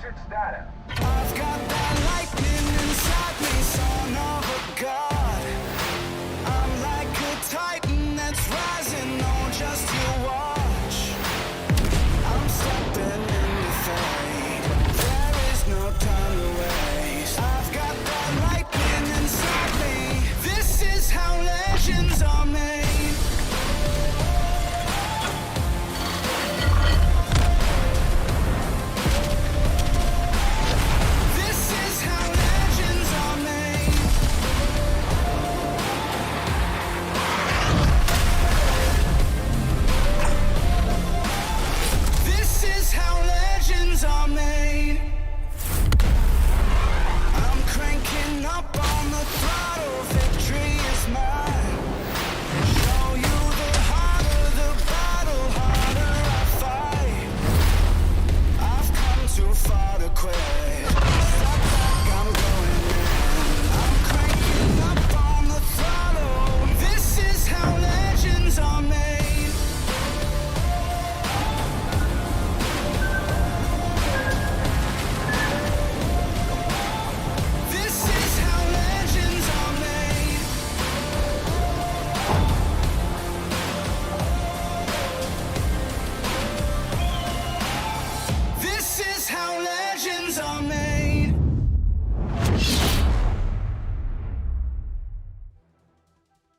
Matrix data. I've got that lightning inside me, son of a god. I'm like a titan that's rising, oh, just you watch. I'm stepping in the fade. There is no time to waste. I've got that lightning inside me. This is how legends are made. Are made. I'm cranking up on the throttle, victory is mine. Show you the harder the battle, harder I fight. I've come too far to quit. Step back, I'm going in. I'm cranking up on the throttle. This is how legends are made.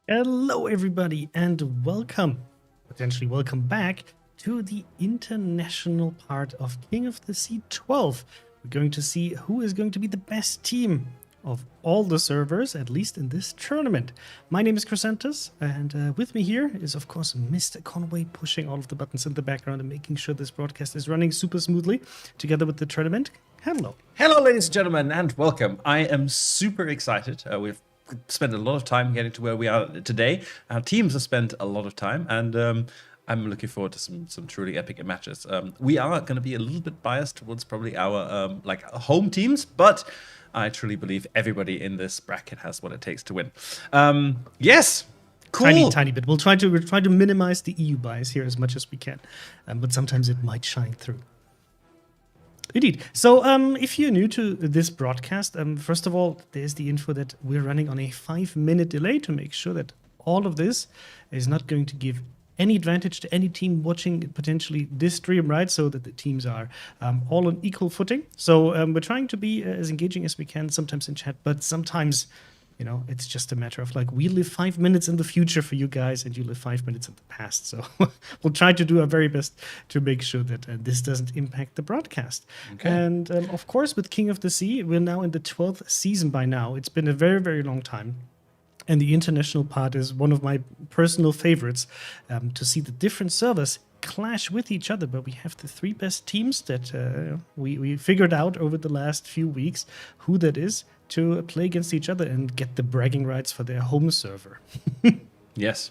Hello everybody and potentially welcome back to the international part of King of the Sea 12. We're going to see who is going to be the best team of all the servers, at least in this tournament. My name is Chrysanthus, and with me here is of course Mr. Conway, pushing all of the buttons in the background and making sure this broadcast is running super smoothly together with the tournament. Hello. Hello ladies and gentlemen and welcome. I am super excited. We've spent a lot of time getting to where we are today. Our teams have spent a lot of time, and I'm looking forward to some truly epic matches. We are going to be a little bit biased towards probably our home teams, but I truly believe everybody in this bracket has what it takes to win. Yes, cool. Tiny bit. We'll try to minimize the EU bias here as much as we can, but sometimes it might shine through. Indeed. So if you're new to this broadcast, first of all, there's the info that we're running on a 5-minute delay to make sure that all of this is not going to give any advantage to any team watching potentially this stream, right? So that the teams are all on equal footing. So we're trying to be as engaging as we can, sometimes in chat, but sometimes, you know, it's just a matter of like, we live 5 minutes in the future for you guys and you live 5 minutes in the past. So we'll try to do our very best to make sure that this doesn't impact the broadcast. Okay. And of course, with King of the Sea, we're now in the 12th season by now. It's been a very, very long time. And the international part is one of my personal favorites, to see the different servers clash with each other. But we have the 3 best teams that we figured out over the last few weeks who that is, to play against each other and get the bragging rights for their home server. Yes.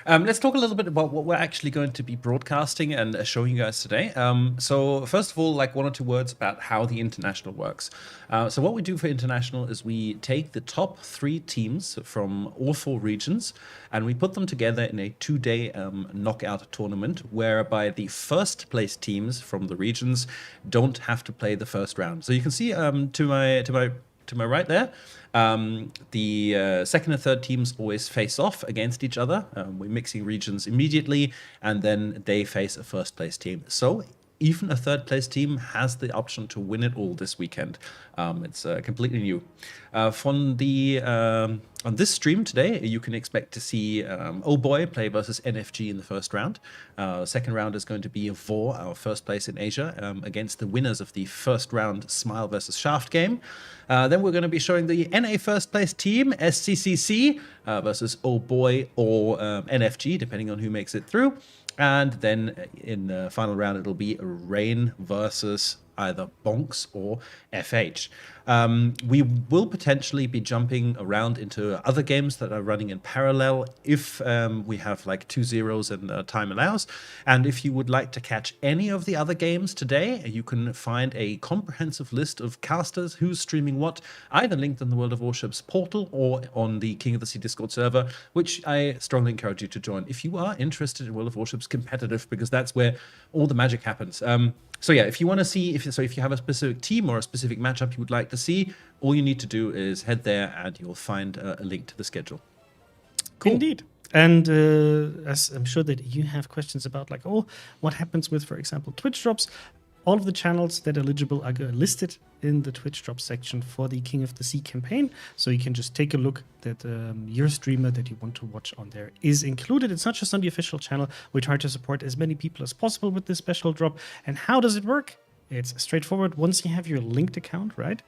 Let's talk a little bit about what we're actually going to be broadcasting and showing you guys today. So first of all, like 1 or 2 words about how the international works. So what we do for international is we take the top 3 teams from all 4 regions and we put them together in a 2-day knockout tournament, whereby the first place teams from the regions don't have to play the first round. So you can see to my right there, the second and third teams always face off against each other. We're mixing regions immediately, and then they face a first place team. So even a third place team has the option to win it all this weekend. It's completely new. On this stream today, you can expect to see Oh Boy play versus NFG in the first round. Second round is going to be Vore, our first place in Asia, against the winners of the first round Smile versus Shaft game. Then we're going to be showing the NA first place team, SCCC, versus Oh Boy or NFG, depending on who makes it through. And then in the final round, it'll be Rain versus either Bonks or FH. We will potentially be jumping around into other games that are running in parallel if we have like 2 zeros and time allows. And if you would like to catch any of the other games today, you can find a comprehensive list of casters who's streaming what, either linked on the World of Warships portal or on the King of the Sea Discord server, which I strongly encourage you to join if you are interested in World of Warships competitive, because that's where all the magic happens. So yeah, if you want to see, if you have a specific team or a specific matchup you would like to see, all you need to do is head there and you'll find a link to the schedule. Cool. Indeed. And as I'm sure that you have questions about, like, oh, what happens with, for example, Twitch drops? All of the channels that are eligible are listed in the Twitch drop section for the King of the Sea campaign. So you can just take a look that your streamer that you want to watch on there is included. It's not just on the official channel. We try to support as many people as possible with this special drop. And how does it work? It's straightforward. Once you have your linked account, right,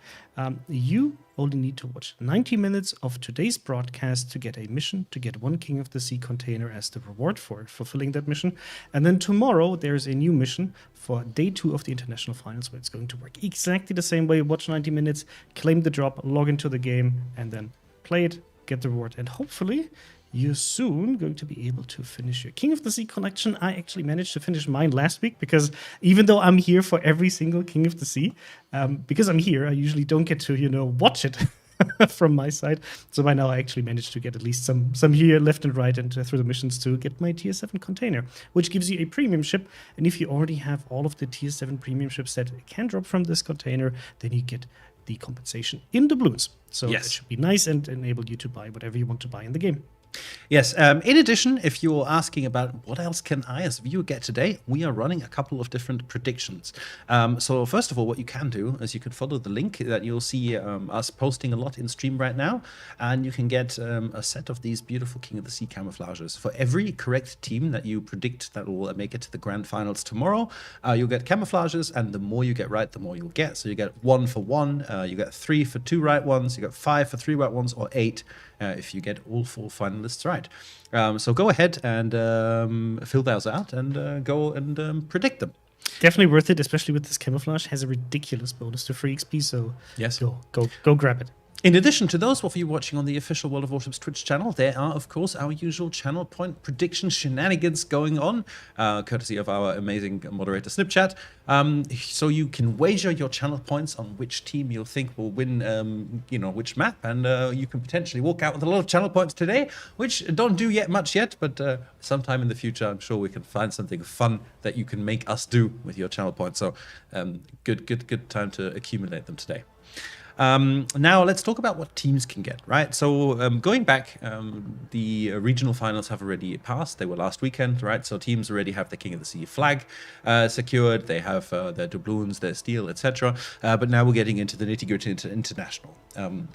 you only need to watch 90 minutes of today's broadcast to get a mission, to get one King of the Sea container as the reward for fulfilling that mission. And then tomorrow, there's a new mission for day 2 of the international finals where it's going to work exactly the same way. Watch 90 minutes, claim the drop, log into the game, and then play it, get the reward. And hopefully, you're soon going to be able to finish your King of the Sea collection. I actually managed to finish mine last week because even though I'm here for every single King of the Sea, because I'm here, I usually don't get to, watch it from my side. So by now I actually managed to get at least some here left and right and through the missions to get my Tier 7 container, which gives you a premium ship. And if you already have all of the Tier 7 premium ships that can drop from this container, then you get the compensation in doubloons. So Yes. it should be nice and enable you to buy whatever you want to buy in the game. Yes. In addition, if you're asking about what else can I as a viewer get today, we are running a couple of different predictions. So first of all, what you can do is you can follow the link that you'll see us posting a lot in stream right now, and you can get a set of these beautiful King of the Sea camouflages. For every correct team that you predict that will make it to the grand finals tomorrow, you'll get camouflages, and the more you get right, the more you'll get. So you get 1 for 1, you get 3 for 2 right ones, you get 5 for 3 right ones, or 8 if you get all 4 finalists right. So go ahead and fill those out and go and predict them. Definitely worth it, especially with this camouflage. Has a ridiculous bonus to free XP, so Yes. go grab it. In addition to those of you watching on the official World of Warships Twitch channel, there are, of course, our usual channel point prediction shenanigans going on, courtesy of our amazing moderator Snipchat. So you can wager your channel points on which team you'll think will win, which map, and you can potentially walk out with a lot of channel points today, which don't do much yet, but sometime in the future, I'm sure we can find something fun that you can make us do with your channel points. So good time to accumulate them today. Now let's talk about what teams can get, right? So going back, the regional finals have already passed. They were last weekend, right? So teams already have the King of the Sea flag secured. They have their doubloons, their steel, etc. But now we're getting into the nitty-gritty into international.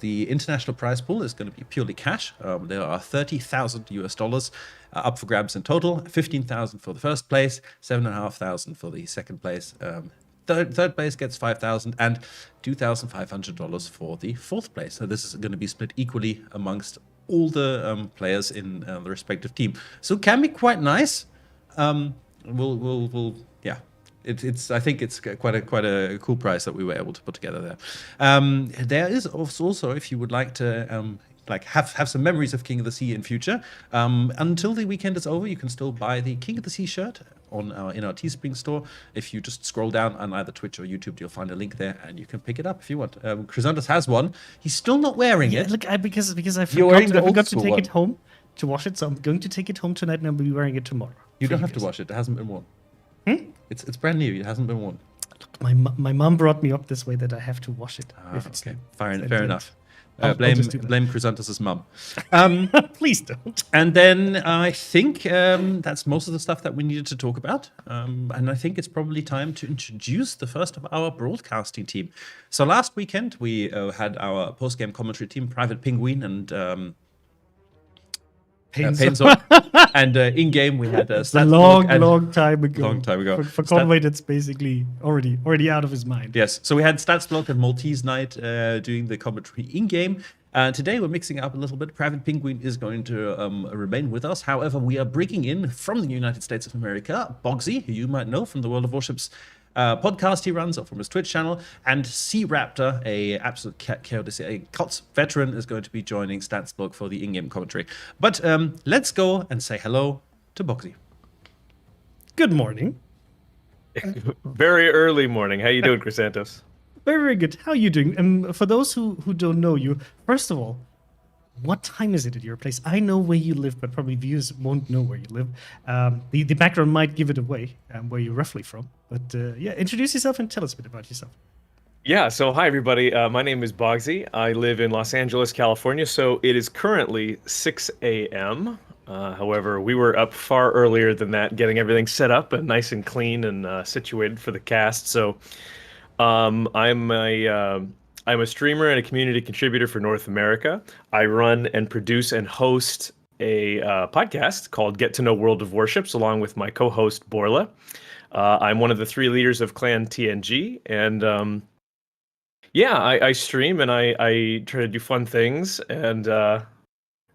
The international prize pool is going to be purely cash. There are $30,000 up for grabs in total. 15,000 for the first place, 7,500 for the second place. Third place gets $5,000 and $2,500 for the fourth place. So this is going to be split equally amongst all the players in the respective team. So it can be quite nice. It's I think it's quite a cool prize that we were able to put together there. There is also, if you would like to have some memories of King of the Sea in future. Until the weekend is over, you can still buy the King of the Sea shirt in our Teespring store. If you just scroll down on either Twitch or YouTube, you'll find a link there, and you can pick it up if you want. Chrysanthus has one. He's still not wearing it. Look, because I wearing forgot, the I forgot old to school take one. it home to wash it, so I'm going to take it home tonight, and I'll be wearing it tomorrow. You for don't have to guys. wash it. It hasn't been worn. It's brand new. It hasn't been worn. Look, my mom brought me up this way that I have to wash it. if it's Okay, it's fair empty. enough. I'll just do that. Blame Chrysanthus' mum. Please don't. And then I think that's most of the stuff that we needed to talk about. And I think it's probably time to introduce the first of our broadcasting team. So last weekend, we had our post-game commentary team, Private Penguin and Painzor. And in-game, we had A Statsblog long time ago. Long time ago. For Conway, that's basically already out of his mind. Yes, so we had Statsblog and Maltese Knight doing the commentary in-game. Today we're mixing it up a little bit. Private Penguin is going to remain with us. However, we are bringing in from the United States of America, Bogsy, who you might know from the World of Warships podcast he runs, or from his Twitch channel, and Sea Raptor, a absolute a COTS veteran, is going to be joining Statsblog for the in-game commentary. But let's go and say hello to Bogsy. Good morning. Very early morning. How you doing, Chrysanthus? Very, very good. How are you doing? For those who don't know you, first of all, what time is it at your place? I know where you live, but probably viewers won't know where you live. The background might give it away, where you're roughly from. But yeah, introduce yourself and tell us a bit about yourself. Yeah, so hi everybody. My name is Bogsy. I live in Los Angeles, California. So it is currently 6 a.m. However, we were up far earlier than that, getting everything set up and nice and clean and situated for the cast. So I'm a streamer and a community contributor for North America. I run and produce and host a podcast called Get to Know World of Warships, along with my co-host Borla. I'm one of the three leaders of Clan TNG, and yeah, I stream and I try to do fun things, and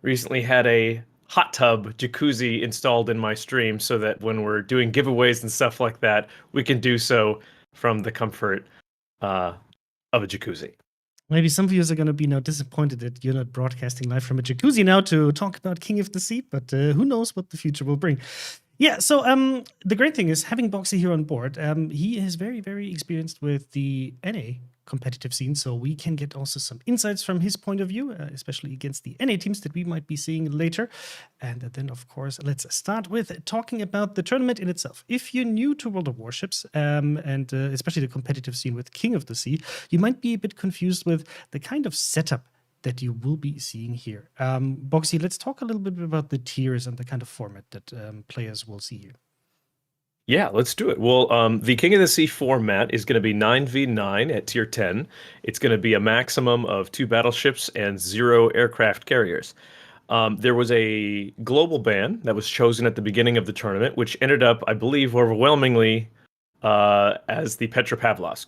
recently had a hot tub jacuzzi installed in my stream so that when we're doing giveaways and stuff like that, we can do so from the comfort of a jacuzzi. Maybe some viewers are going to be now disappointed that you're not broadcasting live from a jacuzzi now to talk about King of the Sea, but who knows what the future will bring. Yeah, so the great thing is having Boxy here on board. He is very, very experienced with the NA competitive scene, so we can get also some insights from his point of view, especially against the NA teams that we might be seeing later. And then, of course, let's start with talking about the tournament in itself. If you're new to World of Warships, and especially the competitive scene with King of the Sea, you might be a bit confused with the kind of setup that you will be seeing here. Boxy, let's talk a little bit about the tiers and the kind of format that players will see here. Yeah, let's do it. Well, the King of the Sea format is going to be 9v9 at tier 10. It's going to be a maximum of 2 battleships and 0 aircraft carriers. There was a global ban that was chosen at the beginning of the tournament, which ended up, I believe, overwhelmingly as the Petropavlovsk.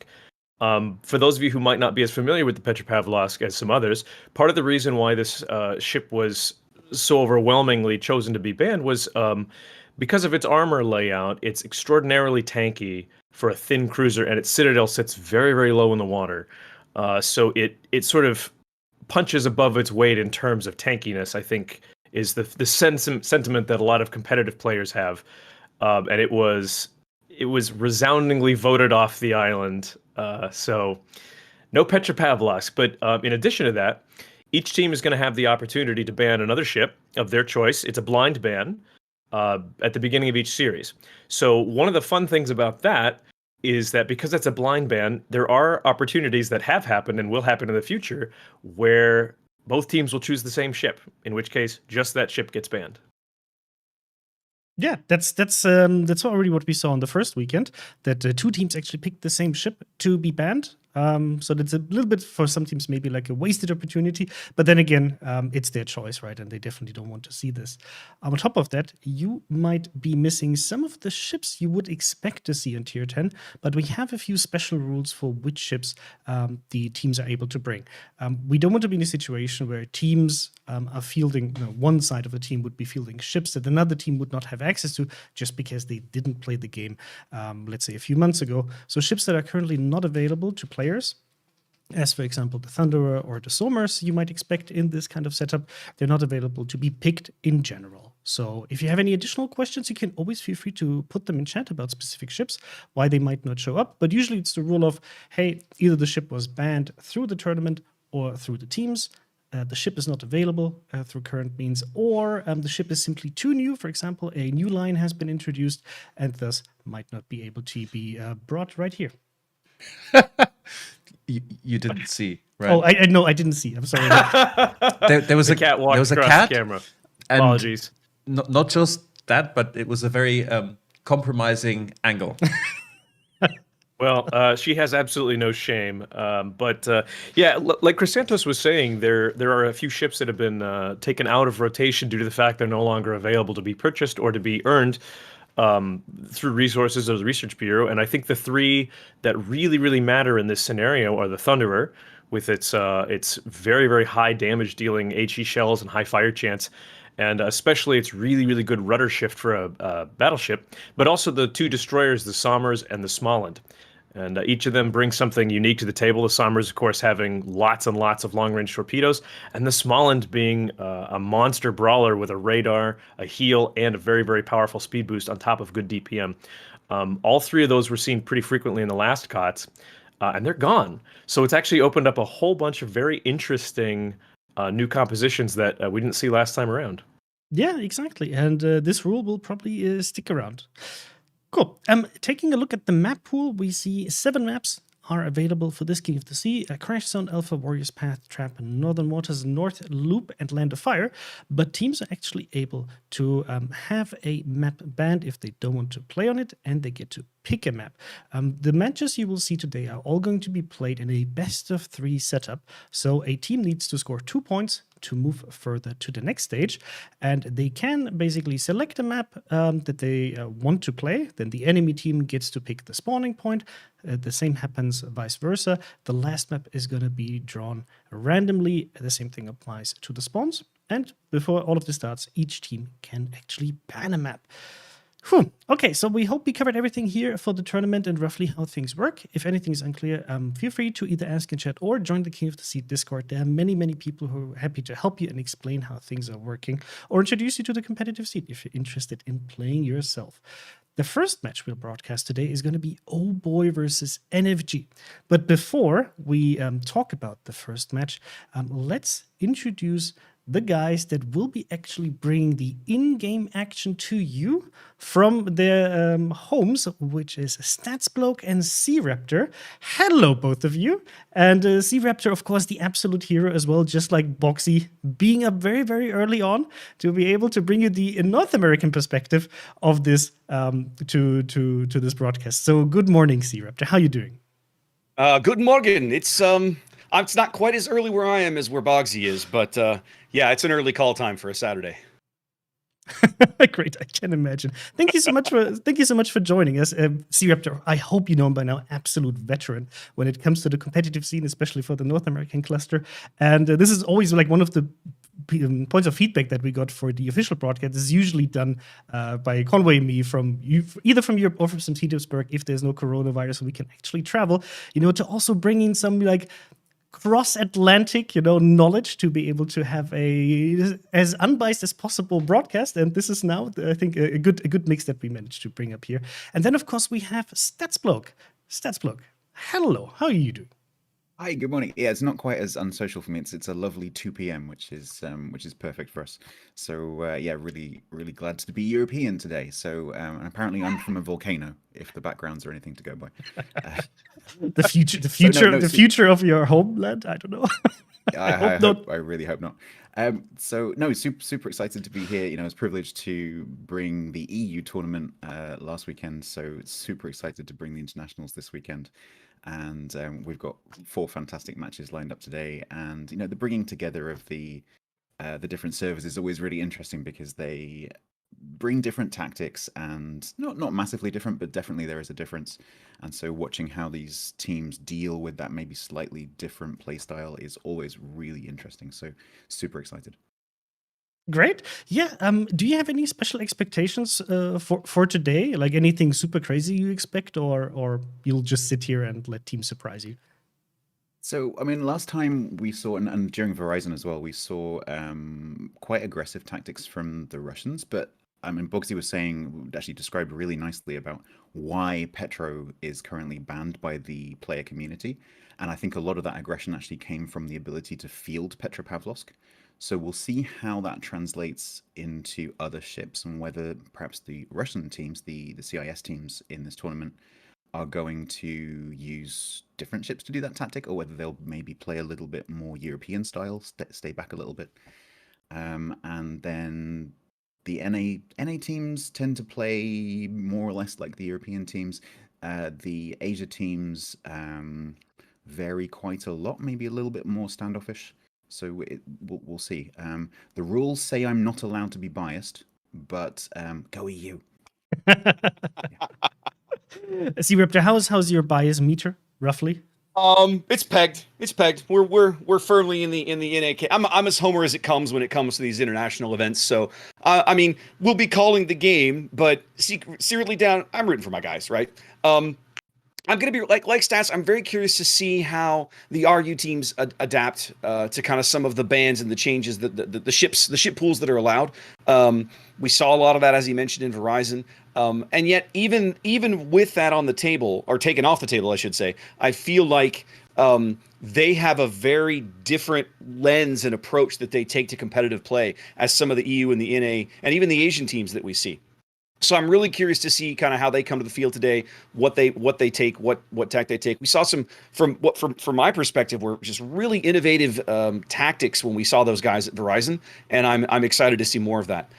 For those of you who might not be as familiar with the Petropavlovsk as some others, part of the reason why this ship was so overwhelmingly chosen to be banned was because of its armor layout. It's extraordinarily tanky for a thin cruiser, and its citadel sits very, very low in the water. So it sort of punches above its weight in terms of tankiness, I think, is the sentiment that a lot of competitive players have. And it was resoundingly voted off the island. So no Petropavlovsk. But in addition to that, each team is going to have the opportunity to ban another ship of their choice. It's a blind ban at the beginning of each series. So one of the fun things about that is that because it's a blind ban, there are opportunities that have happened and will happen in the future where both teams will choose the same ship, in which case just that ship gets banned. Yeah, that's already what we saw on the first weekend, that 2 teams actually picked the same ship to be banned. So that's a little bit, for some teams, maybe like a wasted opportunity. But then again, it's their choice, right? And they definitely don't want to see this. On top of that, you might be missing some of the ships you would expect to see in Tier 10, but we have a few special rules for which ships the teams are able to bring. We don't want to be in a situation where teams are fielding, one side of the team would be fielding ships that another team would not have access to just because they didn't play the game, let's say, a few months ago. So ships that are currently not available to players, as for example the Thunderer or the Somers you might expect in this kind of setup, they're not available to be picked in general. So if you have any additional questions, you can always feel free to put them in chat about specific ships, why they might not show up. But usually it's the rule of, hey, either the ship was banned through the tournament or through the teams, the ship is not available through current means, or the ship is simply too new. For example, a new line has been introduced and thus might not be able to be brought right here. You didn't see, right? Oh, I no, I didn't see. I'm sorry. There was The cat walked there was a across cat. the camera. And Apologies. not just that, but it was a very compromising angle. Well, she has absolutely no shame. But yeah, like Chrysanthos was saying, there are a few ships that have been taken out of rotation due to the fact they're no longer available to be purchased or to be earned through resources of the Research Bureau. And I think the 3 that really, really matter in this scenario are the Thunderer, with its very, very high damage dealing HE shells and high fire chance, and especially its really, really good rudder shift for a battleship, but also the 2 destroyers, the Somers and the Smoland. And each of them brings something unique to the table. The Somers, of course, having lots and lots of long-range torpedoes, and the Smoland being a monster brawler with a radar, a heel, and a very, very powerful speed boost on top of good DPM. All 3 of those were seen pretty frequently in the last COTS, and they're gone. So it's actually opened up a whole bunch of very interesting new compositions that we didn't see last time around. Yeah, exactly. And this rule will probably stick around. Cool. Taking a look at the map pool, we see 7 maps are available for this King of the Sea: Crash Zone, Alpha, Warriors Path, Trap, Northern Waters, North Loop, and Land of Fire. But teams are actually able to have a map banned if they don't want to play on it, and they get to pick a map. The matches you will see today are all going to be played in a best of 3 setup. So a team needs to score 2 points to move further to the next stage, and they can basically select a map that they want to play. Then the enemy team gets to pick the spawning point. The same happens vice versa. The last map is going to be drawn randomly. The same thing applies to the spawns. And before all of this starts, each team can actually ban a map. Whew. Okay, so we hope we covered everything here for the tournament and roughly how things work. If anything is unclear, feel free to either ask in chat or join the King of the Sea Discord. There are many, many people who are happy to help you and explain how things are working, or introduce you to the competitive scene if you're interested in playing yourself. The first match we'll broadcast today is going to be Oh Boy versus NFG. But before we talk about the first match, let's introduce the guys that will be actually bringing the in-game action to you from their homes, which is Statsbloke and Sea Raptor. Hello, both of you. And Sea Raptor, of course, the absolute hero as well, just like Boxy, being up very, very early on to be able to bring you the North American perspective of this to this broadcast. So good morning, Sea Raptor. How are you doing? Good morning. It's not quite as early where I am as where Bogsy is, but yeah, it's an early call time for a Saturday. Great, I can imagine. Thank you so much for joining us, Sea Raptor. I hope you know him by now, absolute veteran when it comes to the competitive scene, especially for the North American cluster. And this is always like one of the points of feedback that we got for the official broadcast. This is usually done by Conway and me either from Europe or from St. Petersburg if there's no coronavirus, we can actually travel. To also bring in some like cross-Atlantic, knowledge to be able to have as unbiased as possible broadcast. And this is now, I think, a good mix that we managed to bring up here. And then, of course, we have Statsbloke. Statsbloke, hello. How are you doing? Hi, good morning. Yeah, it's not quite as unsocial for me. It's a lovely 2 p.m., which is perfect for us. So yeah, really, really glad to be European today. So and apparently I'm from a volcano, if the backgrounds are anything to go by. The future of your homeland. I don't know. I really hope not. So no, super excited to be here. It's privileged to bring the EU tournament last weekend. So super excited to bring the internationals this weekend. And we've got 4 fantastic matches lined up today. And the bringing together of the different servers is always really interesting because they bring different tactics, and not massively different, but definitely there is a difference. And so watching how these teams deal with that maybe slightly different play style is always really interesting. So super excited. Great. Yeah. Do you have any special expectations for today? Like anything super crazy you expect, or you'll just sit here and let teams surprise you? So, I mean, last time we saw, and during Verizon as well, we saw quite aggressive tactics from the Russians. But I mean, Bogsy was saying, actually described really nicely about why Petro is currently banned by the player community. And I think a lot of that aggression actually came from the ability to field Petropavlovsk. So we'll see how that translates into other ships, and whether perhaps the Russian teams, the CIS teams in this tournament, are going to use different ships to do that tactic, or whether they'll maybe play a little bit more European style, stay back a little bit. And then the NA teams tend to play more or less like the European teams. The Asia teams vary quite a lot, maybe a little bit more standoffish. So we'll see. The rules say I'm not allowed to be biased, but go EU. Sea Raptor, how's your bias meter roughly? It's pegged. We're firmly in the NAK. I'm as homer as it comes when it comes to these international events. So I mean, we'll be calling the game, but secretly down, I'm rooting for my guys, right? I'm going to be like stats. I'm very curious to see how the RU teams adapt to kind of some of the bans and the changes that the ship pools that are allowed. We saw a lot of that, as he mentioned, in Verizon. And yet, even with that on the table, or taken off the table, I should say, I feel like they have a very different lens and approach that they take to competitive play as some of the EU and the NA and even the Asian teams that we see. So I'm really curious to see kind of how they come to the field today, what they take, what tact they take. We saw some from my perspective were just really innovative tactics when we saw those guys at Verizon, and I'm excited to see more of that.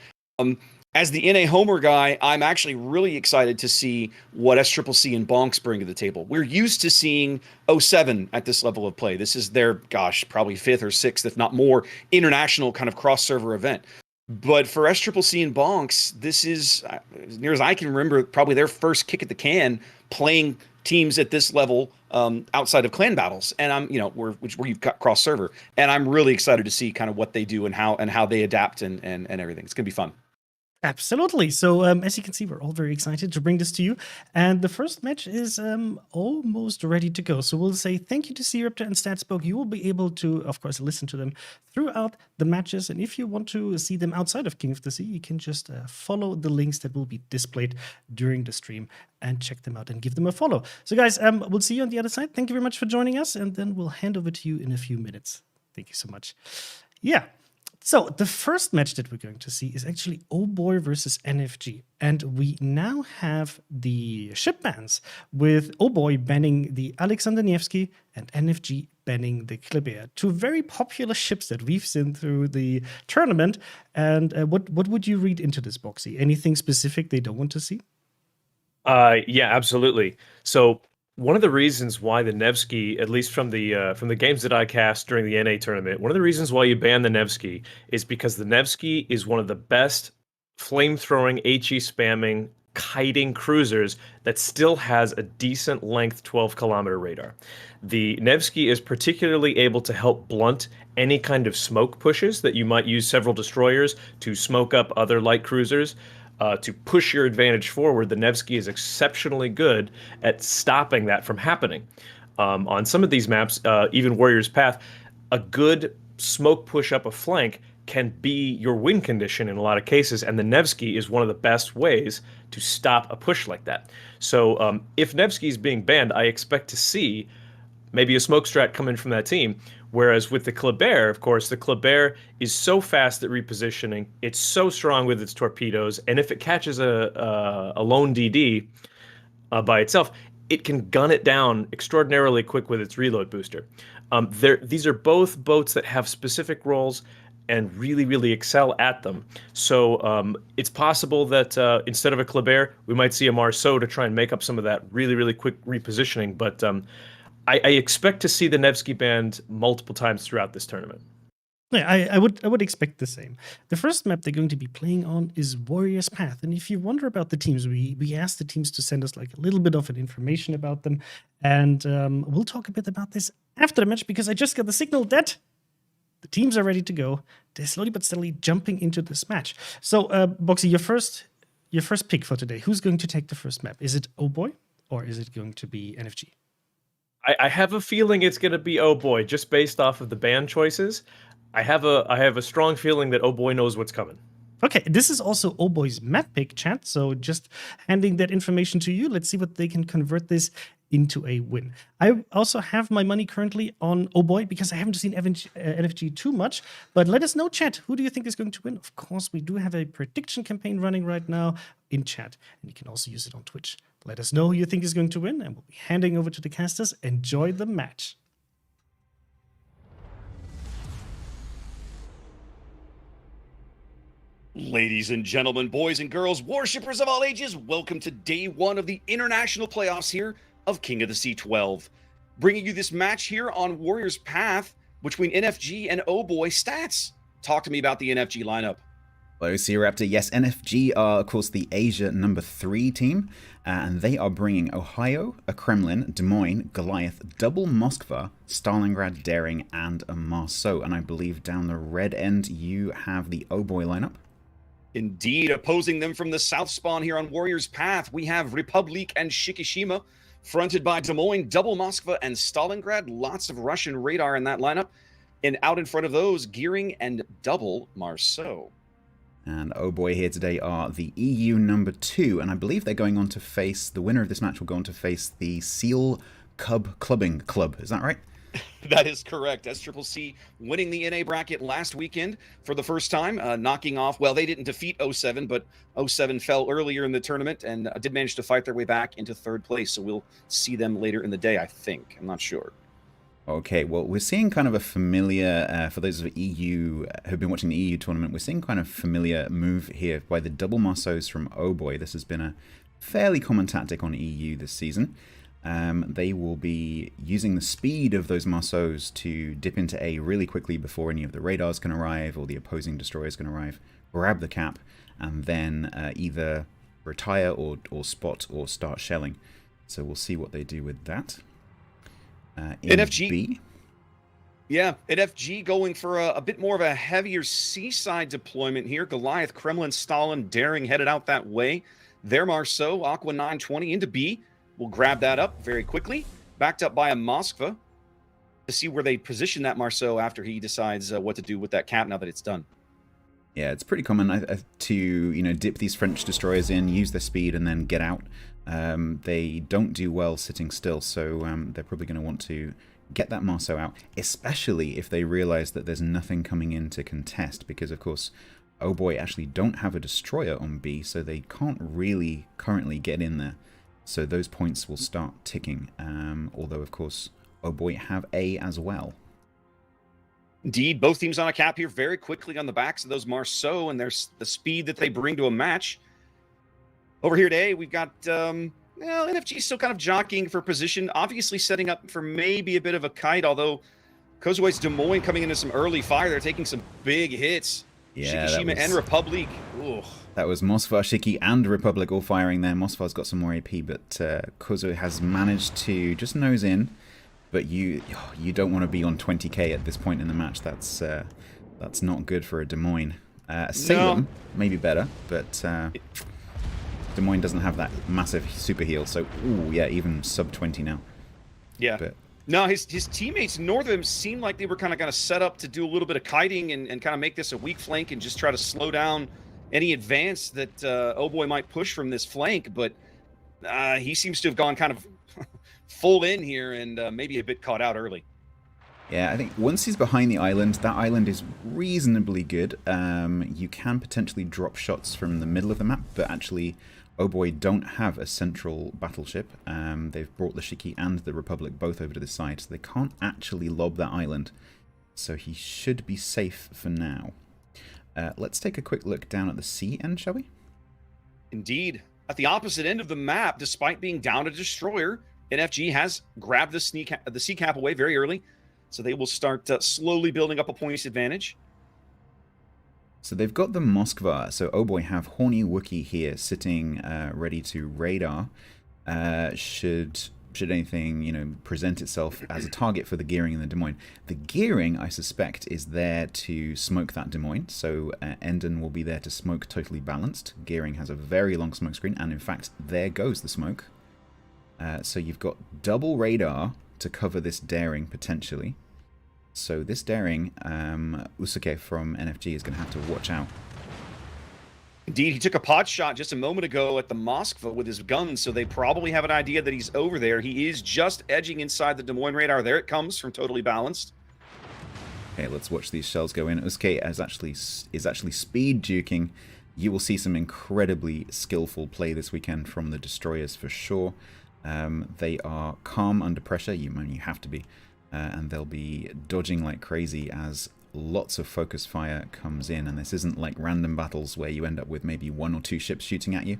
As the NA Homer guy, I'm actually really excited to see what SCCC and Bonks bring to the table. We're used to seeing 07 at this level of play. This is their, probably 5th or 6th, if not more, international kind of cross-server event. But for SCCC and Bonks, this is, as near as I can remember, probably their first kick at the can playing teams at this level outside of clan battles, and where you've got cross-server. And I'm really excited to see kind of what they do and how they adapt and everything. It's gonna be fun. Absolutely. So, as you can see, we're all very excited to bring this to you. And the first match is almost ready to go. So, we'll say thank you to Sea Raptor and Statspoke. You will be able to, of course, listen to them throughout the matches. And if you want to see them outside of King of the Sea, you can just follow the links that will be displayed during the stream and check them out and give them a follow. So, guys, we'll see you on the other side. Thank you very much for joining us. And then we'll hand over to you in a few minutes. Thank you so much. Yeah. So the first match that we're going to see is actually Oh Boy versus NFG. And we now have the ship bans, with Oh Boy banning the Alexander Nevsky and NFG banning the Kleber. Two very popular ships that we've seen through the tournament. And what would you read into this, Boxy? Anything specific they don't want to see? Yeah, absolutely. So one of the reasons why the Nevsky, at least from the games that I cast during the NA tournament, one of the reasons why you ban the Nevsky is because the Nevsky is one of the best flame-throwing, HE spamming, kiting cruisers that still has a decent length 12-kilometer radar. The Nevsky is particularly able to help blunt any kind of smoke pushes that you might use several destroyers to smoke up other light cruisers. To push your advantage forward, the Nevsky is exceptionally good at stopping that from happening. On some of these maps, even Warrior's Path, a good smoke push up a flank can be your win condition in a lot of cases, and the Nevsky is one of the best ways to stop a push like that. So if Nevsky is being banned, I expect to see maybe a smoke strat come in from that team. Whereas with the Kleber, of course, the Kleber is so fast at repositioning, it's so strong with its torpedoes, and if it catches a lone DD by itself, it can gun it down extraordinarily quick with its reload booster. These are both boats that have specific roles and really, really excel at them. So it's possible that instead of a Kleber, we might see a Marceau to try and make up some of that really, really quick repositioning. But I expect to see the Nevsky banned multiple times throughout this tournament. Yeah, I would expect the same. The first map they're going to be playing on is Warrior's Path. And if you wonder about the teams, we asked the teams to send us like a little bit of an information about them. And we'll talk a bit about this after the match, because I just got the signal that the teams are ready to go. They're slowly but steadily jumping into this match. So, Boxy, your first pick for today. Who's going to take the first map? Is it Oh Boy or is it going to be NFG? I have a feeling it's going to be Oh Boy, just based off of the ban choices. I have a strong feeling that Oh Boy knows what's coming. Okay, this is also Oh Boy's map pick, chat. So just handing that information to you. Let's see what they can convert this into a win. I also have my money currently on Oh Boy because I haven't seen NFG too much. But let us know, chat. Who do you think is going to win? Of course, we do have a prediction campaign running right now in chat, and you can also use it on Twitch. Let us know who you think is going to win, and we'll be handing over to the casters. Enjoy the match. Ladies and gentlemen, boys and girls, Warshippers of all ages, welcome to day one of the international playoffs here of King of the Sea 12. Bringing you this match here on Warrior's Path between NFG and Oh Boy. Stats, talk to me about the NFG lineup. Hello, Sea Raptor. Yes, NFG are, of course, the Asia number 3 team, and they are bringing Ohio, a Kremlin, Des Moines, Goliath, double Moskva, Stalingrad, Daring, and a Marceau. And I believe down the red end, you have the Oh Boy lineup. Indeed, opposing them from the south spawn here on Warrior's Path, we have Republic and Shikishima. Fronted by Des Moines, double Moskva, and Stalingrad. Lots of Russian radar in that lineup. And out in front of those, Gearing and double Marceau. And oh boy, here today are the EU number 2, and I believe they're going on to face, the winner of this match will go on to face the Seal Cub Clubbing Club. Is that right? That is correct. SCCC winning the NA bracket last weekend for the first time, knocking off, well, they didn't defeat 07, but 07 fell earlier in the tournament and did manage to fight their way back into third place. So we'll see them later in the day, I think. I'm not sure. Okay, well, we're seeing kind of a familiar, for those of EU who've been watching the EU tournament, we're seeing kind of familiar move here by the double Marceaus from Oh Boy. This has been a fairly common tactic on EU this season. They will be using the speed of those Marceaus to dip into A really quickly before any of the radars can arrive or the opposing destroyers can arrive, grab the cap, and then either retire or spot or start shelling. So we'll see what they do with that. NFG. B. Yeah, NFG going for a bit more of a heavier seaside deployment here. Goliath, Kremlin, Stalin, Daring headed out that way. Their Marceau, Aqua 920 into B. We'll grab that up very quickly. Backed up by a Moskva to see where they position that Marceau after he decides what to do with that cap now that it's done. Yeah, it's pretty common to dip these French destroyers in, use their speed, and then get out. They don't do well sitting still, so they're probably going to want to get that Marceau out, especially if they realize that there's nothing coming in to contest, because of course, oh boy, actually don't have a destroyer on B, so they can't really currently get in there. So those points will start ticking, although of course, oh boy, have A as well. Indeed, both teams on a cap here very quickly on the backs of those Marceau, and there's the speed that they bring to a match. Over here today, we've got NFG still kind of jockeying for position, obviously setting up for maybe a bit of a kite, although Kozue's Des Moines coming into some early fire. They're taking some big hits. Yeah, Shikishima and Republic. Ooh. That was Moskva, Shiki, and Republic all firing there. Moskva's got some more AP, but Kozue has managed to just nose in. But you don't want to be on 20k at this point in the match. That's not good for a Des Moines. Salem, maybe better, but Des Moines doesn't have that massive super heal. So, ooh, yeah, even sub 20 now. Yeah. But, no, his teammates north of him seemed like they were kind of set up to do a little bit of kiting and kind of make this a weak flank and just try to slow down any advance that oh boy might push from this flank. But he seems to have gone kind of full in here and maybe a bit caught out early. Yeah, I think once he's behind the island, that island is reasonably good. You can potentially drop shots from the middle of the map, but actually, oh boy, don't have a central battleship. They've brought the Shiki and the Republic both over to the side, so they can't actually lob that island. So he should be safe for now. Let's take a quick look down at the sea end, shall we? Indeed. At the opposite end of the map, despite being down a destroyer, NFG has grabbed the sea cap away very early, so they will start slowly building up a points advantage. So they've got the Moskva. So oh boy, have Horny Wookiee here sitting ready to radar. Should anything present itself as a target for the Gearing and the Des Moines. The Gearing, I suspect, is there to smoke that Des Moines. So Enden will be there to smoke totally balanced. Gearing has a very long smoke screen, and in fact, there goes the smoke. So you've got double radar to cover this Daring potentially. So this Daring, Usuke from NFG is going to have to watch out. Indeed, he took a pot shot just a moment ago at the Moskva with his gun, so they probably have an idea that he's over there. He is just edging inside the Des Moines radar. There it comes from totally balanced. Okay, let's watch these shells go in. Usuke is actually speed duking. You will see some incredibly skillful play this weekend from the destroyers for sure. They are calm under pressure. You have to be. And they'll be dodging like crazy as lots of focus fire comes in. And this isn't like random battles where you end up with maybe 1 or 2 ships shooting at you.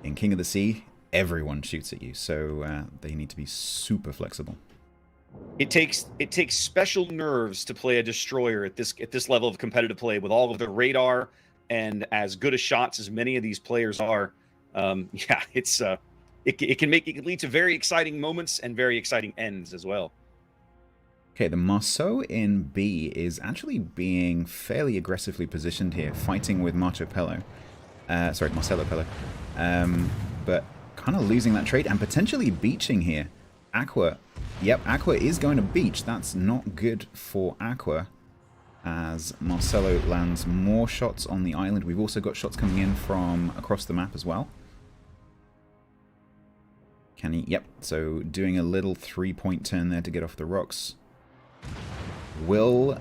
In King of the Sea, everyone shoots at you. So they need to be super flexible. It takes special nerves to play a destroyer at this level of competitive play with all of the radar and as good a shots as many of these players are. Yeah, it can lead to very exciting moments and very exciting ends as well. Okay, the Marceau in B is actually being fairly aggressively positioned here, fighting with Marcello Pello. But kind of losing that trade and potentially beaching here. Aqua. Yep, Aqua is going to beach. That's not good for Aqua, as Marcelo lands more shots on the island. We've also got shots coming in from across the map as well. Can he? Yep, so doing a little 3-point turn there to get off the rocks. Will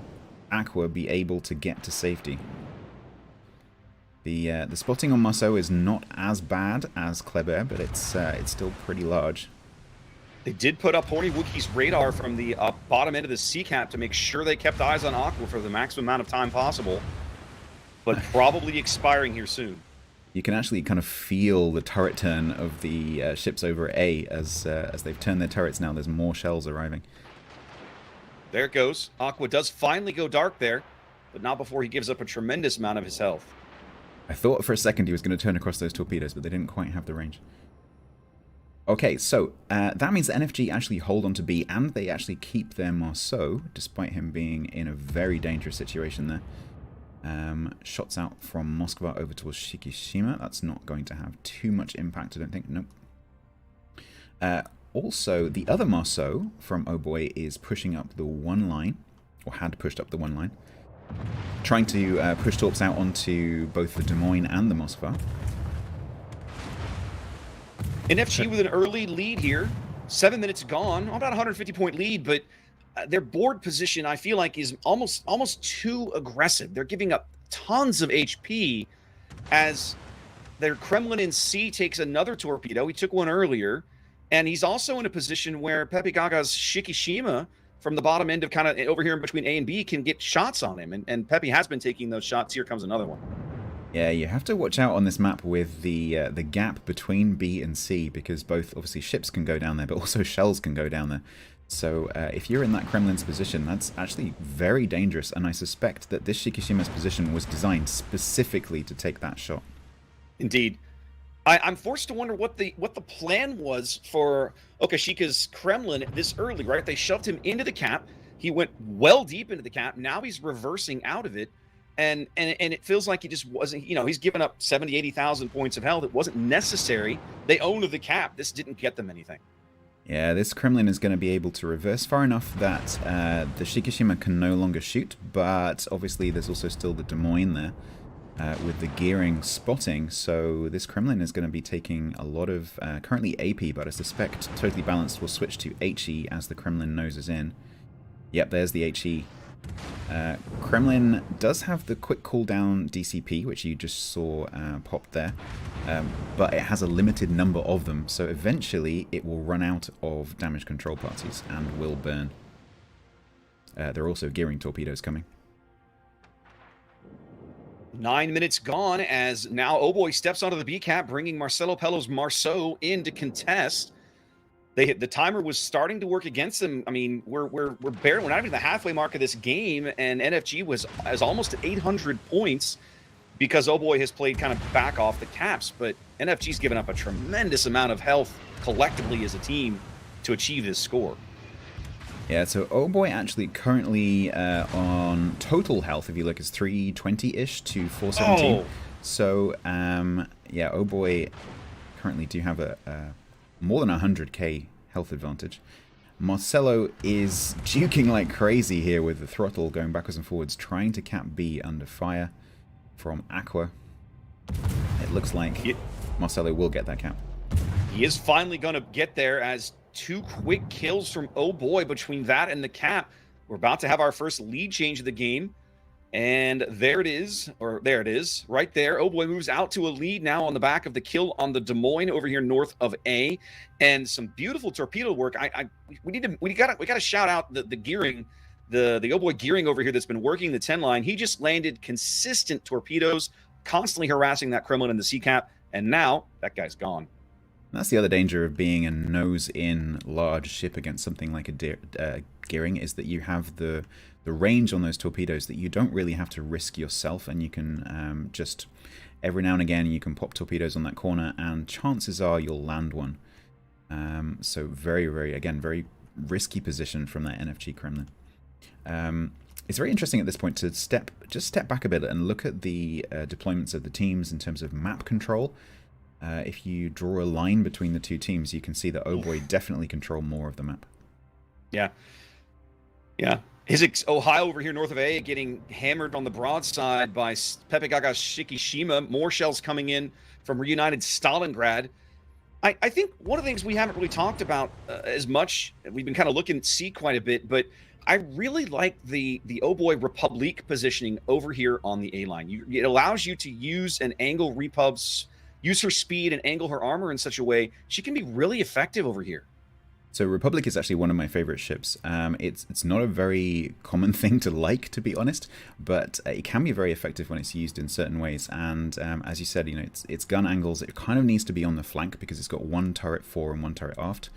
Aqua be able to get to safety? The spotting on Marceau is not as bad as Kleber, but it's still pretty large. They did put up Horny Wookiee's radar from the bottom end of the sea cap to make sure they kept eyes on Aqua for the maximum amount of time possible, but probably expiring here soon. You can actually kind of feel the turret turn of the ships over at A as they've turned their turrets now. There's more shells arriving. There it goes. Aqua does finally go dark there, but not before he gives up a tremendous amount of his health. I thought for a second he was going to turn across those torpedoes, but they didn't quite have the range. Okay, so that means that NFG actually hold on to B, and they actually keep their Marceau, despite him being in a very dangerous situation there. Shots out from Moskva over towards Shikishima. That's not going to have too much impact, I don't think. Nope. Also, the other Marceau from Oh Boy is pushing up the one line, or had pushed up the one line, trying to push torps out onto both the Des Moines and the Moskva. NFG with an early lead here. 7 minutes gone. About 150-point lead, but their board position, I feel like, is almost too aggressive. They're giving up tons of HP as their Kremlin in C takes another torpedo. He took one earlier, and he's also in a position where Pepe Gaga's Shikishima from the bottom end of kind of over here in between A and B can get shots on him, and Pepe has been taking those shots. Here comes another one. Yeah, you have to watch out on this map with the gap between B and C, because both, obviously, ships can go down there, but also shells can go down there. So if you're in that Kremlin's position, that's actually very dangerous, and I suspect that this Shikishima's position was designed specifically to take that shot. Indeed. I'm forced to wonder what the plan was for Okashika's Kremlin this early, right? They shoved him into the cap. He went well deep into the cap. Now he's reversing out of it. And it feels like he just wasn't, he's given up 70, 80,000 points of health. It wasn't necessary. They owned the cap. This didn't get them anything. Yeah, this Kremlin is going to be able to reverse far enough that the Shikishima can no longer shoot, but obviously there's also still the Des Moines there with the gearing spotting, so this Kremlin is going to be taking a lot of, currently AP, but I suspect Totally Balanced will switch to HE as the Kremlin noses in. Yep, there's the HE. Kremlin does have the quick cooldown DCP, which you just saw popped there, but it has a limited number of them, so eventually it will run out of damage control parties and will burn. There are also gearing torpedoes coming. 9 minutes gone as now Oh Boy steps onto the B cap, bringing Marcelo Pello's Marceau in to contest. The timer was starting to work against them. I mean, we're not even the halfway mark of this game, and NFG is almost at 800 points because Oh Boy has played kind of back off the caps. But NFG's given up a tremendous amount of health collectively as a team to achieve this score. Yeah, so Oh Boy actually currently on total health, if you look, is 320-ish to 417. Oh. So, yeah, Oh Boy currently do have a more than 100k health advantage. Marcelo is juking like crazy here with the throttle going backwards and forwards, trying to cap B under fire from Aqua. It looks like Marcelo will get that cap. He is finally going to get there as 2 quick kills from Oh Boy between that and the cap. We're about to have our first lead change of the game. And there it is, right there. Oh Boy moves out to a lead now on the back of the kill on the Des Moines over here north of A, and some beautiful torpedo work. We gotta shout out the gearing, the Oh Boy gearing over here that's been working the 10 line. He just landed consistent torpedoes, constantly harassing that Kremlin in the sea cap, and now that guy's gone. That's the other danger of being a nose-in large ship against something like a gearing, is that you have the range on those torpedoes that you don't really have to risk yourself, and you can just every now and again you can pop torpedoes on that corner, and chances are you'll land one. So very risky position from that NFG Kremlin. It's very interesting at this point to step back a bit and look at the deployments of the teams in terms of map control. If you draw a line between the two teams, you can see that Boy definitely control more of the map. Yeah. Yeah. Ohio over here north of A getting hammered on the broadside by Pepegaga's Shikishima. More shells coming in from reunited Stalingrad. I think one of the things we haven't really talked about as much, we've been kind of looking at C quite a bit, but I really like the Boy Republique positioning over here on the A line. It allows you to use and angle Repub's, use her speed and angle her armor in such a way she can be really effective over here. So Republic is actually one of my favorite ships. It's not a very common thing to like, to be honest, but it can be very effective when it's used in certain ways. And as you said, its gun angles, it kind of needs to be on the flank because it's got one turret fore and one turret aft.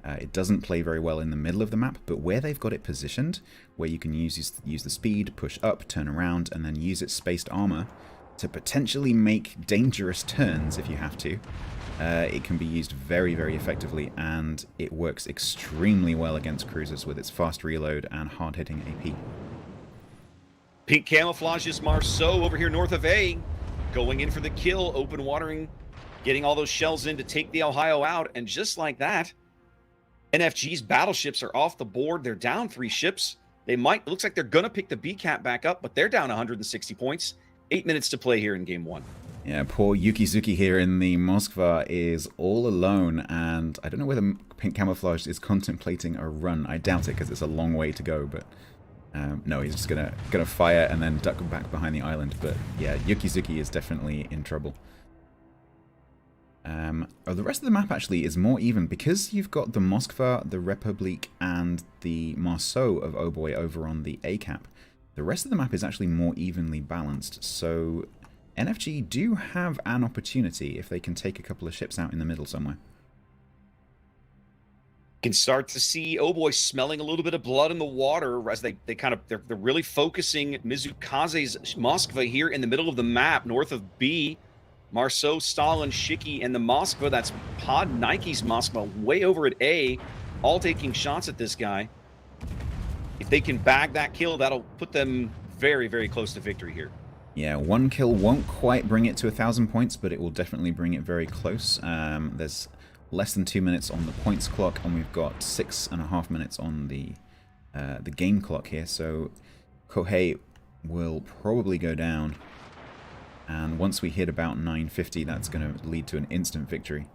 It doesn't play very well in the middle of the map, but where they've got it positioned, where you can use the speed, push up, turn around, and then use its spaced armor to potentially make dangerous turns if you have to. It can be used very, very effectively, and it works extremely well against cruisers with its fast reload and hard-hitting AP. Pink camouflages Marceau over here north of A, going in for the kill, open watering, getting all those shells in to take the Ohio out, and just like that, NFG's battleships are off the board. They're down 3 ships. It looks like they're gonna pick the BCAT back up, but they're down 160 points. 8 minutes to play here in game 1. Yeah, poor Yukizuki here in the Moskva is all alone, and I don't know whether Pink Camouflage is contemplating a run. I doubt it because it's a long way to go, but no, he's just gonna fire and then duck back behind the island. But yeah, Yukizuki is definitely in trouble. The rest of the map actually is more even because you've got the Moskva, the Republique, and the Marceau of Boy over on the A cap. The rest of the map is actually more evenly balanced, so NFG do have an opportunity if they can take a couple of ships out in the middle somewhere. Can start to see Boy smelling a little bit of blood in the water as they're really focusing Mizukaze's Moskva here in the middle of the map, north of B. Marceau, Stalin, Shiki, and the Moskva. That's Pod Nike's Moskva way over at A, all taking shots at this guy. If they can bag that kill, that'll put them very, very close to victory here. Yeah, one kill won't quite bring it to 1,000 points, but it will definitely bring it very close. There's less than 2 minutes on the points clock, and we've got 6.5 minutes on the game clock here. So Kohei will probably go down, and once we hit about 950, that's going to lead to an instant victory.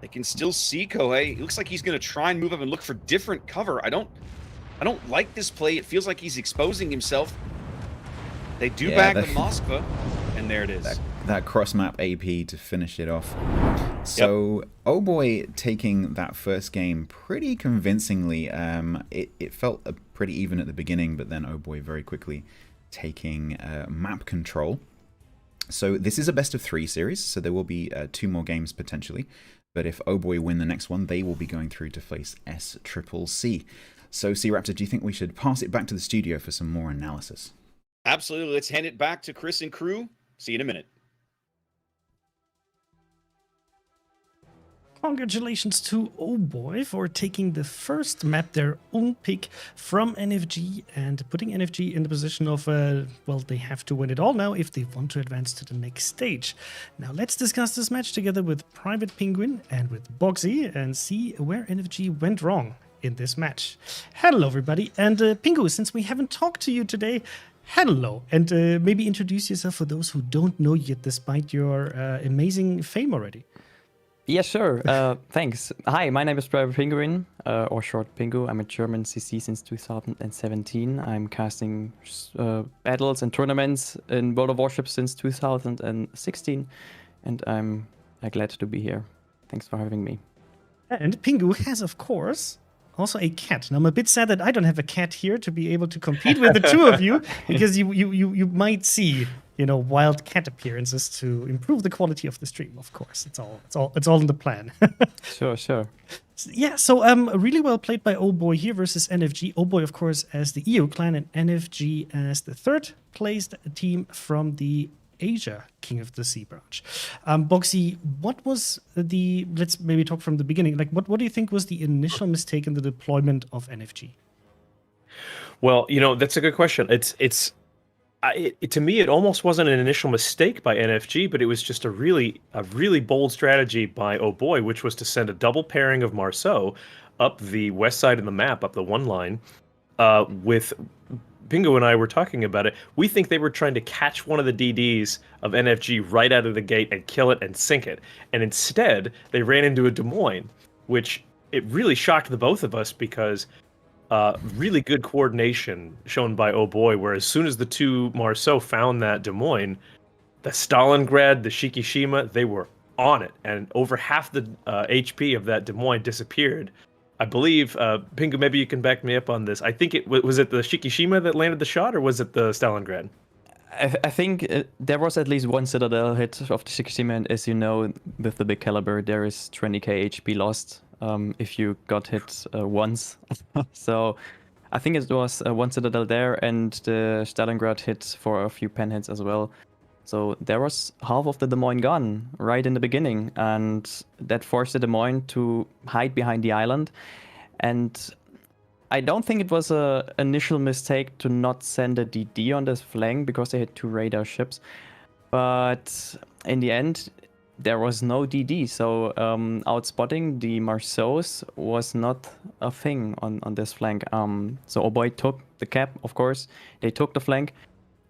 They can still see Kohei. It looks like he's going to try and move up and look for different cover. I don't like this play. It feels like he's exposing himself. They do bag the Moskva, and there it is. That cross-map AP to finish it off. So, Boy taking that first game pretty convincingly. It felt pretty even at the beginning, but then Boy very quickly taking map control. So this is a best-of-3 series, so there will be 2 more games potentially. But if Boy win the next one, they will be going through to face SCCC. So, C-Raptor, do you think we should pass it back to the studio for some more analysis? Absolutely. Let's hand it back to Chris and crew. See you in a minute. Congratulations to Boy for taking the first map, their own pick from NFG, and putting NFG in the position of, well, they have to win it all now if they want to advance to the next stage. Now let's discuss this match together with Private Penguin and with Bonksy and see where NFG went wrong in this match. Hello, everybody. And Pingu, since we haven't talked to you today, hello. And maybe introduce yourself for those who don't know yet, despite your amazing fame already. Yeah, sure. Thanks. Hi, my name is Private Penguin, or short Pingu. I'm a German CC since 2017. I'm casting battles and tournaments in World of Warships since 2016, and I'm glad to be here. Thanks for having me. And Pingu has, of course, also a cat. Now, I'm a bit sad that I don't have a cat here to be able to compete with the two of you, because you might see, wild cat appearances to improve the quality of the stream. Of course, it's all in the plan. Sure. Yeah, so really well played by Boy here versus NFG. Boy, of course, as the EU clan, and NFG as the third placed team from the Asia King of the Sea branch. Bonksy, what was let's maybe talk from the beginning. Like, what do you think was the initial mistake in the deployment of NFG? Well, that's a good question. It's To me, it almost wasn't an initial mistake by NFG, but it was just a really bold strategy by Oh Boy, which was to send a double pairing of Marceau up the west side of the map, up the one line, with Bingo and I were talking about it. We think they were trying to catch one of the DDs of NFG right out of the gate and kill it and sink it. And instead, they ran into a Des Moines, which it really shocked the both of us because really good coordination shown by Oh Boy, where as soon as the two Marceau found that Des Moines, the Stalingrad, the Shikishima, they were on it. And over half the HP of that Des Moines disappeared. I believe, Pingu, maybe you can back me up on this. I think was it the Shikishima that landed the shot, or was it the Stalingrad? I think there was at least one Citadel hit of the Shikishima, and as you know, with the big caliber, there is 20k HP lost if you got hit once. So I think it was one Citadel there, and the Stalingrad hit for a few pen hits as well. So there was half of the Des Moines gone right in the beginning, and that forced the Des Moines to hide behind the island. And I don't think it was an initial mistake to not send a DD on this flank because they had two radar ships. But in the end, there was no DD, so outspotting the Marceaus was not a thing on this flank. So Oh Boy took the cap, of course. They took the flank.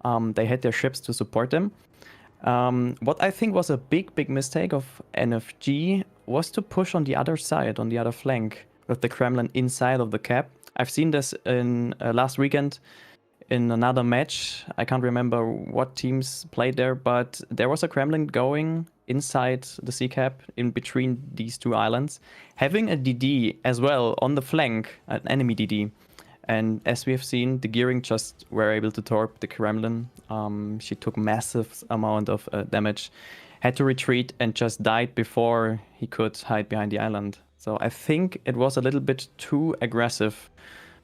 They had their ships to support them. What I think was a big mistake of NFG was to push on the other side, on the other flank, with the Kremlin inside of the cap. I've seen this in last weekend in another match. I can't remember what teams played there, but there was a Kremlin going inside the sea cap in between these two islands, having a DD as well on the flank, an enemy DD. And as we have seen, the Gearing just were able to torp the Kremlin. She took massive amount of damage, had to retreat, and just died before he could hide behind the island. So I think it was a little bit too aggressive,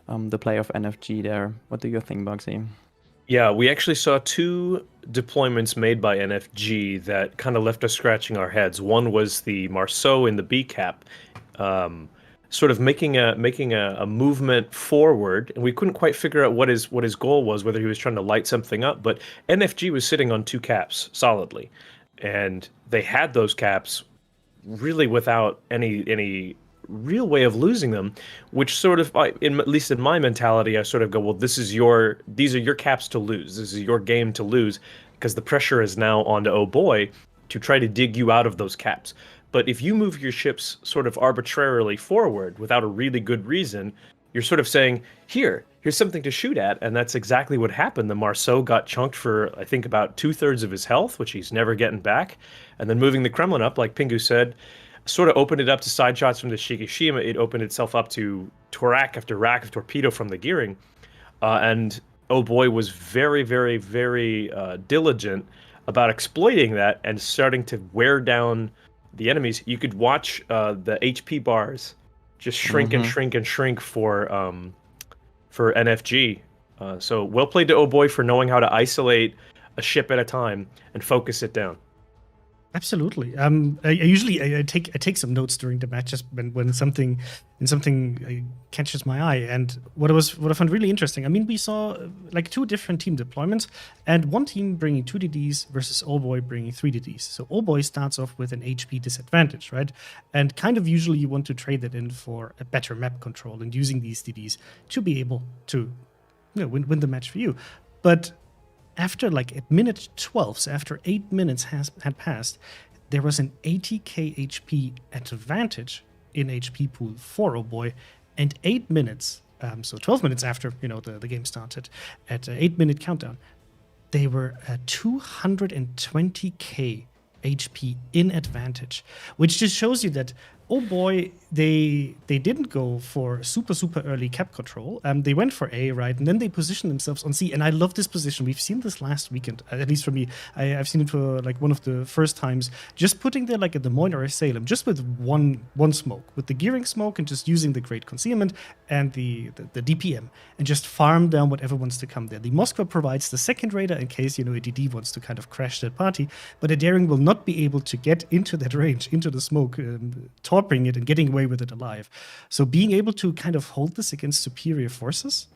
the play of NFG there. What do you think, Bugsy? Yeah, we actually saw two deployments made by NFG that kind of left us scratching our heads. One was the Marceau in the B cap, sort of making a movement forward, and we couldn't quite figure out what his goal was, whether he was trying to light something up. But NFG was sitting on two caps solidly, and they had those caps really without any real way of losing them, which sort of, at least in my mentality, I sort of go, well, these are your caps to lose. This is your game to lose, because the pressure is now onto Oh Boy to try to dig you out of those caps. But if you move your ships sort of arbitrarily forward without a really good reason, you're sort of saying, here's something to shoot at. And that's exactly what happened. The Marceau got chunked for, I think, about 2/3 of his health, which he's never getting back. And then moving the Kremlin up, like Pingu said, sort of opened it up to side shots from the Shikishima. It opened itself up to rack after rack of torpedo from the Gearing. And Oh Boy was very diligent about exploiting that and starting to wear down the enemies. You could watch the HP bars just shrink and shrink for NFG. So well played to Oh Boy for knowing how to isolate a ship at a time and focus it down. Absolutely. I take some notes during the matches when something catches my eye. And what I found really interesting, I mean, we saw like two different team deployments, and one team bringing 2 DDs versus Oh Boy bringing 3 DDs. So Oh Boy starts off with an HP disadvantage, right? And kind of usually you want to trade that in for a better map control and using these DDs to be able to win the match for you. But after at minute 12, so after 8 minutes had passed, there was an 80k HP advantage in HP pool for Oh Boy, and 8 minutes, so 12 minutes after the game started, at 8-minute countdown, they were at 220k HP in advantage, which just shows you that Oh Boy, they didn't go for super early cap control. They went for A, right? And then they positioned themselves on C. And I love this position. We've seen this last weekend, at least for me. I've seen it for one of the first times. Just putting there a Des Moines or a Salem, just with one smoke, with the Gearing smoke and just using the Great Concealment and the DPM, and just farm down whatever wants to come there. The Moskva provides the second radar in case a DD wants to kind of crash that party, but a Daring will not be able to get into that range, into the smoke, torping it and getting away with it alive. So being able to kind of hold this against superior forces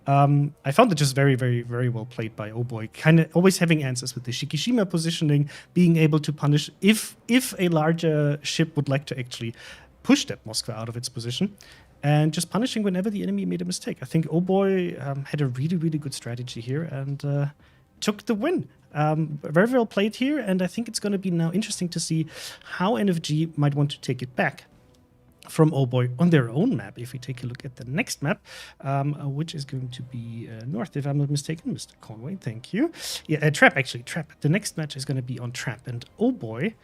I found it just very, very, very well played by Oh Boy. Kind of always having answers with the Shikishima positioning, being able to punish if a larger ship would like to actually push that Moskva out of its position, and just punishing whenever the enemy made a mistake. I think Oh Boy had a really, really good strategy here and took the win. Very well played here, and I think it's going to be now interesting to see how NFG might want to take it back from Oh Boy on their own map. If we take a look at the next map, which is going to be North, if I'm not mistaken, Mr. Conway, thank you. Yeah, Trap, actually, Trap. The next match is going to be on Trap, and Oh Boy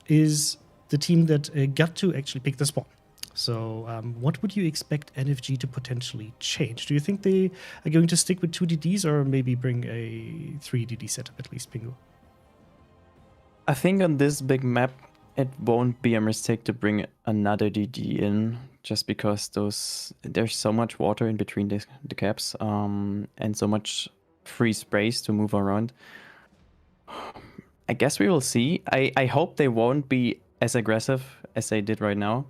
is the team that got to actually pick the spawn. So what would you expect NFG to potentially change? Do you think they are going to stick with 2 DDs or maybe bring a 3 DD setup at least, Pingu? I think on this big map, it won't be a mistake to bring another DD in, just because there's so much water in between the caps, and so much free space to move around. I guess we will see. I hope they won't be as aggressive as they did right now,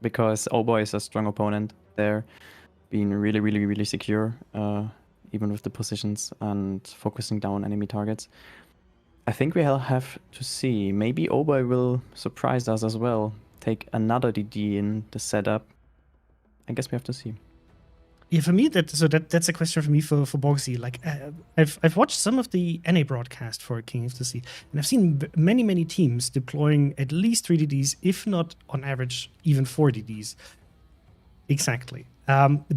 because Oh Boy is a strong opponent. They're being really, really, really secure, even with the positions and focusing down enemy targets. I think we'll have to see. Maybe Oh Boy will surprise us as well. Take another DD in the setup. I guess we have to see. Yeah, for me, that's a question for me for Bonksy. Like, I've watched some of the NA broadcast for King of the Sea, and I've seen many teams deploying at least 3 DDs, if not on average even 4 DDs. Exactly. What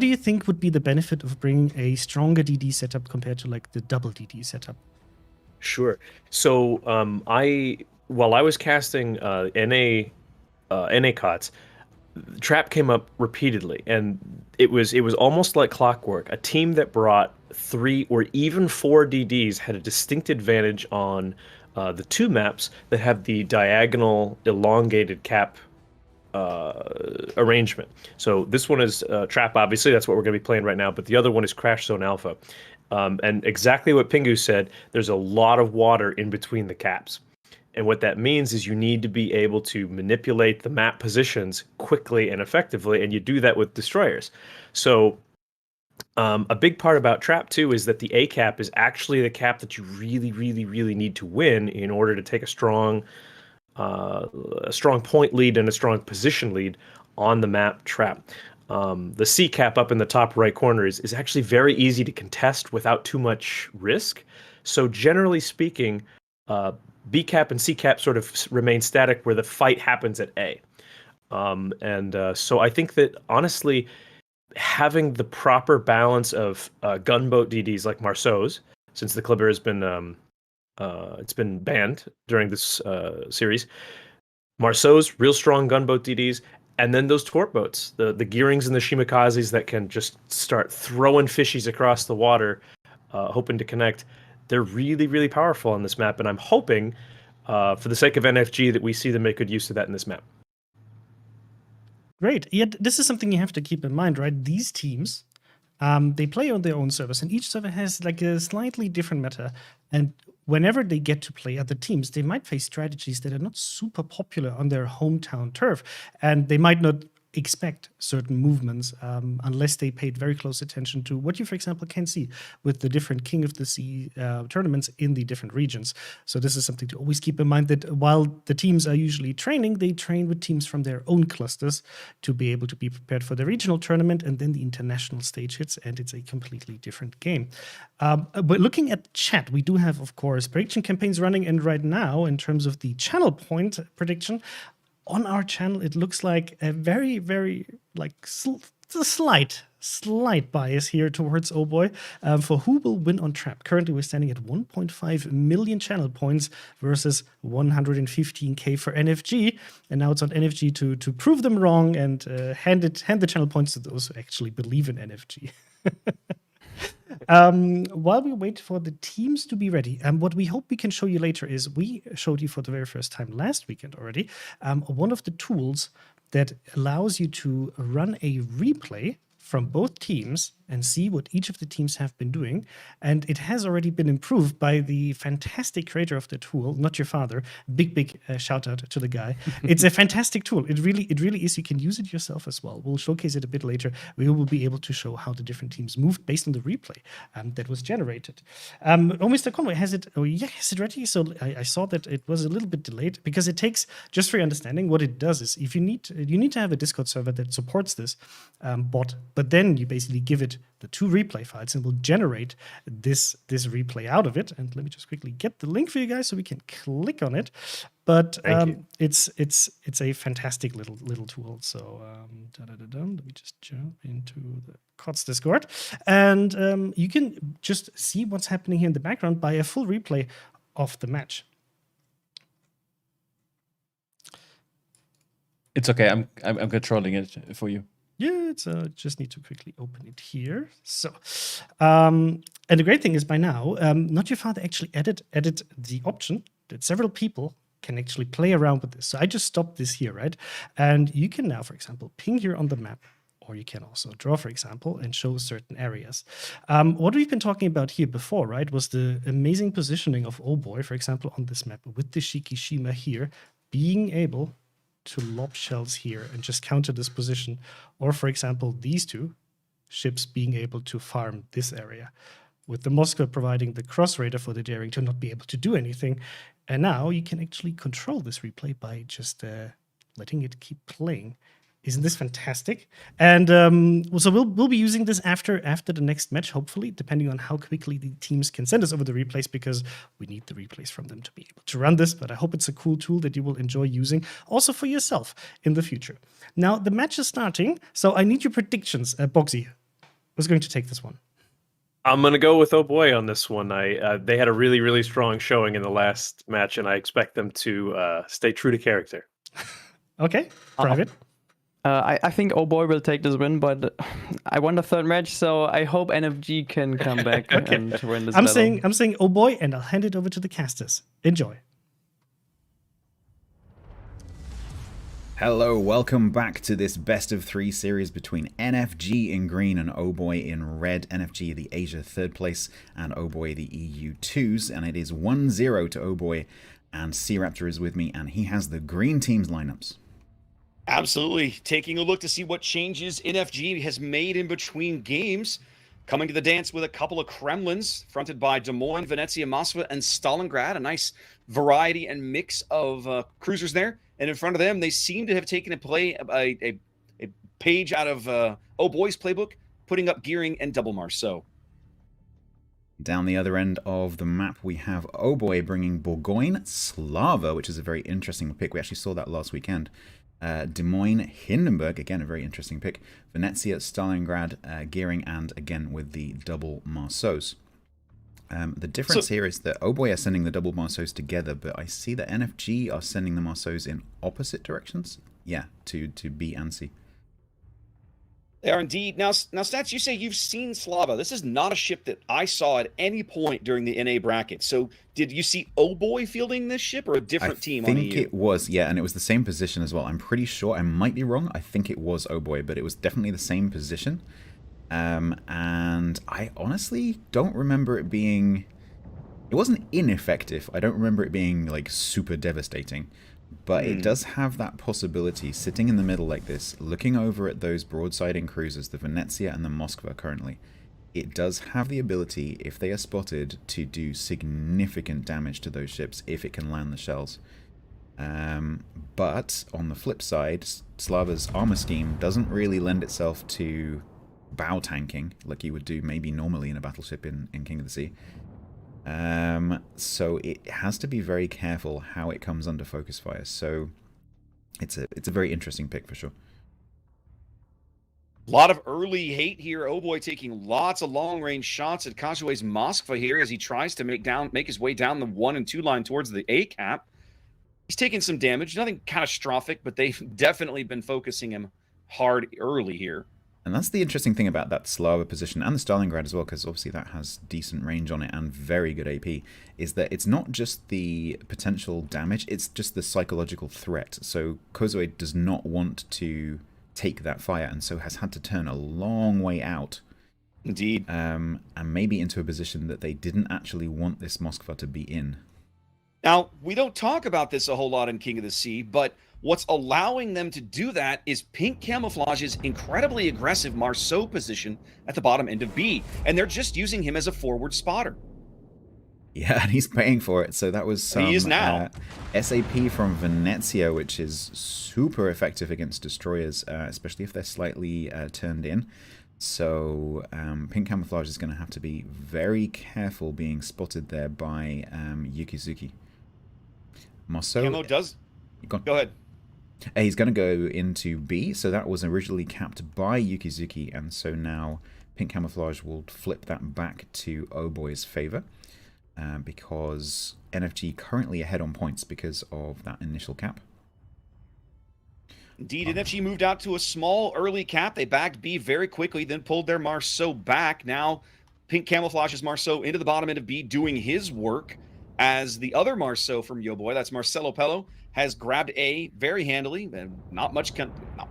do you think would be the benefit of bringing a stronger DD setup compared to like the double DD setup? Sure. So while I was casting NA COTS, Trap came up repeatedly, and it was almost like clockwork. A team that brought 3 or even 4 DDs had a distinct advantage on the 2 maps that have the diagonal elongated cap arrangement. So this one is Trap, obviously, that's what we're going to be playing right now, but the other one is Crash Zone Alpha. And exactly what Pingu said, there's a lot of water in between the caps. And what that means is you need to be able to manipulate the map positions quickly and effectively, and you do that with destroyers. So a big part about Trap, too, is that the A cap is actually the cap that you really, really, really need to win in order to take a strong point lead and a strong position lead on the map Trap. The C cap up in the top right corner is actually very easy to contest without too much risk. So generally speaking, B cap and C cap sort of remain static where the fight happens at A. So I think that honestly, having the proper balance of gunboat DDs like Marceau's, since the Clipper has been it's been banned during this series. Marceau's real strong gunboat DDs, and then those torp boats, the Gearings and the Shimikazes that can just start throwing fishies across the water, hoping to connect. They're really, really powerful on this map, and I'm hoping, for the sake of NFG, that we see them make good use of that in this map. Great. Yet this is something you have to keep in mind, right? These teams, they play on their own servers, and each server has like a slightly different meta. And whenever they get to play other teams, they might face strategies that are not super popular on their hometown turf, and they might not expect certain movements unless they paid very close attention to what you, for example, can see with the different King of the Sea tournaments in the different regions. So this is something to always keep in mind, that while the teams are usually training, they train with teams from their own clusters to be able to be prepared for the regional tournament, and then the international stage hits, and it's a completely different game. But looking at chat, we do have, of course, prediction campaigns running, and right now, in terms of the channel point prediction, on our channel, it looks like a very, very slight bias here towards Oh Boy for who will win on Trap. Currently, we're standing at 1.5 million channel points versus 115K for NFG, and now it's on NFG to prove them wrong and hand the channel points to those who actually believe in NFG. While we wait for the teams to be ready, what we hope we can show you later is, we showed you for the very first time last weekend already, one of the tools that allows you to run a replay from both teams and see what each of the teams have been doing. And it has already been improved by the fantastic creator of the tool, not your father. Big shout out to the guy. It's a fantastic tool. It really is. You can use it yourself as well. We'll showcase it a bit later. We will be able to show how the different teams moved based on the replay that was generated. Mr. Conway has it. Oh, yeah, has it ready? So I saw that it was a little bit delayed because it takes, just for your understanding, what it does is if you need to have a Discord server that supports this bot, but then you basically give it the 2 replay files and will generate this replay out of it. And let me just quickly get the link for you guys so we can click on it. But it's a fantastic little tool. So let me just jump into the COTS Discord, and you can just see what's happening here in the background by a full replay of the match. It's okay. I'm controlling it for you. Yeah, it's just need to quickly open it here. So, and the great thing is by now, Not Your Father actually added the option that several people can actually play around with this. So I just stopped this here, right? And you can now, for example, ping here on the map, or you can also draw, for example, and show certain areas. What we've been talking about here before, right, was the amazing positioning of Oh Boy, for example, on this map with the Shikishima here, being able to lob shells here and just counter this position. Or, for example, these 2 ships being able to farm this area, with the Moskva providing the cross radar for the Daring to not be able to do anything. And now you can actually control this replay by just letting it keep playing. Isn't this fantastic? And so we'll be using this after the next match, hopefully, depending on how quickly the teams can send us over the replays, because we need the replays from them to be able to run this. But I hope it's a cool tool that you will enjoy using also for yourself in the future. Now, the match is starting, so I need your predictions. Boxy, who's going to take this one? I'm going to go with Oh Boy on this one. They had a really strong showing in the last match, and I expect them to stay true to character. Okay, Private. I think Oh Boy will take this win, but I won the 3rd match, so I hope NFG can come back and win this battle. I'm saying Oh Boy, and I'll hand it over to the casters. Enjoy. Hello, welcome back to this best of 3 series between NFG in green and Oh Boy in red. NFG the Asia 3rd place and Oh Boy the EU 2s, and it is 1-0 to Oh Boy, and Sea Raptor is with me, and he has the green team's lineups. Absolutely. Taking a look to see what changes NFG has made in between games. Coming to the dance with a couple of Kremlins, fronted by Des Moines, Venezia, Moskva, and Stalingrad. A nice variety and mix of cruisers there. And in front of them, they seem to have taken a page out of Oh Boy's playbook, putting up Gearing and Double Marceau. Down the other end of the map, we have Oh Boy bringing Bourgogne, Slava, which is a very interesting pick. We actually saw that last weekend. Des Moines, Hindenburg, again a very interesting pick. Venezia, Stalingrad, Gearing, and again with the double Marceaus. The difference here is that Oh Boy are sending the double Marceaus together, but I see that NFG are sending the Marceaus in opposite directions. Yeah, to B and C. They are indeed. Now, Stats, you say you've seen Slava. This is not a ship that I saw at any point during the NA bracket. So did you see Oh Boy fielding this ship or a different team on EU? I think it was, yeah, and it was the same position as well. I'm pretty sure, I might be wrong, I think it was Oh Boy, but it was definitely the same position. And I honestly don't remember it being... It wasn't ineffective. I don't remember it being, like, super devastating. But it does have that possibility, sitting in the middle like this, looking over at those broadsiding cruisers, the Venezia and the Moskva currently. It does have the ability, if they are spotted, to do significant damage to those ships if it can land the shells. But on the flip side, Slava's armor scheme doesn't really lend itself to bow tanking like you would do maybe normally in a battleship in King of the Sea. So it has to be very careful how it comes under focus fire. So it's a very interesting pick for sure. A lot of early hate here. Oh Boy taking lots of long-range shots at Kazue's Moskva here as he tries to make his way down the 1 and 2 line towards the A cap. He's taking some damage, nothing catastrophic, but they've definitely been focusing him hard early here. And that's the interesting thing about that Slava position, and the Stalingrad as well, because obviously that has decent range on it and very good AP, is that it's not just the potential damage, it's just the psychological threat. So Kozue does not want to take that fire, and so has had to turn a long way out Indeed. And maybe into a position that they didn't actually want this Moskva to be in. Now, we don't talk about this a whole lot in King of the Sea, but what's allowing them to do that is Pink Camouflage's incredibly aggressive Marceau position at the bottom end of B, and they're just using him as a forward spotter. Yeah, and he's paying for it. So that was some He is now. SAP from Venezia, which is super effective against destroyers, especially if they're slightly turned in. So Pink Camouflage is going to have to be very careful being spotted there by Yukizuki. Marceau, Camo does. Go ahead. He's going to go into B, so that was originally capped by Yukizuki, and so now Pink Camouflage will flip that back to Oboy's favor, because NFG currently ahead on points because of that initial cap. Indeed, NFG moved out to a small early cap. They backed B very quickly, then pulled their Marceau back. Now, Pink Camouflage's Marceau into the bottom end of B doing his work, as the other Marceau from Yoboy, that's Marcelo Pello, has grabbed A very handily. Not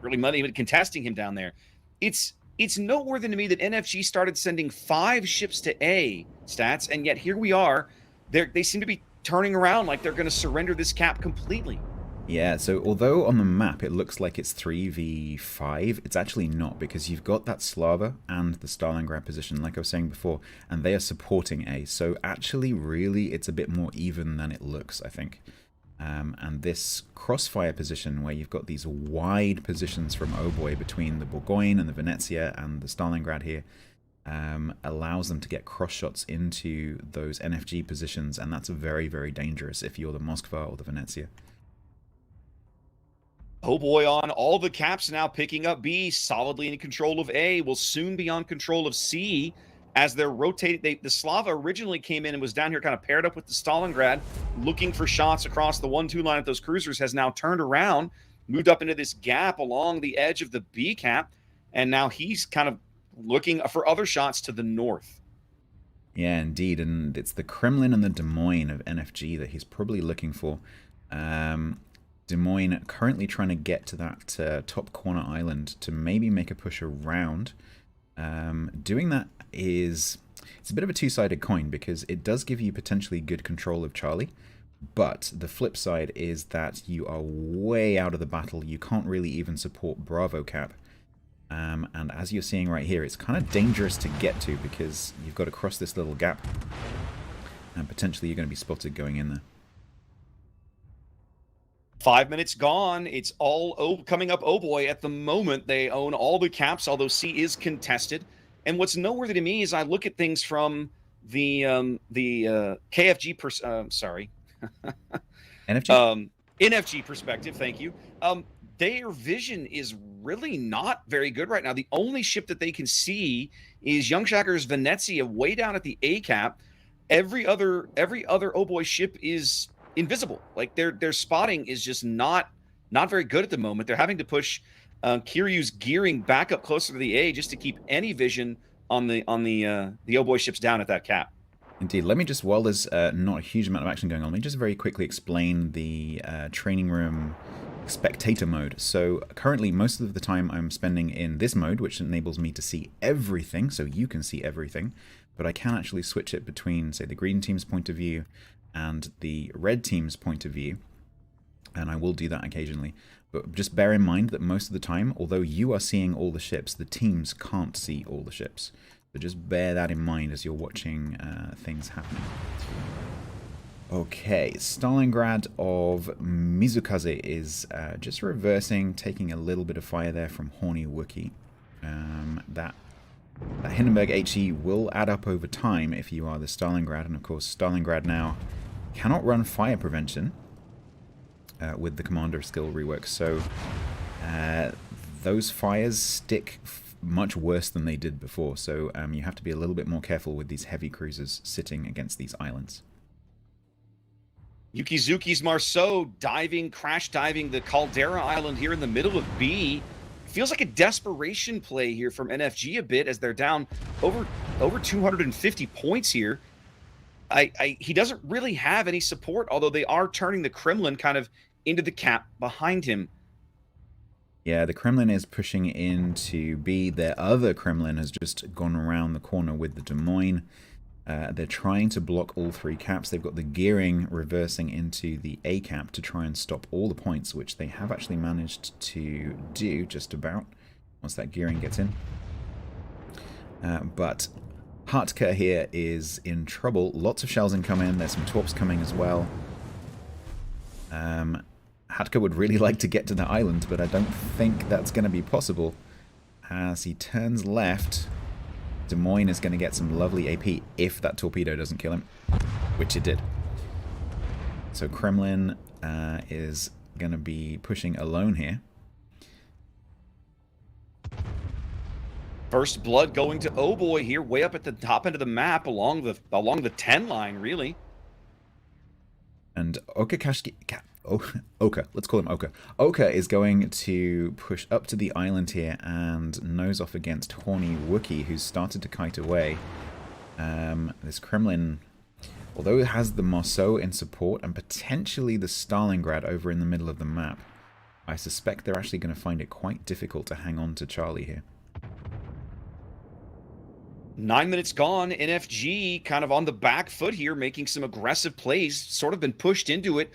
really money, but contesting him down there. It's noteworthy to me that NFG started sending 5 ships to A, Stats, and yet here we are. They seem to be turning around like they're going to surrender this cap completely. Yeah, so although on the map it looks like it's 3v5, it's actually not, because you've got that Slava and the Stalingrad position, like I was saying before, and they are supporting A. So actually, really, it's a bit more even than it looks, I think. And this crossfire position, where you've got these wide positions from Oboy between the Bourgogne and the Venezia and the Stalingrad here, allows them to get cross shots into those NFG positions, and that's very, very dangerous if you're the Moskva or the Venezia. Oh boy, on all the caps now, picking up B, solidly in control of A, will soon be on control of C as they're rotating. The Slava originally came in and was down here kind of paired up with the Stalingrad, looking for shots across the 1-2 line at those cruisers, has now turned around, moved up into this gap along the edge of the B cap, and now he's kind of looking for other shots to the north. Yeah, indeed, and it's the Kremlin and the Des Moines of NFG that he's probably looking for. Des Moines currently trying to get to that top corner island to maybe make a push around. Doing that it's a bit of a two-sided coin, because it does give you potentially good control of Charlie, but the flip side is that you are way out of the battle. You can't really even support Bravo cap. And as you're seeing right here, it's kind of dangerous to get to, because you've got to cross this little gap, and potentially you're going to be spotted going in there. 5 minutes gone. It's all coming up Oboy at the moment. They own all the caps, although C is contested. And what's noteworthy to me is I look at things from the KFG NFG? NFG perspective. Thank you. Their vision is really not very good right now. The only ship that they can see is Youngshacker's Venezia way down at the A cap. Every other Oboy ship is invisible. Like their spotting is just not very good at the moment. They're having to push Kiryu's gearing back up closer to the A just to keep any vision on the Oboy ships down at that cap. Indeed. Let me just, while there's not a huge amount of action going on, let me just very quickly explain the training room spectator mode. So currently, most of the time I'm spending in this mode, which enables me to see everything, so you can see everything, but I can actually switch it between, say, the green team's point of view and the red team's point of view, and I will do that occasionally. But just bear in mind that most of the time, although you are seeing all the ships, the teams can't see all the ships. So just bear that in mind as you're watching things happening. Okay, Stalingrad of Mizukaze is just reversing, taking a little bit of fire there from Horny Wookie. That Hindenburg HE will add up over time if you are the Stalingrad, and of course Stalingrad now cannot run fire prevention with the commander skill rework, so those fires stick much worse than they did before, so you have to be a little bit more careful with these heavy cruisers sitting against these islands. Yukizuki's Marceau crash diving the Caldera Island here in the middle of B. Feels like a desperation play here from NFG a bit, as they're down over 250 points here. He doesn't really have any support, although they are turning the Kremlin kind of into the cap behind him. Yeah, the Kremlin is pushing into B. Their other Kremlin has just gone around the corner with the Des Moines. They're trying to block all three caps. They've got the gearing reversing into the A cap to try and stop all the points, which they have actually managed to do just about once that gearing gets in. But Hartka here is in trouble. Lots of shells incoming. There's some torps coming as well. Hartka would really like to get to the island, but I don't think that's going to be possible. As he turns left, Des Moines is going to get some lovely AP if that torpedo doesn't kill him, which it did. So Kremlin is going to be pushing alone here. First blood going to Oh Boy here, way up at the top end of the map, along the 10 line, really. And Oka, let's call him Oka. Oka is going to push up to the island here and nose off against Horny Wookie, who's started to kite away. This Kremlin, although it has the Marceau in support and potentially the Stalingrad over in the middle of the map, I suspect they're actually going to find it quite difficult to hang on to Charlie here. 9 minutes gone. NFG kind of on the back foot here, making some aggressive plays. Sort of been pushed into it,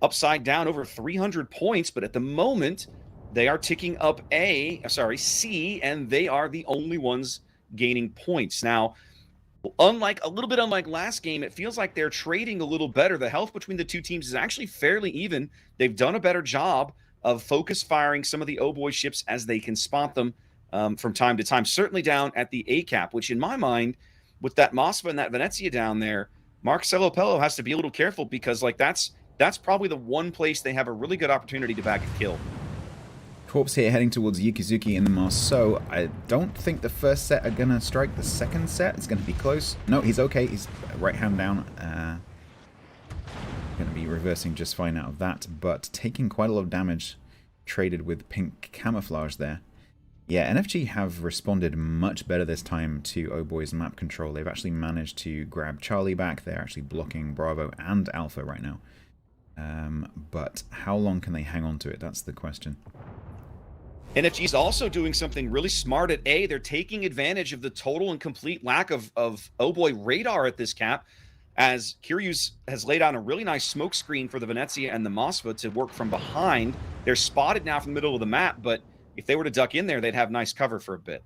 upside down, over 300 points. But at the moment, they are ticking up C, and they are the only ones gaining points. Now, a little bit unlike last game, it feels like they're trading a little better. The health between the two teams is actually fairly even. They've done a better job of focus firing some of the Oh Boy ships as they can spot them. From time to time, certainly down at the A cap, which in my mind, with that Moskva and that Venezia down there, Marcelo Pello has to be a little careful, because that's probably the one place they have a really good opportunity to bag a kill. Torps here heading towards Yukizuki in the Marceau. I don't think the first set are going to strike the second set. It's going to be close. No, he's okay. He's right hand down. Going to be reversing just fine out of that, but taking quite a lot of damage traded with pink camouflage there. Yeah, NFG have responded much better this time to Oh Boy's map control. They've actually managed to grab Charlie back. They're actually blocking Bravo and Alpha right now. But how long can they hang on to it? That's the question. NFG is also doing something really smart at A. They're taking advantage of the total and complete lack of Oh Boy radar at this cap, as Kiryu's has laid out a really nice smoke screen for the Venezia and the Moskva to work from behind. They're spotted now from the middle of the map, but if they were to duck in there, they'd have nice cover for a bit.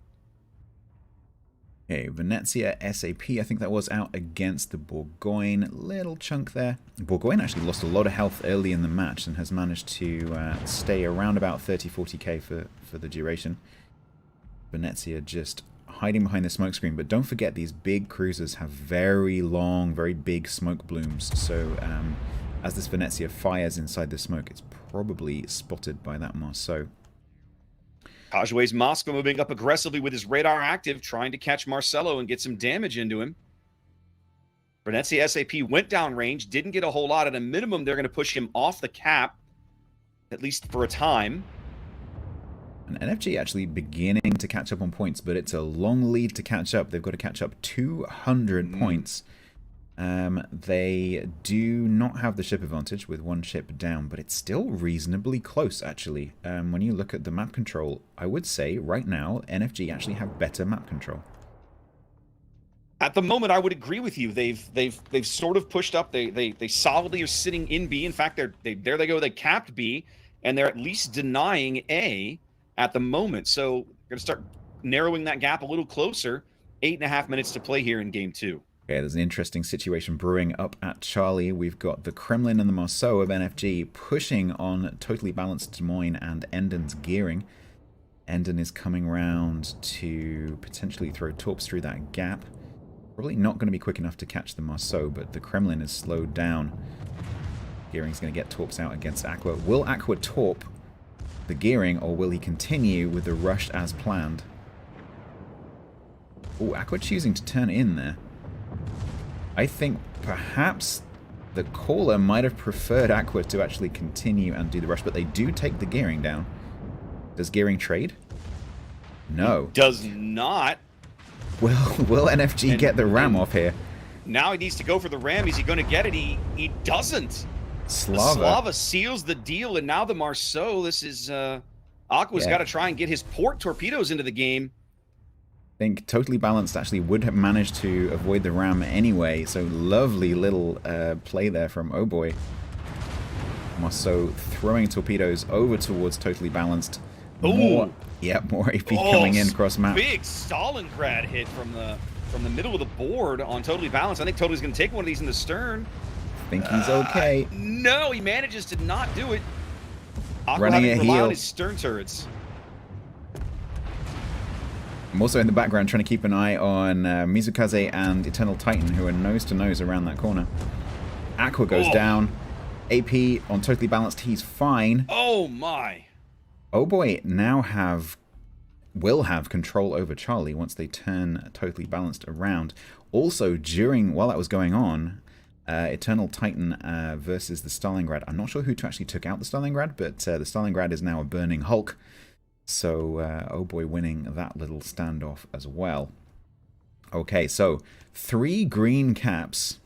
Okay, Venezia SAP, I think that was out against the Bourgogne. Little chunk there. Bourgogne actually lost a lot of health early in the match and has managed to stay around about 30-40k for the duration. Venezia just hiding behind the smoke screen, but don't forget these big cruisers have very long, very big smoke blooms. So as this Venezia fires inside the smoke, it's probably spotted by that Marceau. Kajue's Moskva moving up aggressively with his radar active, trying to catch Marcelo and get some damage into him. Venezia SAP went down range, didn't get a whole lot. At a minimum, they're going to push him off the cap, at least for a time. And NFG actually beginning to catch up on points, but it's a long lead to catch up. They've got to catch up 200 points. They do not have the ship advantage with one ship down, but it's still reasonably close, actually. When you look at the map control, I would say right now NFG actually have better map control. At the moment, I would agree with you. They've sort of pushed up. They solidly are sitting in B. In fact, there they go. They capped B, and they're at least denying A at the moment. So they're going to start narrowing that gap a little closer. 8.5 minutes to play here in game 2. Okay, there's an interesting situation brewing up at Charlie. We've got the Kremlin and the Marceau of NFG pushing on totally balanced Des Moines and Enden's gearing. Enden is coming round to potentially throw torps through that gap. Probably not going to be quick enough to catch the Marceau, but the Kremlin is slowed down. Gearing's going to get torps out against Aqua. Will Aqua torp the gearing, or will he continue with the rush as planned? Oh, Aqua choosing to turn in there. I think perhaps the caller might have preferred Aqua to actually continue and do the rush, but they do take the gearing down. Does gearing trade? No. Does not. Will NFG get the ram off here? Now he needs to go for the ram. Is he going to get it? He doesn't. Slava. The Slava seals the deal, and now the Marceau. This is Aqua's Yeah. got to try and get his port torpedoes into the game. I think Totally Balanced actually would have managed to avoid the ram anyway, so lovely little play there from Oh Boy. Marceau throwing torpedoes over towards Totally Balanced. More, Ooh. more AP coming in cross map. Big Stalingrad hit from the middle of the board on Totally Balanced. I think Totally's going to take one of these in the stern. I think he's okay. No, he manages to not do it. Aqua Running having a to rely heel. on his stern turrets. I'm also in the background trying to keep an eye on Mizukaze and Eternal Titan, who are nose to nose around that corner. Aqua goes down. AP on Totally Balanced, he's fine. Oh my. Oh Boy now will have control over Charlie once they turn Totally Balanced around. Also, while that was going on, Eternal Titan versus the Stalingrad. I'm not sure who actually took out the Stalingrad, but the Stalingrad is now a burning Hulk. So, Oh Boy winning that little standoff as well. Okay, so 3 green caps,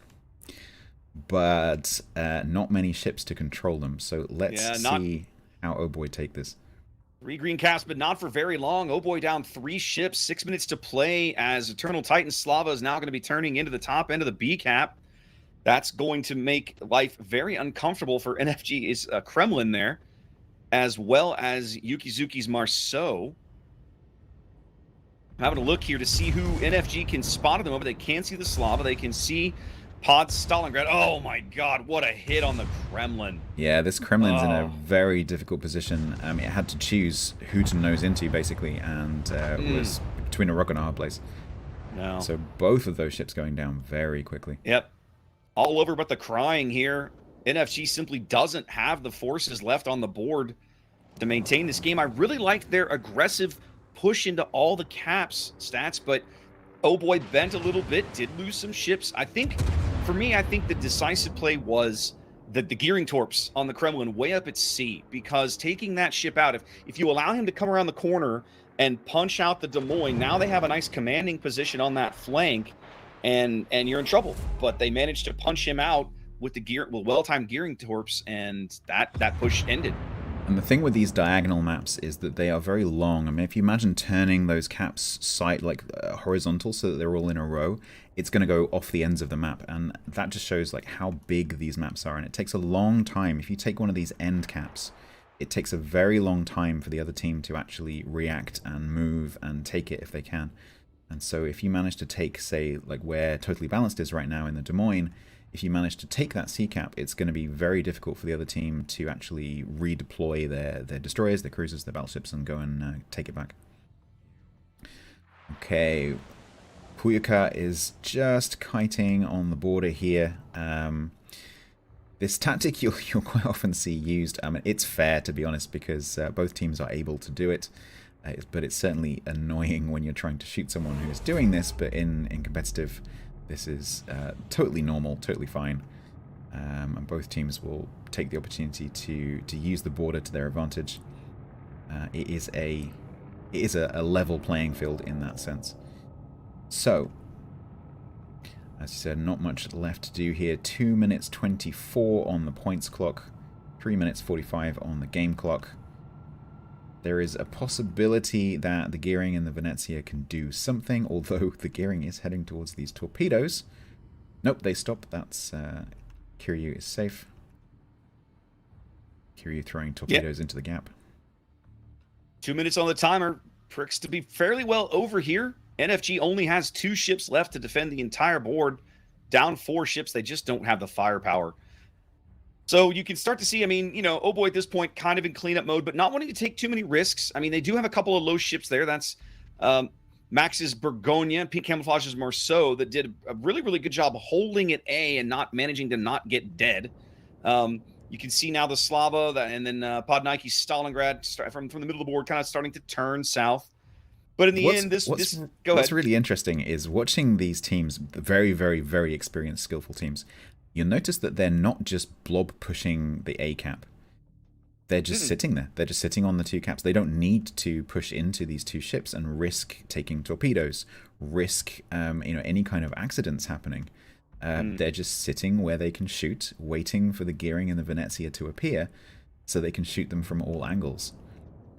but not many ships to control them. So let's see how Oh Boy take this. 3 green caps, but not for very long. Oh Boy down 3 ships, 6 minutes to play as Eternal Titan Slava is now going to be turning into the top end of the B cap. That's going to make life very uncomfortable for NFG's Kremlin there, as well as Yukizuki's Marceau. I'm having a look here to see who NFG can spot at the moment. They can see the Slava. They can see Pod Stalingrad. Oh my God, what a hit on the Kremlin. Yeah, this Kremlin's in a very difficult position. It had to choose who to nose into, basically, and was between a rock and a hard place. No. So both of those ships going down very quickly. Yep. All over but the crying here. NFG simply doesn't have the forces left on the board to maintain this game. I really liked their aggressive push into all the caps stats, but Oh Boy bent a little bit, did lose some ships. I think the decisive play was the gearing torps on the Kremlin way up at sea, because taking that ship out, if you allow him to come around the corner and punch out the Des Moines, now they have a nice commanding position on that flank, and you're in trouble. But they managed to punch him out with well-timed gearing torps, and that push ended. And the thing with these diagonal maps is that they are very long. I mean, if you imagine turning those caps horizontal so that they're all in a row, it's going to go off the ends of the map, and that just shows like how big these maps are. And it takes a long time. If you take one of these end caps, it takes a very long time for the other team to actually react and move and take it if they can. And so if you manage to take, say, like where Totally Balanced is right now in the Des Moines, if you manage to take that sea cap, it's going to be very difficult for the other team to actually redeploy their destroyers, their cruisers, their battleships, and go and take it back. Okay, Puyuka is just kiting on the border here. This tactic you'll quite often see used. It's fair, to be honest, because both teams are able to do it. But it's certainly annoying when you're trying to shoot someone who is doing this. But in competitive, this is totally normal, totally fine. And both teams will take the opportunity to use the border to their advantage. It is a level playing field in that sense. So, as you said, not much left to do here. 2 minutes 24 on the points clock, 3 minutes 45 on the game clock. There is a possibility that the gearing in the Venezia can do something, although the gearing is heading towards these torpedoes. Nope, they stop. That's Kiryu is safe. Kiryu throwing torpedoes into the gap. 2 minutes on the timer. Pricks to be fairly well over here. NFG only has 2 ships left to defend the entire board. Down 4 ships. They just don't have the firepower. So you can start to see, Oh Boy at this point kind of in cleanup mode, but not wanting to take too many risks. They do have a couple of low ships there. That's Max's Burgonia, Pink Camouflage's Marceau, that did a really, really good job holding at A and not managing to not get dead. You can see now the Slava, and then Podnike's Stalingrad from the middle of the board kind of starting to turn south. But in the end, what's really interesting is watching these teams, the very, very, very experienced, skillful teams. You'll notice that they're not just blob pushing the A cap. They're just sitting there. They're just sitting on the 2 caps. They don't need to push into these 2 ships and risk taking torpedoes, risk any kind of accidents happening. They're just sitting where they can shoot, waiting for the gearing in the Venezia to appear so they can shoot them from all angles.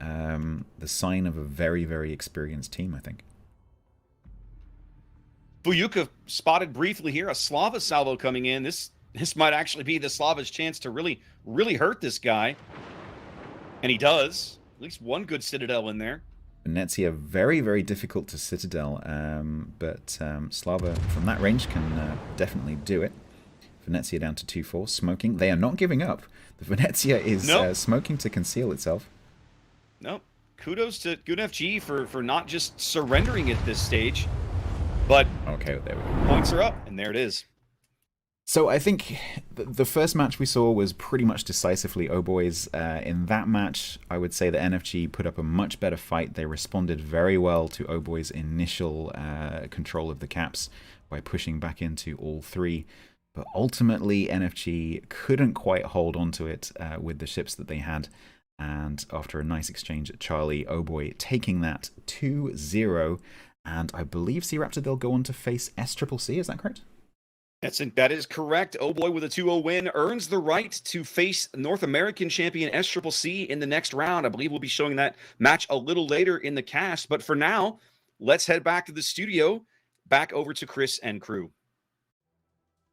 the sign of a very, very experienced team, I think. Buyuka spotted briefly here, a Slava salvo coming in. This might actually be the Slava's chance to really, really hurt this guy. And he does. At least one good Citadel in there. Venezia, very, very difficult to Citadel, but Slava from that range can definitely do it. Venezia down to 2-4, smoking. They are not giving up. The Venezia is smoking to conceal itself. Nope. Kudos to Good FG for not just surrendering at this stage. But okay, there we go. Points are up, and there it is. So I think the first match we saw was pretty much decisively Oboi's. In that match, I would say that NFG put up a much better fight. They responded very well to Oboi's initial control of the caps by pushing back into all three. But ultimately, NFG couldn't quite hold on to it with the ships that they had. And after a nice exchange at Charlie, Oboi taking that 2-0. And I believe Sea Raptor, they'll go on to face SCCC, is that correct? That is correct. Oh boy, with a 2-0 win, earns the right to face North American champion SCCC in the next round. I believe we'll be showing that match a little later in the cast. But for now, let's head back to the studio, back over to Chris and crew.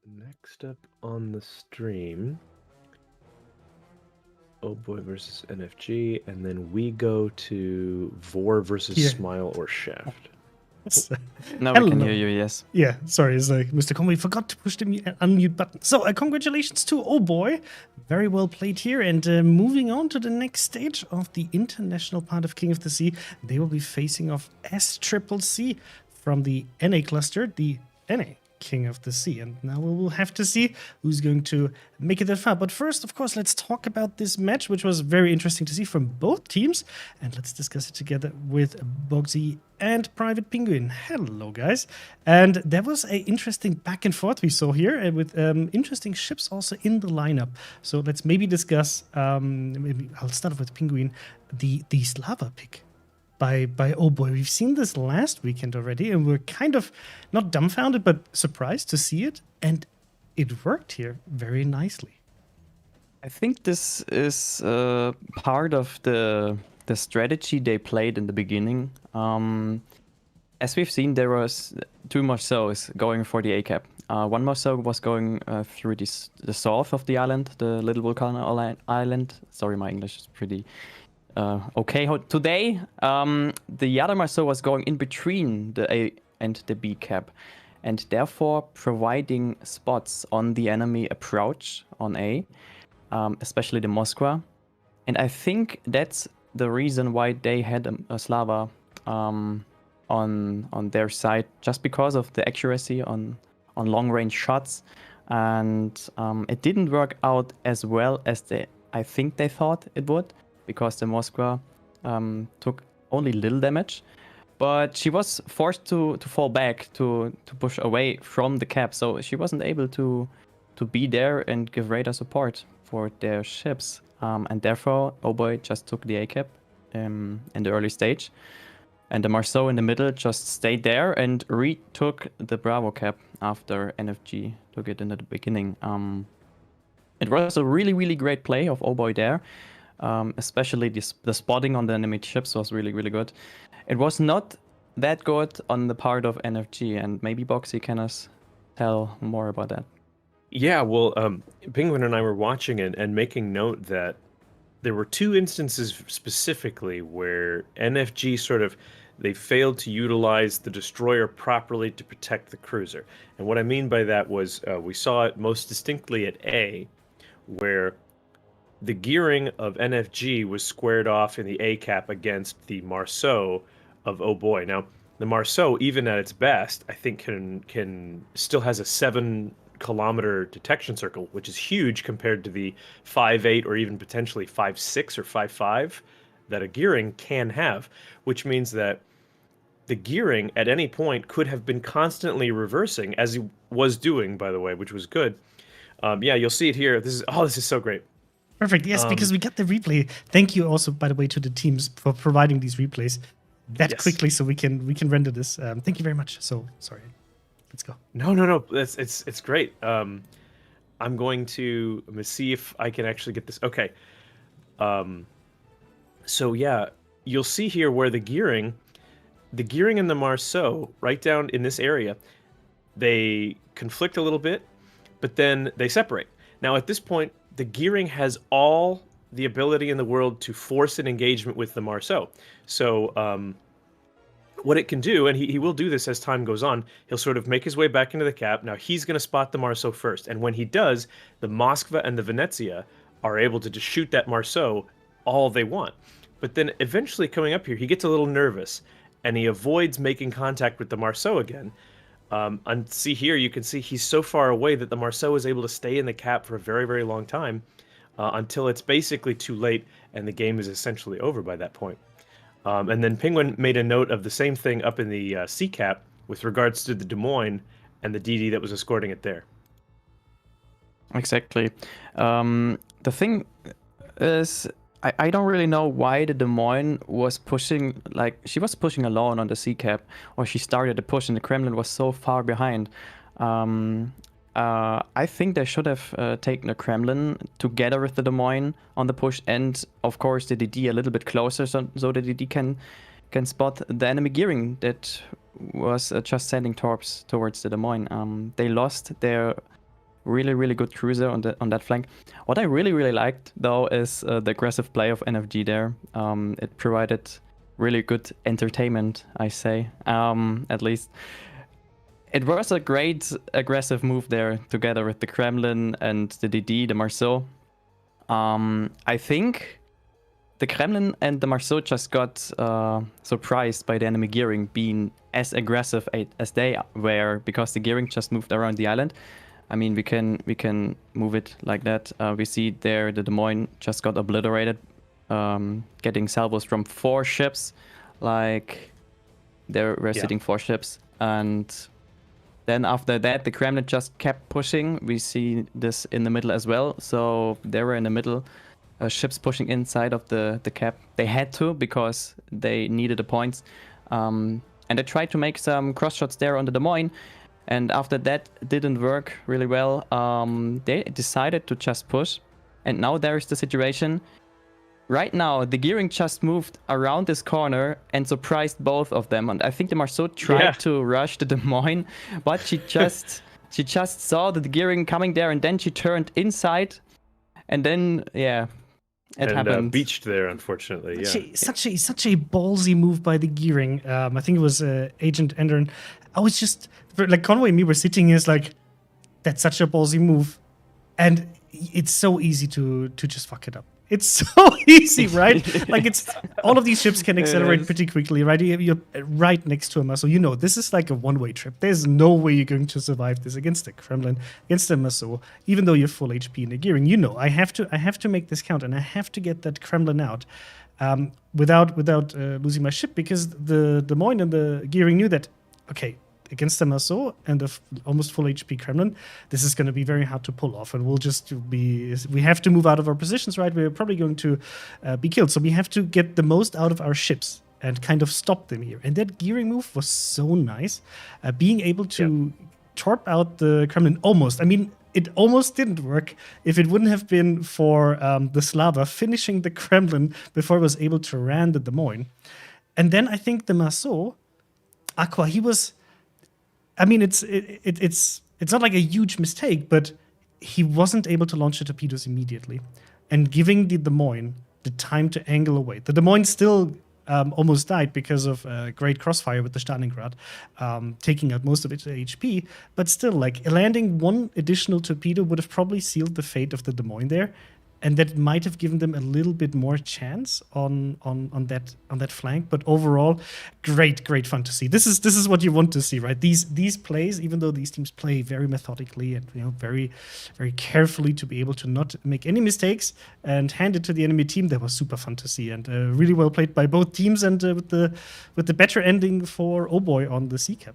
Next up on the stream, Oh Boy versus NFG, and then we go to Vore versus Smile or Shaft. Now we can hear you, yes. Yeah, sorry, it's like Mr. Conway forgot to push the unmute button. So, congratulations to Oh Boy. Very well played here. And moving on to the next stage of the international part of King of the Sea, they will be facing off SCCC from the NA cluster, the NA King of the Sea. And now we will have to see who's going to make it that far. But first, of course, let's talk about this match, which was very interesting to see from both teams. And let's discuss it together with Bonks and Private Penguin. Hello, guys. And there was an interesting back and forth we saw here with interesting ships also in the lineup. So let's maybe discuss, maybe I'll start off with Penguin, the Slava pick by Oh Boy. We've seen this last weekend already, and we're kind of not dumbfounded, but surprised to see it. And it worked here very nicely. I think this is part of the strategy they played in the beginning. As we've seen, there was two Marceaux going for the A-cap. One Marceau was going through the south of the island, the little volcano island. Sorry, my English is pretty okay today. The other Marceau was going in between the A and the B cap, and therefore providing spots on the enemy approach on A, especially the Moskva. And I think that's the reason why they had a Slava on their side, just because of the accuracy on long range shots. And it didn't work out as well as I think they thought it would, because the Moskva took only little damage. But she was forced to fall back, to push away from the cap, so she wasn't able to be there and give radar support for their ships. And therefore, Oh Boy just took the A-cap in the early stage. And the Marceau in the middle just stayed there and retook the Bravo cap after NFG took it in the beginning. It was a really, really great play of Oh Boy there. Especially the spotting on the enemy ships was really, really good. It was not that good on the part of NFG, and maybe Boxy can us tell more about that. Yeah, well, Penguin and I were watching it and making note that there were two instances specifically where NFG they failed to utilize the destroyer properly to protect the cruiser. And what I mean by that was we saw it most distinctly at A, where the gearing of NFG was squared off in the A-cap against the Marceau of Oh Boy. Now, the Marceau, even at its best, I think can still has a 7-kilometer detection circle, which is huge compared to the 5.8 or even potentially 5.6 or 5.5 that a gearing can have, which means that the gearing at any point could have been constantly reversing, as he was doing, by the way, which was good. Yeah, you'll see it here. This is so great. Perfect. Yes, because we got the replay. Thank you also, by the way, to the teams for providing these replays that quickly, so we can render this. Thank you very much. So sorry. Let's go. No. It's great. I'm going to see if I can actually get this. Okay. So yeah, you'll see here where the gearing and the Marceau, right down in this area, they conflict a little bit, but then they separate. Now, at this point, the gearing has all the ability in the world to force an engagement with the Marceau. So, what it can do, and he will do this as time goes on, he'll sort of make his way back into the cap. Now, he's going to spot the Marceau first. And when he does, the Moskva and the Venezia are able to just shoot that Marceau all they want. But then eventually coming up here, he gets a little nervous, and he avoids making contact with the Marceau again. And see here, you can see he's so far away that the Marceau is able to stay in the cap for a very, very long time until it's basically too late, and the game is essentially over by that point. And then Penguin made a note of the same thing up in the sea cap with regards to the Des Moines and the DD that was escorting it there. Exactly. The thing is, I don't really know why the Des Moines was pushing, like, she was pushing alone on the sea cap, or she started the push and the Kremlin was so far behind. I think they should have taken the Kremlin together with the Des Moines on the push, and of course the DD a little bit closer, so the DD can spot the enemy gearing that was just sending torps towards the Des Moines. They lost their really good cruiser on that flank. What I really liked though is the aggressive play of NFG there. It provided really good entertainment, I say, at least. It was a great aggressive move there together with the Kremlin and the DD, the Marceau. I think the Kremlin and the Marceau just got surprised by the enemy gearing being as aggressive as they were, because the gearing just moved around the island. I mean, we can move it like that. We see there the Des Moines just got obliterated, getting salvos from 4 ships. Like, there were sitting 4 ships, and then after that, the Kremlin just kept pushing. We see this in the middle as well. So they were in the middle, ships pushing inside of the cap. They had to, because they needed the points. And they tried to make some cross shots there on the Des Moines. And after that didn't work really well. They decided to just push. And now there is the situation. Right now, the gearing just moved around this corner and surprised both of them. And I think the Marceau tried to rush the Des Moines, but she just saw the gearing coming there, and then she turned inside, and then it happened. Beached there, unfortunately. Yeah. Such a ballsy move by the gearing. I think it was Agent Endern. I was just like, Conway and me were sitting here, like, that's such a ballsy move, and it's so easy to just fuck it up. It's so easy, right? Like, it's all of these ships can accelerate pretty quickly, right? You're right next to a Marceau. You know, this is like a one-way trip. There's no way you're going to survive this against the Kremlin, against the Marceau, even though you're full HP in the gearing. You know, I have to make this count, and I have to get that Kremlin out without losing my ship, because the Des Moines and the gearing knew that, okay, against the Marceau and the almost full HP Kremlin, this is going to be very hard to pull off, and we have to move out of our positions, right? We're probably going to be killed, so we have to get the most out of our ships and kind of stop them here. And that gearing move was so nice, being able to torp out the Kremlin almost. I mean, it almost didn't work if it wouldn't have been for the Slava finishing the Kremlin before it was able to ram the Des Moines. And then I think the Marceau, Aqua, he was, I mean, it's not like a huge mistake, but he wasn't able to launch the torpedoes immediately, and giving the Des Moines the time to angle away. The Des Moines still almost died because of great crossfire with the Stalingrad, taking out most of its HP. But still, like, landing one additional torpedo would have probably sealed the fate of the Des Moines there, and that might have given them a little bit more chance on that flank. But overall, great fun to see. This is what you want to see, right? These plays, even though these teams play very methodically and very very carefully to be able to not make any mistakes and hand it to the enemy team, that was super fun to see, and really well played by both teams, and with the better ending for Oh Boy on the Sea Cap.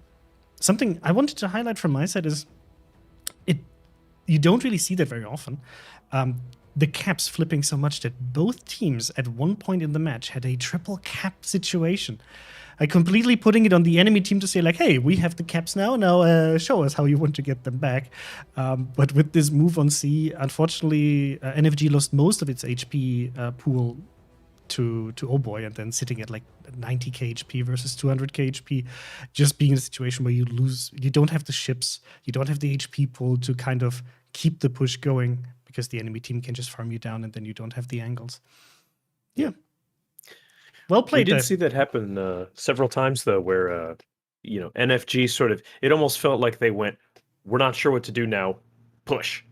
Something I wanted to highlight from my side is you don't really see that very often. The caps flipping so much that both teams at one point in the match had a triple cap situation. Completely putting it on the enemy team to say, like, hey, we have the caps now show us how you want to get them back. But with this move on C, unfortunately, NFG lost most of its HP pool to Oh Boy, and then sitting at like 90 khp versus 200 khp, just being in a situation where you don't have the ships, you don't have the HP pool to kind of keep the push going because the enemy team can just farm you down and then you don't have the angles. Yeah. Well We played, did Dave. see that happen several times though, where NFG sort of, it almost felt like they went, we're not sure what to do now, push.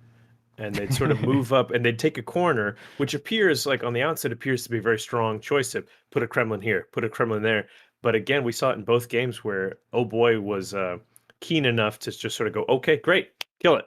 And they'd sort of move up and they'd take a corner, which appears like on the outset appears to be a very strong choice to put a Kremlin here, put a Kremlin there. But again, we saw it in both games where Oh Boy was keen enough to just sort of go, okay, great, kill it.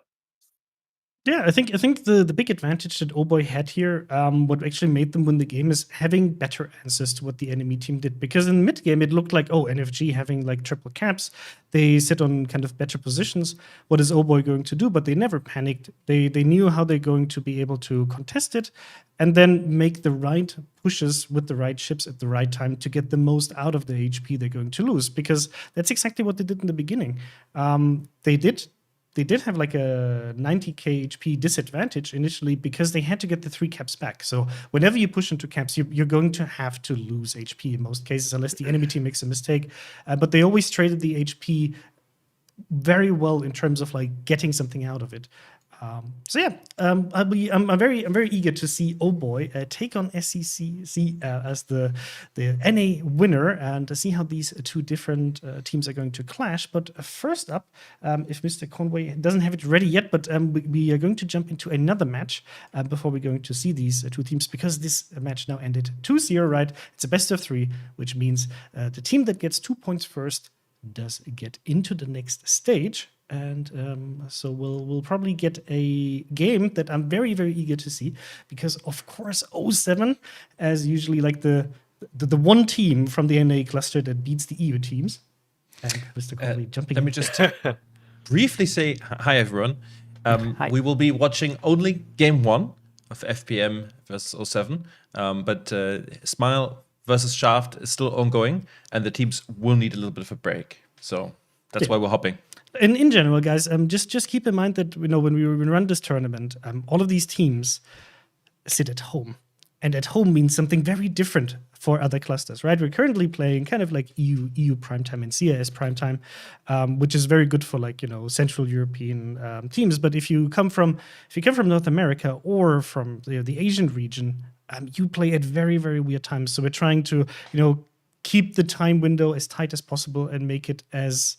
Yeah, I think the big advantage that Oh Boy had here, what actually made them win the game, is having better answers to what the enemy team did. Because in mid game, it looked like, oh, NFG having like triple caps, they sit on kind of better positions. What is Oh Boy going to do? But they never panicked. They knew how they're going to be able to contest it, and then make the right pushes with the right ships at the right time to get the most out of the HP they're going to lose. Because that's exactly what they did in the beginning. They did have like a 90k HP disadvantage initially because they had to get the 3 caps back. So whenever you push into caps, you're going to have to lose HP in most cases, unless the enemy team makes a mistake. But they always traded the HP very well in terms of like getting something out of it. I'm very eager to see Oh Boy take on SCC as the NA winner and to see how these two different teams are going to clash. But first up, if Mr. Conway doesn't have it ready yet, but we are going to jump into another match before we're going to see these two teams, because this match now ended 2-0, right? It's a best of 3, which means the team that gets 2 points first does get into the next stage. And so we'll probably get a game that I'm very, very eager to see, because of course 07, as usually like the one team from the NA cluster that beats the EU teams. And Mr. Conway jumping Let me in. just briefly say hi, everyone. Hi. We will be watching only game 1 of FPM versus 07, but Smile versus Shaft is still ongoing, and the teams will need a little bit of a break. So that's why we're hopping. In general, guys, just keep in mind that when we run this tournament, all of these teams sit at home, and at home means something very different for other clusters, right? We're currently playing kind of like EU primetime and CIS primetime, which is very good for like Central European teams. But if you come from North America or from the Asian region, you play at very, very weird times. So we're trying to keep the time window as tight as possible and make it as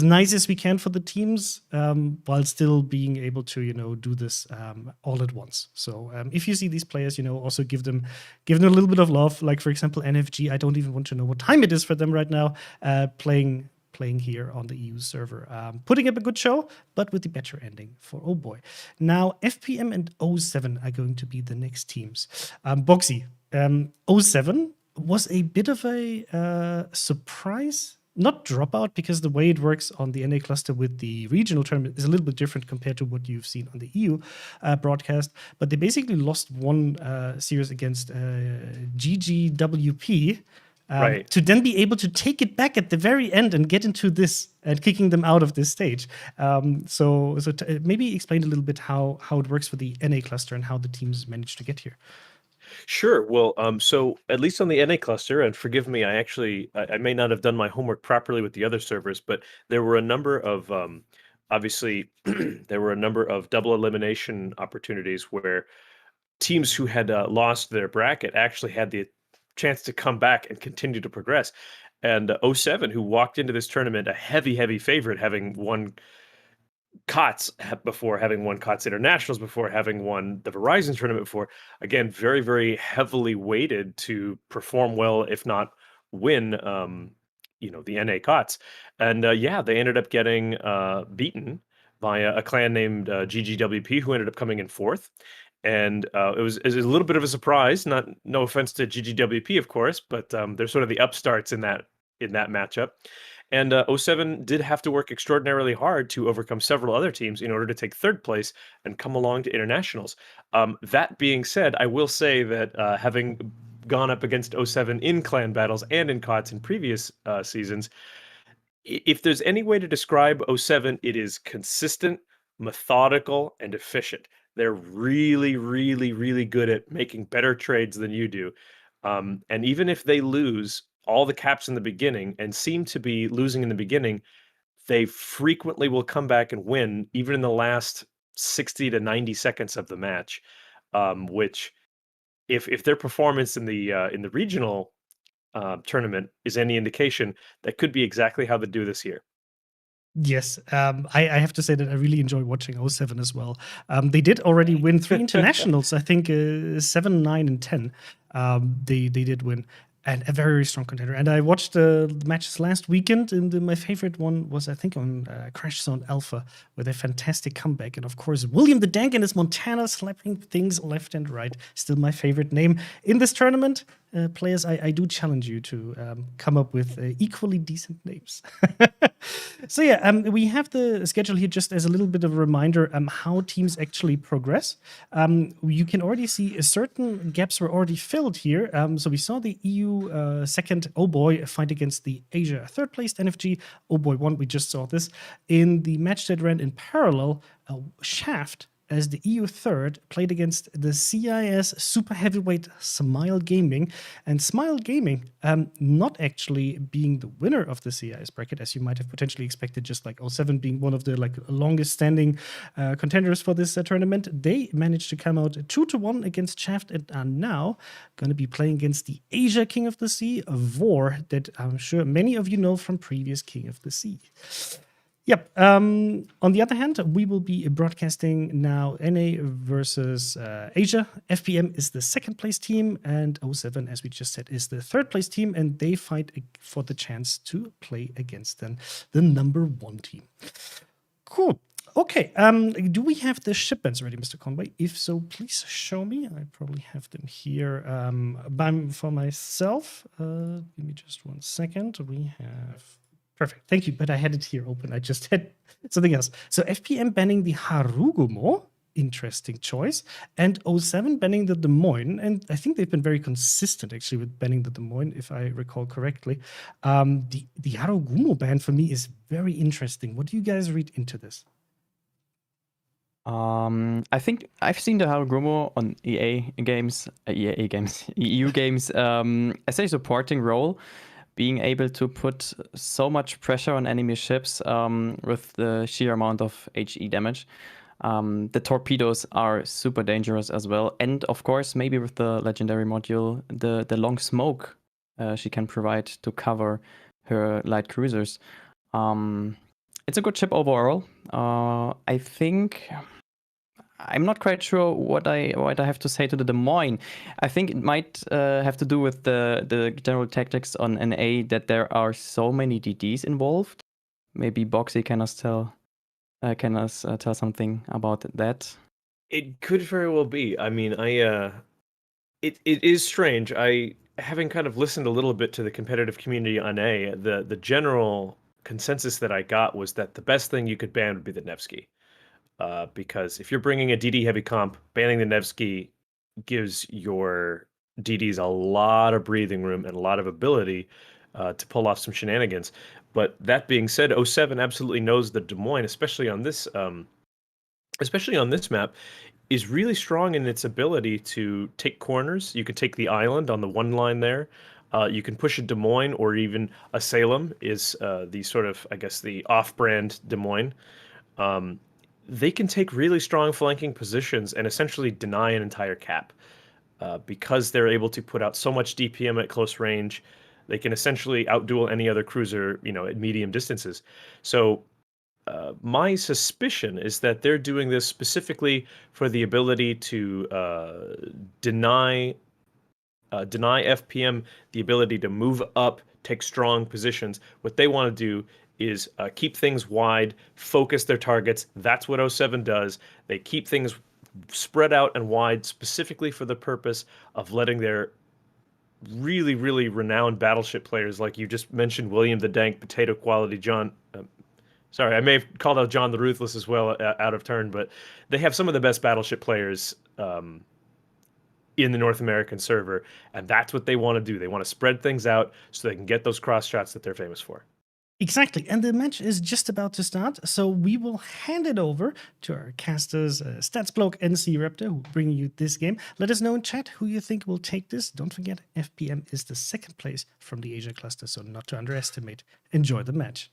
nice as we can for the teams, while still being able to do this all at once. So if you see these players, also give them a little bit of love. Like for example, NFG. I don't even want to know what time it is for them right now. Playing here on the EU server, putting up a good show, but with the better ending for Oh Boy. Now FPM and 07 are going to be the next teams. Boxy, 07 was a bit of a surprise. Not dropout, because the way it works on the NA cluster with the regional tournament is a little bit different compared to what you've seen on the EU broadcast. But they basically lost one series against GGWP Right. to then be able to take it back at the very end and get into this and kicking them out of this stage. So maybe explain a little bit how it works for the NA cluster and how the teams managed to get here. Sure. Well, so at least on the NA cluster, and forgive me, I may not have done my homework properly with the other servers, but there were a number of obviously there were a number of double elimination opportunities where teams who had lost their bracket actually had the chance to come back and continue to progress. And 07, who walked into this tournament a heavy favorite, having won COTS before, having won COTS Internationals before, having won the Verizon tournament before. Again, very, very heavily weighted to perform well, if not win, the NA COTS. And they ended up getting beaten by a clan named GGWP, who ended up coming in 4th. And it was a little bit of a surprise. No offense to GGWP, of course, but they're sort of the upstarts in that matchup. And 07 did have to work extraordinarily hard to overcome several other teams in order to take 3rd place and come along to internationals. That being said, I will say that having gone up against 07 in clan battles and in COTS in previous seasons, if there's any way to describe 07, it is consistent, methodical, and efficient. They're really, really, really good at making better trades than you do. And even if they lose all the caps in the beginning and seem to be losing in the beginning, they frequently will come back and win, even in the last 60 to 90 seconds of the match. Which, if their performance in the regional tournament is any indication, that could be exactly how they do this here. Yes, I have to say that I really enjoy watching O7 as well. They did already win 3 internationals, I think 7, 9, and 10. They did win, and a very strong contender. And I watched the matches last weekend, and my favorite one was, I think, on Crash Zone Alpha with a fantastic comeback. And of course, William the Dank and his Montana slapping things left and right. Still my favorite name in this tournament. Players, I do challenge you to come up with equally decent names. So yeah, we have the schedule here just as a little bit of a reminder how teams actually progress. You can already see certain gaps were already filled here. So we saw the EU second Oh Boy fight against the Asia third placed NFG. Oh Boy won. We just saw this in the match that ran in parallel. Shaft, as the EU third, played against the CIS super heavyweight Smile Gaming. And Smile Gaming, not actually being the winner of the CIS bracket, as you might have potentially expected, just like O7 being one of the longest standing contenders for this tournament. They managed to come out 2-1 against Shaft and are now going to be playing against the Asia King of the Sea, Vore, that I'm sure many of you know from previous King of the Sea. Yep. On the other hand, we will be broadcasting now NA versus Asia. FPM is the second place team, and O7, as we just said, is the third place team, and they fight for the chance to play against the number 1 team. Cool. Okay. Do we have the shipments ready, Mr. Conway? If so, please show me. I probably have them here for myself. Give me just 1 second. We have. Perfect. Thank you. But I had it here open. I just had something else. So FPM banning the Harugumo. Interesting choice. And O7 banning the Des Moines. And I think they've been very consistent, actually, with banning the Des Moines, if I recall correctly. The Harugumo ban, for me, is very interesting. What do you guys read into this? I think I've seen the Harugumo on EU games, as a supporting role, being able to put so much pressure on enemy ships with the sheer amount of HE damage. The torpedoes are super dangerous as well. And of course, maybe with the legendary module, the long smoke she can provide to cover her light cruisers. It's a good ship overall. I think I'm not quite sure what I have to say to the Des Moines. I think it might have to do with the general tactics on NA, that there are so many DDs involved. Maybe Boxy can us tell something about that. It could very well be. I mean, it is strange. Having kind of listened a little bit to the competitive community on A, the general consensus that I got was that the best thing you could ban would be the Nevsky. Because if you're bringing a DD heavy comp, banning the Nevsky gives your DDs a lot of breathing room and a lot of ability to pull off some shenanigans. But that being said, O7 absolutely knows that Des Moines, especially on this map, is really strong in its ability to take corners. You can take the island on the one line there. You can push a Des Moines, or even a Salem is the sort of, I guess, the off-brand Des Moines. They can take really strong flanking positions and essentially deny an entire cap. Because they're able to put out so much DPM at close range, they can essentially outduel any other cruiser, at medium distances. So my suspicion is that they're doing this specifically for the ability to deny FPM the ability to move up, take strong positions. What they want to do is keep things wide, focus their targets. That's what O7 does. They keep things spread out and wide specifically for the purpose of letting their really, really renowned battleship players, like you just mentioned, William the Dank, Potato Quality, John. Sorry, I may have called out John the Ruthless as well out of turn, but they have some of the best battleship players in the North American server, and that's what they want to do. They want to spread things out so they can get those cross shots that they're famous for. Exactly, and the match is just about to start, so we will hand it over to our casters, StatsBloke and Sea Raptor, who bring you this game. Let us know in chat who you think will take this. Don't forget, FPM is the second place from the Asia cluster, so not to underestimate. Enjoy the match.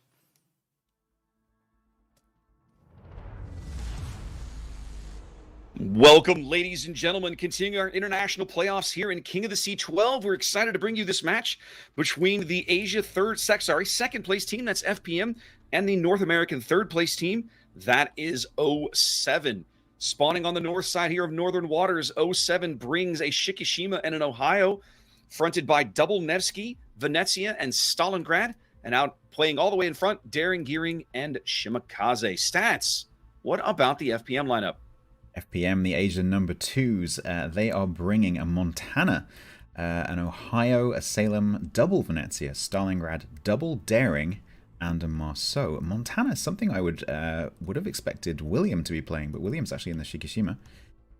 Welcome, ladies and gentlemen. Continuing our international playoffs here in King of the Sea 12. We're excited to bring you this match between the Asia second place team, that's FPM, and the North American third place team, that is 07. Spawning on the north side here of Northern Waters, 07 brings a Shikishima and an Ohio, fronted by Double Nevsky, Venezia, and Stalingrad, and out playing all the way in front, Daring, Gearing, and Shimakaze. Stats, what about the FPM lineup? FPM, the Asian number 2s, they are bringing a Montana, an Ohio, a Salem, double Venezia, Stalingrad, double Daring, and a Marceau. Montana is something I would have expected William to be playing, but William's actually in the Shikishima.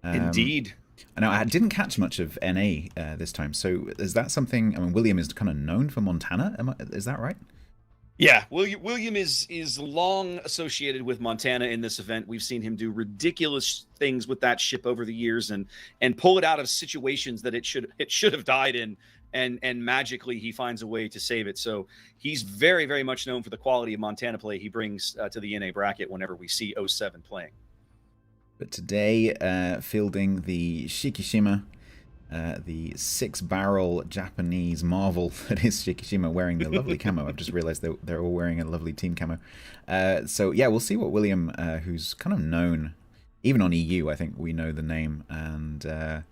Indeed. Now, I didn't catch much of NA this time, so is that something... I mean, William is kind of known for Montana, is that right? Yeah, William is long associated with Montana in this event. We've seen him do ridiculous things with that ship over the years and pull it out of situations that it should have died in, and magically he finds a way to save it. So he's very, very much known for the quality of Montana play he brings to the NA bracket whenever we see 07 playing. But today, fielding the Shikishima, the 6-barrel Japanese marvel that is Shikishima, wearing the lovely camo. I've just realized they're all wearing a lovely team camo. So yeah, we'll see what William, who's kind of known, even on EU, I think we know the name, and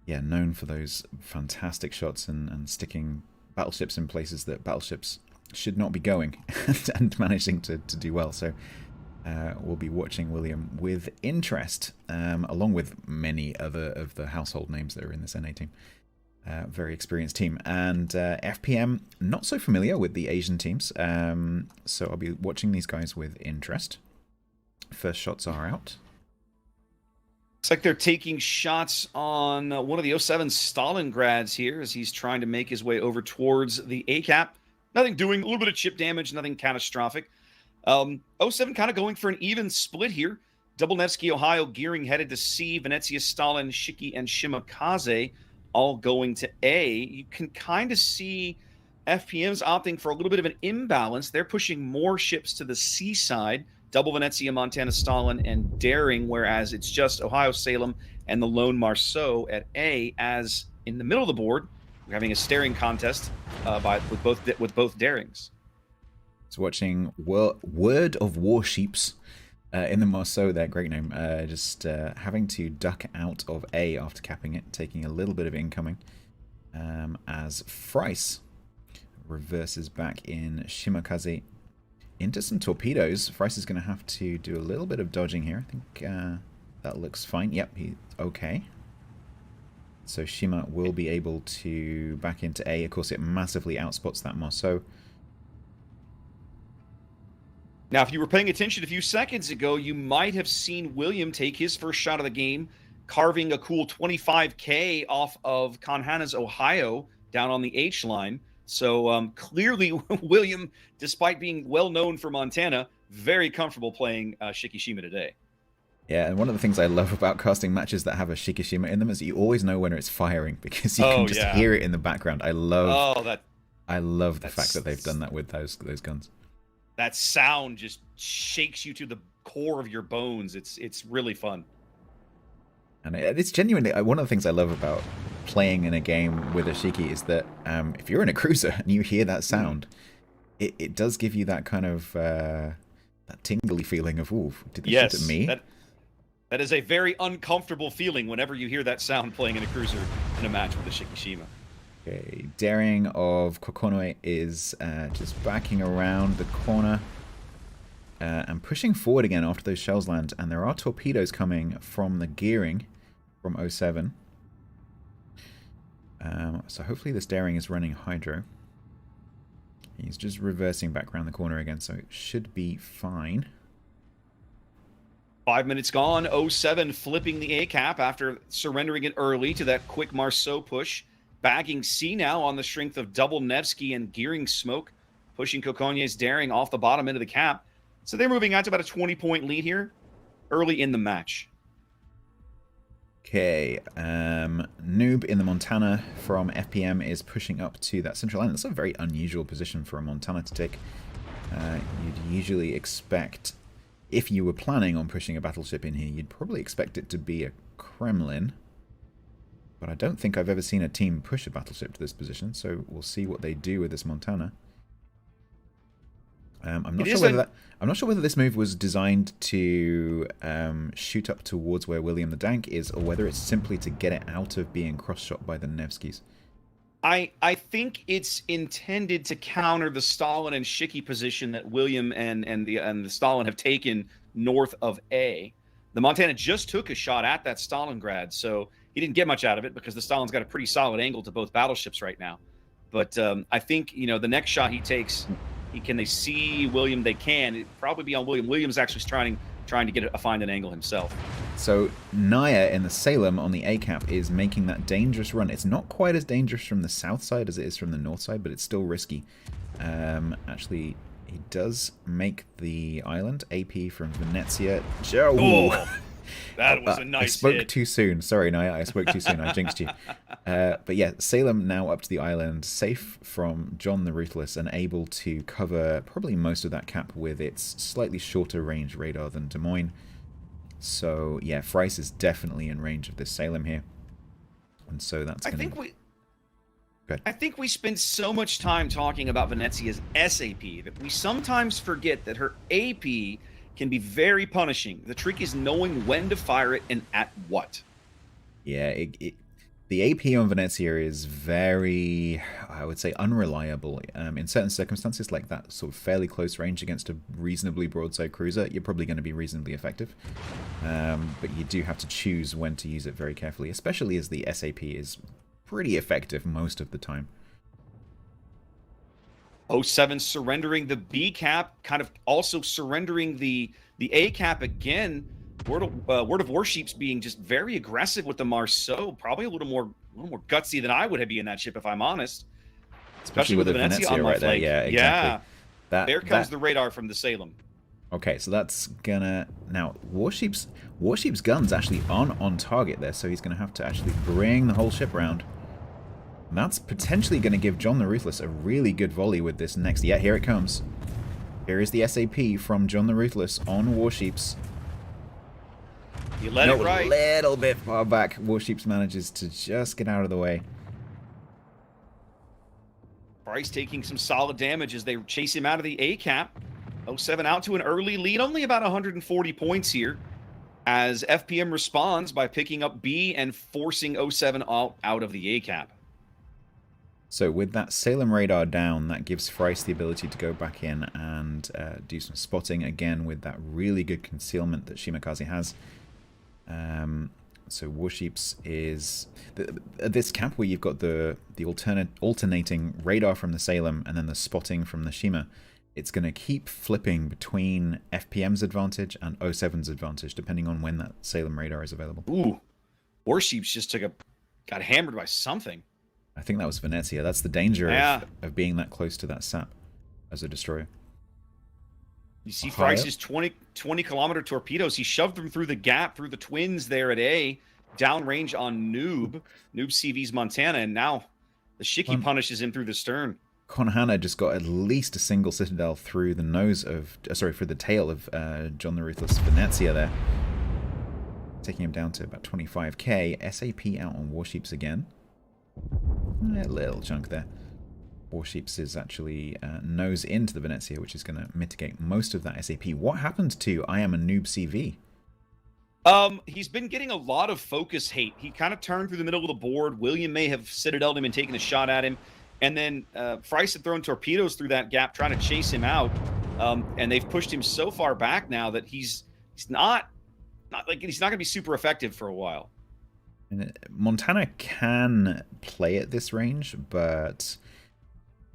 yeah, known for those fantastic shots and sticking battleships in places that battleships should not be going, and managing to do well. So we'll be watching William with interest, along with many other of the household names that are in this NA team. Very experienced team. And FPM, not so familiar with the Asian teams, so I'll be watching these guys with interest. First shots are out. Looks like they're taking shots on one of the 07 Stalingrads here as he's trying to make his way over towards the A-cap. Nothing doing, a little bit of chip damage, nothing catastrophic. 07 kind of going for an even split here. Double Nevsky, Ohio, Gearing headed to C. Venezia, Stalin, Shiki, and Shimakaze all going to A. You can kind of see FPM's opting for a little bit of an imbalance. They're pushing more ships to the C side. Double Venezia, Montana, Stalin, and Daring, whereas it's just Ohio, Salem, and the lone Marceau at A. As in the middle of the board, we're having a staring contest with both Darings. So watching Word of Warships in the Marceau there, great name. Just having to duck out of A after capping it, taking a little bit of incoming. As Frice reverses back in Shimakaze into some torpedoes. Frice is going to have to do a little bit of dodging here. I think that looks fine. Yep, he's okay. So Shima will be able to back into A. Of course, it massively outspots that Marceau. Now, if you were paying attention a few seconds ago, you might have seen William take his first shot of the game, carving a cool 25K off of Kanhana's Ohio down on the H line. So clearly, William, despite being well known for Montana, very comfortable playing Shikishima today. Yeah, and one of the things I love about casting matches that have a Shikishima in them is that you always know when it's firing, because you can just hear it in the background. I love the fact that they've done that with those guns. That sound just shakes you to the core of your bones. It's really fun. And it's genuinely one of the things I love about playing in a game with a Shiki is that if you're in a cruiser and you hear that sound, it does give you that kind of that tingly feeling of, ooh, did they shoot at me? That is a very uncomfortable feeling whenever you hear that sound playing in a cruiser in a match with a Shikishima. Okay, Daring of Kokonoe is just backing around the corner and pushing forward again after those shells land. And there are torpedoes coming from the Gearing from 07. So hopefully this Daring is running Hydro. He's just reversing back around the corner again, so it should be fine. 5 minutes gone. 07 flipping the A-cap after surrendering it early to that quick Marceau push. Bagging C now on the strength of Double Nevsky and Gearing smoke. pushing Coconier's daring off the bottom end of the cap. So they're moving out to about a 20-point lead here early in the match. Okay, Noob in the Montana from FPM is pushing up to that central island. That's a very unusual position for a Montana to take. You'd usually expect, if you were planning on pushing a battleship in here, you'd probably expect it to be a Kremlin. But I don't think I've ever seen a team push a battleship to this position, so we'll see what they do with this Montana. I'm not sure whether this move was designed to shoot up towards where William the Dank is, or whether it's simply to get it out of being cross-shot by the Nevskys. I think it's intended to counter the Stalin and Shiki position that William and the Stalin have taken north of A. The Montana just took a shot at that Stalingrad, so he didn't get much out of it because the Stalin's got a pretty solid angle to both battleships right now. But I think, you know, the next shot he takes, can they see William? They can. It'd probably be on William. William's actually trying to find an angle himself. So Naya in the Salem on the A cap is making that dangerous run. It's not quite as dangerous from the south side as it is from the north side, but it's still risky. Actually, he does make the island. AP from Venezia. Oh, that was a nice I spoke hit. too soon. Sorry, Naya, I spoke too soon. I jinxed you. But yeah, Salem now up to the island, safe from John the Ruthless and able to cover probably most of that cap with its slightly shorter range radar than Des Moines. So yeah, Fries is definitely in range of this Salem here. And so that's I think we spend so much time talking about Venezia's SAP that we sometimes forget that her AP can be very punishing. The trick is knowing when to fire it and at what. Yeah, the AP on Venezia is very, I would say, unreliable. In certain circumstances, like that sort of fairly close range against a reasonably broadside cruiser, you're probably going to be reasonably effective. But you do have to choose when to use it very carefully, especially as the SAP is pretty effective most of the time. 07 surrendering the B cap, kind of also surrendering the A cap again. Word of Warships being just very aggressive with the Marceau, probably a little more gutsy than I would be in that ship, if I'm honest. Especially with the Venezia on my right there. flank. Yeah, exactly. Yeah. There comes the radar from the Salem. Okay, so that's gonna... Now, Warships guns actually aren't on target there, so he's gonna have to actually bring the whole ship around. And that's potentially gonna give John the Ruthless a really good volley with this next... Yeah, here it comes. Here is the SAP from John the Ruthless on Warships. You let it right. A little bit far back. Warships manages to just get out of the way. Bryce taking some solid damage as they chase him out of the A cap. 07 out to an early lead, only about 140 points here, as FPM responds by picking up B and forcing 07 out of the A cap. So with that Salem radar down, that gives Fries the ability to go back in and do some spotting again with that really good concealment that Shimakaze has. So Warships is this cap where you've got the alternating radar from the Salem and then the spotting from the Shima. It's going to keep flipping between FPM's advantage and 07's advantage depending on when that Salem radar is available. Ooh, Warships just got hammered by something. I think that was Venezia. That's the danger of being that close to that sap as a destroyer. You see Fries' 20-kilometer torpedoes. He shoved them through the gap, through the twins there at A, downrange on Noob CV's Montana, and now the Shiki punishes him through the stern. Konhana just got at least a single Citadel through the nose of, through the tail of John the Ruthless Venezia there. Taking him down to about 25k. SAP out on Warships again. A little chunk there. Warships is actually nose into the Venezia, which is going to mitigate most of that SAP. What happened to I Am a Noob CV? He's been getting a lot of focus hate. He kind of turned through the middle of the board. William may have citadeled him and taken a shot at him. And then Fries had thrown torpedoes through that gap trying to chase him out. And they've pushed him so far back now that he's not going to be super effective for a while. Montana can play at this range, but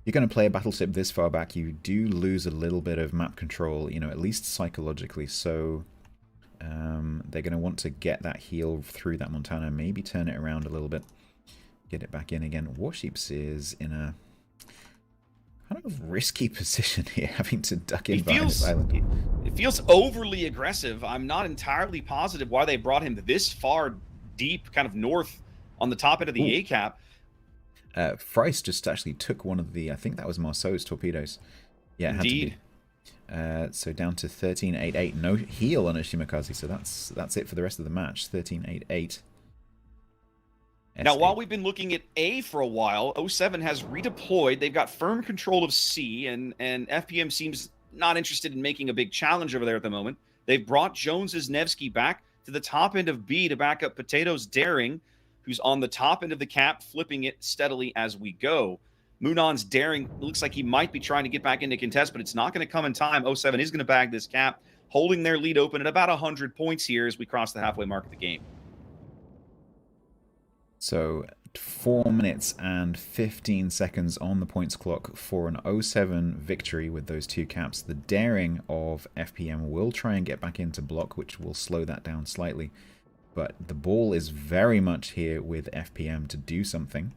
you're going to play a battleship this far back, you do lose a little bit of map control, at least psychologically. So they're going to want to get that heel through that Montana, maybe turn it around a little bit, get it back in again. Warships is in a kind of risky position here, having to duck in He behind this feels- island. It feels overly aggressive. I'm not entirely positive why they brought him this far deep, kind of north on the top end of the Ooh. A cap. Fryce just actually took one of the, I think that was Marceau's torpedoes. Yeah, it Indeed. had to be. So down to 13.88. No heal on a Shimakaze, so that's it for the rest of the match. 13.88. Now, while we've been looking at A for a while, 07 has redeployed. They've got firm control of C, and FPM seems not interested in making a big challenge over there at the moment. They've brought Jones's Nevsky back to the top end of B to back up Potato's Daring, who's on the top end of the cap, flipping it steadily as we go. Munon's Daring looks like he might be trying to get back into contest, but it's not going to come in time. 07 is going to bag this cap, holding their lead open at about 100 points here as we cross the halfway mark of the game. So 4 minutes and 15 seconds on the points clock for an 07 victory with those two caps. The Daring of FPM will try and get back into block, which will slow that down slightly. But the ball is very much here with FPM to do something.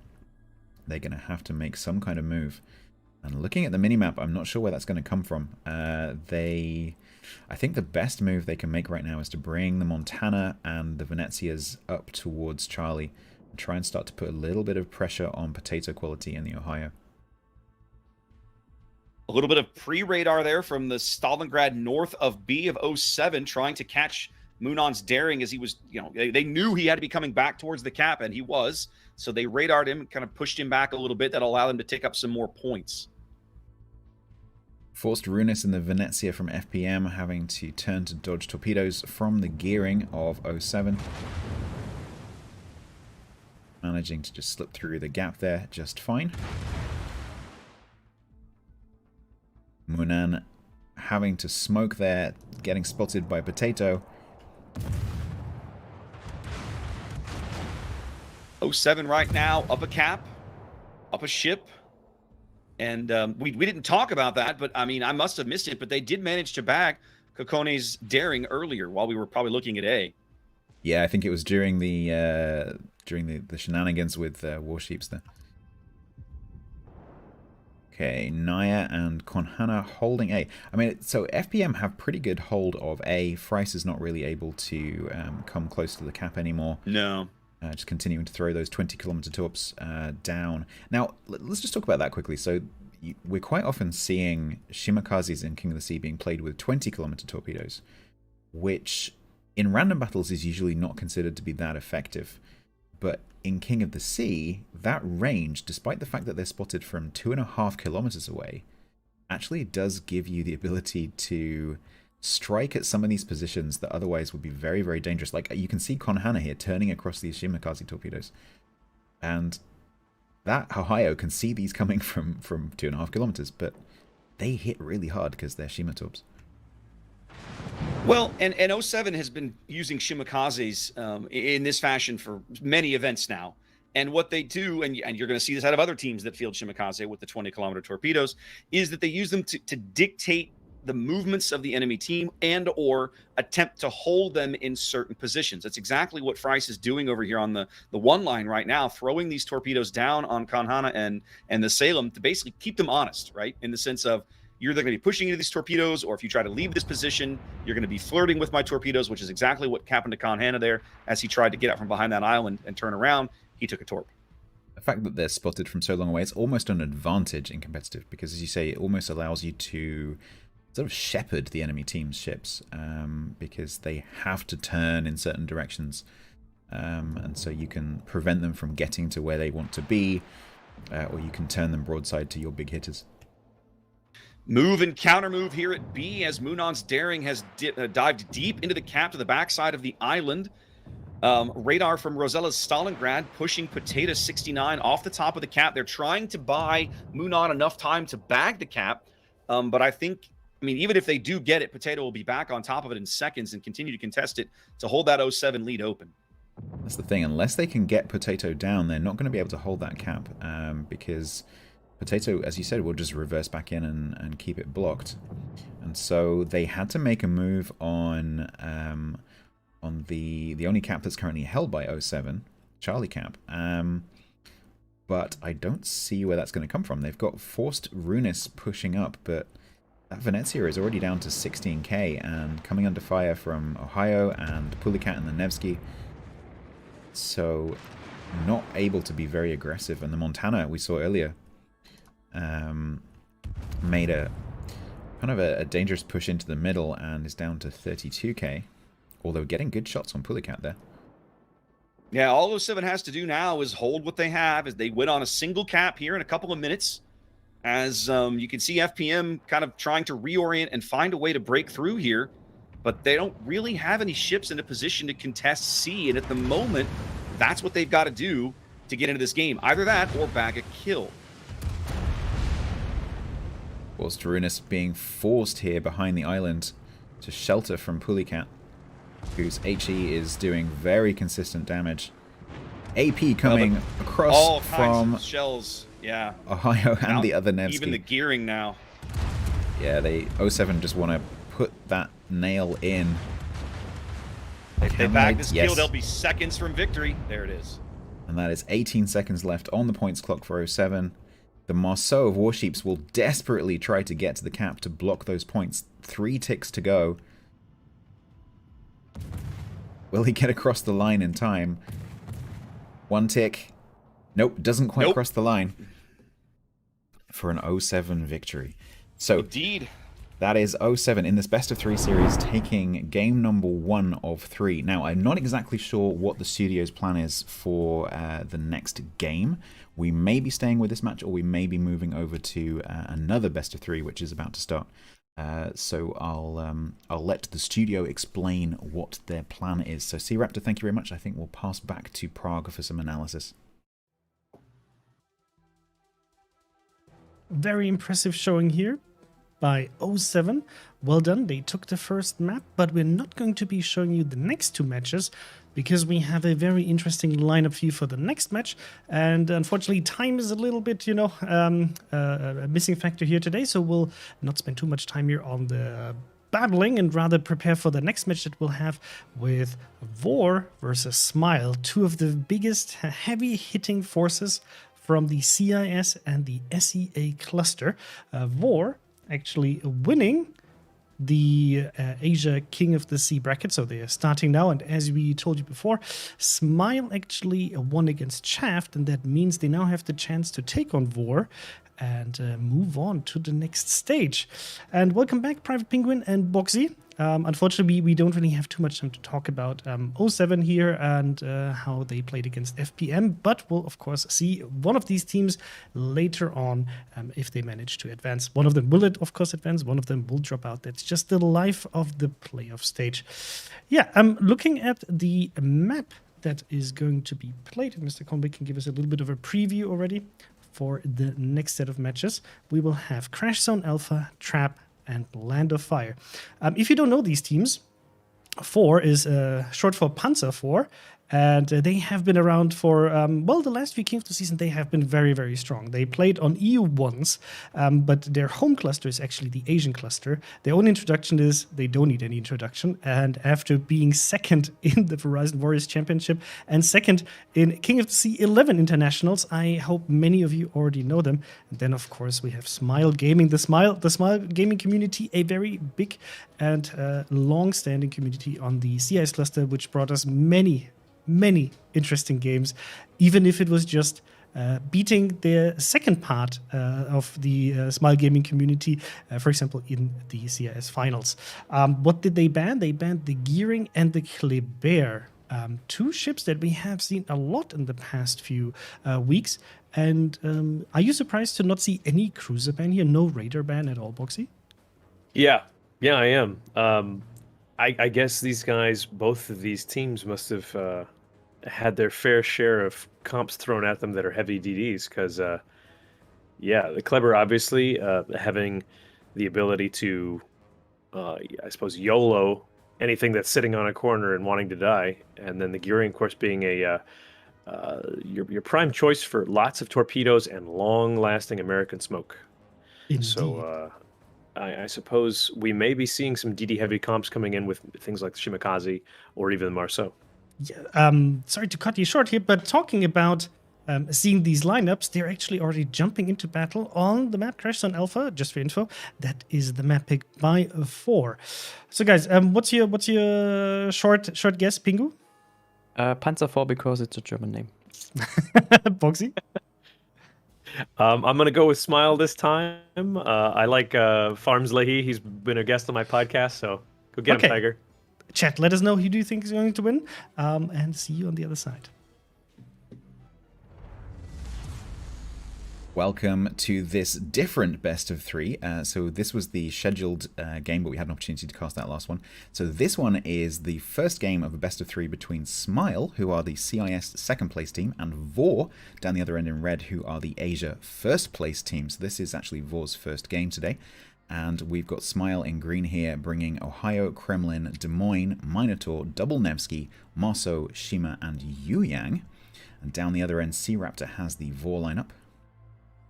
They're going to have to make some kind of move. And looking at the minimap, I'm not sure where that's going to come from. I think the best move they can make right now is to bring the Montana and the Venezias up towards Charlie and try and start to put a little bit of pressure on potato quality in the Ohio. A little bit of pre-radar there from the Stalingrad north of B of 07, trying to catch Munon's Daring as he was, they knew he had to be coming back towards the cap, and he was. So they radared him, kind of pushed him back a little bit. That'll allow him to take up some more points. Forced Runis and the Venezia from FPM having to turn to dodge torpedoes from the gearing of 07. Managing to just slip through the gap there just fine. Munan having to smoke there, getting spotted by Potato. 07 right now, up a cap, up a ship. And we didn't talk about that, but I mean, I must have missed it, but they did manage to bag Kokone's Daring earlier while we were probably looking at A. Yeah, I think it was during the shenanigans with Warships there. Okay, Naya and Konhana holding A. I mean, so FPM have pretty good hold of A. Fryce is not really able to come close to the cap anymore. No. Just continuing to throw those 20-kilometer torps down. Now, let's just talk about that quickly. So we're quite often seeing Shimakazes in King of the Sea being played with 20-kilometer torpedoes, which in random battles is usually not considered to be that effective. But in King of the Sea, that range, despite the fact that they're spotted from 2.5 kilometers away, actually does give you the ability to strike at some of these positions that otherwise would be very, very dangerous. Like, you can see Konhana here turning across these Shimakaze torpedoes. And that Ohio can see these coming from 2.5 kilometers, but they hit really hard because they're Shima torps. Well, and 07 has been using Shimakazes in this fashion for many events now. And what they do, and you're going to see this out of other teams that field Shimakaze with the 20-kilometer torpedoes, is that they use them to dictate the movements of the enemy team and or attempt to hold them in certain positions. That's exactly what Fryce is doing over here on the one line right now, throwing these torpedoes down on Konhana and the Salem to basically keep them honest, right? In the sense of, you're either going to be pushing into these torpedoes, or if you try to leave this position, you're going to be flirting with my torpedoes, which is exactly what happened to Konhana there as he tried to get out from behind that island and turn around. He took a torp. The fact that they're spotted from so long away, it's almost an advantage in competitive, because as you say, it almost allows you to sort of shepherd the enemy team's ships, because they have to turn in certain directions, and so you can prevent them from getting to where they want to be, or you can turn them broadside to your big hitters. Move and counter move here at B as Munon's Daring has dived deep into the cap to the backside of the island. Radar from Rosella's Stalingrad pushing Potato 69 off the top of the cap. They're trying to buy Munon enough time to bag the cap, but I mean, even if they do get it, Potato will be back on top of it in seconds and continue to contest it to hold that 07 lead open. That's the thing. Unless they can get Potato down, they're not going to be able to hold that cap, because Potato, as you said, will just reverse back in and keep it blocked. And so they had to make a move on the only cap that's currently held by 07, Charlie cap. but I don't see where that's going to come from. They've got Forced Runis pushing up, but that Venezia is already down to 16k and coming under fire from Ohio and Pulicat and the Nevsky. So not able to be very aggressive. And the Montana we saw earlier made a kind of a dangerous push into the middle and is down to 32k. Although getting good shots on Pulicat there. Yeah, all 07 has to do now is hold what they have as they went on a single cap here in a couple of minutes. As you can see FPM kind of trying to reorient and find a way to break through here. But they don't really have any ships in a position to contest C. And at the moment, that's what they've got to do to get into this game. Either that or bag a kill. Whilst Runis being forced here behind the island to shelter from Pulicat, whose HE is doing very consistent damage. AP coming across all kinds from of shells, yeah. Ohio and Now, the other Nevsky. even the gearing now. Yeah, they 07 just want to put that nail in. If they Can bag this Yes. kill, they'll be seconds from victory. There it is. And that is 18 seconds left on the points clock for 07. The Marceau of Warships will desperately try to get to the cap to block those points. 3 ticks to go. Will he get across the line in time? 1 tick. Nope, doesn't quite cross the line. For an 07 victory. So Indeed. that is 07 in this best of 3 series, taking game number 1 of 3. Now, I'm not exactly sure what the studio's plan is for the next game. We may be staying with this match, or we may be moving over to another best of 3, which is about to start. So I'll let the studio explain what their plan is. So Sea Raptor, thank you very much. I think we'll pass back to Prague for some analysis. Very impressive showing here by 07. Well done, they took the first map, but we're not going to be showing you the next 2 matches because we have a very interesting lineup for you for the next match. And unfortunately, time is a little bit, a missing factor here today, so we'll not spend too much time here on the babbling and rather prepare for the next match that we'll have with Vore versus Smile, 2 of the biggest heavy-hitting forces from the CIS and the SEA cluster. Vore actually winning the Asia King of the Sea bracket, so they are starting now. And as we told you before, Smile actually won against Shaft, and that means they now have the chance to take on Vore and move on to the next stage. And welcome back, Private Penguin and Boxy. Unfortunately, we don't really have too much time to talk about 07 here and how they played against FPM, but we'll, of course, see one of these teams later on if they manage to advance. One of them will, of course, advance. One of them will drop out. That's just the life of the playoff stage. Yeah, looking at the map that is going to be played, and Mr. Conway can give us a little bit of a preview already for the next set of matches. We will have Crash Zone Alpha, Trap, and Land of Fire. If you don't know these teams, Vore is short for Panzer IV, and they have been around for, the last few King of the Season, they have been very, very strong. They played on EU once, but their home cluster is actually the Asian cluster. Their own introduction is they don't need any introduction, and after being second in the Verizon Warriors Championship and second in King of the Sea 11 Internationals, I hope many of you already know them. And then, of course, we have Smile Gaming. The Smile Gaming community, a very big and long-standing community on the CIS cluster, which brought us many interesting games, even if it was just beating the second part of the Smile Gaming community, for example, in the CIS finals. What did they ban? They banned the Gearing and the Kleber, 2 ships that we have seen a lot in the past few weeks. And are you surprised to not see any cruiser ban here? No raider ban at all, Boxy? Yeah, I am. I guess these guys, both of these teams must have had their fair share of comps thrown at them that are heavy DDs, because, the Kleber obviously having the ability to, I suppose, YOLO anything that's sitting on a corner and wanting to die, and then the Gearing, of course, being your prime choice for lots of torpedoes and long-lasting American smoke. Indeed. So I suppose we may be seeing some DD heavy comps coming in with things like the Shimakaze or even the Marceau. Yeah, sorry to cut you short here, but talking about seeing these lineups, they're actually already jumping into battle on the map Crash Zone Alpha. Just for info, that is the map picked by Vore. So, guys, what's your short guess, Pingu? Panzer IV because it's a German name. Boxy? I'm gonna go with Smile this time. I like Farms Leahy. He's been a guest on my podcast, so go get him, Tiger. Chat, let us know who do you think is going to win, and see you on the other side. Welcome to this different best of three. So this was the scheduled game, but we had an opportunity to cast that last one. So this one is the first game of a best of three between Smile, who are the CIS second place team, and Vore, down the other end in red, who are the Asia first place team. So this is actually Vore's first game today. And we've got Smile in green here, bringing Ohio, Kremlin, Des Moines, Minotaur, Double Nevsky, Marceau, Shima, and Yuyang. And down the other end, Sea Raptor has the Vore lineup.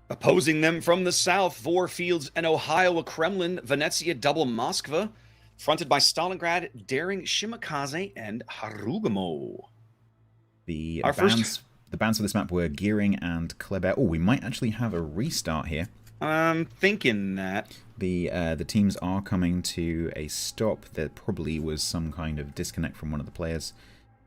Opposing them from the south, Vore fields an Ohio, a Kremlin, Venezia, double Moskva, fronted by Stalingrad, Daring, Shimakaze, and Harugamo. The bands for this map were Gearing and Kleber. Oh, we might actually have a restart here. I'm thinking that. The teams are coming to a stop. There probably was some kind of disconnect from one of the players.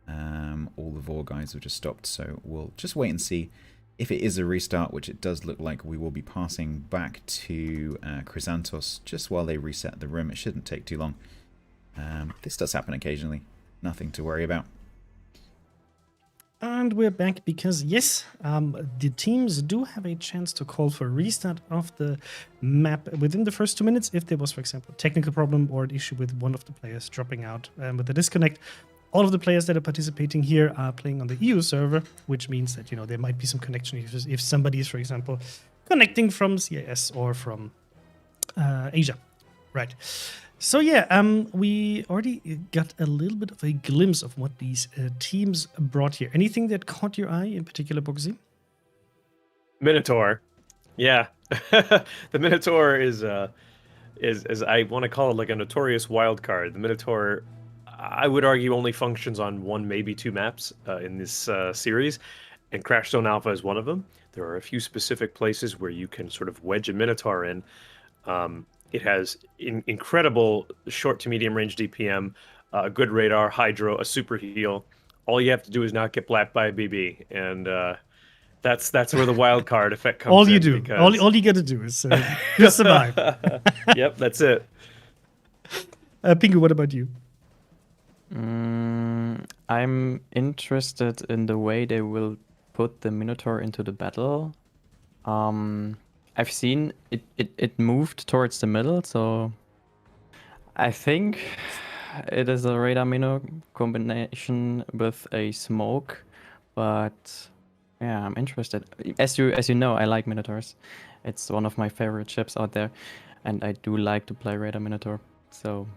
All the Vore guys have just stopped, so we'll just wait and see. If it is a restart, which it does look like, we will be passing back to Chrysantos just while they reset the room. It shouldn't take too long. This does happen occasionally. Nothing to worry about. And we're back because, yes, the teams do have a chance to call for a restart of the map within the first 2 minutes if there was, for example, a technical problem or an issue with one of the players dropping out with the disconnect. All of the players that are participating here are playing on the EU server, which means that, there might be some connection issues if somebody is, for example, connecting from CIS or from Asia. Right. So, yeah, we already got a little bit of a glimpse of what these teams brought here. Anything that caught your eye in particular, Boxy? Minotaur. Yeah. The Minotaur is I want to call it like a notorious wild card. The Minotaur, I would argue, only functions on one, maybe two maps in this series, and Crash Zone Alpha is one of them. There are a few specific places where you can sort of wedge a Minotaur in. It has incredible short to medium range DPM, a good radar, hydro, a super heal. All you have to do is not get blacked by a BB, and that's where the wild card effect comes in. All you do, all you got to do is just survive. Yep, that's it. Pingu, what about you? I'm interested in the way they will put the Minotaur into the battle. I've seen it moved towards the middle, so I think it is a radar Mino combination with a smoke. But yeah, I'm interested. As you know, I like Minotaurs. It's one of my favorite ships out there, and I do like to play radar Minotaur. So.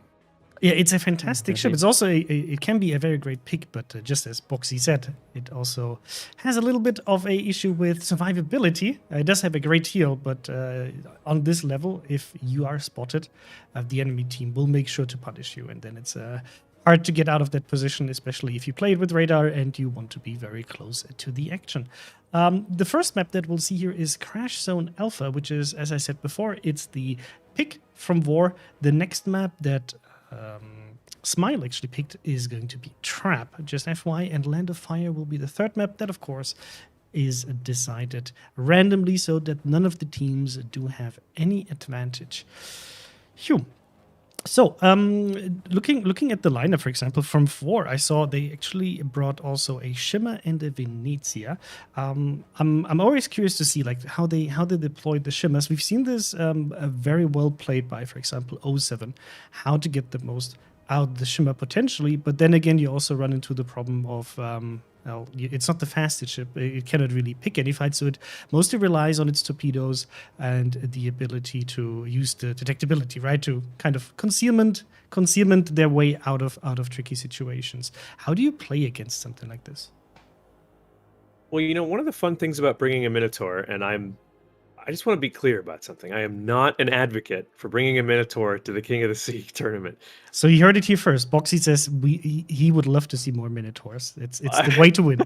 Yeah, it's a fantastic ship. It's also it can be a very great pick, but just as Boxy said, it also has a little bit of a issue with survivability. It does have a great heal, but on this level, if you are spotted, the enemy team will make sure to punish you, and then it's hard to get out of that position, especially if you play it with radar and you want to be very close to the action. The first map that we'll see here is Crash Zone Alpha, which is, as I said before, it's the pick from Vore. The next map that Smile actually picked is going to be Trap, just FY, and Land of Fire will be the third map. That, of course, is decided randomly so that none of the teams do have any advantage. Phew. So, looking at the lineup, for example, from Vore, I saw they actually brought also a Shimmer and a Venezia. I'm always curious to see like how they deployed the Shimmers. We've seen this very well played by, for example, 07, how to get the most out of the Shimmer potentially. But then again, you also run into the problem of well, it's not the fastest ship. It cannot really pick any fight, so it mostly relies on its torpedoes and the ability to use the detectability, right, to kind of concealment their way out of tricky situations. How do you play against something like this? Well, one of the fun things about bringing a Minotaur, and I just want to be clear about something. I am not an advocate for bringing a Minotaur to the King of the Sea tournament. So you heard it here first. Boxy says he would love to see more Minotaurs. It's the way to win.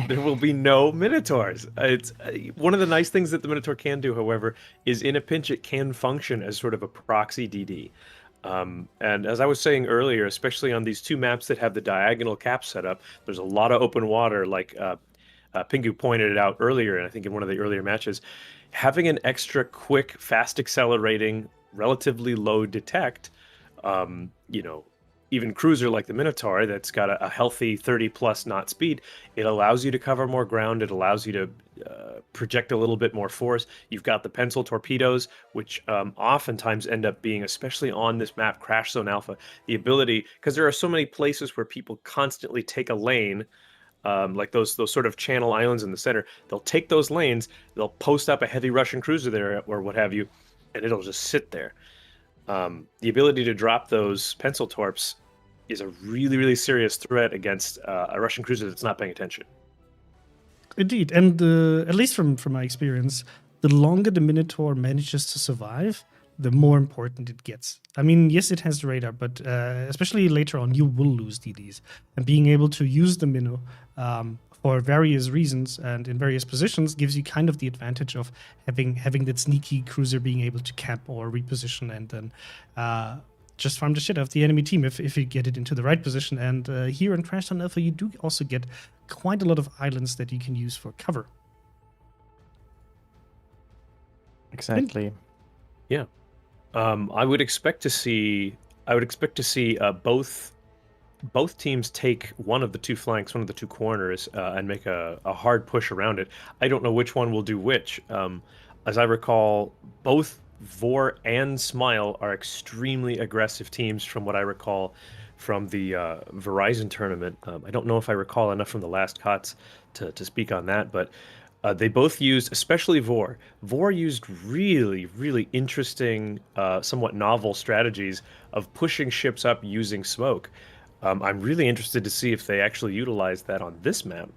There will be no Minotaurs. It's one of the nice things that the Minotaur can do, however, is in a pinch it can function as sort of a proxy DD. And as I was saying earlier, especially on these two maps that have the diagonal cap set up, there's a lot of open water, like Pingu pointed it out earlier, and I think in one of the earlier matches, having an extra quick, fast accelerating, relatively low detect, even cruiser like the Minotaur that's got a healthy 30 plus knot speed, it allows you to cover more ground. It allows you to project a little bit more force. You've got the pencil torpedoes, which oftentimes end up being, especially on this map, Crash Zone Alpha, the ability, because there are so many places where people constantly take a lane, like those sort of channel islands in the center. They'll take those lanes, they'll post up a heavy Russian cruiser there or what have you, and it'll just sit there. The ability to drop those pencil torps is a really, really serious threat against a Russian cruiser that's not paying attention. Indeed, and at least from my experience, the longer the Minotaur manages to survive, the more important it gets. I mean, yes, it has the radar, but especially later on, you will lose DDs. And being able to use the Minnow for various reasons and in various positions gives you kind of the advantage of having that sneaky cruiser being able to cap or reposition and then just farm the shit out of the enemy team if you get it into the right position. And here in Crash Zone Alpha, you do also get quite a lot of islands that you can use for cover. Exactly. Yeah. I would expect to see both teams take one of the two flanks, one of the two corners, and make a hard push around it. I don't know which one will do which. As I recall, both Vore and Smile are extremely aggressive teams from what I recall from the Verizon tournament. I don't know if I recall enough from the last COTS to speak on that, but they both used, especially Vore. Vore used really, really interesting, somewhat novel strategies of pushing ships up using smoke. I'm really interested to see if they actually utilize that on this map.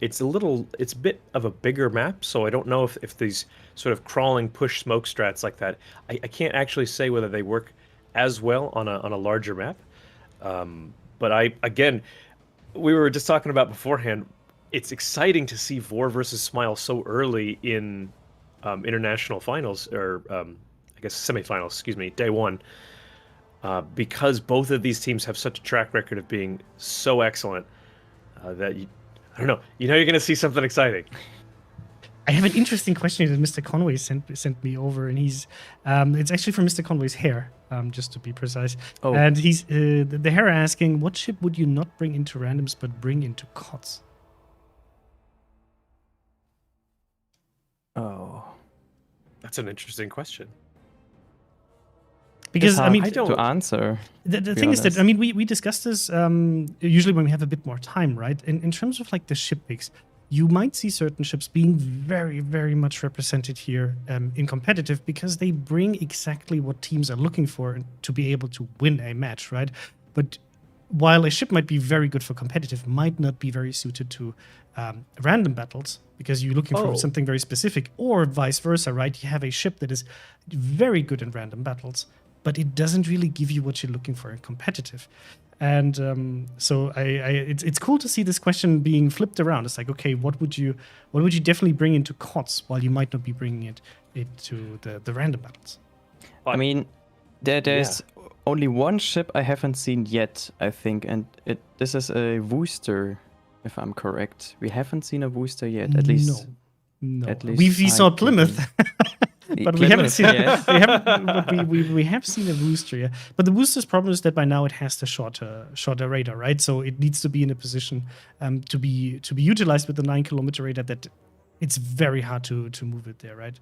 It's a bit of a bigger map, so I don't know if these sort of crawling push smoke strats like that, I can't actually say whether they work as well on a larger map. But we were just talking about beforehand, it's exciting to see Vore versus Smile so early in international finals, or I guess semifinals, excuse me, day one, because both of these teams have such a track record of being so excellent that I don't know, you're going to see something exciting. I have an interesting question that Mr. Conway sent me over, and it's actually from Mr. Conway's hair, just to be precise. Oh. And he's the hair asking, what ship would you not bring into randoms but bring into COTS? Oh, That's an interesting question. Because I mean, to answer. The thing is that, I mean, we discussed this usually when we have a bit more time, right? In terms of like the ship picks, you might see certain ships being very, very much represented here in competitive because they bring exactly what teams are looking for to be able to win a match, right? But while a ship might be very good for competitive, might not be very suited to random battles because you're looking for something very specific, or vice versa, right? You have a ship that is very good in random battles, but it doesn't really give you what you're looking for in competitive. And so it's cool to see this question being flipped around. It's like, okay, what would you definitely bring into COTS while you might not be bringing it into the random battles? I mean, there's only one ship I haven't seen yet, I think, and this is a Wooster, if I'm correct. We haven't seen a Wooster yet, at least. No. At least we saw Plymouth. But we haven't seen we have seen a Wooster, yeah. But the Wooster's problem is that by now it has the shorter radar, right? So it needs to be in a position to be utilized with the 9-kilometer radar that it's very hard to move it there, right?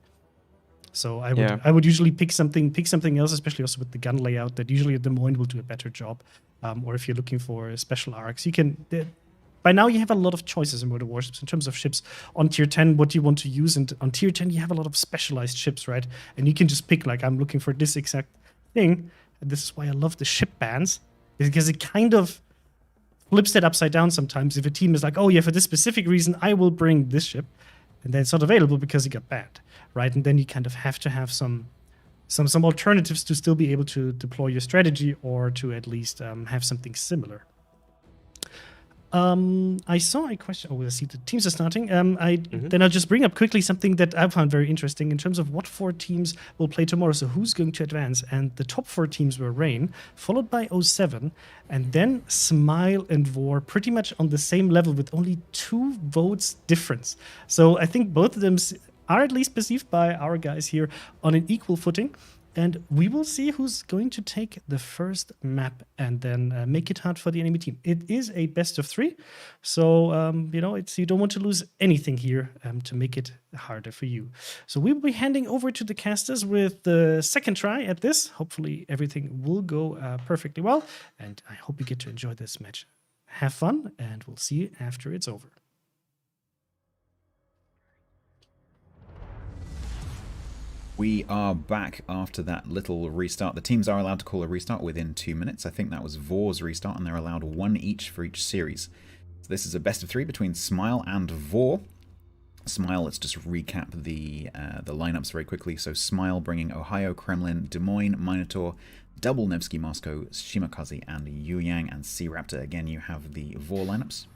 So I would usually pick something else, especially also with the gun layout, that usually Des Moines will do a better job. Or if you're looking for special arcs, you can. By now, you have a lot of choices in World of Warships in terms of ships. On tier 10, what you want to use, and on tier 10, you have a lot of specialized ships, right? And you can just pick, like, I'm looking for this exact thing. And this is why I love the ship bans, because it kind of flips that upside down sometimes. If a team is like, oh, yeah, for this specific reason, I will bring this ship. and then it's not available because it got banned, right? And then you kind of have to have some alternatives to still be able to deploy your strategy, or to at least have something similar. I saw a question. Oh, I see the teams are starting. Then I'll just bring up quickly something that I found very interesting in terms of what 4 teams will play tomorrow. So who's going to advance? And the top 4 teams were Rain, followed by 07, and then Smile and Vore, pretty much on the same level with only 2 votes difference. So I think both of them are at least perceived by our guys here on an equal footing. And we will see who's going to take the first map and then make it hard for the enemy team. It is a best of 3, so you don't want to lose anything here to make it harder for you. So we will be handing over to the casters with the second try at this. Hopefully everything will go perfectly well, and I hope you get to enjoy this match. Have fun, and we'll see you after it's over. We are back after that little restart. The teams are allowed to call a restart within 2 minutes. I think that was Vore's restart, and they're allowed 1 each for each series. So this is a best of 3 between Smile and Vore. Smile, let's just recap the lineups very quickly. So Smile bringing Ohio, Kremlin, Des Moines, Minotaur, Double Nevsky Moscow, Shimakaze, and Yuyang, and Sea Raptor. Again, you have the Vore lineups.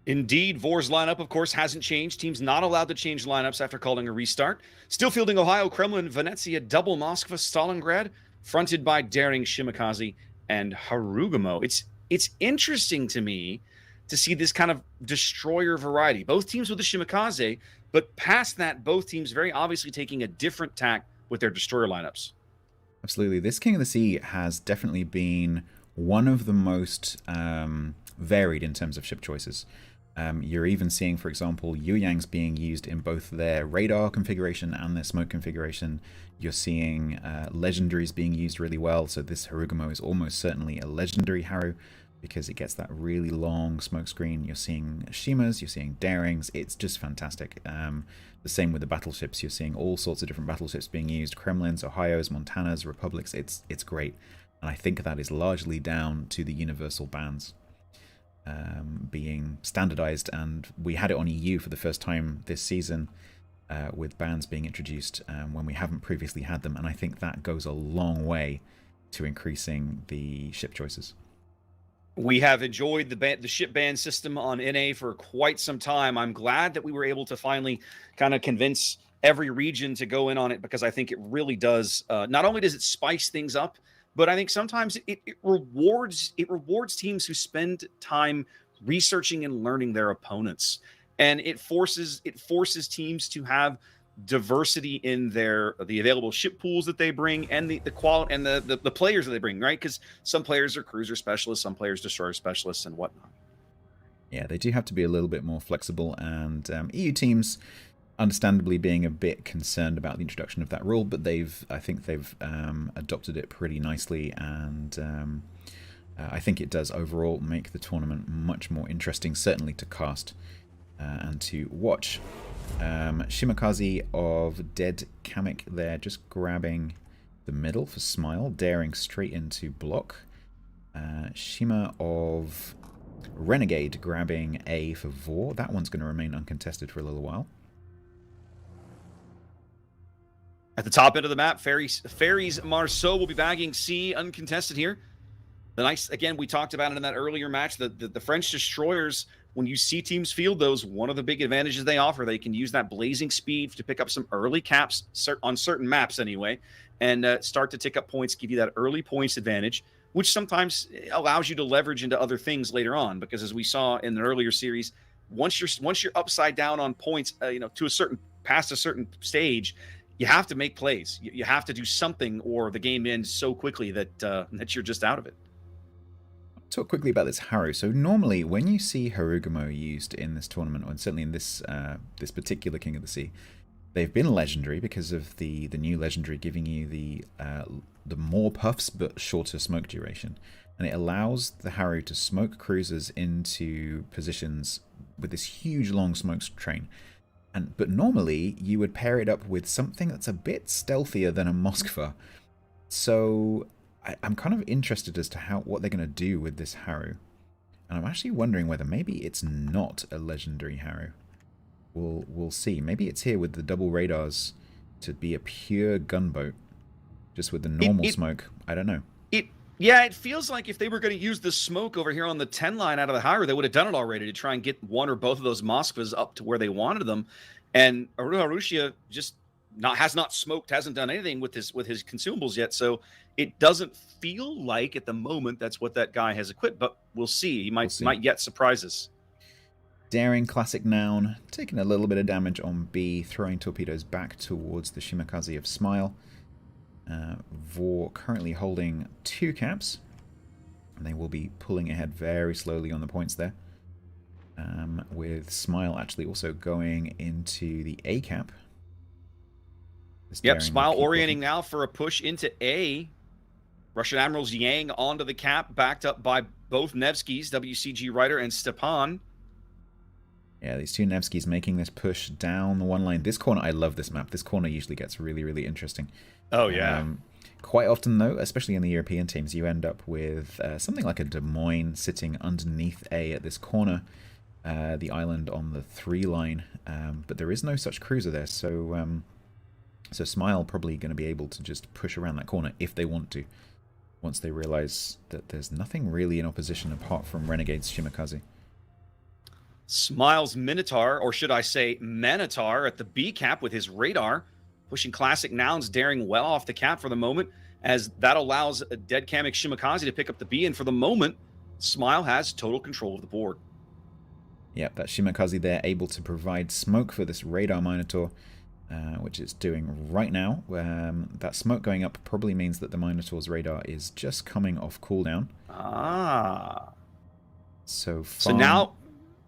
Indeed, Vore's lineup, of course, hasn't changed. Teams not allowed to change lineups after calling a restart. Still fielding Ohio, Kremlin, Venezia, Double Moskva, Stalingrad, fronted by Daring, Shimakaze, and Harugamo. It's interesting to me to see this kind of destroyer variety. Both teams with the Shimakaze, but past that, both teams very obviously taking a different tack with their destroyer lineups. Absolutely. This King of the Sea has definitely been one of the most varied in terms of ship choices. You're even seeing, for example, Yuyangs being used in both their radar configuration and their smoke configuration. You're seeing legendaries being used really well. So this Harugamo is almost certainly a legendary Haru because it gets that really long smoke screen. You're seeing Shimas, you're seeing Darings. It's just fantastic. The same with the battleships. You're seeing all sorts of different battleships being used. Kremlins, Ohios, Montanas, Republics. It's great. And I think that is largely down to the universal bans being standardized, and we had it on EU for the first time this season with bans being introduced when we haven't previously had them, and I think that goes a long way to increasing the ship choices. We have enjoyed the ship ban system on NA for quite some time. I'm glad that we were able to finally kind of convince every region to go in on it, because I think it really does. Not only does it spice things up, but I think sometimes it rewards teams who spend time researching and learning their opponents, and it forces teams to have diversity in the available ship pools that they bring, and the quality and the players that they bring, right? Because some players are cruiser specialists, some players destroyer specialists, and whatnot. Yeah, they do have to be a little bit more flexible, and EU teams understandably being a bit concerned about the introduction of that rule, but I think they've adopted it pretty nicely, and I think it does overall make the tournament much more interesting, certainly to cast and to watch. Shimakaze of Dead Kamek there, just grabbing the middle for Smile, daring straight into block. Shima of Renegade grabbing A for Vore. That one's going to remain uncontested for a little while. At the top end of the map, Ferries Marceau will be bagging C uncontested here. The nice, again, we talked about it in that earlier match, the French destroyers, when you see teams field those, one of the big advantages they offer, they can use that blazing speed to pick up some early caps on certain maps anyway, and start to tick up points, give you that early points advantage, which sometimes allows you to leverage into other things later on, because as we saw in the earlier series, once you're upside down on points, past a certain stage, you have to make plays. You have to do something, or the game ends so quickly that you're just out of it. Talk quickly about this Haru. So normally when you see Harugamo used in this tournament, or certainly in this particular King of the Sea, they've been legendary because of the new legendary giving you the more puffs but shorter smoke duration, and it allows the Haru to smoke cruisers into positions with this huge long smoke train. But normally you would pair it up with something that's a bit stealthier than a Moskva. So I'm kind of interested as to what they're going to do with this Haru. And I'm actually wondering whether maybe it's not a legendary Haru. We'll see. Maybe it's here with the double radars to be a pure gunboat, just with the normal smoke. I don't know. Yeah, it feels like if they were going to use the smoke over here on the 10 line out of the higher, they would have done it already to try and get one or both of those Moskvas up to where they wanted them. And Aruha just has not smoked, hasn't done anything with his consumables yet. So it doesn't feel like at the moment that's what that guy has equipped, but we'll see. He might yet surprise us. Daring classic noun, taking a little bit of damage on B, throwing torpedoes back towards the Shimakaze of Smile. Vore currently holding 2 caps, and they will be pulling ahead very slowly on the points there. With Smile actually also going into the A cap. Yep, Smile orienting now for a push into A. Russian Admirals Yang onto the cap, backed up by both Nevskys, WCG Ryder and Stepan. Yeah, these 2 Nevskys making this push down the one line. This corner, I love this map. This corner usually gets really, really interesting. Oh, yeah. Quite often, though, especially in the European teams, you end up with something like a Des Moines sitting underneath A at this corner, the island on the 3 line. But there is no such cruiser there, so Smile probably going to be able to just push around that corner if they want to, once they realize that there's nothing really in opposition apart from Renegade's Shimakaze. Smile's Minotaur, or should I say Manitar, at the B cap with his radar, pushing classic nouns, daring well off the cap for the moment, as that allows a dead Kamek Shimakaze to pick up the B, and for the moment, Smile has total control of the board. Yep, that Shimakaze there able to provide smoke for this radar Minotaur, which it's doing right now. That smoke going up probably means that the Minotaur's radar is just coming off cooldown. So now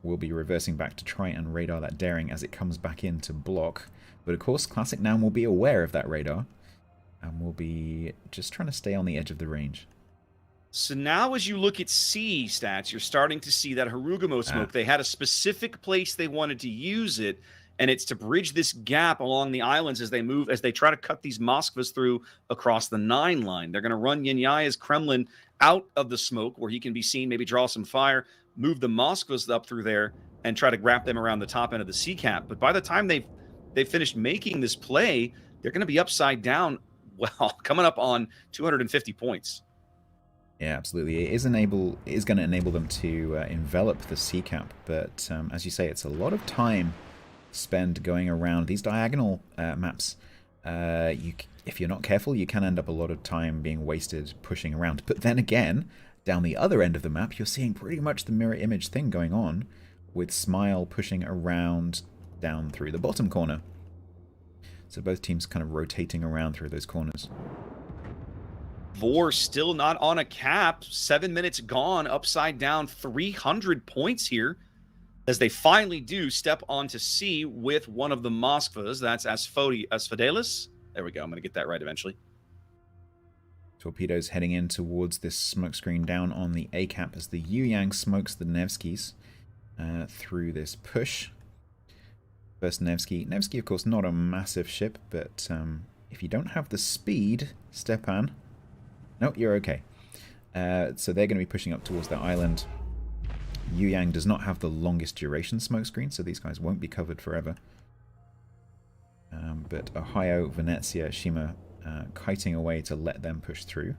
we'll be reversing back to try and radar that daring as it comes back in to block. But of course, Classic Noun will be aware of that radar, and will be just trying to stay on the edge of the range. So now as you look at C stats, you're starting to see that Harugamo smoke. They had a specific place they wanted to use it, and it's to bridge this gap along the islands as they try to cut these Moskvas through across the 9 line. They're going to run Yenya's Kremlin out of the smoke where he can be seen, maybe draw some fire, move the Moskvas up through there, and try to wrap them around the top end of the C cap. But by the time they've finished making this play, they're going to be upside down, well, coming up on 250 points. Yeah, absolutely. It is going to enable them to envelop the C cap, but as you say, it's a lot of time spent going around these diagonal maps. If you're not careful, you can end up a lot of time being wasted pushing around. But then again, down the other end of the map, you're seeing pretty much the mirror image thing going on, with Smile pushing around down through the bottom corner. So both teams kind of rotating around through those corners. Vore still not on a cap. 7 minutes gone, upside down, 300 points here, as they finally do step onto C with one of the Moskvas. That's Asphodelis. There we go. I'm going to get that right eventually. Torpedoes heading in towards this smoke screen down on the A cap as the Yu Yang smokes the Nevskys through this push. First Nevsky. Nevsky, of course, not a massive ship, but if you don't have the speed, Stepan, no, you're okay. So they're going to be pushing up towards that island. Yu Yang does not have the longest duration smoke screen, so these guys won't be covered forever. But Ohio, Venezia, Shima kiting away to let them push through.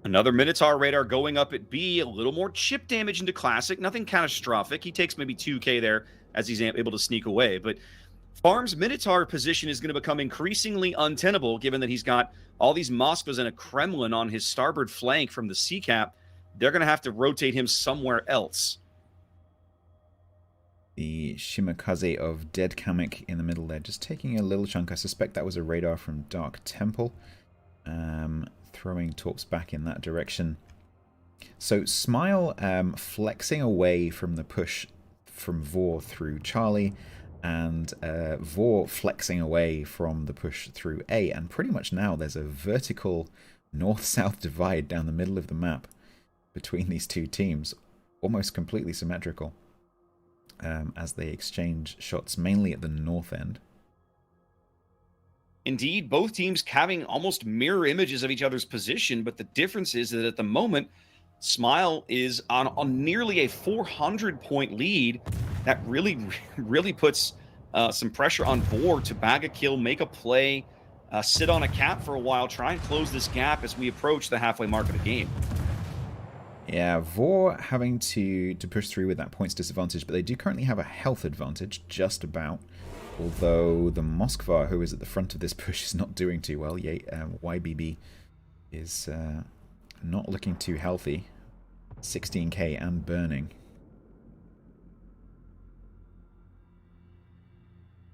Another Minotaur radar going up at B. A little more chip damage into Classic. Nothing catastrophic. He takes maybe 2K there as he's able to sneak away. But Farm's Minotaur position is going to become increasingly untenable, given that he's got all these Moskvas and a Kremlin on his starboard flank from the C cap. They're going to have to rotate him somewhere else. The Shimakaze of Dead Kamek in the middle there, just taking a little chunk. I suspect that was a radar from Dark Temple. Throwing torps back in that direction. So Smile flexing away from the push from Vore through Charlie, and Vore flexing away from the push through A, and pretty much now there's a vertical north-south divide down the middle of the map between these two teams, almost completely symmetrical, as they exchange shots mainly at the north end. Indeed, both teams having almost mirror images of each other's position, but the difference is that at the moment, Smile is on nearly a 400-point lead that really, really puts some pressure on Vore to bag a kill, make a play, sit on a cap for a while, try and close this gap as we approach the halfway mark of the game. Yeah, Vore having to push through with that points disadvantage, but they do currently have a health advantage, just about. Although the Moskva, who is at the front of this push, is not doing too well. YBB is not looking too healthy. 16k and burning.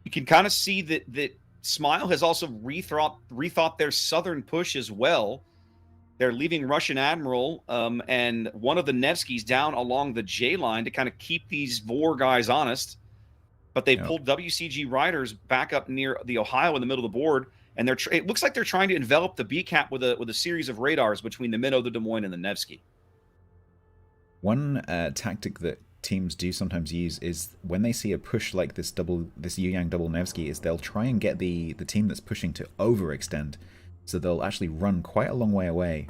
You can kind of see that Smile has also rethought their southern push as well. They're leaving Russian Admiral and one of the Nevskys down along the J line to kind of keep these Vore guys honest. But they've pulled WCG Riders back up near the Ohio in the middle of the board, and it looks like they're trying to envelop the B cap with a series of radars between the Minnow, the Des Moines, and the Nevsky. One tactic that teams do sometimes use is when they see a push like this Yu-Yang double Nevsky, is they'll try and get the team that's pushing to overextend. So they'll actually run quite a long way away,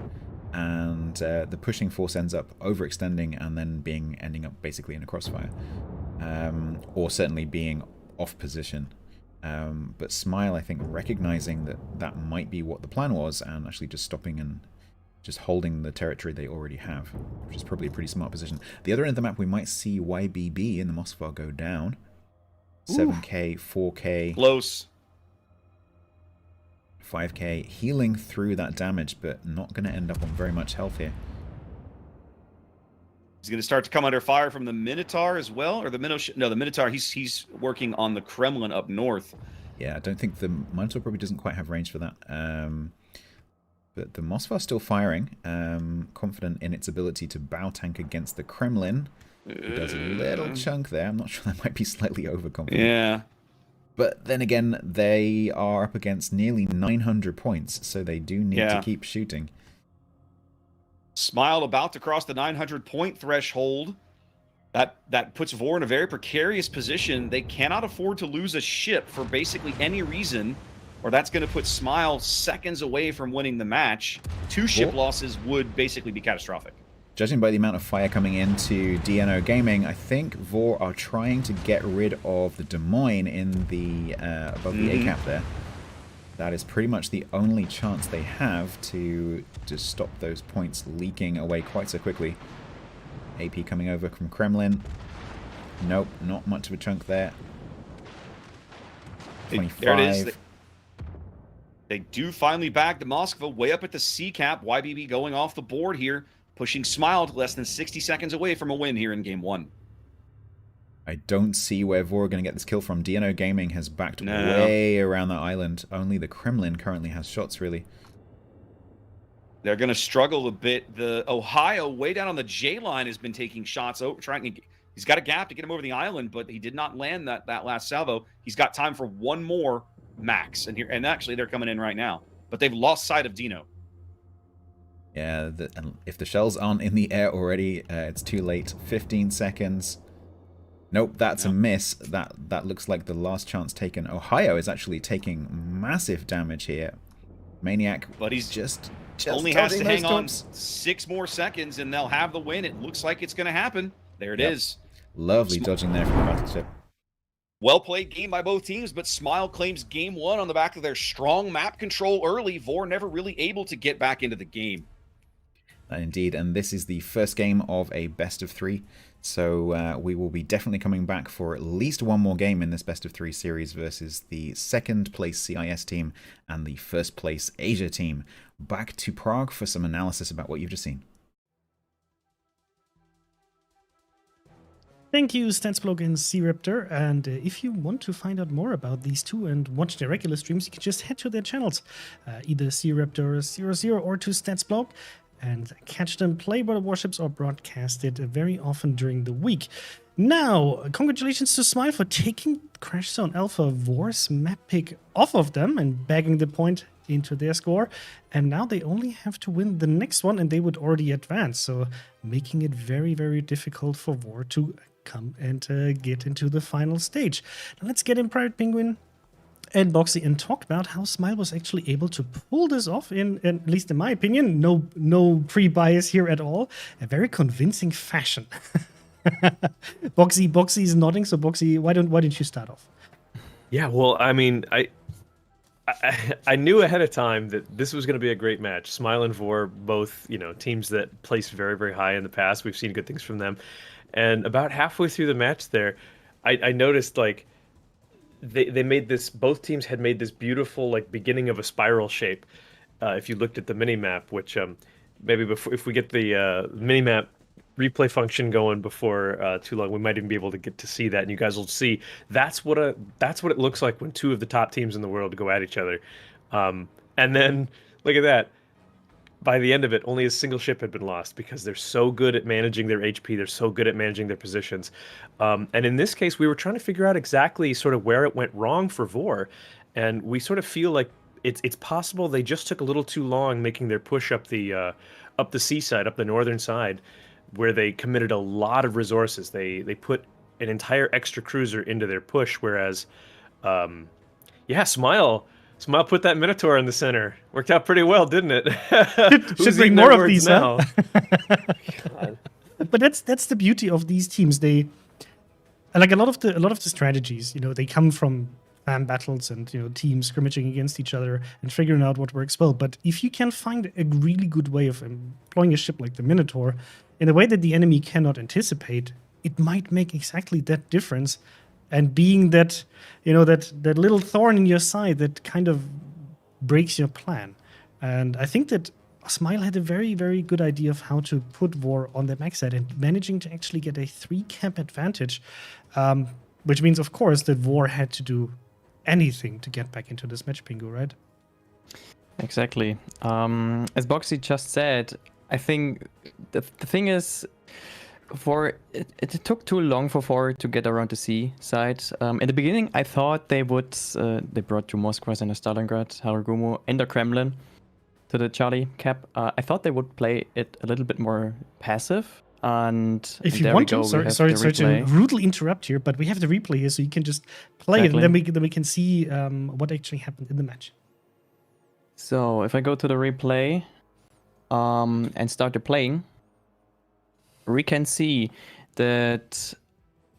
and the pushing force ends up overextending and then ending up basically in a crossfire, or certainly being off position. But Smile, I think, recognizing that might be what the plan was, and actually just stopping and just holding the territory they already have, which is probably a pretty smart position. The other end of the map, we might see YBB in the Moskva go down. 7k, 4k. Close. 5k, healing through that damage, but not going to end up on very much health here. He's going to start to come under fire from the Minotaur as well, or the No, the Minotaur. He's working on the Kremlin up north. Yeah, I don't think the Minotaur probably doesn't quite have range for that. But the Moskva still firing, confident in its ability to bow tank against the Kremlin. It does a little chunk there. I'm not sure, that might be slightly overconfident. Yeah. But then again, they are up against nearly 900 points, so they do need to keep shooting. Smile about to cross the 900-point threshold. That puts Vore in a very precarious position. They cannot afford to lose a ship for basically any reason, or that's going to put Smile seconds away from winning the match. 2 ship losses would basically be catastrophic. Judging by the amount of fire coming into DNO Gaming, I think Vore are trying to get rid of the Des Moines in the above the A cap there. That is pretty much the only chance they have to just stop those points leaking away quite so quickly. AP coming over from Kremlin. Nope, not much of a chunk there. 25. There it is. They do finally bag the Moskva way up at the C cap. YBB going off the board here, pushing Smile to less than 60 seconds away from a win here in Game 1. I don't see where Vore are going to get this kill from. DNO Gaming has backed way around that island. Only the Kremlin currently has shots, really. They're going to struggle a bit. The Ohio, way down on the J line, has been taking shots. He's got a gap to get him over the island, but he did not land that last salvo. He's got time for one more max. And actually, they're coming in right now. But they've lost sight of Dino. Yeah, and if the shells aren't in the air already, it's too late. 15 seconds. Nope, that's a miss. That looks like the last chance taken. Ohio is actually taking massive damage here. Maniac, but he's just only has to hang on 6 more seconds, and they'll have the win. It looks like it's going to happen. There it is. Lovely dodging there from the battleship. Well played game by both teams, but Smile claims Game 1 on the back of their strong map control early. Vore never really able to get back into the game. Indeed, and this is the first game of a best of 3. So we will be definitely coming back for at least one more game in this best of 3 series versus the second place CIS team and the first place Asia team. Back to Prague for some analysis about what you've just seen. Thank you, Stansblog and Sea-Raptor. And if you want to find out more about these two and watch their regular streams, you can just head to their channels, either Sea-Raptor00 or to Stansblog, and catch them play by the Warships or broadcasted very often during the week. Now, congratulations to Smile for taking Crash Zone Alpha Vore's map pick off of them and bagging the point into their score. And now they only have to win the next one and they would already advance. So making it very, very difficult for Vore to come and get into the final stage. Now let's get in Private Penguin and Boxy and talk about how Smile was actually able to pull this off in, at least in my opinion, no pre-bias here at all, a very convincing fashion. Boxy is nodding. So Boxy, why don't you start off? Yeah, well, I mean, I knew ahead of time that this was going to be a great match. Smile and Vore, both, teams that placed very, very high in the past. We've seen good things from them. And about halfway through the match there, I noticed, like, they made this, both teams had made this beautiful, like, beginning of a spiral shape. If you looked at the mini-map, which maybe before, if we get the mini-map replay function going before too long, we might even be able to get to see that, and you guys will see that's what it looks like when two of the top teams in the world go at each other. And then look at that. By the end of it, only a single ship had been lost because they're so good at managing their HP. They're so good at managing their positions. And in this case, we were trying to figure out exactly sort of where it went wrong for Vore, and we sort of feel like it's possible they just took a little too long making their push up the seaside, up the northern side, where they committed a lot of resources. They put an entire extra cruiser into their push, whereas, Smile put that Minotaur in the center. Worked out pretty well, didn't it? Should bring more of these now. But that's the beauty of these teams. They like a lot of the strategies. They come from fan battles and teams scrimmaging against each other and figuring out what works well. But if you can find a really good way of employing a ship like the Minotaur in a way that the enemy cannot anticipate, it might make exactly that difference. And being that, that little thorn in your side that kind of breaks your plan. And I think that Smile had a very, very good idea of how to put Vore on the max side and managing to actually get a 3-cap advantage, which means, of course, that Vore had to do anything to get back into this match, Pingu, right? Exactly. As Boxy just said, I think the thing is, it took too long for Vore to get around the sea side. In the beginning, I thought they would. They brought two Moskvas and a Stalingrad, Haragumo, and a Kremlin to the Charlie cap. I thought they would play it a little bit more passive. And if you want to, sorry to rudely interrupt here, but we have the replay here, so you can just play it, and then we can see what actually happened in the match. So if I go to the replay and start the playing, we can see that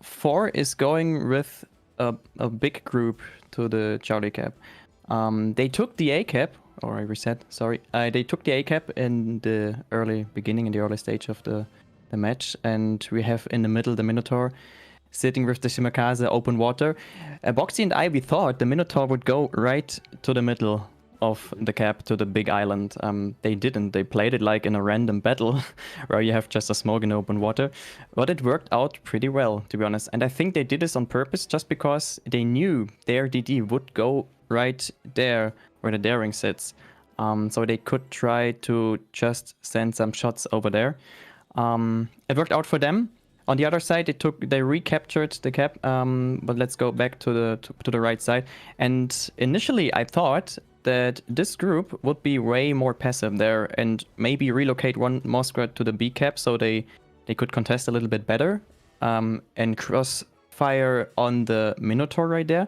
Vore is going with a big group to the Charlie cap. They took the A cap, or I reset, sorry. They took the A cap in the early stage of the match, and we have in the middle the Minotaur sitting with the Shimakaze open water. Boxy and we thought the Minotaur would go right to the middle of the cap to the big island. They didn't. They played it like in a random battle where you have just a smoke in open water. But it worked out pretty well, to be honest. And I think they did this on purpose just because they knew their DD would go right there where the daring sits. So they could try to just send some shots over there. It worked out for them. On the other side, they recaptured the cap. But let's go back to the right side. And initially, I thought that this group would be way more passive there and maybe relocate one Moskva to the B cap so they could contest a little bit better and crossfire on the Minotaur right there.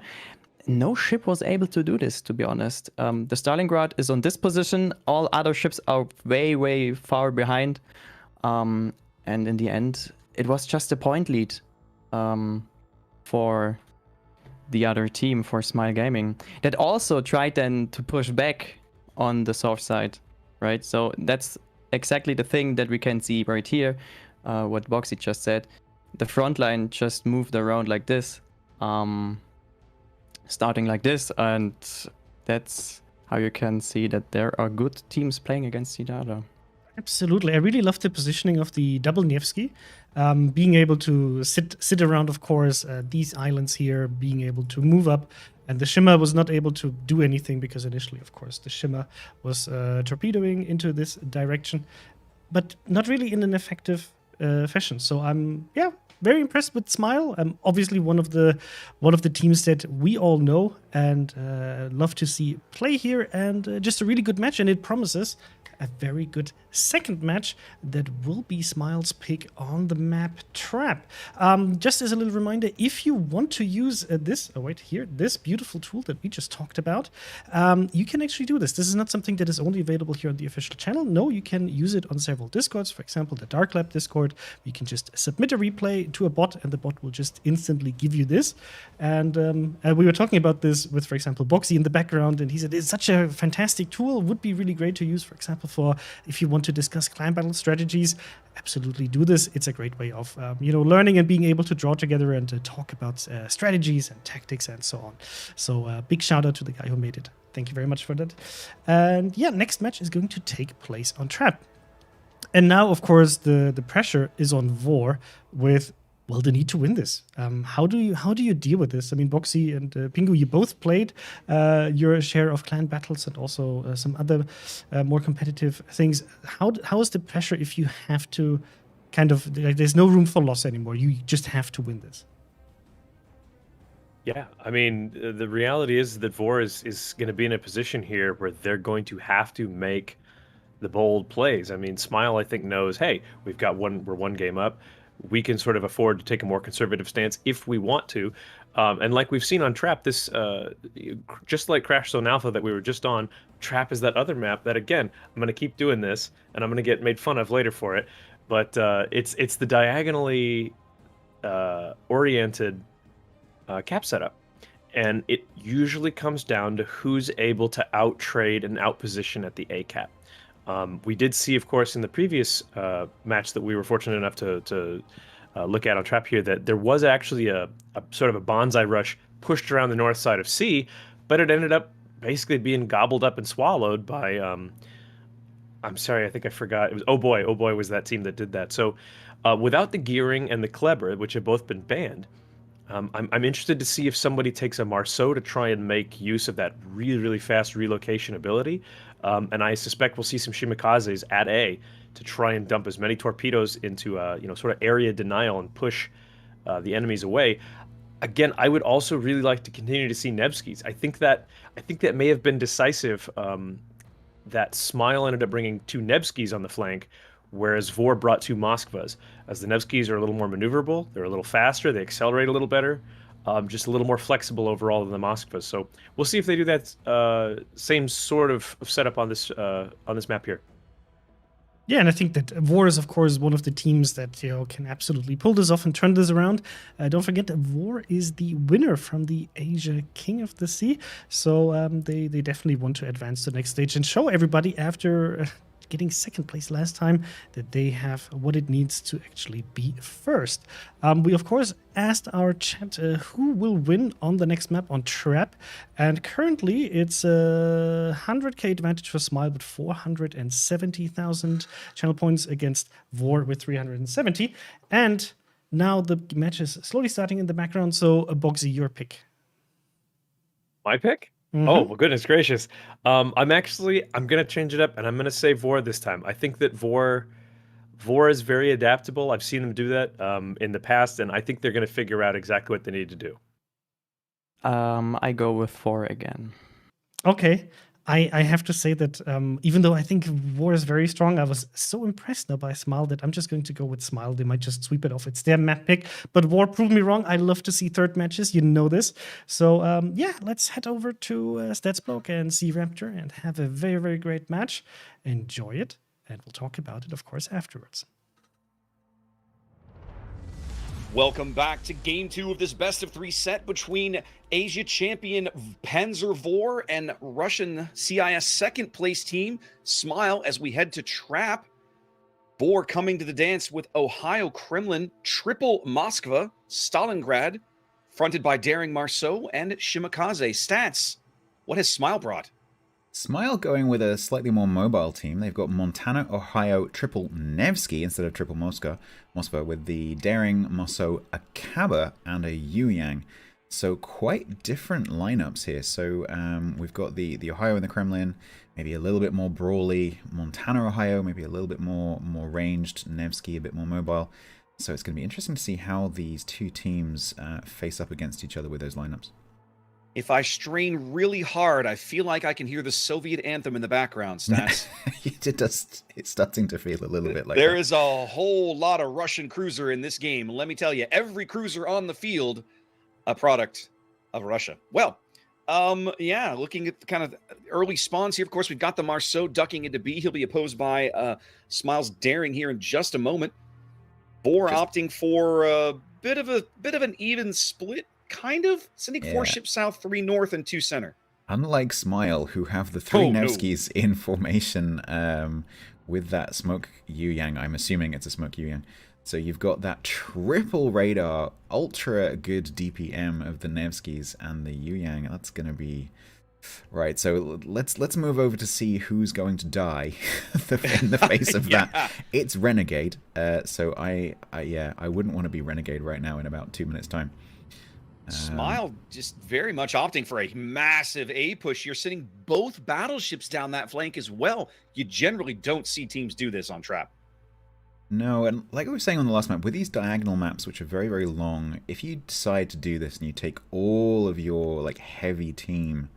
No ship was able to do this, to be honest. The Stalingrad is on this position. All other ships are way, way far behind. And in the end, it was just a point lead for the other team, for Smile Gaming, that also tried then to push back on the soft side, right? So that's exactly the thing that we can see right here, what Boxy just said. The front line just moved around like this, starting like this, and that's how you can see that there are good teams playing against each other. Absolutely. I really love the positioning of the double Nevsky. Being able to sit around, of course, these islands here, being able to move up. And the Shimmer was not able to do anything because initially, of course, the Shimmer was torpedoing into this direction, but not really in an effective fashion. So I'm, very impressed with Smile. Obviously one of the teams that we all know and love to see play here, and just a really good match, and it promises a very good second match that will be Smile's pick on the map Trap. Just as a little reminder, if you want to use this beautiful tool that we just talked about, you can actually do this. This is not something that is only available here on the official channel. No, you can use it on several Discords, for example, the Dark Lab Discord, Discord. You can just submit a replay to a bot, and the bot will just instantly give you this. And we were talking about this with, for example, Boxy in the background, and he said it's such a fantastic tool. Would be really great to use, for example, for if you want to discuss clan battle strategies. Absolutely do this. It's a great way of learning and being able to draw together and talk about strategies and tactics and so on. So big shout out to the guy who made it. Thank you very much for that. And yeah, next match is going to take place on Trap. And now, of course, the pressure is on Vore with, well, the need to win this. How do you deal with this? I mean, Boxy and Pingu, you both played your share of clan battles and also some other more competitive things. How is the pressure if you have to kind of, like, there's no room for loss anymore? You just have to win this. Yeah, I mean, the reality is that Vore is going to be in a position here where they're going to have to make the bold plays. I mean, Smile, I think, knows, hey, we're one game up. We can sort of afford to take a more conservative stance if we want to. And like we've seen on Trap, this just like Crash Zone Alpha that we were just on, Trap is that other map that, again, I'm going to keep doing this, and I'm going to get made fun of later for it. But it's the diagonally oriented cap setup. And it usually comes down to who's able to out-trade and out-position at the A cap. We did see, of course, in the previous match that we were fortunate enough to look at on Trap here, that there was actually a sort of a bonsai rush pushed around the north side of C, but it ended up basically being gobbled up and swallowed by, I'm sorry, I think I forgot. It was Oh Boy was that team that did that. So without the gearing and the Kleber, which have both been banned, I'm interested to see if somebody takes a Marceau to try and make use of that really, really fast relocation ability. And I suspect we'll see some Shimikazes at A to try and dump as many torpedoes into sort of area denial and push the enemies away. Again, I would also really like to continue to see Nevskis. I think that may have been decisive. That Smile ended up bringing 2 Nevskis on the flank, whereas Vore brought 2 Moskvas. As the Nevskis are a little more maneuverable, they're a little faster, they accelerate a little better, just a little more flexible overall than the Moskvas. So we'll see if they do that same sort of setup on this map here. Yeah, and I think that Vore is, of course, one of the teams that can absolutely pull this off and turn this around. Don't forget that Vore is the winner from the Asia King of the Sea, so they definitely want to advance to the next stage and show everybody after getting second place last time that they have what it needs to actually be first. We, of course, asked our chat who will win on the next map on Trap, and currently it's a 100k advantage for Smile with 470,000 channel points against Vore with 370. And now the match is slowly starting in the background, so Boxy, your pick. My pick? Mm-hmm. Oh, well, goodness gracious. I'm going to change it up, and I'm going to say Vore this time. I think that Vore is very adaptable. I've seen them do that in the past, and I think they're going to figure out exactly what they need to do. I go with Vore again. Okay. I have to say that even though I think Vore is very strong, I was so impressed now by Smile that I'm just going to go with Smile. They might just sweep it off. It's their map pick. But Vore proved me wrong. I love to see third matches. You know this. So, yeah, let's head over to Statsblock and see Raptor and have a very, very great match. Enjoy it. And we'll talk about it, of course, afterwards. Welcome back to Game 2 of this best-of-3 set between Asia champion Panzer Vore and Russian CIS second-place team Smile as we head to Trap. Vore coming to the dance with Ohio Kremlin, Triple Moskva, Stalingrad, fronted by Daring Marceau and Shimikaze. Stats, what has Smile brought? Smile going with a slightly more mobile team. They've got Montana, Ohio, Triple Nevsky instead of Triple Moscow with the Daring, Marceau, Akaba, and a Yu-Yang. So quite different lineups here. So we've got the Ohio and the Kremlin, maybe a little bit more brawly. Montana, Ohio, maybe a little bit more ranged. Nevsky a bit more mobile. So it's going to be interesting to see how these two teams face up against each other with those lineups. If I strain really hard, I feel like I can hear the Soviet anthem in the background, Stats. It's starting to feel a little bit like there that. is a whole lot of Russian cruiser in this game. Let me tell you, every cruiser on the field, a product of Russia. Well, yeah, looking at the kind of early spawns here, of course, we've got the Marceau ducking into B. He'll be opposed by Smiles Daring here in just a moment. Vore Just- opting for a bit of an even split, kind of sending 4 Yeah. ships south, 3 north, and 2 center. Unlike Smile, who have the 3 Oh, no. Nevskys in formation with that smoke Yu Yang. I'm assuming it's a smoke Yu Yang. So you've got that triple radar, ultra good DPM of the Nevskys and the Yu Yang. That's going to be... Right, so let's move over to see who's going to die in the face of Yeah. that. It's Renegade. So I wouldn't want to be Renegade right now in about 2 minutes' time. Smile just very much opting for a massive A push. You're sending both battleships down that flank as well. You generally don't see teams do this on Trap. No, and like I was saying on the last map, with these diagonal maps, which are very, very long, if you decide to do this and you take all of your like heavy team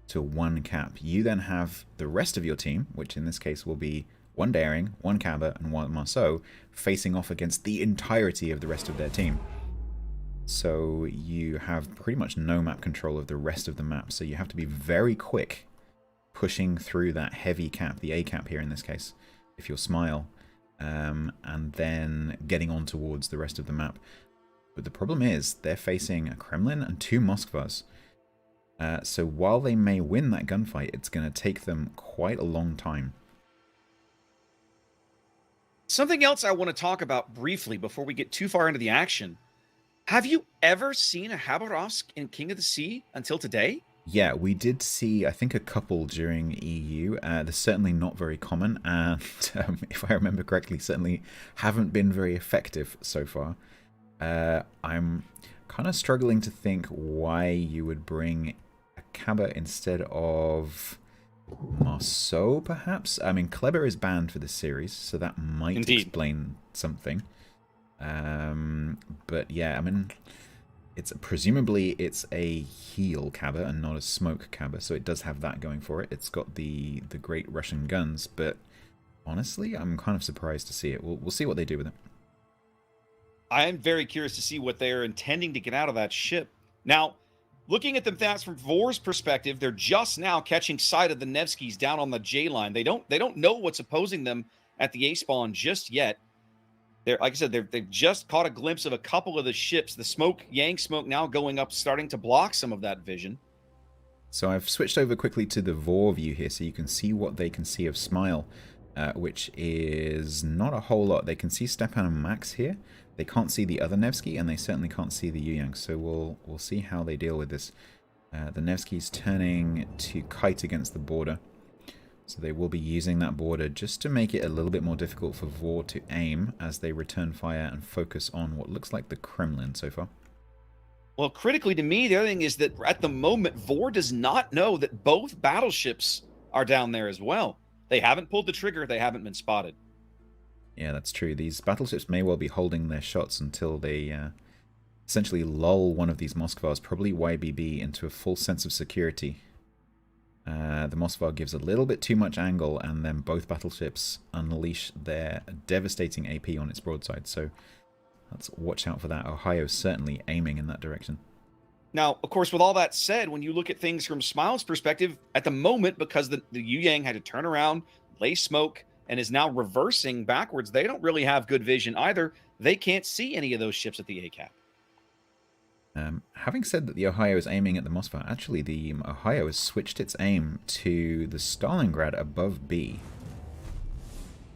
to one cap, you then have the rest of your team, which in this case will be 1 Daring, 1 Cabba, and 1 Marceau, facing off against the entirety of the rest of their team. So you have pretty much no map control of the rest of the map, so you have to be very quick pushing through that heavy cap, the A cap here in this case, if you're Smile, and then getting on towards the rest of the map. But the problem is, they're facing a Kremlin and 2 Moskvas. So while they may win that gunfight, it's going to take them quite a long time. Something else I want to talk about briefly before we get too far into the action. Have you ever seen a Habarovsk in King of the Sea until today? Yeah, we did see, I think, a couple during EU. They're certainly not very common, and if I remember correctly, certainly haven't been very effective so far. I'm kind of struggling to think why you would bring a Cabba instead of Marceau, perhaps? I mean, Kleber is banned for this series, so that might Indeed. explain something. But yeah, I mean, presumably it's a heal Cabba and not a smoke Cabba, so it does have that going for it. It's got the great Russian guns, but honestly, I'm kind of surprised to see it. We'll see what they do with it. I am very curious to see what they're intending to get out of that ship. Now, looking at them fast from Vore's perspective, they're just now catching sight of the Nevskys down on the J line. They don't know what's opposing them at the A spawn just yet. They're, like I said, they've just caught a glimpse of a couple of the ships. The smoke, Yang smoke, now going up, starting to block some of that vision. So I've switched over quickly to the Vore view here, so you can see what they can see of Smile, which is not a whole lot. They can see Stepan and Max here. They can't see the other Nevsky, and they certainly can't see the Yu Yang. So we'll see how they deal with this. The Nevsky's turning to kite against the border. So they will be using that border just to make it a little bit more difficult for Vore to aim as they return fire and focus on what looks like the Kremlin so far. Well, critically to me, the other thing is that at the moment, Vore does not know that both battleships are down there as well. They haven't pulled the trigger. They haven't been spotted. Yeah, that's true. These battleships may well be holding their shots until they essentially lull one of these Moskvas, probably YBB, into a full sense of security. The Moskva gives a little bit too much angle, and then both battleships unleash their devastating AP on its broadside. So let's watch out for that. Ohio's certainly aiming in that direction. Now, of course, with all that said, when you look at things from Smile's perspective, at the moment, because the Yu Yang had to turn around, lay smoke, and is now reversing backwards, they don't really have good vision either. They can't see any of those ships at the A-cap. Having said that the Ohio is aiming at the Moskva, actually the Ohio has switched its aim to the Stalingrad above B.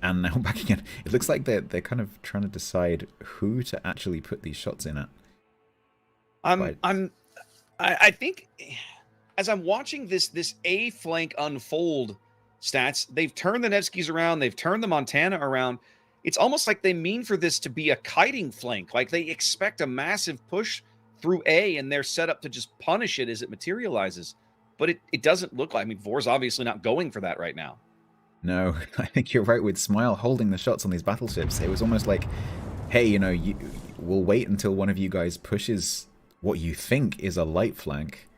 And now back again. It looks like they're kind of trying to decide who to actually put these shots in at. I think as I'm watching this A flank unfold, Stats, they've turned the Nevskys around, they've turned the Montana around. It's almost like they mean for this to be a kiting flank, like they expect a massive push through A and they're set up to just punish it as it materializes. But it doesn't look like, I mean, Vore's obviously not going for that right now. No, I think you're right with Smile holding the shots on these battleships. It was almost like, hey, you know, we'll wait until one of you guys pushes what you think is a light flank,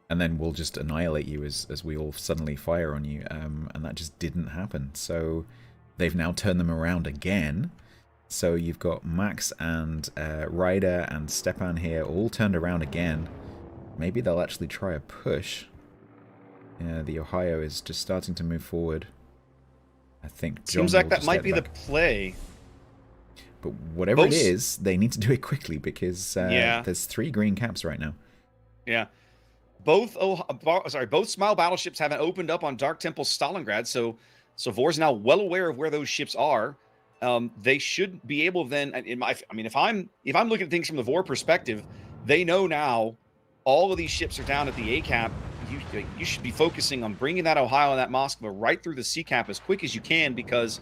and then we'll just annihilate you as we all suddenly fire on you. And that just didn't happen. So they've now turned them around again. So you've got Max and Ryder and Stepan here all turned around again. Maybe they'll actually try a push. Yeah, the Ohio is just starting to move forward. I think John Seems like will that just might get be the back. play. But whatever Both- it is, they need to do it quickly because Yeah. there's 3 green caps right now. Yeah. Both Smile battleships haven't opened up on Dark Temple Stalingrad, so Vore's now well aware of where those ships are. They should be able then. If I'm looking at things from the Vore perspective, they know now all of these ships are down at the A cap. You should be focusing on bringing that Ohio and that Moskva right through the C cap as quick as you can, because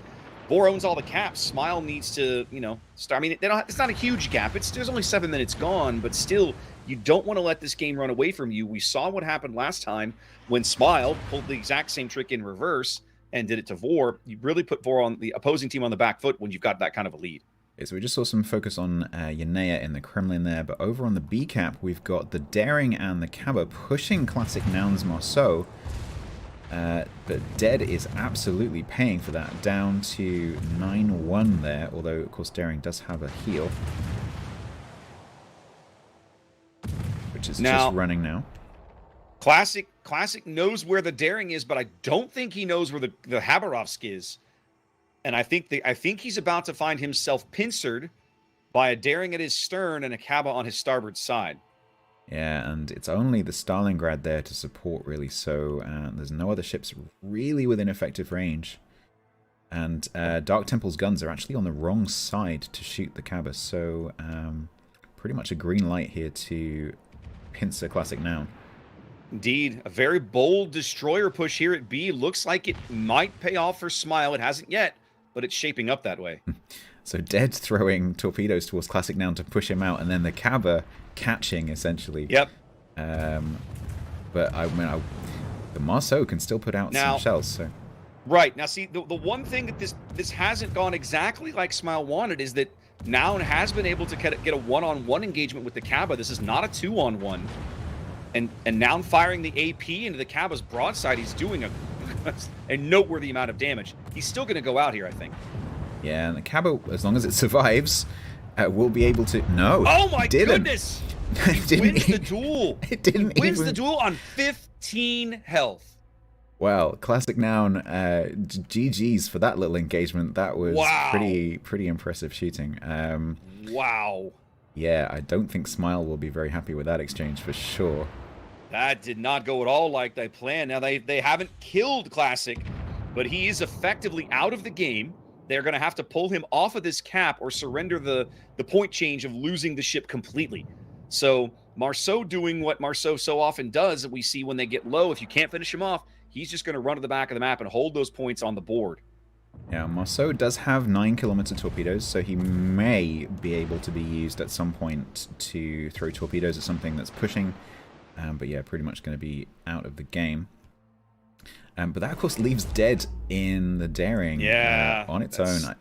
Vore owns all the caps. Smile needs to, start. I mean, it's not a huge gap. There's only 7 minutes gone, but still, you don't want to let this game run away from you. We saw what happened last time when Smile pulled the exact same trick in reverse and did it to Vore. You really put Vore on the opposing team on the back foot when you've got that kind of a lead. So we just saw some focus on Yanea in the Kremlin there, but over on the B cap, we've got the Daring and the Cabba pushing Classic Noun's Marceau. But Dead is absolutely paying for that, down to 9-1 there, although of course Daring does have a heal, which is Now, just running now. Classic knows where the Daring is, but I don't think he knows where the Habarovsk is. And I think he's about to find himself pincered by a Daring at his stern and a Cabba on his starboard side. Yeah, and it's only the Stalingrad there to support, really, so there's no other ships really within effective range. And Dark Temple's guns are actually on the wrong side to shoot the Cabba, so pretty much a green light here to pincer Classic Noun. Indeed, a very bold destroyer push here at B. Looks like it might pay off for Smile. It hasn't yet, but it's shaping up that way. So Dead throwing torpedoes towards Classic Noun to push him out, and then the Cabba catching, essentially. Yep. But the Marceau can still put out some shells. So. Right. Now, see, the one thing that this hasn't gone exactly like Smile wanted is that Noun has been able to get a one-on-one engagement with the Cabba. This is not a 2-on-1. And Noun firing the AP into the Cabba's broadside, he's doing a noteworthy amount of damage. He's still going to go out here, I think. Yeah, and the Cabba, as long as it survives, will be able to... No, oh my didn't. goodness! He wins the duel. It didn't he wins even... the duel on 15 health. Wow, Classic Noun, GG's for that little engagement. That was pretty impressive shooting. Wow. Yeah, I don't think Smile will be very happy with that exchange for sure. That did not go at all like they planned. Now, they haven't killed Classic, but he is effectively out of the game. They're going to have to pull him off of this cap or surrender the point change of losing the ship completely. So Marceau doing what Marceau so often does that we see when they get low. If you can't finish him off, he's just going to run to the back of the map and hold those points on the board. Yeah, Marceau does have 9-kilometer torpedoes, so he may be able to be used at some point to throw torpedoes at something that's pushing. But yeah, pretty much going to be out of the game. But that, of course, leaves Dead in the Daring on its own.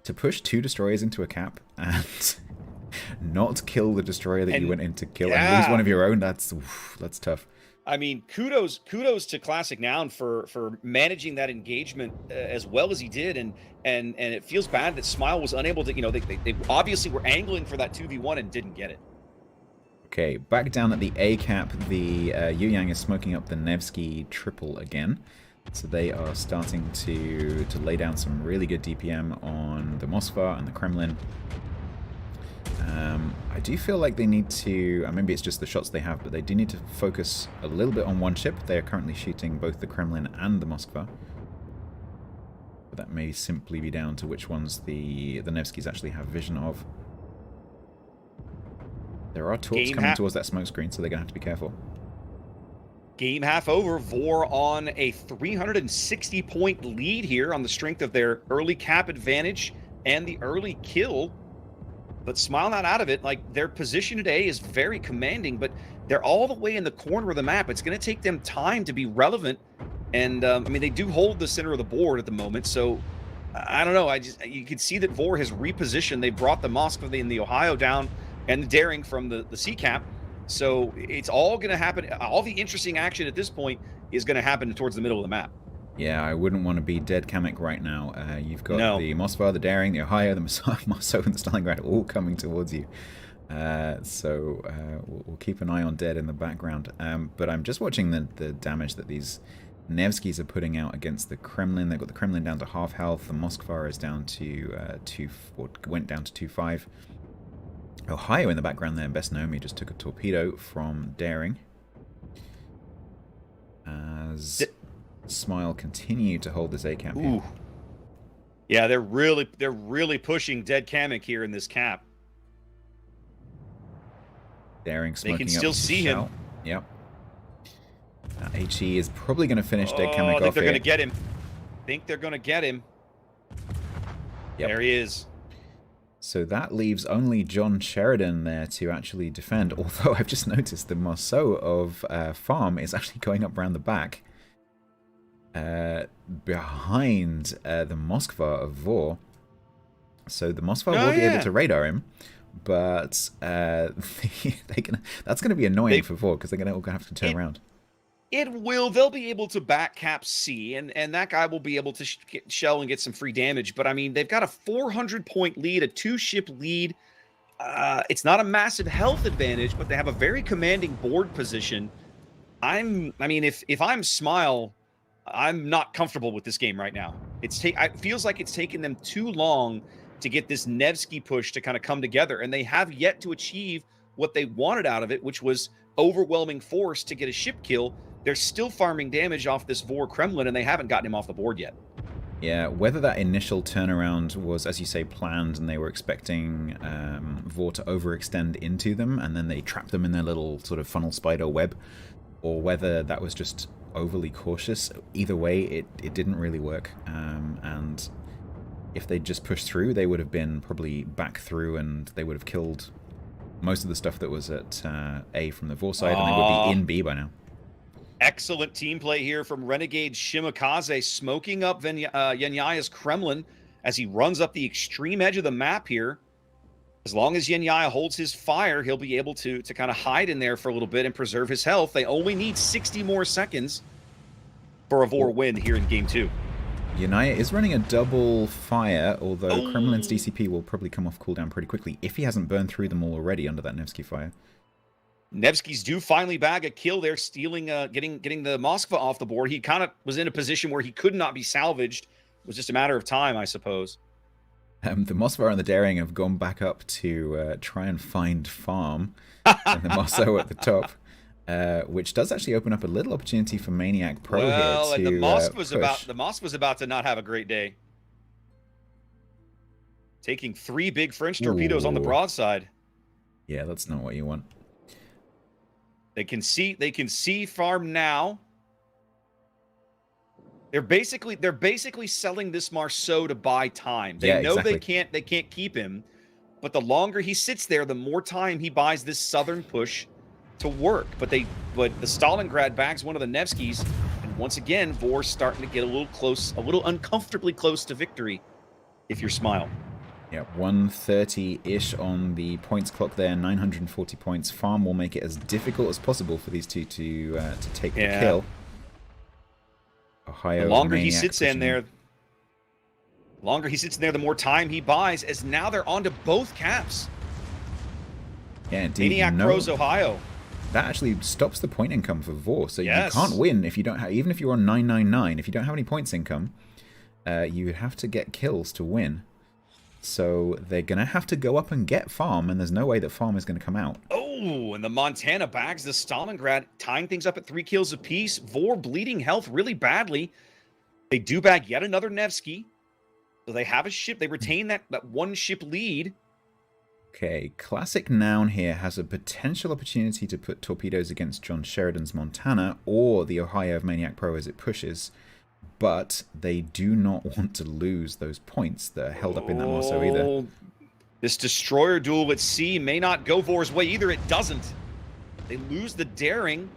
To push 2 destroyers into a cap and not kill the destroyer that you went in to kill and lose one of your own, that's tough. I mean, kudos to Classic Noun for managing that engagement as well as he did, and it feels bad that Smile was unable to. They obviously were angling for that 2v1 and didn't get it. Okay, back down at the A cap, the Yu Yang is smoking up the Nevsky triple again. So they are starting to lay down some really good DPM on the Moskva and the Kremlin. I do feel like they need to, maybe it's just the shots they have, but they do need to focus a little bit on one ship. They are currently shooting both the Kremlin and the Moskva. But that may simply be down to which ones the Nevskys actually have vision of. There are torps coming towards that smoke screen, so they're going to have to be careful. Game half over. Vore on a 360-point lead here on the strength of their early cap advantage and the early kill. But Smile not out of it. Like, their position today is very commanding, but they're all the way in the corner of the map. It's going to take them time to be relevant. And, they do hold the center of the board at the moment, so I don't know. You can see that Vore has repositioned. They brought the Moskva and the Ohio down and the Daring from the C cap. So it's all going to happen. All the interesting action at this point is going to happen towards the middle of the map. Yeah, I wouldn't want to be Dead Kamek right now. You've got the Moskva, the Daring, the Ohio, the Marceau, and the Stalingrad all coming towards you. So we'll keep an eye on Dead in the background. But I'm just watching the damage that these Nevskys are putting out against the Kremlin. They've got the Kremlin down to half health. The Moskva is down to went down to 2.5. Ohio in the background there. Best Nomi just took a torpedo from Daring. As Smile continue to hold this A cap. Ooh. Yeah, they're really pushing Dead Kamek here in this cap. Daring smoking. They can up still with his see him. shout. Yep. HE is probably going to finish Dead Kamek off. I think they're here. going to get him. Think they're going to get him. Yep. There he is. So that leaves only John Sheridan there to actually defend. Although I've just noticed the Marceau of Farm is actually going up around the back. Behind the Moskva of Vore. So the Moskva will be able to radar him. But that's going to be annoying for Vore because they're going to have to turn around. It will. They'll be able to back cap C, and that guy will be able to shell and get some free damage. But, I mean, they've got a 400-point lead, a 2-ship lead. It's not a massive health advantage, but they have a very commanding board position. If I'm Smile, I'm not comfortable with this game right now. It feels like it's taken them too long to get this Nevsky push to kind of come together, and they have yet to achieve what they wanted out of it, which was overwhelming force to get a ship kill. They're still farming damage off this Vore Kremlin, and they haven't gotten him off the board yet. Yeah, whether that initial turnaround was, as you say, planned, and they were expecting Vore to overextend into them, and then they trapped them in their little sort of funnel spider web, or whether that was just overly cautious, either way, it didn't really work. And if they'd just pushed through, they would have been probably back through, and they would have killed most of the stuff that was at A from the Vore side, and they would be in B by now. Excellent team play here from Renegade Shimakaze, smoking up Yenyaya's Kremlin as he runs up the extreme edge of the map here. As long as Yenyaya holds his fire, he'll be able to kind of hide in there for a little bit and preserve his health. They only need 60 more seconds for a Vore win here in Game 2. Yenyaya is running a double fire, although Kremlin's DCP will probably come off cooldown pretty quickly if he hasn't burned through them all already under that Nevsky fire. Nevsky's do finally bag a kill there, stealing, getting the Moskva off the board. He kind of was in a position where he could not be salvaged. It was just a matter of time, I suppose. The Moskva and the Daring have gone back up to try and find farm, and the Marceau at the top, which does actually open up a little opportunity for Maniac Pro here to and the Moskva's push. about to not have a great day. Taking 3 big French torpedoes on the broadside. Yeah, that's not what you want. They can see farm now. They're basically selling this Marceau to buy time. They know exactly. they can't keep him, but the longer he sits there, the more time he buys this southern push to work. But the Stalingrad bags one of the Nevskys, and once again, Vore's starting to get a little uncomfortably close to victory. If you're Smile. Yeah, 130-ish on the points clock there, 940 points. Farm will make it as difficult as possible for these two to take the kill. Ohio, the longer he sits in there, the more time he buys, as now they're onto both caps. Yeah, indeed. Maniac Pros Ohio. That actually stops the point income for Vore, so yes. You can't win if you don't have, even if you're on 999, if you don't have any points income, you have to get kills to win. So they're going to have to go up and get farm, and there's no way that farm is going to come out. Oh, and the Montana bags the Stalingrad, tying things up at 3 kills apiece. Vore bleeding health really badly. They do bag yet another Nevsky. So they have a ship. They retain that 1-ship lead. Okay, Classic Noun here has a potential opportunity to put torpedoes against John Sheridan's Montana or the Ohio of Maniac Pro as it pushes. But they do not want to lose those points that are held up in that Marceau either. This destroyer duel at sea may not go Vore's way either. It doesn't. They lose the Daring.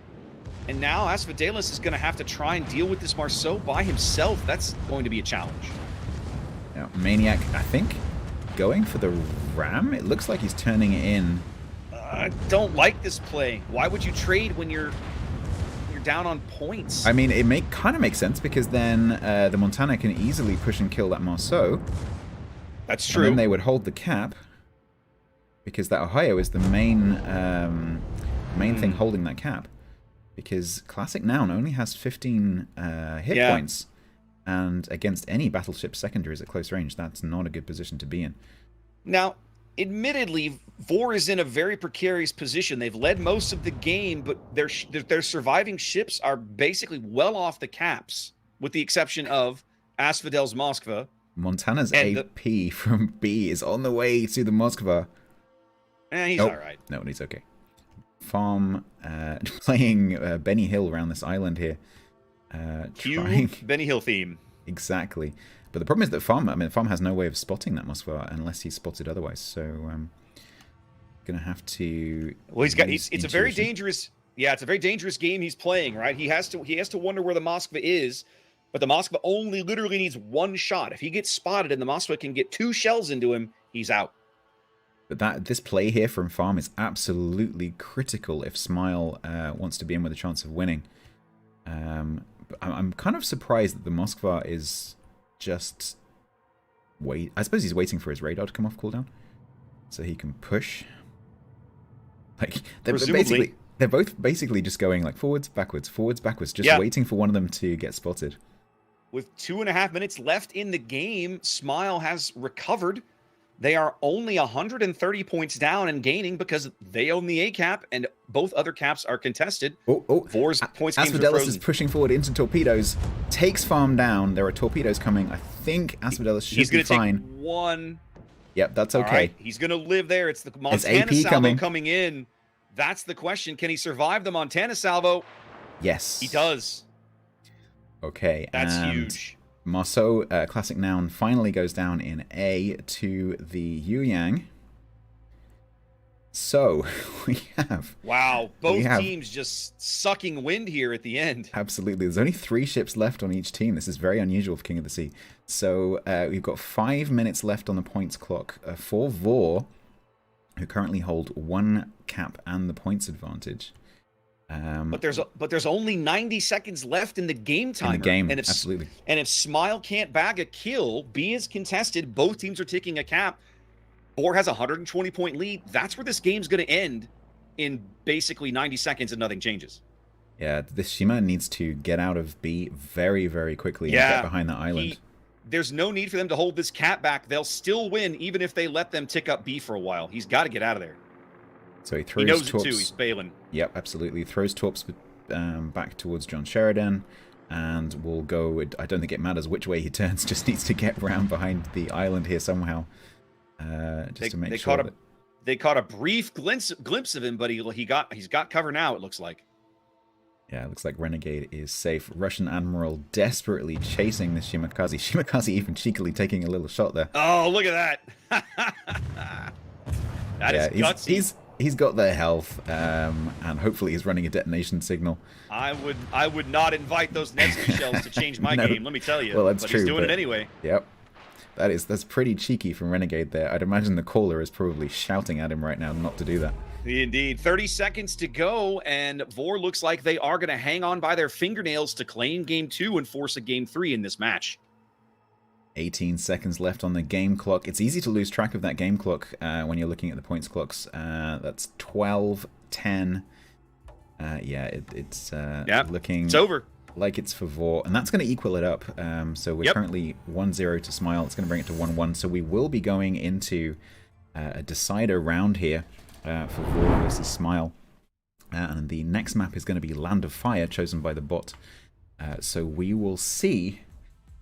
And now Asphodelis is going to have to try and deal with this Marceau by himself. That's going to be a challenge. Now, Maniac, I think, going for the ram. It looks like he's turning it in. I don't like this play. Why would you trade when you're down on points? I mean, it kind of makes sense because then the Montana can easily push and kill that Marceau. That's true. And then they would hold the cap because that Ohio is the main thing holding that cap. because Classic Noun only has 15 hit Yeah. points, and against any battleship secondaries at close range, that's not a good position to be in. Now, admittedly, Vore is in a very precarious position. They've led most of the game, but their surviving ships are basically well off the caps, with the exception of Asphodel's Moskva. Montana's And AP from B is on the way to the Moskva. He's Nope. all right. No, he's okay. Farm playing Benny Hill around this island here. Cue Benny Hill theme. Exactly. But the problem is that Farm has no way of spotting that Moskva unless he's spotted otherwise. So gonna have to. Well, use it's a very intuition. dangerous. Yeah, it's a very dangerous game he's playing, right? He has to wonder where the Moskva is, but the Moskva only literally needs one shot. If he gets spotted and the Moskva can get 2 shells into him, he's out. But this play here from Farm is absolutely critical if Smile wants to be in with a chance of winning. But I'm kind of surprised that the Moskva is just wait. I suppose he's waiting for his radar to come off cooldown, so he can push. Like they're both basically just going like forwards, backwards, just waiting for one of them to get spotted. With 2.5 minutes left in the game, Smile has recovered. They are only 130 points down and gaining because they own the A cap and both other caps are contested. Vore's points gains are Asphodelis frozen. is pushing forward into torpedoes, takes Farm down. There are torpedoes coming. I think Asphodelis should He's be going to fine. take one. Yep, that's All okay. right, he's going to live there. It's the Montana AP salvo coming in. That's the question. Can he survive the Montana salvo? Yes. He does. Okay. That's and huge. Marceau, Classic Noun, finally goes down in A to the Yu Yang. So, we have... Wow, both have- teams just sucking wind here at the end. Absolutely. There's only 3 ships left on each team. This is very unusual for King of the Sea. So, we've got 5 minutes left on the points clock for Vore, who currently hold 1 cap and the points advantage. But there's only 90 seconds left in the game timer. In the game, and if, absolutely. And if Smile can't bag a kill, B is contested, both teams are taking a cap. Vore has a 120-point lead. That's where this game's going to end in basically 90 seconds and nothing changes. Yeah, this Shima needs to get out of B very, very quickly and get behind the island. There's no need for them to hold this cap back. They'll still win even if they let them tick up B for a while. He's got to get out of there. So he throws knows torps. it too. He's bailing. Yep, absolutely. Throws torps back towards John Sheridan, and we'll go. I don't think it matters which way he turns. Just needs to get round behind the island here somehow, just to make sure. They caught a brief glimpse of him, but he's got cover now. It looks like. Yeah, it looks like Renegade is safe. Russian Admiral desperately chasing the Shimakaze. Shimakaze even cheekily taking a little shot there. Oh, look at that! That is gutsy. He's got their health, and hopefully he's running a detonation signal. I would not invite those Nevsky shells to change my game. Let me tell you. Well, that's but true. He's doing it anyway. Yep, that's pretty cheeky from Renegade there. I'd imagine the caller is probably shouting at him right now not to do that. Indeed. 30 seconds to go, and Vore looks like they are going to hang on by their fingernails to claim Game 2 and force a Game 3 in this match. 18 seconds left on the game clock. It's easy to lose track of that game clock when you're looking at the points clocks. That's 12, 10. It's looking it's over. like it's for Vore, and that's going to equal it up. So we're currently 1-0 to Smile. It's going to bring it to 1-1. So we will be going into a decider round here for Vore versus Smile. And the next map is going to be Land of Fire, chosen by the bot. So we will see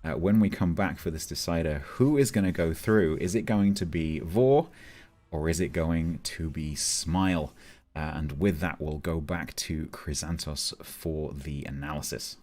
when we come back for this decider who is going to go through. Is it going to be Vore, or is it going to be Smile? And with that, we'll go back to Chrysanthos for the analysis.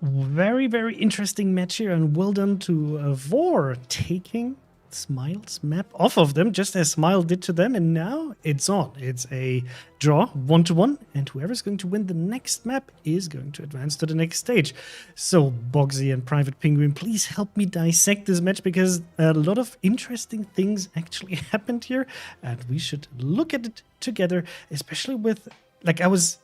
Very, very interesting match here, and well done to Vore taking Smile's map off of them, just as Smile did to them, and now it's on. It's a draw, 1-1, and whoever's going to win the next map is going to advance to the next stage. So, Bogsy and Private Penguin, please help me dissect this match, because a lot of interesting things actually happened here, and we should look at it together, especially with, like, I was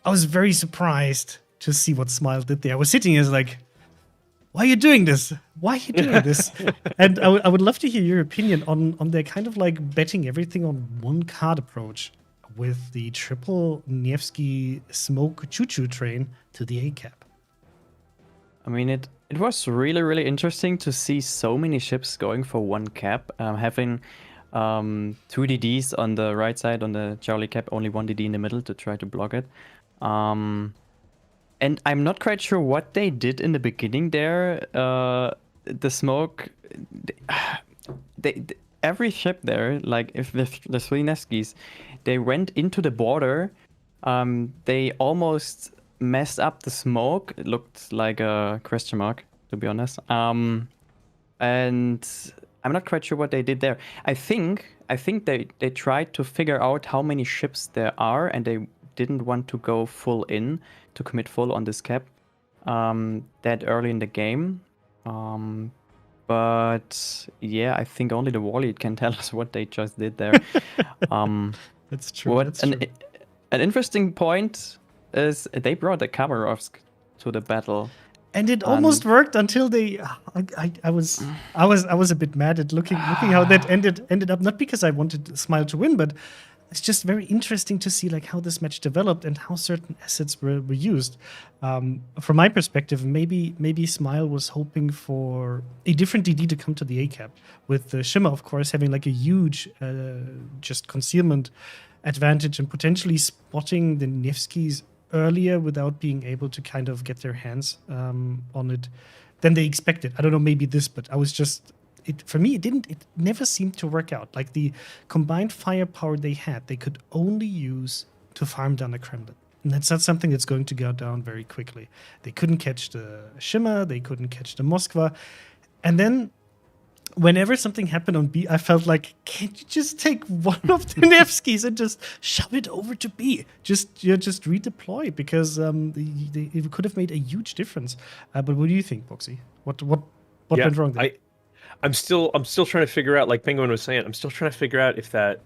very surprised to see what Smile did there. I was sitting as like, why are you doing this? Why are you doing this? And I would love to hear your opinion on their kind of like betting everything on one card approach with the triple Nevsky smoke choo-choo train to the A cap. I mean, it was really, really interesting to see so many ships going for one cap, having two DDs on the right side on the Charlie cap, only one DD in the middle to try to block it. And I'm not quite sure what they did in the beginning there. The smoke, every ship there, like if the three Nevskys, they went into the border. They almost messed up the smoke. It looked like a question mark, to be honest. And I'm not quite sure what they did there. I think they tried to figure out how many ships there are, and they didn't want to go full in to commit full on this cap that early in the game. But yeah, I think only the Wally can tell us what they just did there. That's true. An interesting point is they brought the Khabarovsk to the battle. And it almost worked until they. I was a bit mad at looking how that ended up. Not because I wanted Smile to win, but it's just very interesting to see like how this match developed and how certain assets were used. From my perspective, maybe Smile was hoping for a different DD to come to the A cap, with the Shimmer, of course, having like a huge just concealment advantage and potentially spotting the Nevskys earlier without being able to kind of get their hands on it than they expected. I don't know, maybe this, but I was just. For me, it never seemed to work out. Like the combined firepower they had, they could only use to farm down the Kremlin. And that's not something that's going to go down very quickly. They couldn't catch the Shimmer, they couldn't catch the Moskva. And then whenever something happened on B, I felt like, can't you just take one of the Nevskys and just shove it over to B? Just redeploy, because it could have made a huge difference. But what do you think, Boxy? What went wrong there? I'm still trying to figure out, like Penguin was saying, I'm still trying to figure out if that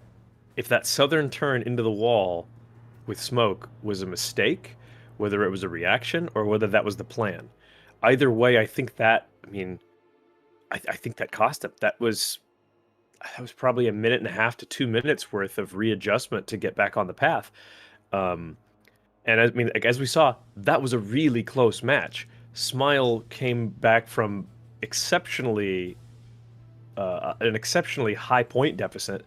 southern turn into the wall with smoke was a mistake, whether it was a reaction, or whether that was the plan. Either way, I think that cost him. That was probably 1.5 minutes to 2 minutes worth of readjustment to get back on the path. And I mean, like, as we saw, that was a really close match. Smile came back from an exceptionally high point deficit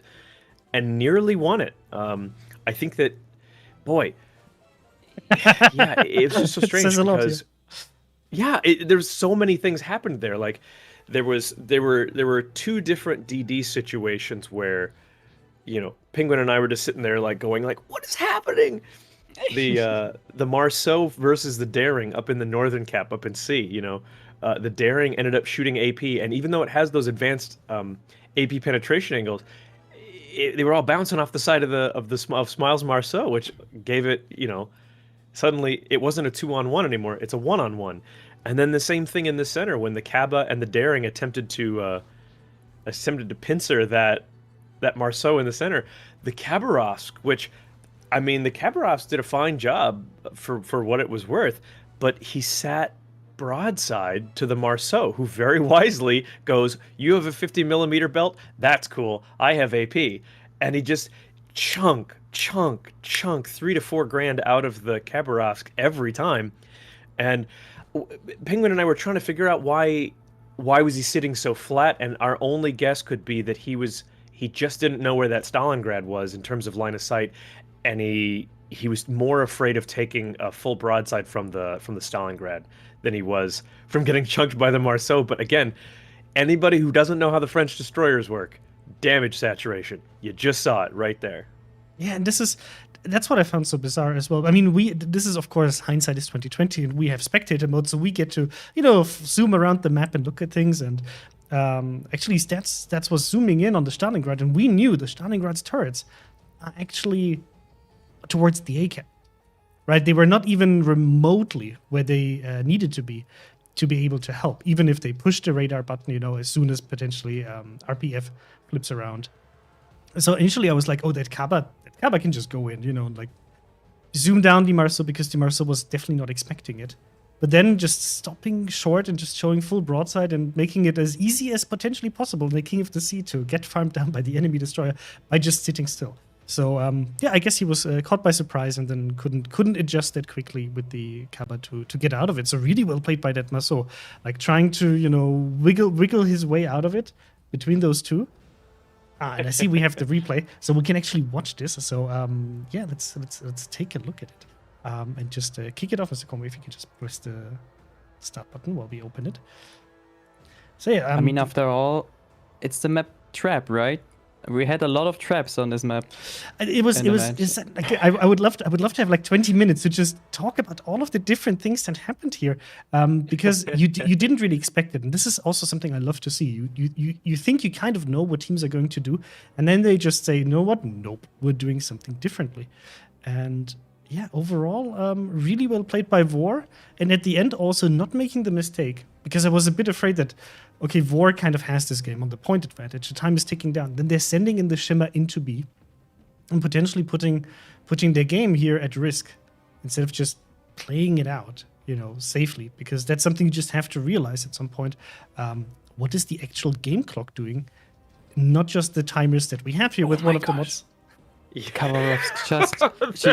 and nearly won it. I think that, boy, yeah, it's just so strange because, there's so many things happened there. Like there were two different DD situations where, Penguin and I were just sitting there like going like, what is happening? The Marceau versus the Daring up in the northern cap up in C, the Daring ended up shooting AP, and even though it has those advanced AP penetration angles, they were all bouncing off the side of Smiles Marceau, which gave it, suddenly it wasn't a 2-on-1 anymore; it's a 1-on-1. And then the same thing in the center when the Kaba and the Daring attempted to pincer that Marceau in the center. The Khabarovsk, which, I mean, the Khabarovsk did a fine job for what it was worth, but he sat broadside to the Marceau, who very wisely goes, you have a 50mm belt? That's cool. I have AP. And he just chunk 3 to 4 grand out of the Khabarovsk every time. And Penguin and I were trying to figure out why was he sitting so flat, and our only guess could be that he just didn't know where that Stalingrad was in terms of line of sight, and he was more afraid of taking a full broadside from the Stalingrad than he was from getting chunked by the Marceau. But again, anybody who doesn't know how the French destroyers work, damage saturation, you just saw it right there. Yeah, and that's what I found so bizarre as well. I mean, this is, of course, hindsight is 2020, and we have spectator mode, so we get to zoom around the map and look at things. And actually, Stats was zooming in on the Stalingrad, and we knew the Stalingrad's turrets are actually towards the A cap. Right, they were not even remotely where they needed to be able to help, even if they pushed the radar button, as soon as potentially RPF flips around. So initially I was like, oh, that Kaba can just go in, like zoom down the Marceau, because the Marceau was definitely not expecting it. but then just stopping short and just showing full broadside and making it as easy as potentially possible, the King of the Sea to get farmed down by the enemy destroyer by just sitting still. So yeah, I guess he was caught by surprise and then couldn't adjust that quickly with the Kaba to get out of it. So really well played by that Maso, like trying to wiggle his way out of it between those two. And I see we have the replay, so we can actually watch this. So yeah, let's take a look at it and just kick it off as a combo. If you can just press the start button while we open it. So yeah, I mean, after all, it's the map trap, right? We had a lot of traps on this map. It was like, I would love to have like 20 minutes to just talk about all of the different things that happened here, because you didn't really expect it, and this is also something I love to see. You think you kind of know what teams are going to do, and then they just say, you know what? Nope, we're doing something differently, and yeah, overall, really well played by Vore, and at the end also not making the mistake, because I was a bit afraid that, okay, Vore kind of has this game on the point advantage. The time is ticking down. Then they're sending in the Shimmer into B and potentially putting their game here at risk instead of just playing it out, safely, because that's something you just have to realize at some point. What is the actual game clock doing? Not just the timers that we have here with one of the mods.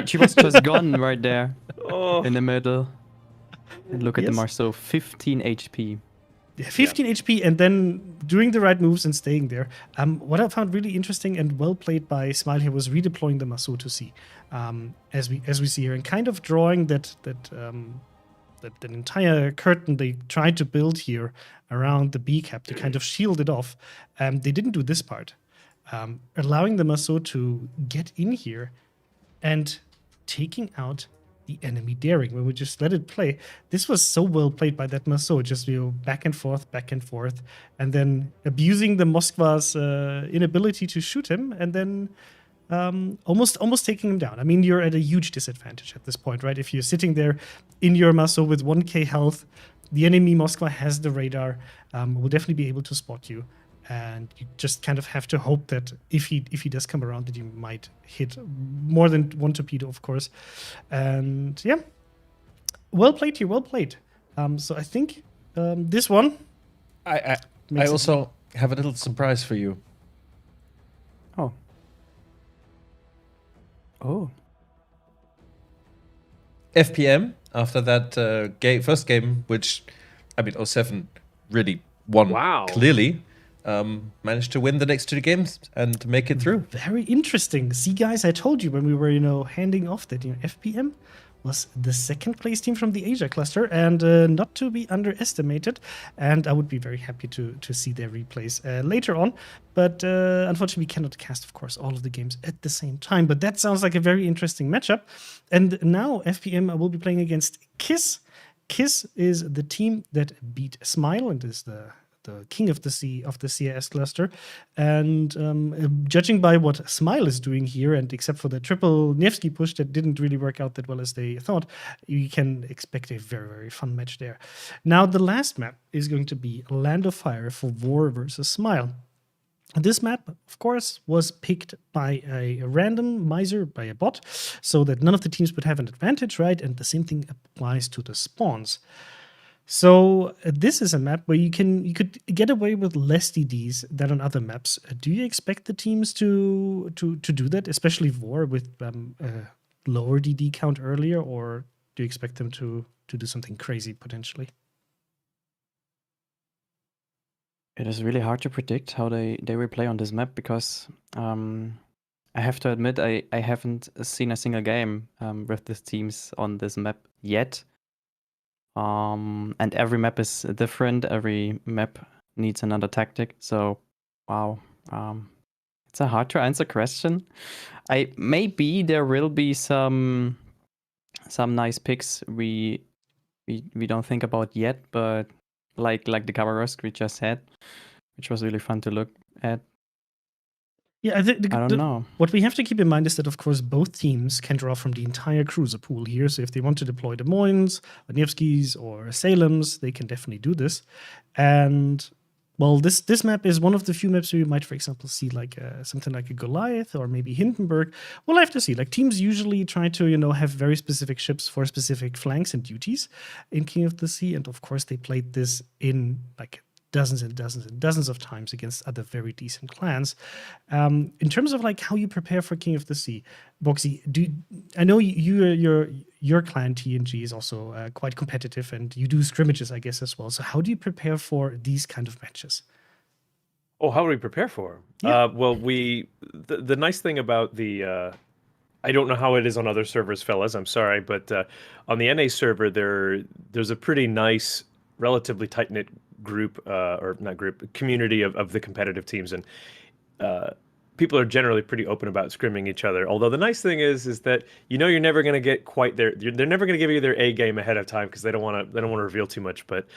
She was just gone right there in the middle. And look at the Marceau, 15 HP. Yeah, 15 HP, and then doing the right moves and staying there. What I found really interesting and well played by Smile here was redeploying the Marceau to C, as we see here, and kind of drawing that entire curtain they tried to build here around the B cap to kind of shield it off. They didn't do this part, allowing the Marceau to get in here and taking out the enemy daring when we just let it play. This was so well played by that Marceau, just back and forth, and then abusing the Moskva's inability to shoot him, and then almost taking him down. I mean, you're at a huge disadvantage at this point, right? If you're sitting there in your Marceau with 1k health, the enemy Moskva has the radar, will definitely be able to spot you. And you just kind of have to hope that if he does come around, that you might hit more than one torpedo, of course. And yeah, well played here, well played. So I think this one. I also have a little surprise for you. Oh. FPM after that first game, which I mean 07 really won clearly. Managed to win the next 2 games and make it through. Very interesting. See, guys, I told you when we were, handing off that, FPM was the second place team from the Asia cluster, and not to be underestimated. And I would be very happy to see their replays later on. But unfortunately, we cannot cast, of course, all of the games at the same time. But that sounds like a very interesting matchup. And now FPM will be playing against KISS. KISS is the team that beat Smile and is the King of the Sea of the CIS cluster. And judging by what Smile is doing here, and except for the triple Nevsky push that didn't really work out that well as they thought, you can expect a very, very fun match there. Now, the last map is going to be Land of Fire for Vore versus Smile. This map, of course, was picked by a randomizer, by a bot, so that none of the teams would have an advantage, right? And the same thing applies to the spawns. So this is a map where you could get away with less DDs than on other maps. Do you expect the teams to do that, especially Vore with a lower DD count earlier, or do you expect them to do something crazy potentially? It is really hard to predict how they will play on this map, because I have to admit I haven't seen a single game with these teams on this map yet. And every map is different. Every map needs another tactic. So, wow, it's a hard to answer question. Maybe there will be some nice picks we don't think about yet, but like the Kavarosk we just had, which was really fun to look at. Yeah, I don't know. What we have to keep in mind is that, of course, both teams can draw from the entire cruiser pool here. So if they want to deploy Des Moines, or Nevskys, or Salem's, they can definitely do this. And Well, this map is one of the few maps where you might, for example, see like something like a Goliath or maybe Hindenburg. We'll have to see. Like teams usually try to have very specific ships for specific flanks and duties in King of the Sea, and of course they played this in like dozens and dozens and dozens of times against other very decent clans. In terms of like how you prepare for King of the Sea, Boxy, I know your clan TNG is also quite competitive, and you do scrimmages, I guess, as well. So how do you prepare for these kind of matches? Oh, how do we prepare for them? Yeah. Well, the nice thing about the I don't know how it is on other servers, fellas. I'm sorry, but on the NA server, there's a pretty nice, relatively tight knit group, or not group, community of the competitive teams, and people are generally pretty open about scrimming each other. Although the nice thing is that you're never going to get quite there. They're never going to give you their A game ahead of time because they don't want to reveal too much. But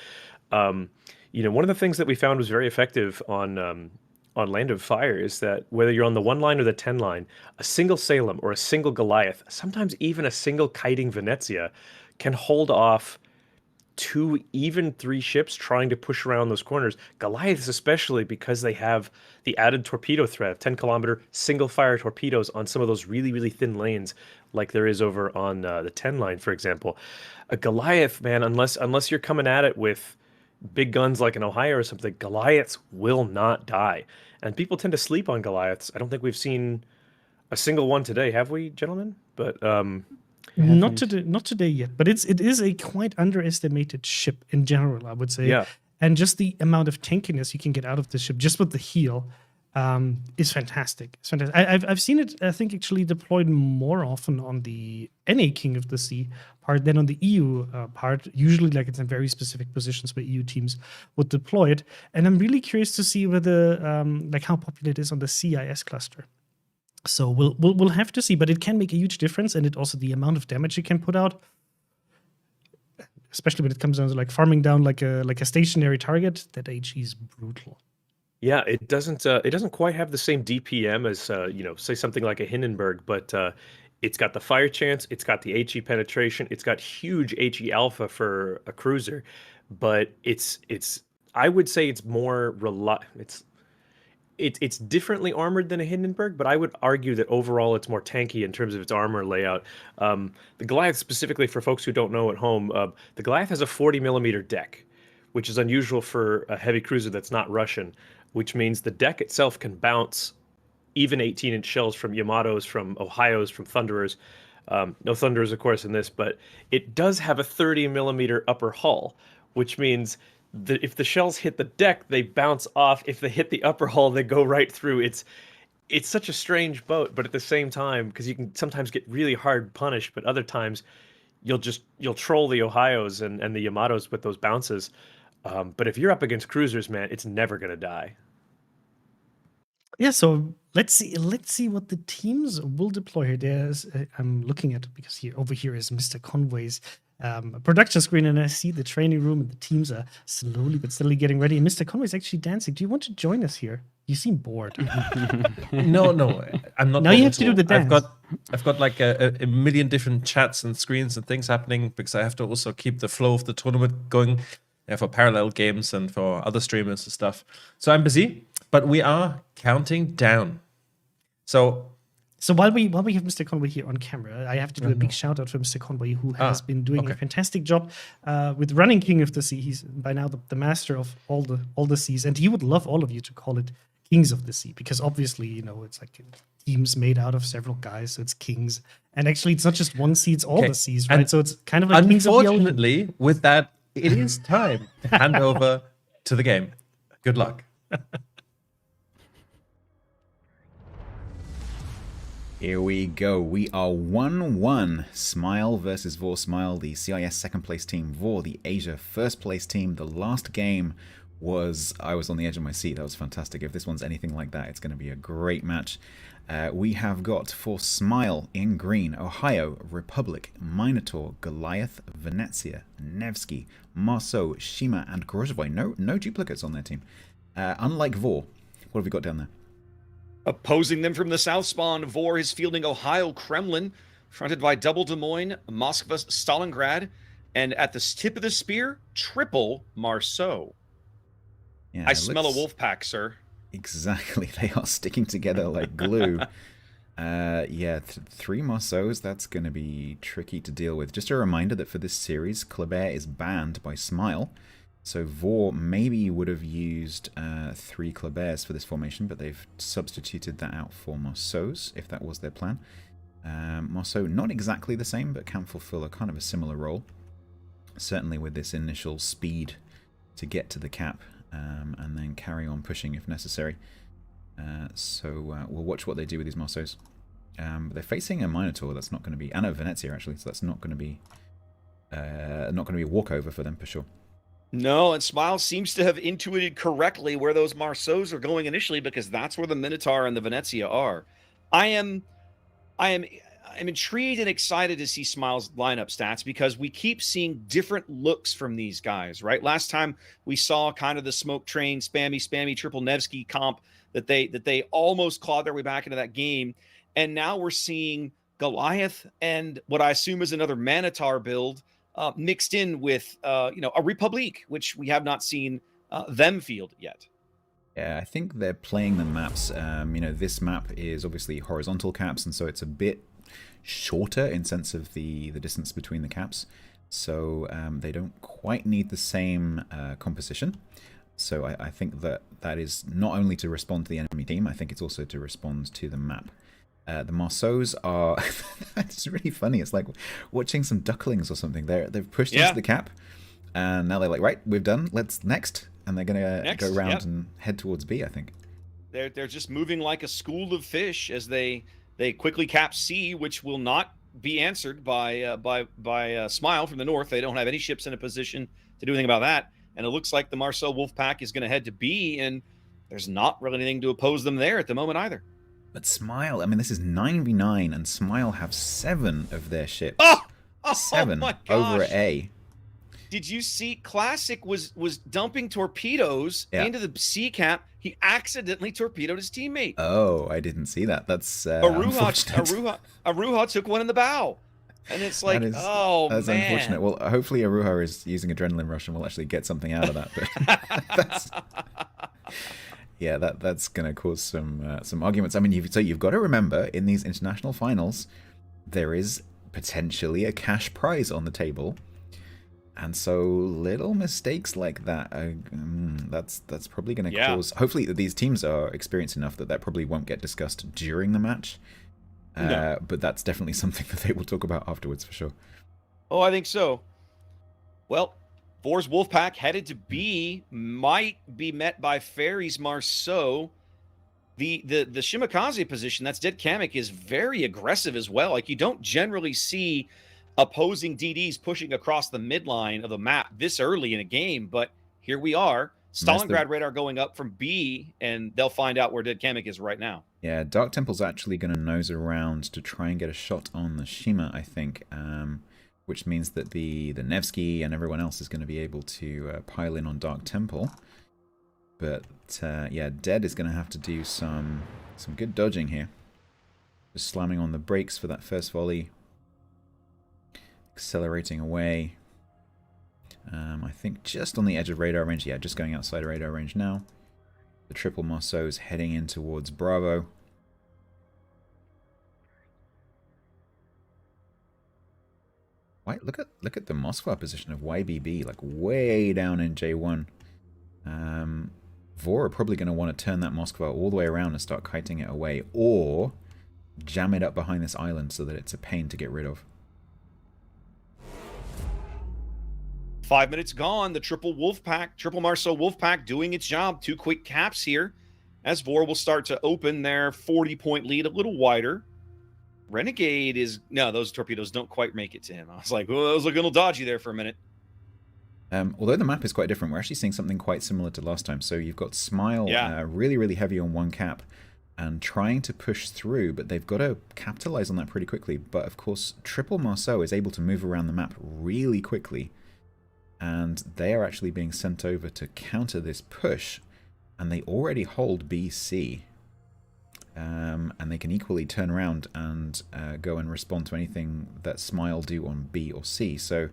one of the things that we found was very effective on Land of Fire is that whether you're on the 1 line or the 10 line, a single Salem or a single Goliath, sometimes even a single kiting Venezia, can hold off 2, even 3 ships trying to push around those corners. Goliaths especially, because they have the added torpedo threat of 10-kilometer single fire torpedoes on some of those really, really thin lanes, like there is over on the 10 line, for example. A Goliath, man, unless you're coming at it with big guns like an Ohio or something, Goliaths will not die. And people tend to sleep on Goliaths. I don't think we've seen a single one today, have we, gentlemen? But not today yet, but it is a quite underestimated ship in general, I would say. Yeah. And just the amount of tankiness you can get out of the ship just with the heel is fantastic. It's fantastic. I've seen it, I think, actually deployed more often on the NA King of the Sea part than on the EU part. Usually, like it's in very specific positions where EU teams would deploy it. And I'm really curious to see whether like how popular it is on the CIS cluster. So we'll have to see, but it can make a huge difference, and it also the amount of damage it can put out, especially when it comes down to like farming down like a stationary target. That HE is brutal. yeah, it doesn't quite have the same DPM as say something like a Hindenburg, but it's got the fire chance, it's got the HE penetration, it's got huge HE alpha for a cruiser, but it's I would say it's more it's differently armored than a Hindenburg, but I would argue that overall it's more tanky in terms of its armor layout. The Goliath, specifically for folks who don't know at home, the Goliath has a 40 millimeter deck, which is unusual for a heavy cruiser that's not Russian, which means the deck itself can bounce even 18-inch shells from Yamatos, from Ohios, from Thunderers. No Thunderers, of course, in this, but it does have a 30 millimeter upper hull, which means that if the shells hit the deck, they bounce off. If they hit the upper hull, they go right through. It's such a strange boat, but at the same time, because you can sometimes get really hard punished, but other times you'll troll the Ohios and the Yamatos with those bounces. But if you're up against cruisers, man, it's never gonna die. Yeah, so let's see what the teams will deploy here. There's I'm looking at it because over here is Mr. Conway's production screen, and I see the training room, and the teams are slowly but steadily getting ready. And Mr. Conway's actually dancing. Do you want to join us here? You seem bored. No, I'm not. Now you have to do the dance. I've got like a million different chats and screens and things happening because I have to also keep the flow of the tournament going for parallel games and for other streamers and stuff. So I'm busy, but we are counting down. So while we have Mr. Conway here on camera, I have to do a big shout out for Mr. Conway, who has been doing a fantastic job with running King of the Sea. He's by now the master of all the seas, and he would love all of you to call it Kings of the Sea, because obviously it's like teams made out of several guys, so it's kings. And actually, it's not just one sea; it's all the seas, right? And so it's kind of like Kings of the Ocean. Unfortunately, with that, it is time to hand over to the game. Good luck. Here we go. We are 1-1. Smile versus Vore. Smile, the CIS second place team. Vore, the Asia first place team. The last game I was on the edge of my seat. That was fantastic. If this one's anything like that, it's going to be a great match. We have got for Smile in green, Ohio, Republic, Minotaur, Goliath, Venezia, Nevsky, Marceau, Shima, and Grozhvoy. No duplicates on their team. Unlike Vore. What have we got down there? Opposing them from the south spawn, Vore is fielding Ohio Kremlin, fronted by double Des Moines, Moskva, Stalingrad, and at the tip of the spear, triple Marceau. Yeah, I it smell a looks- wolf pack, sir. Exactly, they are sticking together like glue. Yeah, 3 Marceaus, that's going to be tricky to deal with. Just a reminder that for this series, Kleber is banned by Smile. So Vore maybe would have used 3 Klebers for this formation, but they've substituted that out for Marceaus, if that was their plan. Marceau, not exactly the same, but can fulfill a kind of a similar role. Certainly with this initial speed to get to the cap, and then carry on pushing if necessary. So we'll watch what they do with these Marceaus. They're facing a Minotaur that's not going to be, and a Venezia actually, so that's not going to be a walkover for them for sure. No, and Smile seems to have intuited correctly where those Marceaus are going initially, because that's where the Minotaur and the Venezia are. I am intrigued and excited to see Smile's lineup stats, because we keep seeing different looks from these guys, right? Last time we saw kind of the smoke train, spammy triple Nevsky comp that they almost clawed their way back into that game. And now we're seeing Goliath and what I assume is another Minotaur build mixed in with a Republique, which we have not seen them field yet. Yeah, I think they're playing the maps. This map is obviously horizontal caps, and so it's a bit shorter in sense of the distance between the caps. So they don't quite need the same composition. So I think that is not only to respond to the enemy team, I think it's also to respond to the map. The Marceaus are... it's really funny. It's like watching some ducklings or something. They've pushed into the cap, and now they're like, right, we've done. Let's next. And they're going to go around and head towards B, I think. They're just moving like a school of fish as they quickly cap C, which will not be answered by Smile from the north. They don't have any ships in a position to do anything about that. And it looks like the Marceau Wolfpack is going to head to B, and there's not really anything to oppose them there at the moment either. But Smile, I mean, this is 9v9, and Smile have 7 of their ships. Oh 7 my gosh. over at A. Did you see Classic was dumping torpedoes into the C cap? He accidentally torpedoed his teammate. Oh, I didn't see that. That's unfortunate. Aruha took one in the bow. And it's like, that's man. Unfortunate. Well, hopefully Aruha is using Adrenaline Rush and will actually get something out of that. But that's going to cause some arguments. I mean, you've got to remember, in these international finals, there is potentially a cash prize on the table. And so little mistakes like that, that's probably going to cause... Hopefully these teams are experienced enough that probably won't get discussed during the match. No. But that's definitely something that they will talk about afterwards for sure. Oh, I think so. Well, Vore's Wolfpack headed to B, might be met by Fairy's Marceau. The Shimakaze position, that's Dead Kamek, is very aggressive as well. Like, you don't generally see opposing DDs pushing across the midline of the map this early in a game, but here we are. Stalingrad radar going up from B, and they'll find out where Dead Kamek is right now. Yeah, Dark Temple's actually going to nose around to try and get a shot on the Shima, I think, which means that the Nevsky and everyone else is going to be able to pile in on Dark Temple. But, Dead is going to have to do some good dodging here. Just slamming on the brakes for that first volley. Accelerating away. I think just on the edge of radar range. Yeah, just going outside of radar range now. The triple Marceau is heading in towards Bravo. Wait, look at the Moskva position of YBB, like way down in J1. Vore are probably going to want to turn that Moskva all the way around and start kiting it away, or jam it up behind this island so that it's a pain to get rid of. 5 minutes gone. The triple Marceau Wolfpack doing its job. 2 quick caps here as Vore will start to open their 40-point lead a little wider. Renegade is... No, those torpedoes don't quite make it to him. I was like, well, that was looking a little dodgy there for a minute. Although the map is quite different, we're actually seeing something quite similar to last time. So you've got Smile really, really heavy on 1 cap and trying to push through, but they've got to capitalize on that pretty quickly. But of course, triple Marceau is able to move around the map really quickly. And they are actually being sent over to counter this push, and they already hold BC. And they can equally turn around and go and respond to anything that Smile do on B or C. So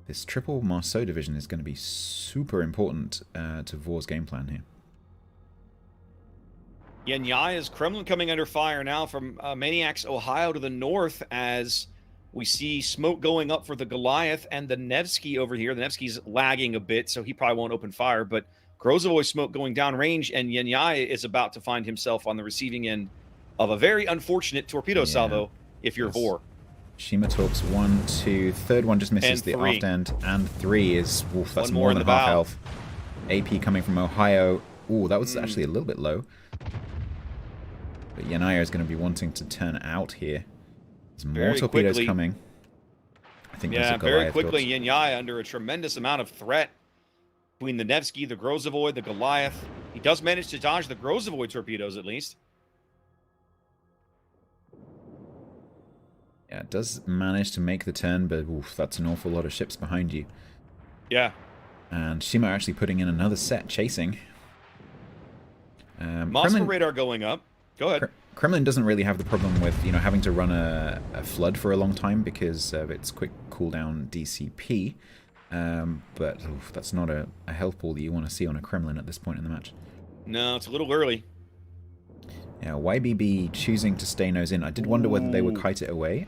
This triple Marceau division is going to be super important to Vore's game plan here. Yenyaya's Kremlin coming under fire now from Maniacs Ohio to the north as we see smoke going up for the Goliath and the Nevsky over here. The Nevsky's lagging a bit, so he probably won't open fire, but Grozovoy smoke going down range, and Yenyaya is about to find himself on the receiving end of a very unfortunate torpedo salvo if you're Vore. Shima talks 1, 2, third one just misses the aft end, and 3 is, oof, that's more than half health. AP coming from Ohio. Ooh, that was actually a little bit low. But Yenaya is going to be wanting to turn out here. There's more torpedoes coming. I think there's a Goliath. Very quickly, Yenyaya under a tremendous amount of threat between the Nevsky, the Grozovoy, the Goliath. He does manage to dodge the Grozovoy torpedoes at least. Yeah, it does manage to make the turn, but oof, that's an awful lot of ships behind you. Yeah. And Shima actually putting in another set, chasing. Mossman radar going up. Go ahead. Kremlin doesn't really have the problem with, you know, having to run a flood for a long time because of its quick cooldown DCP. But oof, that's not a health pool that you want to see on a Kremlin at this point in the match. No, it's a little early. Yeah, YBB choosing to stay nose in. I did wonder whether they would kite it away.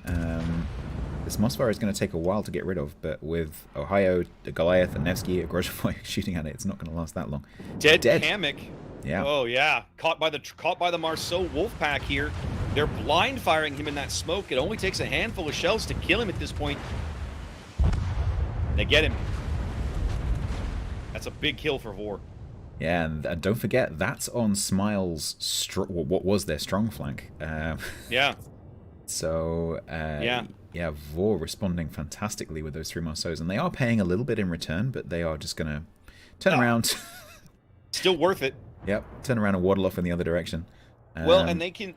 This Mossfire is going to take a while to get rid of, but with Ohio, the Goliath, and Nevsky, a Grozhevoy shooting at it, it's not going to last that long. Dead hammock. Yeah. Oh yeah, caught by the Marceau Wolfpack here. They're blind firing him in that smoke. It only takes a handful of shells to kill him at this point. They get him. That's a big kill for Vore. Yeah, and don't forget, that's on Smile's what was their strong flank. Yeah. So, yeah, Vore responding fantastically with those 3 Marceaus, and they are paying a little bit in return, but they are just going to turn around. Still worth it. Yep, turn around and waddle off in the other direction. Well, and they can...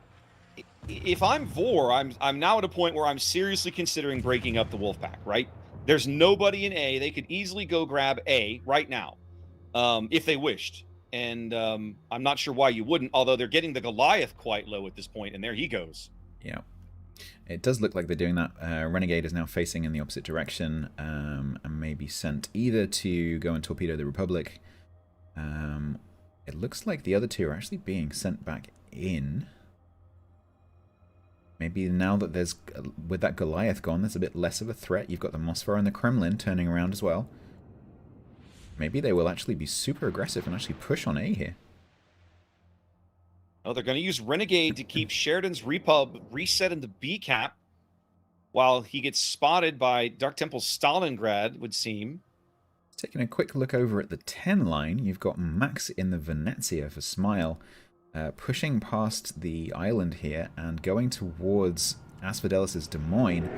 If I'm Vore, I'm now at a point where I'm seriously considering breaking up the Wolfpack, right? There's nobody in A. They could easily go grab A right now, if they wished. And I'm not sure why you wouldn't, although they're getting the Goliath quite low at this point, and there he goes. Yeah. It does look like they're doing that. Renegade is now facing in the opposite direction, and may be sent either to go and torpedo the Republic. It looks like the other 2 are actually being sent back in. Maybe now that there's, with that Goliath gone, there's a bit less of a threat. You've got the Mossfire and the Kremlin turning around as well. Maybe they will actually be super aggressive and actually push on A here. Oh, they're going to use Renegade to keep Sheridan's Repub reset into B cap while he gets spotted by Dark Temple Stalingrad, would seem. Taking a quick look over at the 10 line, you've got Max in the Venezia for Smile, pushing past the island here and going towards Asphodelis' Des Moines.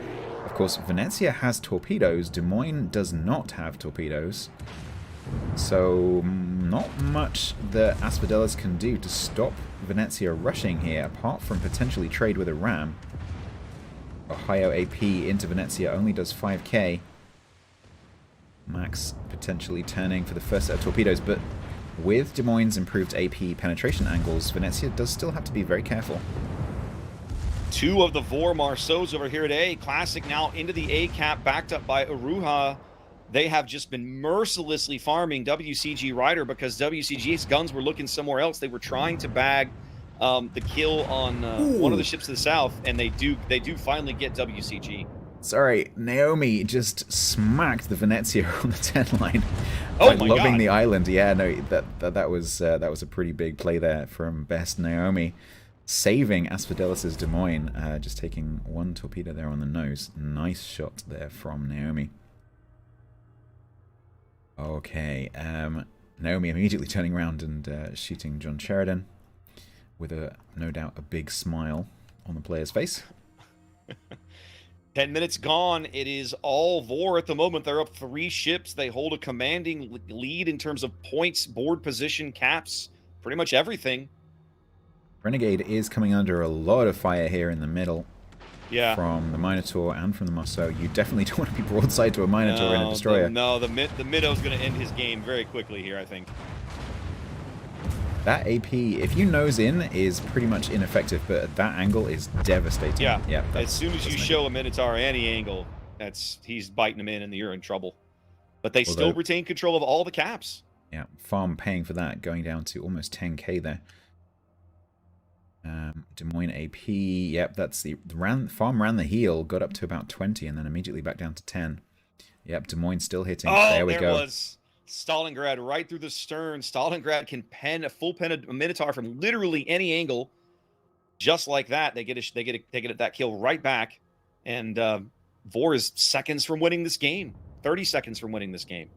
Of course, Venezia has torpedoes, Des Moines does not have torpedoes. So, not much that Asphodelis can do to stop Venezia rushing here, apart from potentially trade with a ram. Ohio AP into Venezia only does 5k. Max potentially turning for the first set of torpedoes, but with Des Moines' improved AP penetration angles, Venezia does still have to be very careful. 2 of the Vore Marceaus over here at A. Classic now into the A cap, backed up by Aruha. They have just been mercilessly farming WCG Rider because WCG's guns were looking somewhere else. They were trying to bag the kill on one of the ships to the south, and they do finally get WCG. Sorry, Naomi just smacked the Venezia on the 10 line by lobbing God. the island. Yeah, no, that was a pretty big play there from Best Naomi, saving Asphodelis' Des Moines, just taking 1 torpedo there on the nose. Nice shot there from Naomi. Okay, Naomi immediately turning around and shooting John Sheridan with no doubt a big smile on the player's face. 10 minutes gone. It is all Vore at the moment. They're up 3 ships. They hold a commanding lead in terms of points, board position, caps, pretty much everything. Renegade is coming under a lot of fire here in the middle. Yeah. From the Minotaur and from the Mossau. You definitely don't want to be broadside to a Minotaur in a destroyer. The Middow's going to end his game very quickly here, I think. That AP, if you nose in, is pretty much ineffective, but at that angle is devastating. Yeah. As soon as you show a Minotaur any angle, he's biting him in and you're in trouble. but they still Although- retain control of all the caps. Yeah, farm paying for that, going down to almost 10k there. Des Moines AP, yep, that's the farm ran the heel, got up to about 20, and then immediately back down to 10. Yep, Des Moines still hitting. Oh, there we go. Was Stalingrad right through the stern. Stalingrad can full pen a Minotaur from literally any angle, just like that. They get that kill right back, and Vore is seconds from winning this game. 30 seconds from winning this game.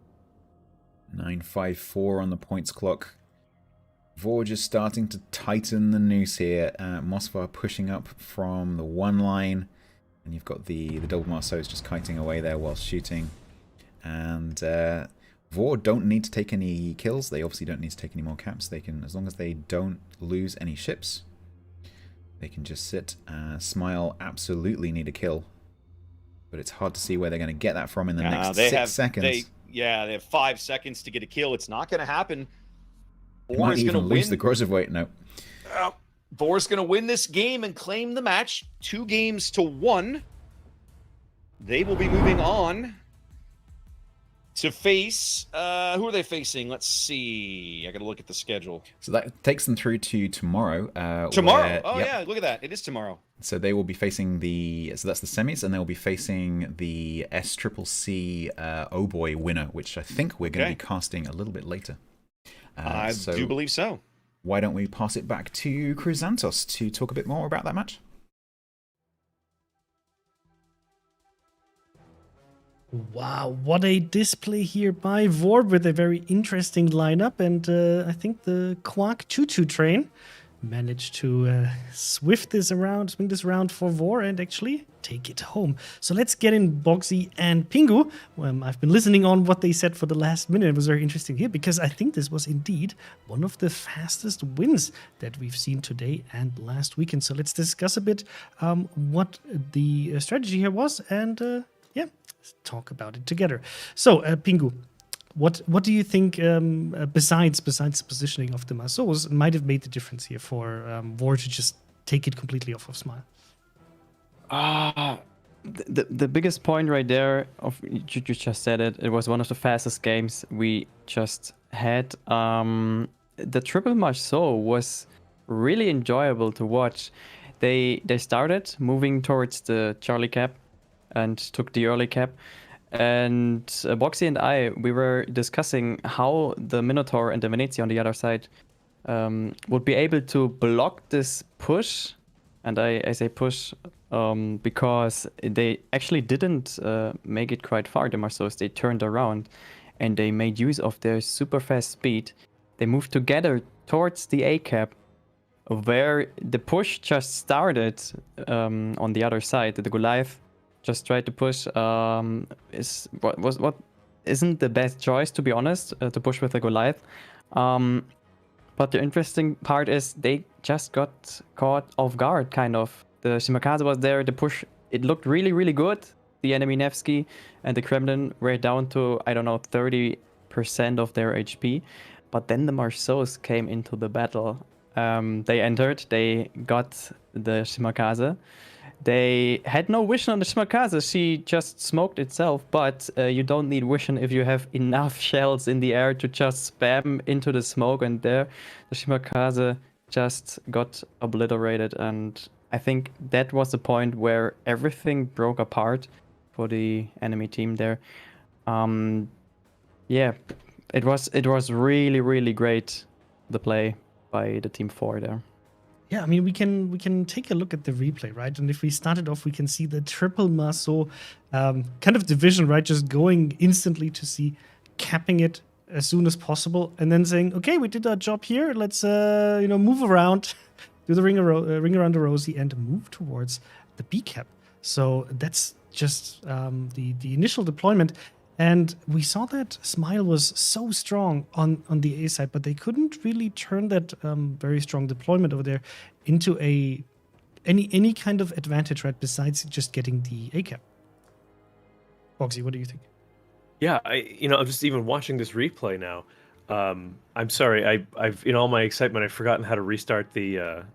9:54 on the points clock. Vore just starting to tighten the noose here. Moskva pushing up from the 1 line. And you've got the double Marceaus just kiting away there while shooting. And Vore don't need to take any kills. They obviously don't need to take any more caps. They can, as long as they don't lose any ships, they can just sit. Smile absolutely need a kill. But it's hard to see where they're going to get that from in the next 6 seconds. They have 5 seconds to get a kill. It's not going to happen. They might even lose the Cruiserweight. No. Vore's going to win this game and claim the match 2-1. They will be moving on to face... who are they facing? Let's see. I got to look at the schedule. So that takes them through to tomorrow. Tomorrow? Yeah, look at that. It is tomorrow. So they will be facing so that's the semis, and they will be facing the SCCC Oh Boy winner, which I think we're going to be casting a little bit later. I do believe so. Why don't we pass it back to Chrysantos to talk a bit more about that match? Wow, what a display here by Vore with a very interesting lineup. And I think the Quark choo-choo train managed to swing this around for Vore and actually take it home. So let's get in Bonksy and Pingu. I've been listening on what they said for the last minute. It was very interesting here because I think this was indeed one of the fastest wins that we've seen today and last weekend. So let's discuss a bit what the strategy here was and let's talk about it together. So Pingu, what do you think, besides the positioning of the Marceaus, might have made the difference here for Vore to just take it completely off of Smile? The biggest point right there, you just said it, it was one of the fastest games we just had. The triple Marceau was really enjoyable to watch. They started moving towards the Charlie cap and took the early cap. And Boxy and I, we were discussing how the Minotaur and the Venezia on the other side would be able to block this push. And I say push because they actually didn't make it quite far, the Marceaus. They turned around and they made use of their super fast speed. They moved together towards the A cap, where the push just started on the other side. The Goliath just tried to push. What isn't the best choice, to be honest, to push with the Goliath. But the interesting part is they just got caught off guard, kind of. The Shimakaze was there, the push, it looked really, really good. The enemy Nevsky and the Kremlin were down to, I don't know, 30% of their HP. But then the Marceaus came into the battle. They entered, they got the Shimakaze. They had no vision on the Shimakaze, she just smoked itself, but you don't need vision if you have enough shells in the air to just spam into the smoke, and there the Shimakaze just got obliterated. And I think that was the point where everything broke apart for the enemy team there. Yeah, it was really, really great, the play by the team 4 there. Yeah, I mean, we can take a look at the replay, right? And if we start it off, we can see the triple Marceau kind of division, right? Just going instantly to see, capping it as soon as possible, and then saying, okay, we did our job here. Let's move around, do the ring around the rosy, and move towards the B cap. So that's just the initial deployment. And we saw that Smile was so strong on the A side, but they couldn't really turn that very strong deployment over there into any kind of advantage, right? Besides just getting the A cap. Boxy, what do you think? Yeah, I'm just even watching this replay now. I'm sorry, I've in all my excitement, I've forgotten how to restart the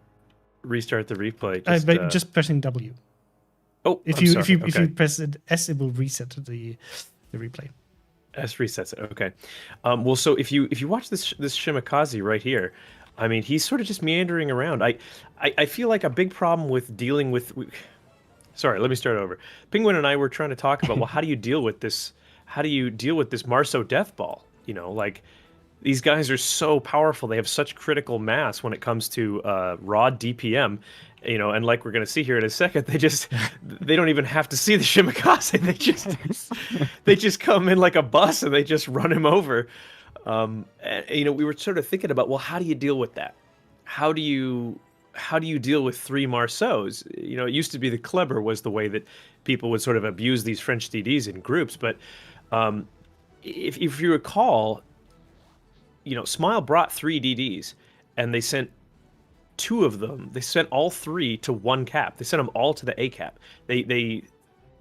replay. Just pressing W. Oh, if you press it S, it will reset the replay. S resets it. Okay. Well, so if you watch this Shimakaze right here, I mean, he's sort of just meandering around. I feel like a big problem with dealing with. Sorry, let me start over. Penguin and I were trying to talk about, well, how do you deal with this? How do you deal with this Marceau Death Ball? You know, like these guys are so powerful. They have such critical mass when it comes to raw DPM. You know, and like we're gonna see here in a second, they don't even have to see the Shimakaze. They just come in like a bus and they just run him over. And, you know, we were sort of thinking about, well, how do you deal with that? How do you deal with three Marceaus? You know, it used to be the Kleber was the way that people would sort of abuse these French DDs in groups. But if you recall, you know, Smile brought three DDs and they sent two of them. They sent all three to one cap. They sent them all to the A cap. They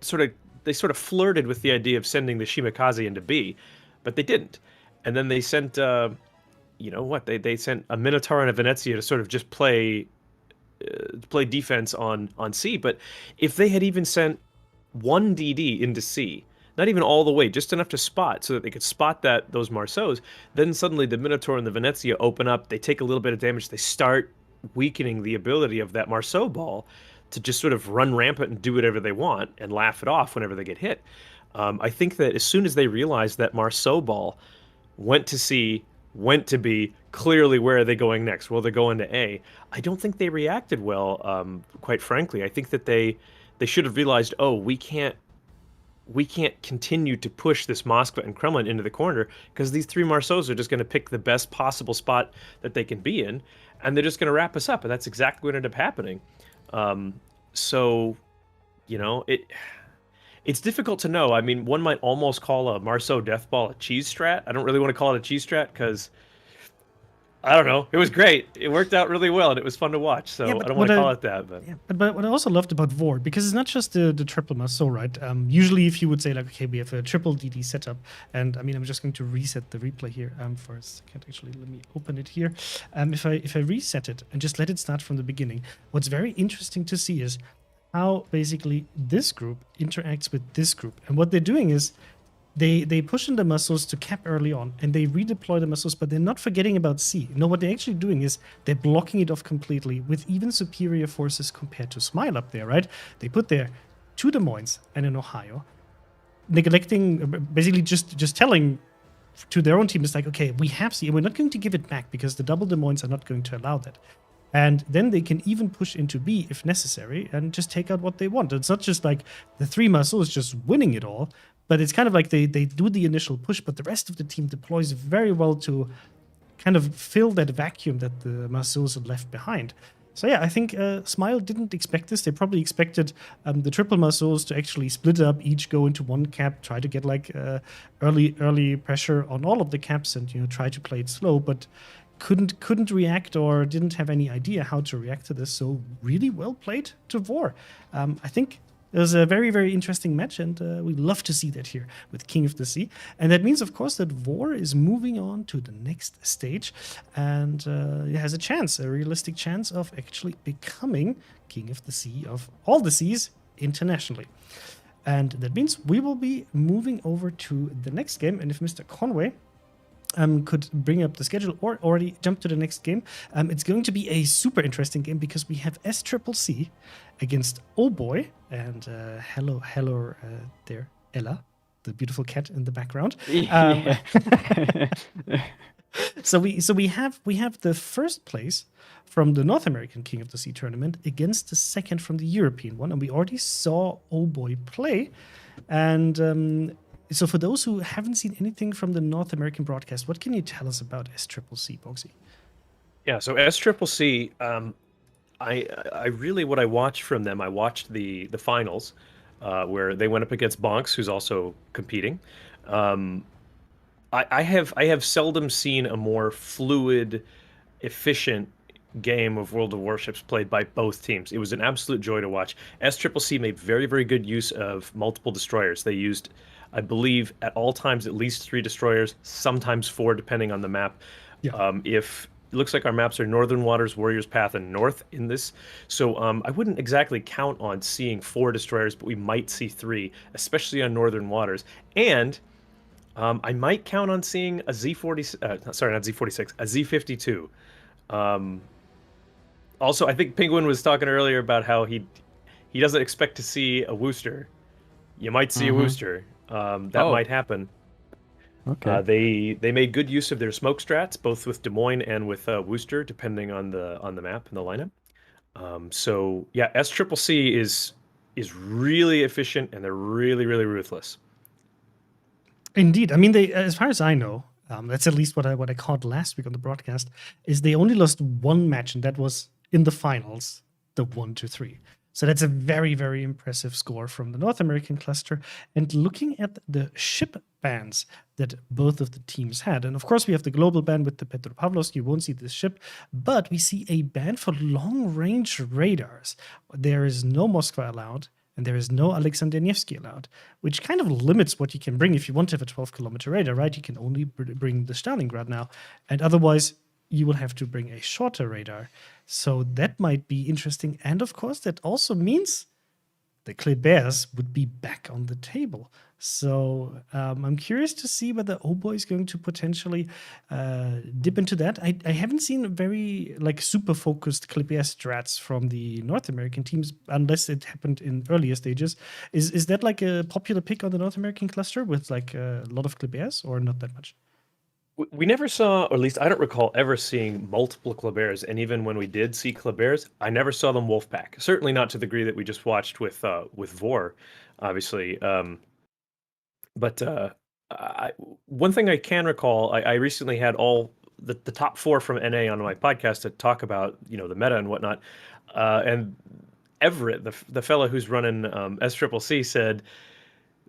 sort of flirted with the idea of sending the Shimakaze into B, but they didn't. And then they sent, you know what? They sent a Minotaur and a Venezia to sort of just play defense on C. But if they had even sent one DD into C, not even all the way, just enough to spot so that they could spot those Marceaus, then suddenly the Minotaur and the Venezia open up. They take a little bit of damage. They start weakening the ability of that Marceau ball to just sort of run rampant and do whatever they want and laugh it off whenever they get hit. I think that as soon as they realized that Marceau ball went to C, went to B, clearly where are they going next? Well, they're going to A. I don't think they reacted well, quite frankly. I think that they should have realized, oh, we can't continue to push this Moskva and Kremlin into the corner because these three Marceaus are just going to pick the best possible spot that they can be in, and they're just going to wrap us up. And that's exactly what ended up happening. So, you know, it's difficult to know. I mean, one might almost call a Marceau Death Ball a cheese strat. I don't really want to call it a cheese strat because, I don't know. It was great. It worked out really well, and it was fun to watch. So I don't want to call it that. But yeah, but what I also loved about Vore, because it's not just the triple Marceau, right? Usually, if you would say like, okay, we have a triple DD setup, and I mean, I'm just going to reset the replay here for a second. Actually, let me open it here. If I reset it and just let it start from the beginning, what's very interesting to see is how basically this group interacts with this group, and what they're doing is they push in the muscles to cap early on, and they redeploy the muscles, but they're not forgetting about C. No, what they're actually doing is they're blocking it off completely with even superior forces compared to Smile up there, right? They put there 2 Des Moines and an Ohio, neglecting, basically just telling to their own team, it's like, okay, we have C, and we're not going to give it back because the double Des Moines are not going to allow that. And then they can even push into B if necessary and just take out what they want. It's not just like the 3 Marceaus just winning it all, but it's kind of like they do the initial push, but the rest of the team deploys very well to kind of fill that vacuum that the Marceaus had left behind. So yeah, I think Smile didn't expect this. They probably expected the triple Marceaus to actually split up, each go into one cap, try to get like early pressure on all of the caps, and try to play it slow, but couldn't react or didn't have any idea how to react to this. So really well played to Vore. I think it was a very, very interesting match, and we love to see that here with King of the Sea. And that means, of course, that Vore is moving on to the next stage, and it has a realistic chance of actually becoming King of the Sea of all the seas internationally. And that means we will be moving over to the next game, and if Mr. Conway could bring up the schedule or already jump to the next game. It's going to be a super interesting game because we have SCCC against Oh Boy and hello there, Ella, the beautiful cat in the background. So we have the first place from the North American King of the Sea tournament against the second from the European one, and we already saw Oh Boy play. And so for those who haven't seen anything from the North American broadcast, what can you tell us about SCCC, Bonksy? Yeah, so SCCC, I really, what I watched from them, I watched the finals where they went up against Bonks, who's also competing. I have seldom seen a more fluid, efficient game of World of Warships played by both teams. It was an absolute joy to watch. SCCC made very, very good use of multiple destroyers. They used, I believe, at all times at least 3 destroyers, sometimes 4 depending on the map. Yeah. If it looks like our maps are Northern Waters, Warriors Path, and North in this, so I wouldn't exactly count on seeing 4 destroyers, but we might see 3, especially on Northern Waters. And I might count on seeing a Z40. Sorry, not Z46, a Z52. Um, Also, I think Penguin was talking earlier about how he doesn't expect to see a Wooster. You might see a Wooster. That Oh. might happen. Okay. They made good use of their smoke strats, both with Des Moines and with Wooster, depending on the map and the lineup. So yeah, SCCC is really efficient and they're really ruthless. Indeed. I mean, they, as far as I know, that's at least what I caught last week on the broadcast, is they only lost one match, and that was in the finals, the 1-3. So that's a very impressive score from the North American cluster. And looking at the ship bans that both of the teams had, and of course we have the global ban with the Petropavlovsk, you won't see this ship, but we see a ban for long-range radars. There is no Moskva allowed, and there is no Alexander Nevsky allowed, which kind of limits what you can bring if you want to have a 12-kilometer radar, right? You can only bring the Stalingrad now, and otherwise you will have to bring a shorter radar. So that might be interesting. And of course, that also means the Klebers would be back on the table. So I'm curious to see whether Oboy is going to potentially dip into that. I haven't seen very super focused Kleber strats from the North American teams, unless it happened in earlier stages. Is that like a popular pick on the North American cluster with like a lot of Klebers, or not that much? We never saw, or at least I don't recall ever seeing multiple Klebers, and even when we did see Klebers, I never saw them Wolfpack. Certainly not to the degree that we just watched with Vore, obviously. But one thing I can recall, I recently had all the top 4 from NA on my podcast to talk about the meta and whatnot, and Everett, the fellow who's running SCCC, said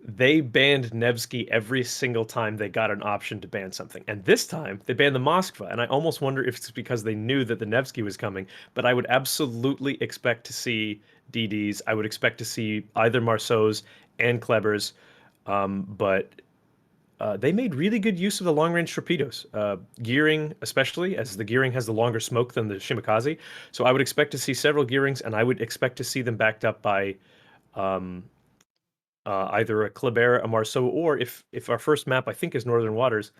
they banned Nevsky every single time they got an option to ban something. And this time, they banned the Moskva. And I almost wonder if it's because they knew that the Nevsky was coming. But I would absolutely expect to see DDs. I would expect to see either Marceaus and Klebers. But they made really good use of the long-range torpedoes. Gearing, especially, as the gearing has the longer smoke than the Shimakaze. So I would expect to see several gearings, and I would expect to see them backed up by either a Kleber, a Marceau, or if our first map I think is Northern Waters,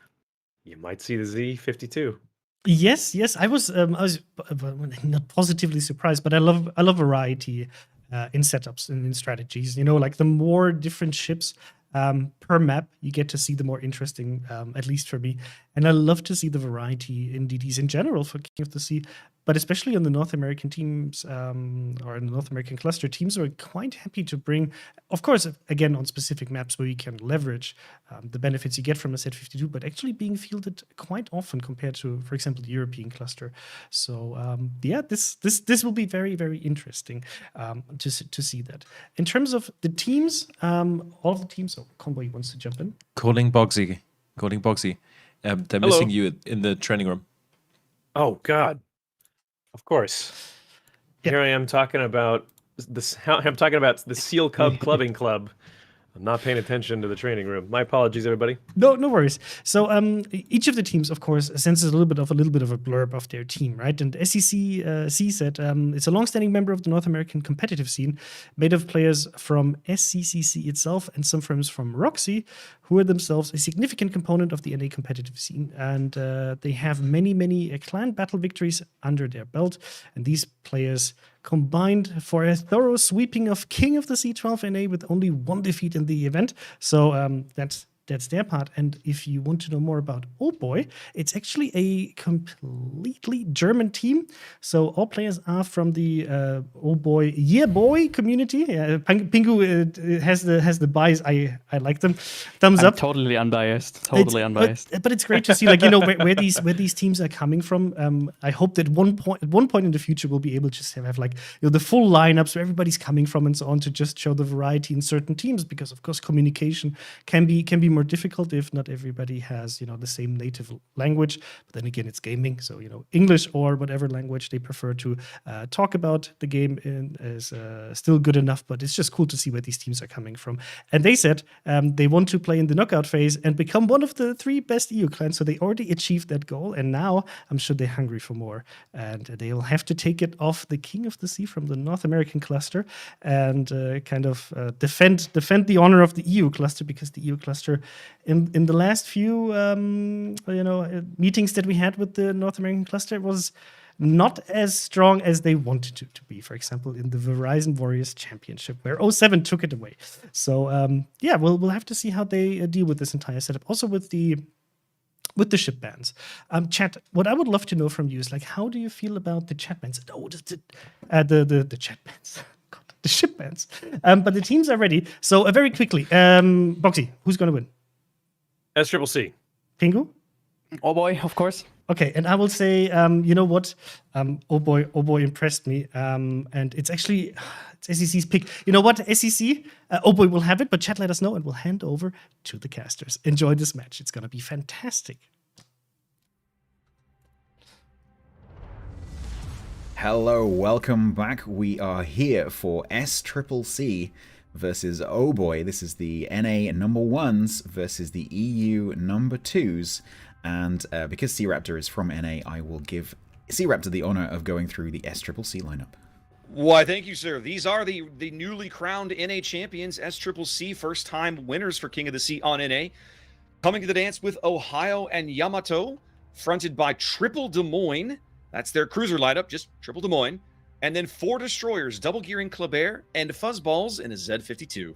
you might see the Z52. Yes, I was not positively surprised, but I love variety in setups and in strategies. Like the more different ships per map, you get to see the more interesting, at least for me. And I love to see the variety in DDs in general for King of the Sea, but especially on the North American teams or in the North American cluster, teams are quite happy to bring, of course, again, on specific maps where you can leverage the benefits you get from a Z52, but actually being fielded quite often compared to, for example, the European cluster. So yeah, this will be very interesting to see that. In terms of the teams, all of the teams, Convoy wants to jump in. Calling Bogsy. They're Hello. missing you in the training room. Oh God, of course. Yeah. Here I am talking about this. I'm talking about the Seal Cub Clubbing Club. I'm not paying attention to the training room. My apologies, everybody. No worries. So each of the teams, of course, sends a little bit of a blurb of their team, right? And SCCC said it's a long-standing member of the North American competitive scene, made of players from SCCC itself and some firms from Roxy, who are themselves a significant component of the NA competitive scene, and they have many clan battle victories under their belt. And these players combined for a thorough sweeping of King of the Sea 12 NA with only one defeat in the event. So that's their part. And if you want to know more about Oh Boy, it's actually a completely German team. So all players are from the Oh Boy, Yeah Boy community. Pingu has the buys. I like them. Thumbs I'm up. totally unbiased. Totally unbiased. But it's great to see, where these teams are coming from. I hope that at one point in the future we'll be able to just have the full lineups where everybody's coming from and so on, to just show the variety in certain teams, because of course communication can be more difficult if not everybody has the same native language. But then again, it's gaming, so English or whatever language they prefer to talk about the game in is still good enough. But it's just cool to see where these teams are coming from. And they said they want to play in the knockout phase and become one of the 3 best EU clans. So they already achieved that goal, and now I'm sure they're hungry for more. And they'll have to take it off the King of the Sea from the North American cluster and kind of defend the honor of the EU cluster, because the EU cluster in the last few meetings that we had with the North American cluster was not as strong as they wanted it to be. For example, in the Verizon Warriors Championship, where 07 took it away. So we'll have to see how they deal with this entire setup. Also with the ship bans. Chat, what I would love to know from you is, like, how do you feel about the chat bans? Oh, the chat bans. God, the ship bans. But the teams are ready. So very quickly, Boxy, who's going to win? SCCC. Pingu? Oh boy, of course. Okay, and I will say, you know what? Oh boy impressed me. And it's actually it's SEC's pick. You know what, SEC? Oh boy will have it, but chat, let us know, and we'll hand over to the casters. Enjoy this match. It's going to be fantastic. Hello, welcome back. We are here for SCCC versus Oh Boy. This is the NA number ones versus the EU number twos. And because Sea Raptor is from NA, I will give Sea Raptor the honor of going through the SCCC lineup. Why, thank you, sir. These are the newly crowned NA champions, SCCC, first-time winners for King of the Sea on NA. Coming to the dance with Ohio and Yamato, fronted by Triple Des Moines. That's their cruiser lineup, just Triple Des Moines. And then 4 destroyers, double gearing Kleber and Fuzzballs in a Z-52.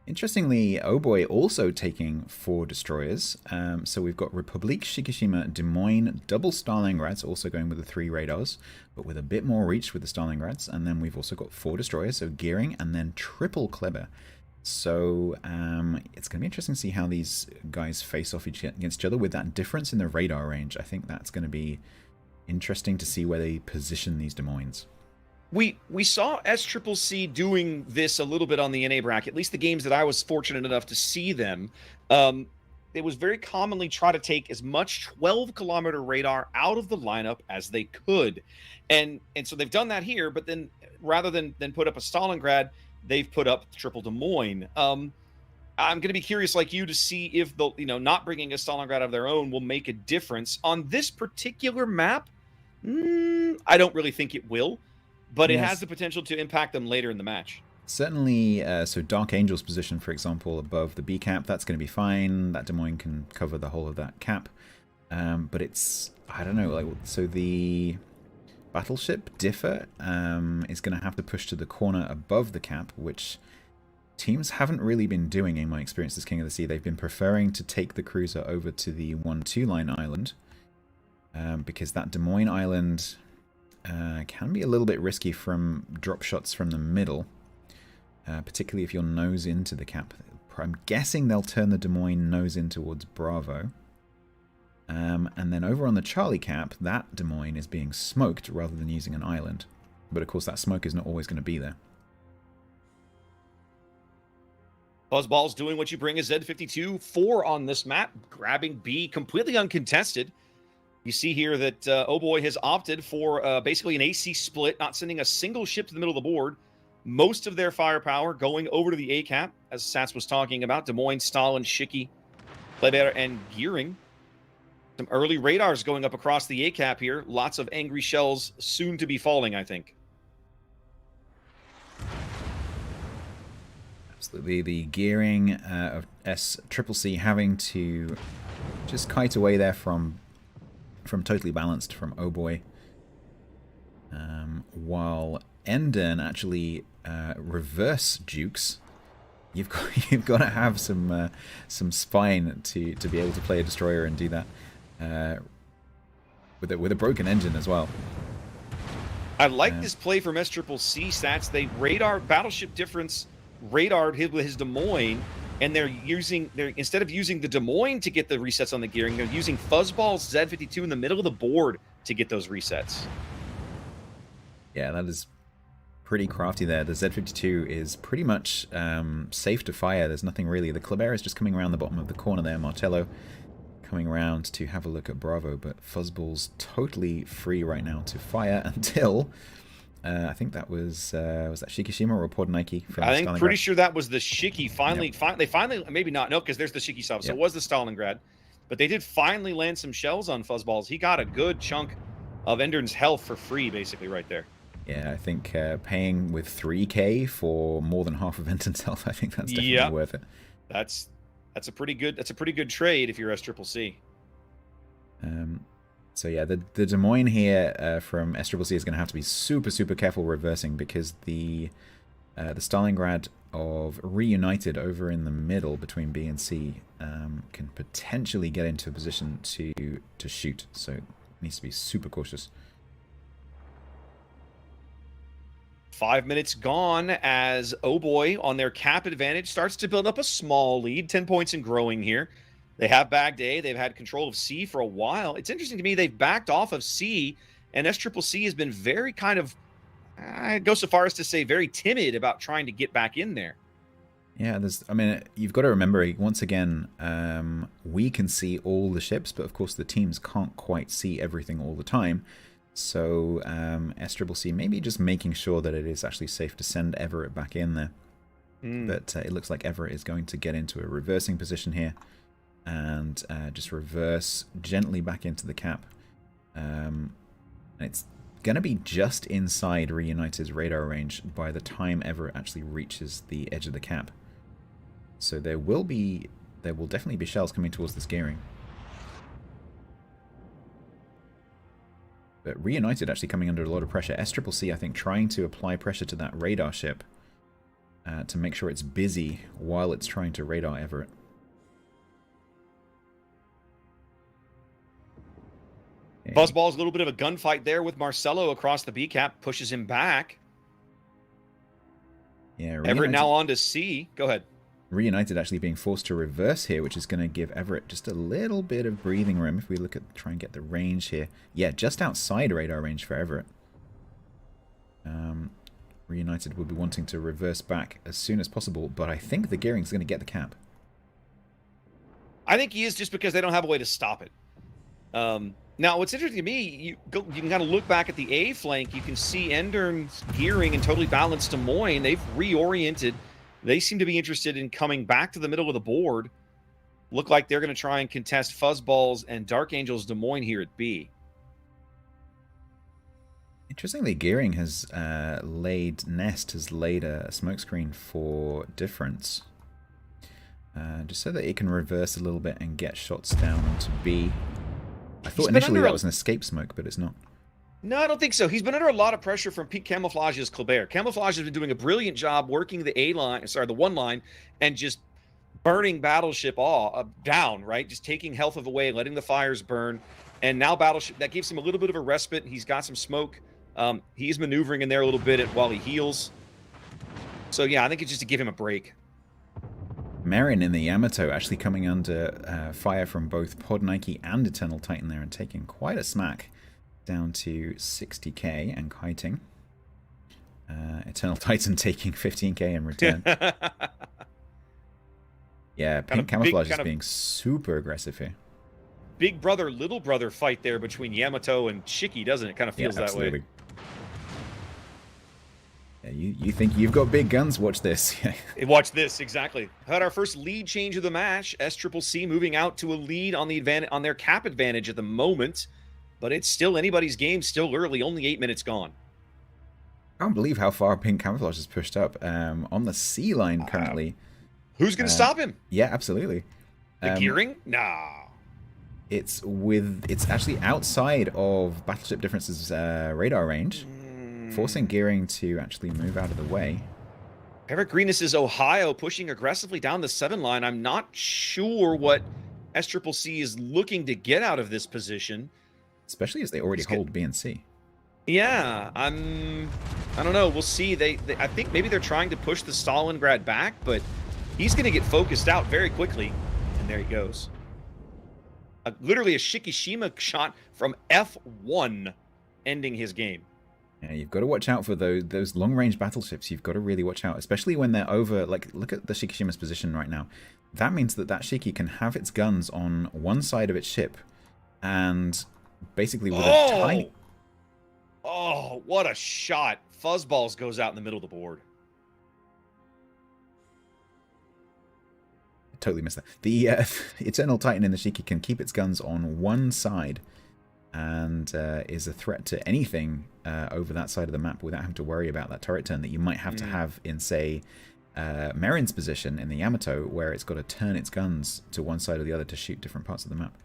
Interestingly, Oh Boy also taking 4 destroyers. So we've got Republique, Shikishima, Des Moines, double Stalingrads, also going with the 3 radars, but with a bit more reach with the Stalingrads. And then we've also got 4 destroyers, so gearing, and then triple Kleber. So it's going to be interesting to see how these guys face off against each other with that difference in the radar range. I think that's going to be interesting to see where they position these Des Moines. We saw SCCC doing this a little bit on the NA bracket, at least the games that I was fortunate enough to see them. They was very commonly try to take as much 12-kilometer radar out of the lineup as they could. And so they've done that here, but then rather than put up a Stalingrad, they've put up Triple Des Moines. I'm going to be curious, like you, to see if the not bringing a Stalingrad of their own will make a difference. On this particular map, I don't really think it will. But it has the potential to impact them later in the match. Certainly, so Dark Angel's position, for example, above the B cap, that's going to be fine. That Des Moines can cover the whole of that cap. But it's, I don't know, like, so the battleship Differ is going to have to push to the corner above the cap, which teams haven't really been doing in my experience as King of the Sea. They've been preferring to take the cruiser over to the 1-2 line island, because that Des Moines island can be a little bit risky from drop shots from the middle, particularly if you're nose into the cap. I'm guessing they'll turn the Des Moines nose in towards Bravo. And then over on the Charlie cap, that Des Moines is being smoked rather than using an island. But of course that smoke is not always going to be there. Fuzzball's doing what you bring a Z-52 4 on this map, grabbing B completely uncontested. You see here that Oh Boy has opted for basically an AC split, not sending a single ship to the middle of the board. Most of their firepower going over to the A cap, as Sats was talking about. Des Moines, Stalin, Shiki, Kleber, and Gearing. Some early radars going up across the A cap here. Lots of angry shells soon to be falling, I think. Absolutely, the gearing of SCCC having to just kite away there from Totally Balanced from Oh Boy, while Endon actually reverse jukes. You've got to have some spine to be able to play a destroyer and do that with a broken engine as well. I like this play from SCCC. Stats. They battleship difference radared his Des Moines. And they're instead of using the Des Moines to get the resets on the gearing, they're using Fuzzball's Z-52 in the middle of the board to get those resets. Yeah, that is pretty crafty there. The Z-52 is pretty much safe to fire. There's nothing really. The Kleber is just coming around the bottom of the corner there. Martello coming around to have a look at Bravo, but Fuzzball's totally free right now to fire until... I think that was that Shikishima or Podnike? I think pretty sure that was the Shiki. They finally, maybe not, no, because there's the Shiki sub. So it was the Stalingrad, but they did finally land some shells on Fuzzballs. He got a good chunk of Endern's health for free, basically, right there. Yeah, I think paying with 3K for more than half of Endern's health, I think that's definitely worth it. That's That's a pretty good trade if you're SCCC. So yeah, the Des Moines here from SCCC is going to have to be super careful reversing, because the Stalingrad of Reunited over in the middle between B and C can potentially get into a position to shoot. So it needs to be super cautious. 5 minutes gone as Oh Boy on their cap advantage starts to build up a small lead, 10 points and growing here. They have bagged A. They've had control of C for a while. It's interesting to me they've backed off of C, and SCCC has been very kind of, I'd go so far as to say, very timid about trying to get back in there. Yeah, I mean, you've got to remember, once again, we can see all the ships, but of course the teams can't quite see everything all the time. So SCCC maybe just making sure that it is actually safe to send Everett back in there. But it looks like Everett is going to get into a reversing position here and just reverse gently back into the cap. And it's going to be just inside Reunited's radar range by the time Everett actually reaches the edge of the cap. So there will definitely be shells coming towards this gearing. But Reunited actually coming under a lot of pressure. SCCC, I think, trying to apply pressure to that radar ship to make sure it's busy while it's trying to radar Everett. Okay. Fuzzball's a little bit of a gunfight there with Marcelo across the B cap, pushes him back. Yeah, Everett now on to C. Go ahead. Reunited actually being forced to reverse here, which is going to give Everett just a little bit of breathing room if we look at try and get the range here. Yeah, just outside radar range for Everett. Reunited would be wanting to reverse back as soon as possible, but I think the gearing's going to get the cap. I think he is, just because they don't have a way to stop it. Now, what's interesting to me, you can kind of look back at the A flank. You can see Endern's gearing and totally balanced Des Moines. They've reoriented. They seem to be interested in coming back to the middle of the board. Look like they're going to try and contest Fuzzballs and Dark Angels Des Moines here at B. Interestingly, Gearing has laid a smokescreen for difference. Just so that it can reverse a little bit and get shots down onto B. I thought initially that was an escape smoke, but it's not. No, I don't think so. He's been under a lot of pressure from Pete Camouflage's Colbert. Camouflage has been doing a brilliant job working the one line, and just burning Battleship down, right? Just taking health away, letting the fires burn. And now Battleship, that gives him a little bit of a respite. He's got some smoke. He's maneuvering in there a little bit while he heals. So, yeah, I think it's just to give him a break. Marin in the Yamato actually coming under fire from both Pod Nike and Eternal Titan there and taking quite a smack. Down to 60k and kiting. Eternal Titan taking 15k in return. Yeah, Pink Camouflage is being super aggressive here. Big brother, little brother fight there between Yamato and Shiki, doesn't it? Kind of feels that way. Yeah, you think you've got big guns? Watch this. Watch this, exactly. Had our first lead change of the match. SCCC moving out to a lead on on their cap advantage at the moment. But it's still anybody's game, still early, only 8 minutes gone. I can't believe how far Pink Camouflage has pushed up. On the C line currently. Who's going to stop him? Yeah, absolutely. The gearing? Nah. It's actually outside of Battleship Difference's radar range, forcing gearing to actually move out of the way. Eric Greenis is Ohio pushing aggressively down the 7 line. I'm not sure what SCCC is looking to get out of this position. Especially as they already hold B and C. Yeah, I don't know. We'll see. I think maybe they're trying to push the Stalingrad back, but he's going to get focused out very quickly. And there he goes. Literally a Shikishima shot from F1 ending his game. Yeah, you've got to watch out for those long-range battleships. You've got to really watch out, especially when they're over. Like, look at the Shikishima's position right now. That means that Shiki can have its guns on one side of its ship and basically with a tiny... Oh, what a shot. Fuzzballs goes out in the middle of the board. I totally missed that. The Eternal Titan in the Shiki can keep its guns on one side and is a threat to anything over that side of the map without having to worry about that turret turn that you might have to have in, say, Merrin's position in the Yamato, where it's got to turn its guns to one side or the other to shoot different parts of the map.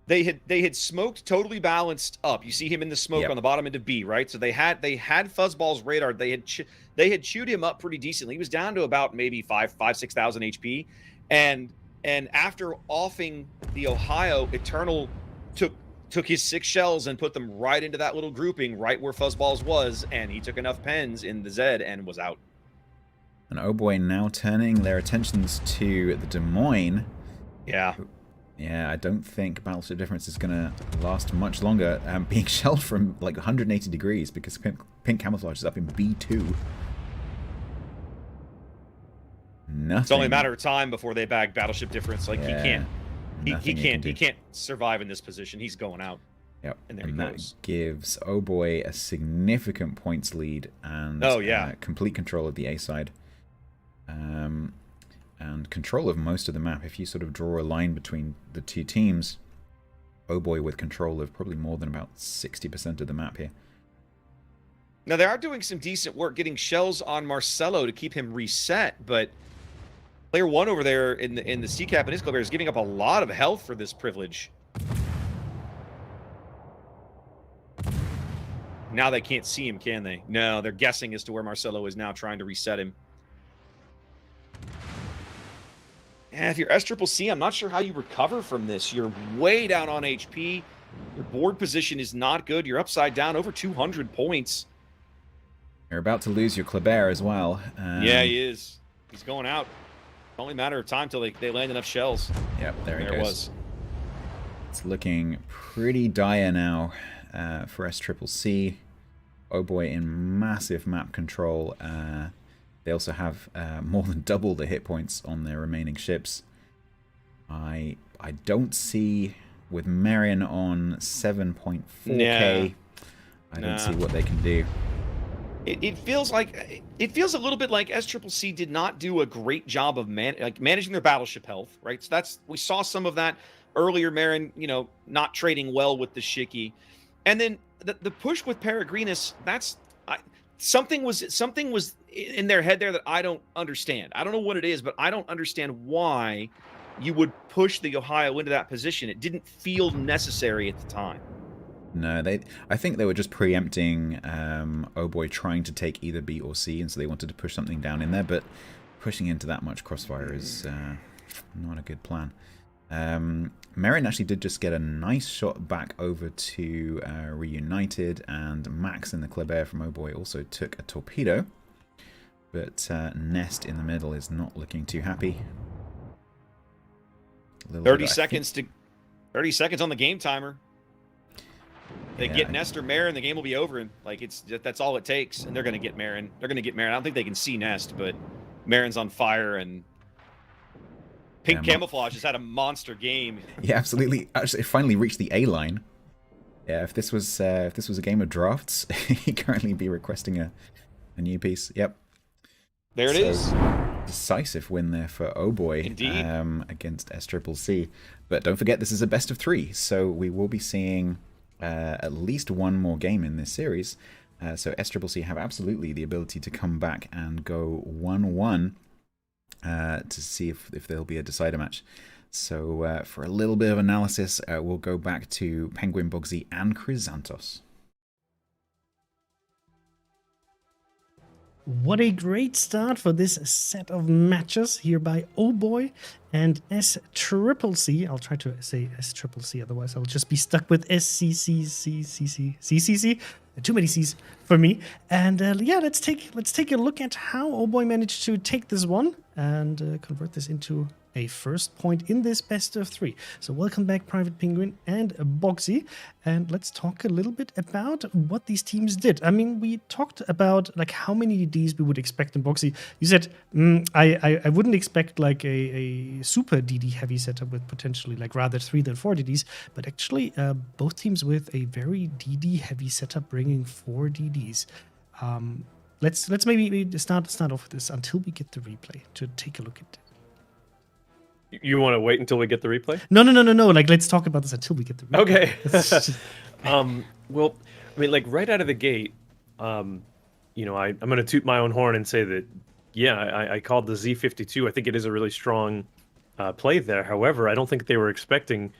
They had smoked totally balanced up. You see him in the smoke Yep. on the bottom end of B, right? So they had Fuzzball's radar. They had chewed him up pretty decently. He was down to about maybe 6,000 HP, and after offing the Ohio, Eternal took his 6 shells and put them right into that little grouping right where Fuzzballs was, and he took enough pens in the Z and was out. And Oh Boy now turning their attentions to the Des Moines. Yeah. Yeah, I don't think Battleship Difference is going to last much longer. Being shelled from like 180 degrees because pink camouflage is up in B2. Nothing. It's only a matter of time before they bag Battleship Difference. Like Yeah, he nothing you can do. can't survive in this position. He's going out. Yep. And there And he that goes. gives Oh Boy a significant points lead and complete control of the A side. And control of most of the map. If you sort of draw a line between the two teams, Oh Boy with control of probably more than about 60% of the map here. Now they are doing some decent work getting shells on Marcelo to keep him reset, but player 1 over there in the Sea Cap and his Clever is giving up a lot of health for this privilege. Now they can't see him, can they? No, they're guessing as to where Marcelo is now, trying to reset him. And if you're SCCC, I'm not sure how you recover from this. You're way down on HP. Your board position is not good. You're upside down over 200 points. You're about to lose your Kleber as well. Yeah, he is. He's going out. It's only a matter of time till they land enough shells. Yep, there There it it goes. was. It's looking pretty dire now for SCCC. Oh Boy in massive map control. They also have more than double the hit points on their remaining ships. I don't see, with Marion on 7.4k, I don't see what they can do. It feels a little bit like SCCC did not do a great job of managing their battleship health, right? So we saw some of that earlier. Marin, not trading well with the Shiki, and then the push with Peregrinus. Something was in their head there that I don't understand. I don't know what it is, but I don't understand why you would push the Ohio into that position. It didn't feel necessary at the time. No, I think they were just preempting Oh Boy trying to take either B or C, and so they wanted to push something down in there, but pushing into that much crossfire is not a good plan. Merrin actually did just get a nice shot back over to Reunited, and Max in the Kleber from Oh Boy also took a torpedo, but Nest in the middle is not looking too happy. 30 seconds on the game timer. They get Nest or Marin, the game will be over, and that's all it takes. And they're going to get Marin. I don't think they can see Nest, but Marin's on fire, and Pink Camouflage has had a monster game. Yeah, absolutely. Actually, it finally reached the A line. Yeah, if this was a game of drafts, he'd currently be requesting a new piece. Yep. There it is. Decisive win there for Oh Boy. Indeed. Against SCCC. But don't forget, this is a best of 3, so we will be seeing at least one more game in this series. So SCCC have absolutely the ability to come back and go 1-1 to see if there'll be a decider match. So for a little bit of analysis, we'll go back to Penguin, Bogsy, and Chrysantos. What a great start for this set of matches here by Oh Boy and SCCC. I'll try to say SCCC, otherwise I'll just be stuck with SCCC. Too many C's for me. And yeah, let's take a look at how Oh Boy managed to take this one and convert this into a first point in this best of 3. So welcome back, Private Penguin and Bogsy, and let's talk a little bit about what these teams did. I mean, we talked about like how many DDs we would expect in Bogsy. You said I wouldn't expect like a super DD heavy setup with potentially like rather 3 than 4 DDs, but actually both teams with a very DD heavy setup bringing 4 DDs. Let's maybe start off with this until we get the replay to take a look at it. You want to wait until we get the replay? No. Like, let's talk about this until we get the replay. Okay. Well, I mean, like right out of the gate, I'm going to toot my own horn and say that, Yeah, I called the Z52. I think it is a really strong play there. However, I don't think they were expecting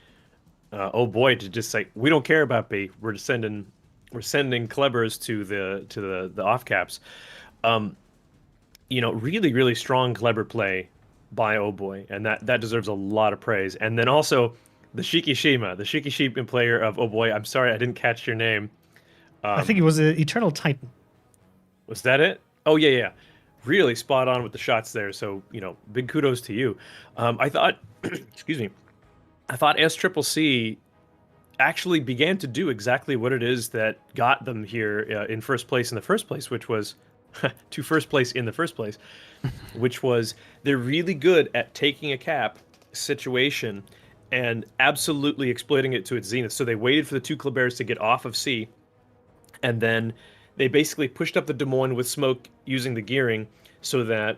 oh boy to just say we don't care about B. We're sending Klebers to the off caps. Really really strong Kleber play by oh boy, and that deserves a lot of praise. And then also the Shikishima player of oh boy. I'm sorry I didn't catch your name. I think it was Eternal Titan. Was that it? Oh yeah. Really spot on with the shots there. So big kudos to you. I thought, excuse me, I thought SCCC actually began to do exactly what it is that got them here in first place in the first place, which was to first place in the first place, which was they're really good at taking a cap situation and absolutely exploiting it to its zenith. So they waited for the two Klebers to get off of C, and then they basically pushed up the Des Moines with smoke using the gearing so that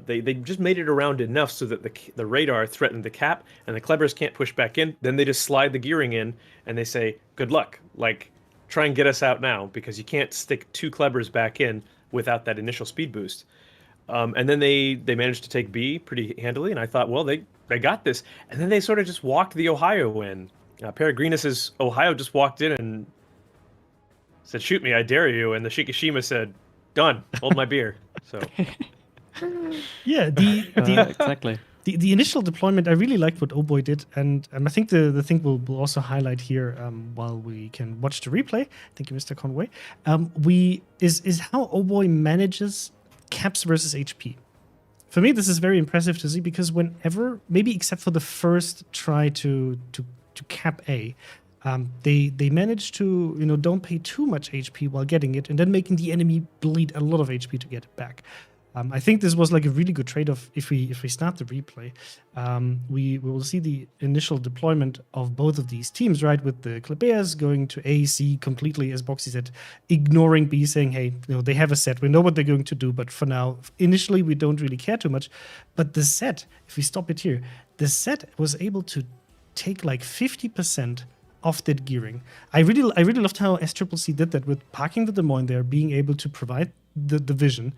they just made it around enough so that the radar threatened the cap and the Klebers can't push back in. Then they just slide the gearing in and they say, good luck. Like, try and get us out now because you can't stick two Klebers back in without that initial speed boost. And then they managed to take B pretty handily. And I thought, well, they got this. And then they sort of just walked the Ohio in. Peregrinus's Ohio just walked in and said, shoot me, I dare you. And the Shikishima said, done, hold my beer. So Yeah, Exactly. the initial deployment, I really liked what Oboy did, and I think the thing we'll also highlight here while we can watch the replay. Thank you, Mr. Conway. Is how Oboy manages caps versus HP. For me, this is very impressive to see because whenever, maybe except for the first try to cap A, they manage to don't pay too much HP while getting it, and then making the enemy bleed a lot of HP to get it back. I think this was like a really good trade-off. If we start the replay, we will see the initial deployment of both of these teams, right? With the Klebers going to A, C completely, as Boxy said, ignoring B, saying, hey, they have a set. We know what they're going to do, but for now, initially, we don't really care too much. But the set, if we stop it here, the set was able to take like 50% off that gearing. I really loved how SCCC did that with parking the Des Moines there, being able to provide the vision.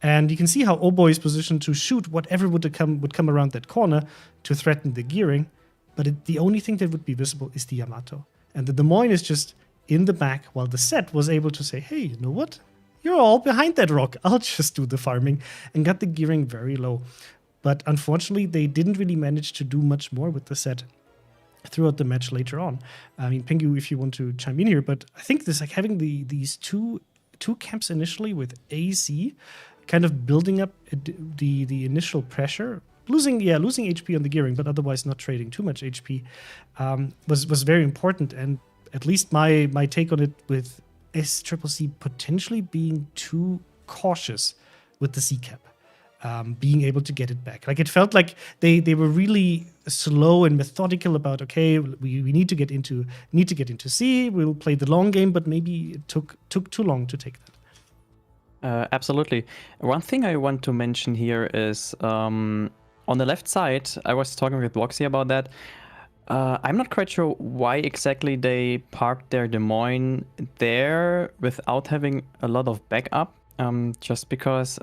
And you can see how Oboy is positioned to shoot whatever would come around that corner to threaten the gearing. But the only thing that would be visible is the Yamato. And the Des Moines is just in the back, while the set was able to say, hey, you know what? You're all behind that rock. I'll just do the farming, and got the gearing very low. But unfortunately, they didn't really manage to do much more with the set throughout the match later on. I mean, Pingu, if you want to chime in here, but I think this, like having these two camps initially with AC, kind of building up the initial pressure, losing HP on the gearing, but otherwise not trading too much HP, was very important. And at least my take on it, with SCCC potentially being too cautious with the C cap, being able to get it back. Like, it felt like they were really slow and methodical about, okay, we need to get into C. We'll play the long game, but maybe it took too long to take that. Absolutely. One thing I want to mention here is on the left side, I was talking with Voxy about that. I'm not quite sure why exactly they parked their Des Moines there without having a lot of backup. Just because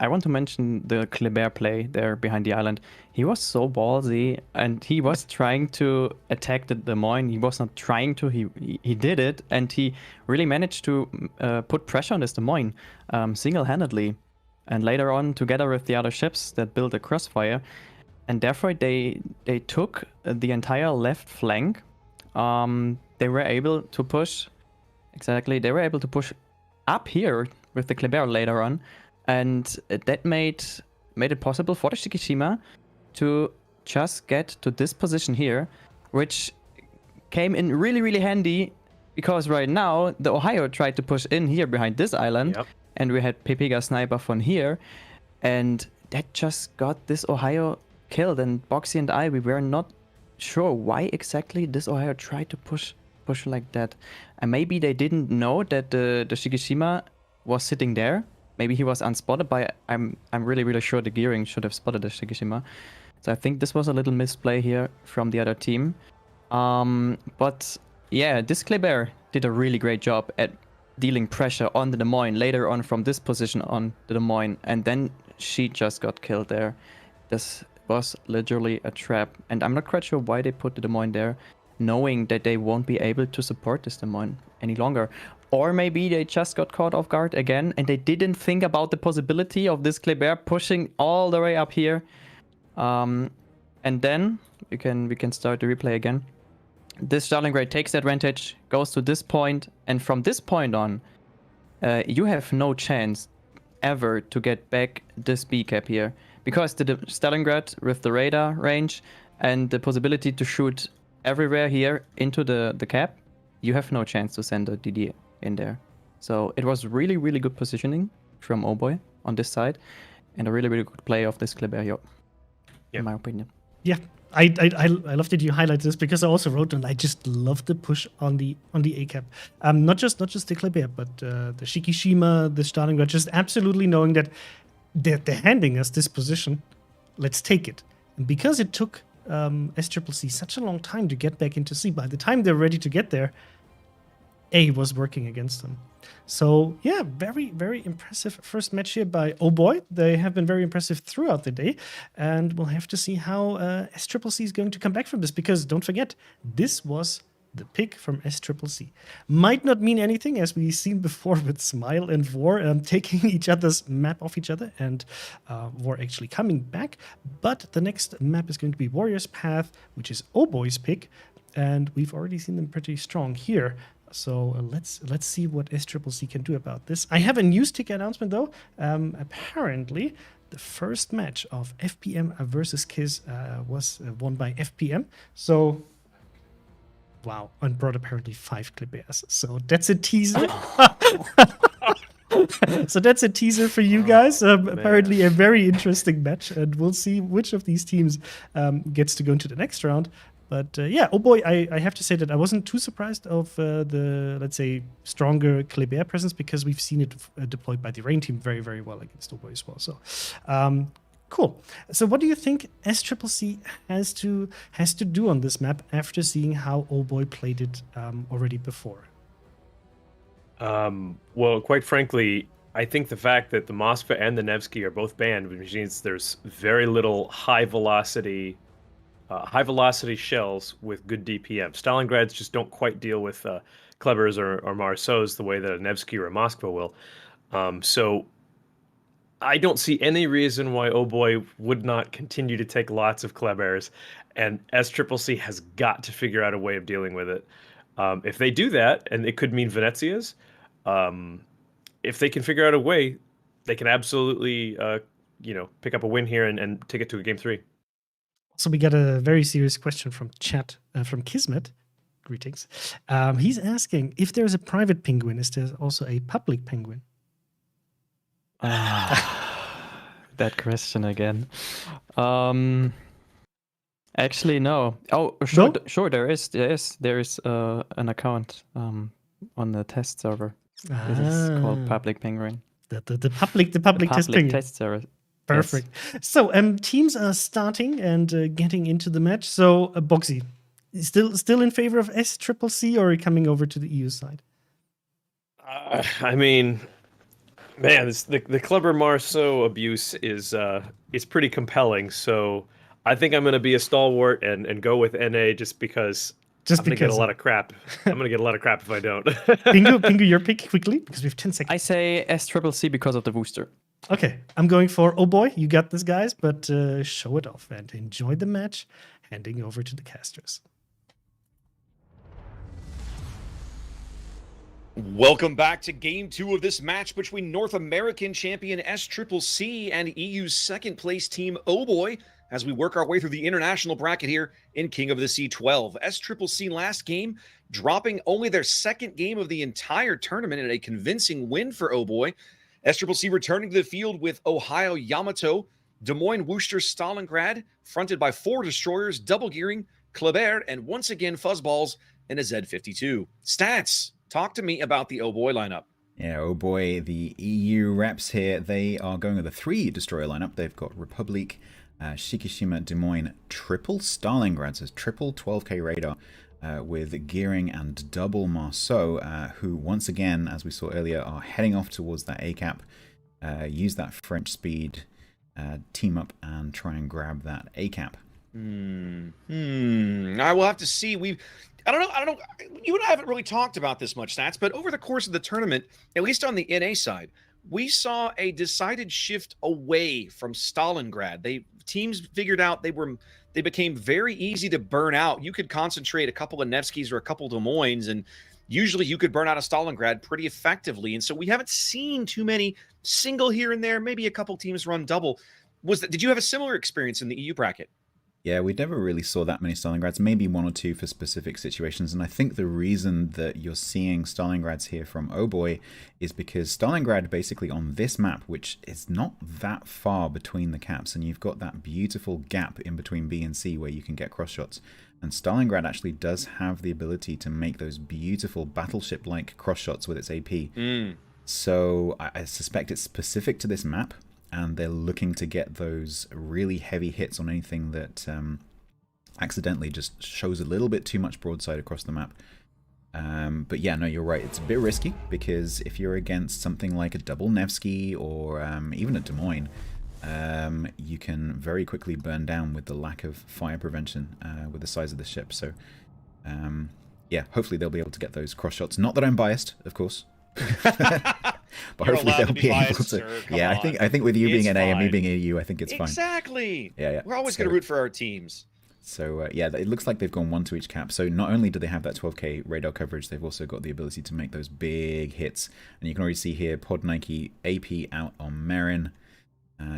I want to mention the Kleber play there behind the island. He was so ballsy, and he was trying to attack the Des Moines. He was not trying to, he did it, and he really managed to put pressure on this Des Moines single-handedly. And later on, together with the other ships that built a crossfire, and therefore they took the entire left flank. They were able to push, they were able to push up here with the Kleber later on, and that made it possible for the Shikishima to just get to this position here, which came in really, really handy, because right now the Ohio tried to push in here behind this island, and we had Pepega Sniper from here, and that just got this Ohio killed. And Boxy and we were not sure why exactly this Ohio tried to push like that. And maybe they didn't know that the Shikishima was sitting there. Maybe he was unspotted by, I'm really, really sure the gearing should have spotted the Shikishima. So I think this was a little misplay here from the other team. But yeah, this Kleber did a really great job at dealing pressure on the Des Moines later on from this position on the Des Moines, and then she just got killed there. This was literally a trap, and I'm not quite sure why they put the Des Moines there, knowing that they won't be able to support this Des Moines any longer. Or maybe they just got caught off guard again, and they didn't think about the possibility of this Kleber pushing all the way up here. And then we can start the replay again. This Stalingrad takes advantage, goes to this point, and from this point on, you have no chance ever to get back this B cap here, because the Stalingrad with the radar range and the possibility to shoot everywhere here into the cap, you have no chance to send a DD in there. So it was really, really good positioning from Oboy on this side, and a really, really good play of this Kleber here, in my opinion. Yeah, I love that you highlight this, because I also wrote down I just love the push on the A cap. Not just the Kleber, but the Shikishima, the Stalingrad, just absolutely knowing that they're handing us this position. Let's take it. And because it took SCCC such a long time to get back into C, by the time they're ready to get there, A was working against them. So yeah, very, very impressive first match here by Oh Boy. They have been very impressive throughout the day, and we'll have to see how SCCC is going to come back from this, because don't forget, this was the pick from SCCC. Might not mean anything, as we've seen before with Smile and Vore taking each other's map off each other, and Vore actually coming back. But the next map is going to be Warrior's Path, which is Oh Boy's pick, and we've already seen them pretty strong here. So let's see what SCCC can do about this. I have a news ticker announcement though. Apparently, the first match of FPM versus KISS was won by FPM. So, wow, and brought apparently 5 Klebers. So that's a teaser. So that's a teaser for you guys. Apparently a very interesting match, and we'll see which of these teams gets to go into the next round. But yeah, Oh Boy, I have to say that I wasn't too surprised of the, let's say, stronger Kleber presence, because we've seen it deployed by the Rain team very, very well against Oh Boy as well. So, cool. So what do you think SCCC has to do on this map after seeing how Oh Boy played it already before? Well, quite frankly, I think the fact that the Moskva and the Nevsky are both banned, which means there's very little high velocity shells with good DPM. Stalingrads just don't quite deal with Klebers or Marceaus the way that a Nevsky or a Moskva will. So I don't see any reason why Oh Boy would not continue to take lots of Klebers, and SCCC has got to figure out a way of dealing with it. If they do that, and it could mean Venezia's, if they can figure out a way, they can absolutely pick up a win here and take it to a game 3. So we got a very serious question from chat, from Kismet. Greetings. He's asking, if there's a private penguin, is there also a public penguin? That question again. Actually, no. Oh, sure. There is an account on the test server. This is called Public Penguin. The public test penguin. Test server. Perfect. Yes. So teams are starting and getting into the match. So Boxy, still in favor of SCCC, or are you coming over to the EU side? I mean, man, the Kleber Marceau abuse is pretty compelling. So I think I'm going to be a stalwart and go with NA just because. I'm going to get a lot of crap. I'm going to get a lot of crap if I don't. Pingu, your pick quickly, because we have 10 seconds. I say SCCC because of the booster. Okay, I'm going for Oh Boy. You got this, guys, but show it off and enjoy the match. Handing over to the casters. Welcome back to Game 2 of this match between North American champion SCCC and EU's second place team Oh Boy, as we work our way through the international bracket here in King of the Sea 12. SCCC last game dropping only their second game of the entire tournament in a convincing win for Oh Boy. SCCC returning to the field with Ohio Yamato, Des Moines Worcester Stalingrad, fronted by 4 destroyers, double gearing, Kleber, and once again Fuzzballs and a Z52. Stats, talk to me about the Oh Boy lineup. Yeah, Oh Boy, the EU reps here, they are going with a 3 destroyer lineup. They've got Republic, Shikishima, Des Moines, triple Stalingrad, so triple 12k radar, with gearing and double Marceau, who once again, as we saw earlier, are heading off towards that A cap. Use that French speed team up and try and grab that A cap. I will have to see. I don't know. You and I haven't really talked about this much, Stats, but over the course of the tournament, at least on the NA side, we saw a decided shift away from Stalingrad. Teams figured out they became very easy to burn out. You could concentrate a couple of Nevskys or a couple of Des Moines, and usually you could burn out a Stalingrad pretty effectively. And so we haven't seen too many single here and there, maybe a couple teams run double. Did you have a similar experience in the EU bracket? Yeah, we never really saw that many Stalingrads, maybe one or two for specific situations. And I think the reason that you're seeing Stalingrads here from Oh Boy is because Stalingrad basically on this map, which is not that far between the caps, and you've got that beautiful gap in between B and C where you can get cross shots. And Stalingrad actually does have the ability to make those beautiful battleship-like cross shots with its AP. So I suspect it's specific to this map, and they're looking to get those really heavy hits on anything that accidentally just shows a little bit too much broadside across the map. But yeah, no, you're right. It's a bit risky, because if you're against something like a double Nevsky or even a Des Moines, you can very quickly burn down with the lack of fire prevention with the size of the ship. So yeah, hopefully they'll be able to get those cross shots. Not that I'm biased, of course. But You're hopefully allowed they'll to be be able biased, to. sir. Come Yeah, on. I think with you being It's an A and me fine. being an EU, I think it's fine. Exactly. Yeah. We're always So- going to root for our teams. So yeah, it looks like they've gone one to each cap. So not only do they have that 12k radar coverage, they've also got the ability to make those big hits. And you can already see here Pod Nike AP out on Marin.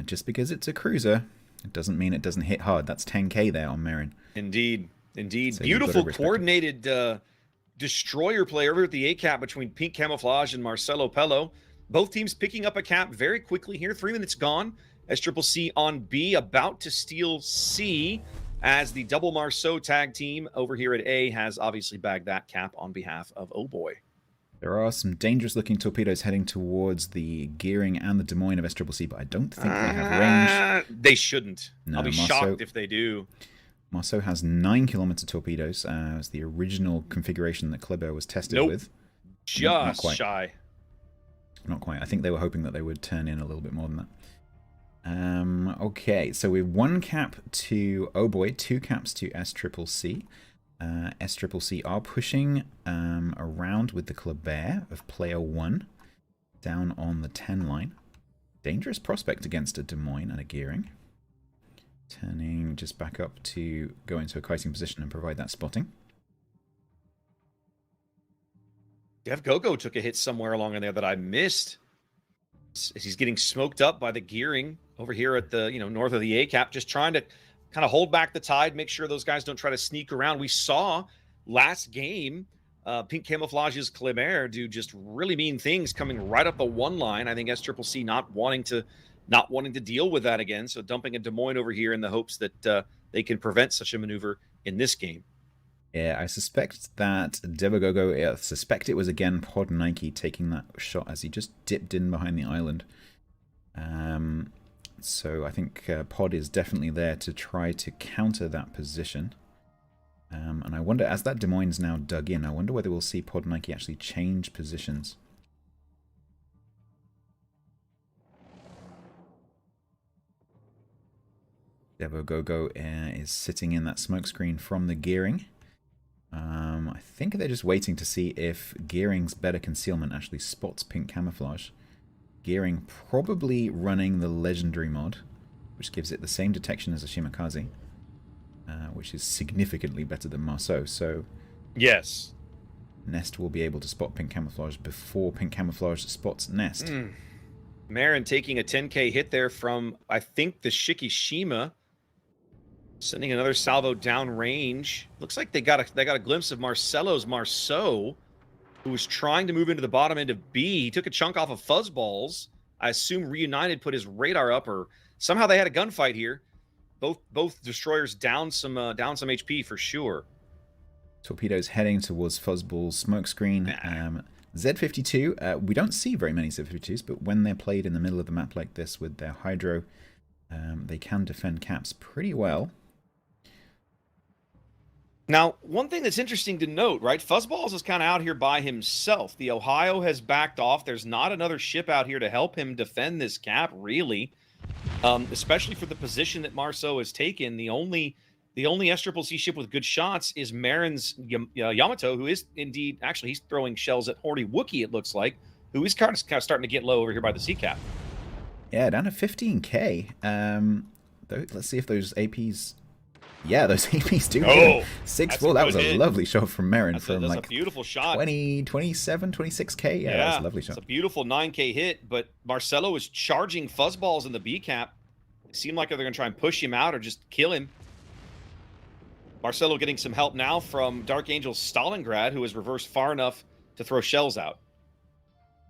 Just because it's a cruiser, it doesn't mean it doesn't hit hard. That's 10k there on Marin. Indeed. So you've got to Beautiful respect it. coordinated destroyer play over at the A cap between Pink Camouflage and Marcelo Pello. Both teams picking up a cap very quickly here. 3 minutes gone. SCCC on B, about to steal C, as the double Marceau tag team over here at A has obviously bagged that cap on behalf of Oh Boy. There are some dangerous looking torpedoes heading towards the gearing and the Des Moines of SCCC, but I don't think they have range. They shouldn't. No, I'll be Marceau- shocked if they do. Marceau has 9-kilometer torpedoes as the original configuration that Kleber was tested Nope. with. Not Just quite. shy. Not quite. I think they were hoping that they would turn in a little bit more than that. Okay, so we're 1 cap to Oh Boy, 2 caps to SCCC. SCCC are pushing around with the Kleber of player 1 down on the 10 line. Dangerous prospect against a Des Moines and a gearing. Turning just back up to go into a kiting position and provide that spotting. Dev Gogo took a hit somewhere along in there that I missed. He's getting smoked up by the gearing over here at the north of the A cap, just trying to kind of hold back the tide, make sure those guys don't try to sneak around. We saw last game Pink Camouflage's Kleber do just really mean things coming right up the 1 line. I think SCCC not wanting to deal with that again, so dumping a Des Moines over here in the hopes that they can prevent such a maneuver in this game. Yeah, I suspect that Devagogo, I suspect it was again Pod Nike taking that shot as he just dipped in behind the island. So I think Pod is definitely there to try to counter that position. And I wonder, as that Des Moines now dug in, I wonder whether we'll see Pod Nike actually change positions. Devagogo is sitting in that smokescreen from the gearing. I think they're just waiting to see if Gearing's better concealment actually spots Pink Camouflage. Gearing probably running the legendary mod, which gives it the same detection as a Shimakaze, which is significantly better than Marceau. So Yes. Nest will be able to spot Pink Camouflage before Pink Camouflage spots Nest. Marin taking a 10k hit there from, I think, the Shikishima. Sending another salvo downrange. Looks like they got a glimpse of Marcelo's Marceau, who was trying to move into the bottom end of B. He took a chunk off of Fuzzballs. I assume Reunited put his radar up, or somehow they had a gunfight here. Both destroyers down some HP for sure. Torpedoes heading towards Fuzzball's smokescreen. Z52, we don't see very many Z52s, but when they're played in the middle of the map like this with their Hydro, they can defend caps pretty well. Now, one thing that's interesting to note, right? Fuzzballs is kind of out here by himself. The Ohio has backed off. There's not another ship out here to help him defend this cap, really. especially for the position that Marceau has taken. The only SCCC ship with good shots is Marin's Yamato, who is indeed actually he's throwing shells at Horny Wookiee. It looks like, who is kind of starting to get low over here by the sea cap. Yeah, down to 15k. Let's see if those APs. Yeah, those APs do. Oh, 6-4. That was a lovely shot from Marin from that's like a beautiful shot. 20, 27, 26k. Yeah, that's a lovely shot. It's a beautiful 9k hit, but Marcelo is charging fuzzballs in the B cap. It seemed like they're going to try and push him out or just kill him. Marcelo getting some help now from Dark Angel's Stalingrad, who is reversed far enough to throw shells out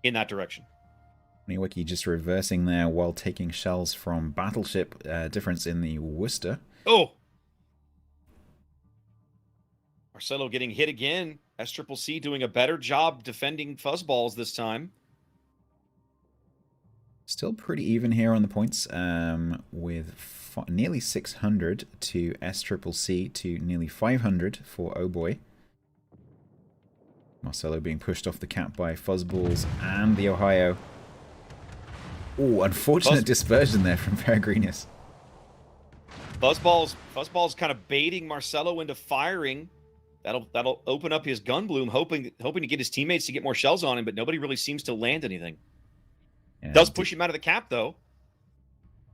in that direction. Wiki just reversing there while taking shells from Battleship. Difference in the Worcester. Oh! Marcelo getting hit again. SCCC doing a better job defending fuzzballs this time. Still pretty even here on the points, with nearly 600 to SCCC to nearly 500 for Oh Boy. Marcelo being pushed off the cap by Fuzzballs and the Ohio. Oh, unfortunate dispersion there from Peregrinus. Fuzzball's kind of baiting Marcelo into firing. That'll open up his gun bloom, hoping to get his teammates to get more shells on him, but nobody really seems to land anything. Yeah, Does push him out of the cap though.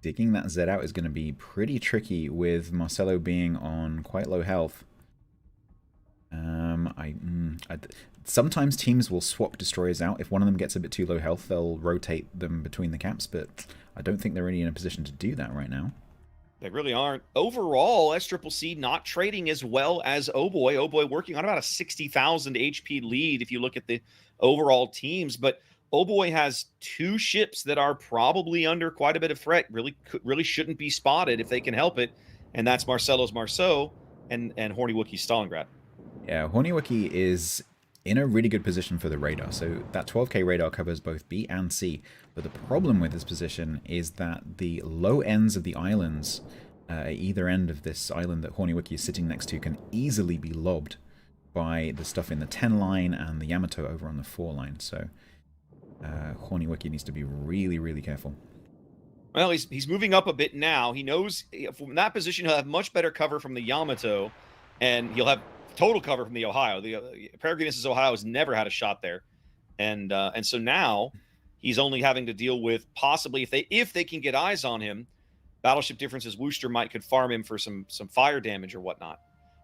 Digging that Z out is going to be pretty tricky with Marcelo being on quite low health. Sometimes teams will swap destroyers out. If one of them gets a bit too low health, they'll rotate them between the caps, but I don't think they're really in a position to do that right now. They really aren't. Overall, SCCC not trading as well as Oh Boy. Oh Boy working on about a 60,000 HP lead if you look at the overall teams, but Oh Boy has 2 ships that are probably under quite a bit of threat. Really shouldn't be spotted if they can help it, and that's Marcelo's Marceau and Horny Wookiee's Stalingrad. Yeah, Horny Wookiee is in a really good position for the radar. So that 12k radar covers both B and C. But the problem with this position is that the low ends of the islands, at either end of this island that Horny Wookiee is sitting next to, can easily be lobbed by the stuff in the 10 line and the Yamato over on the 4 line. So Horny Wookiee needs to be really, really careful. Well, he's moving up a bit now. He knows from that position he'll have much better cover from the Yamato, and he'll have total cover from the Ohio. The Peregrinus' Ohio has never had a shot there, and so now he's only having to deal with possibly if they can get eyes on him. Battleship Differences Worcester could farm him for some fire damage or whatnot.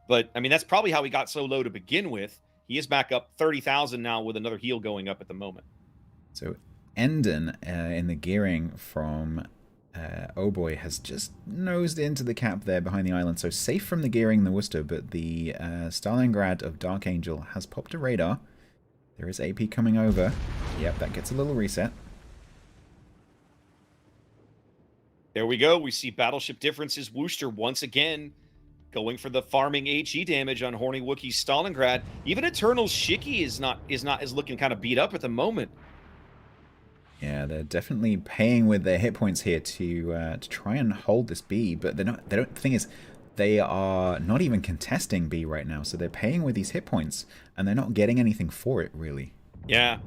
But I mean, that's probably how he got so low to begin with. He is back up 30,000 now with another heal going up at the moment. So Endon in the gearing from Oh Boy has just nosed into the cap there behind the island. So safe from the gearing in the Worcester, but the Stalingrad of Dark Angel has popped a radar. There is AP coming over. Yep, that gets a little reset. There we go. We see Battleship Differences Worcester once again going for the farming HE damage on Horny Wookiee's Stalingrad. Even Eternal's Shiki is looking kind of beat up at the moment. Yeah, they're definitely paying with their hit points here to try and hold this B, but they're not. The thing is, they are not even contesting B right now, so they're paying with these hit points, and they're not getting anything for it, really. Yeah,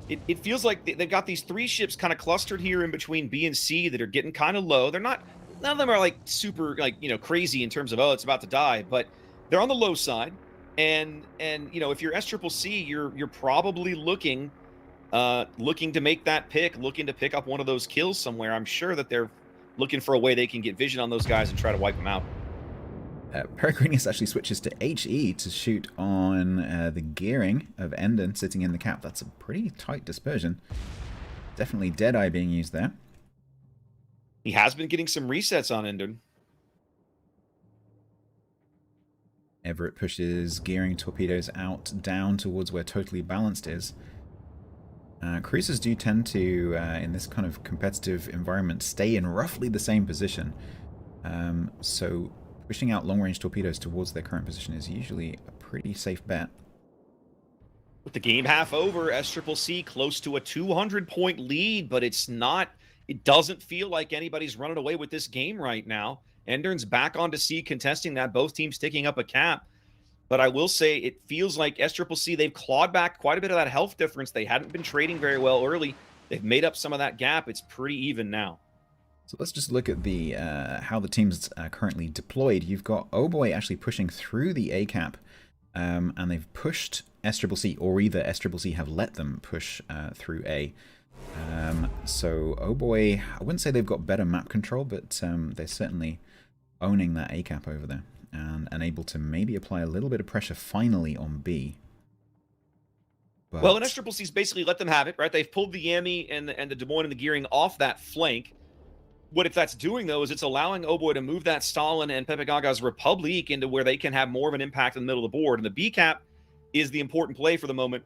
it feels like they've got these 3 ships kind of clustered here in between B and C that are getting kind of low. They're not. None of them are like super crazy in terms of it's about to die, but they're on the low side, and if you're SCCC, you're probably looking to make that pick, looking to pick up one of those kills somewhere. I'm sure that they're looking for a way they can get vision on those guys and try to wipe them out. Peregrinus actually switches to HE to shoot on the gearing of Endon sitting in the cap. That's a pretty tight dispersion. Definitely Deadeye being used there. He has been getting some resets on Endon. Everett pushes gearing torpedoes out down towards where Totally Balanced is. Cruisers do tend to, in this kind of competitive environment, stay in roughly the same position. So pushing out long-range torpedoes towards their current position is usually a pretty safe bet. With the game half over, SCCC close to a 200-point lead, but it doesn't feel like anybody's running away with this game right now. Endern's back onto C contesting that, both teams ticking up a cap. But I will say it feels like SCCC, they've clawed back quite a bit of that health difference. They hadn't been trading very well early. They've made up some of that gap. It's pretty even now. So let's just look at the how the teams are currently deployed. You've got Oboy actually pushing through the A cap, and they've pushed SCCC, or either SCCC have let them push through A. So Oboy, I wouldn't say they've got better map control, but they're certainly owning that A cap over there, and able to maybe apply a little bit of pressure finally on B. But... Well, and SCCC's basically let them have it, right? They've pulled the Yami and the Des Moines and the Gearing off that flank. What if that's doing, though, is it's allowing Oboy to move that Stalin and Pepe Gaga's Republic into where they can have more of an impact in the middle of the board. And the B cap is the important play for the moment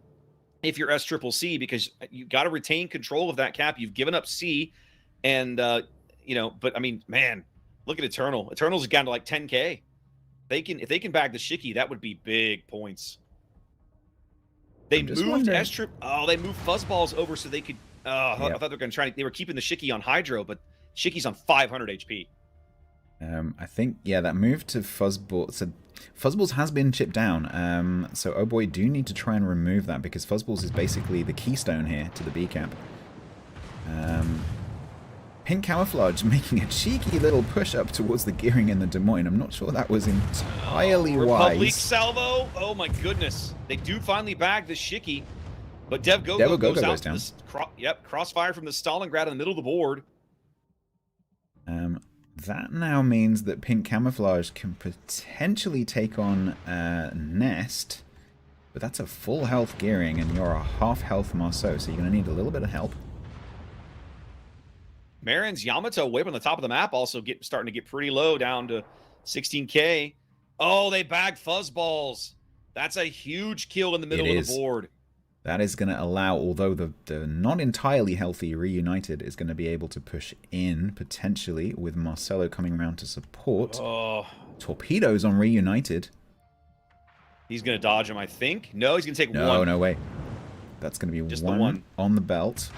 if you're SCCC, because you got to retain control of that cap. You've given up C, and, but I mean, man, look at Eternal. Eternal's gotten to like 10K. If they can bag the Shiki, that would be big points. They moved S-Trip. Oh, they moved Fuzzballs over so they could. I thought they were going to try. They were keeping the Shiki on Hydro, but Shiki's on 500 HP. I think, that move to Fuzzball. So Fuzzballs has been chipped down. So Oboy do need to try and remove that, because Fuzzballs is basically the keystone here to the B cap. Pink Camouflage making a cheeky little push up towards the Gearing and the Des Moines. I'm not sure that was entirely Republic wise. salvo. Oh my goodness. They do finally bag the Shiki, but Dev Gogo goes out down. Crossfire from the Stalingrad in the middle of the board. That now means that Pink Camouflage can potentially take on Nest, but that's a full health Gearing, and you're a half health Marceau, so you're going to need a little bit of help. Marin's Yamato way up on the top of the map also starting to get pretty low, down to 16K. Oh, they bag Fuzzballs. That's a huge kill in the middle of the board. That is going to allow, although the not entirely healthy Reunited is going to be able to push in, potentially, with Marcelo coming around to support. Oh. Torpedoes on Reunited. He's going to dodge him, I think. No, he's going to take one. No, wait. That's going to be just one on the belt.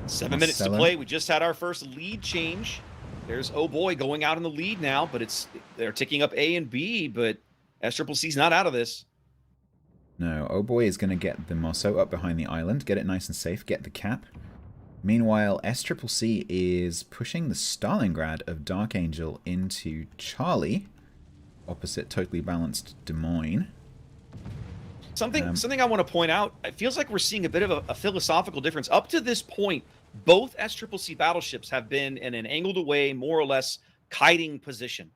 7 minutes to play. We just had our first lead change. There's Oboy going out in the lead now, but they're ticking up A and B, but SCCC's not out of this. No, Oboy is going to get the Marceau up behind the island, get it nice and safe, get the cap. Meanwhile, SCCC is pushing the Stalingrad of Dark Angel into Charlie, opposite totally balanced Des Moines. Something I want to point out, it feels like we're seeing a bit of a philosophical difference. Up to this point, both SCCC battleships have been in an angled away, more or less kiting position.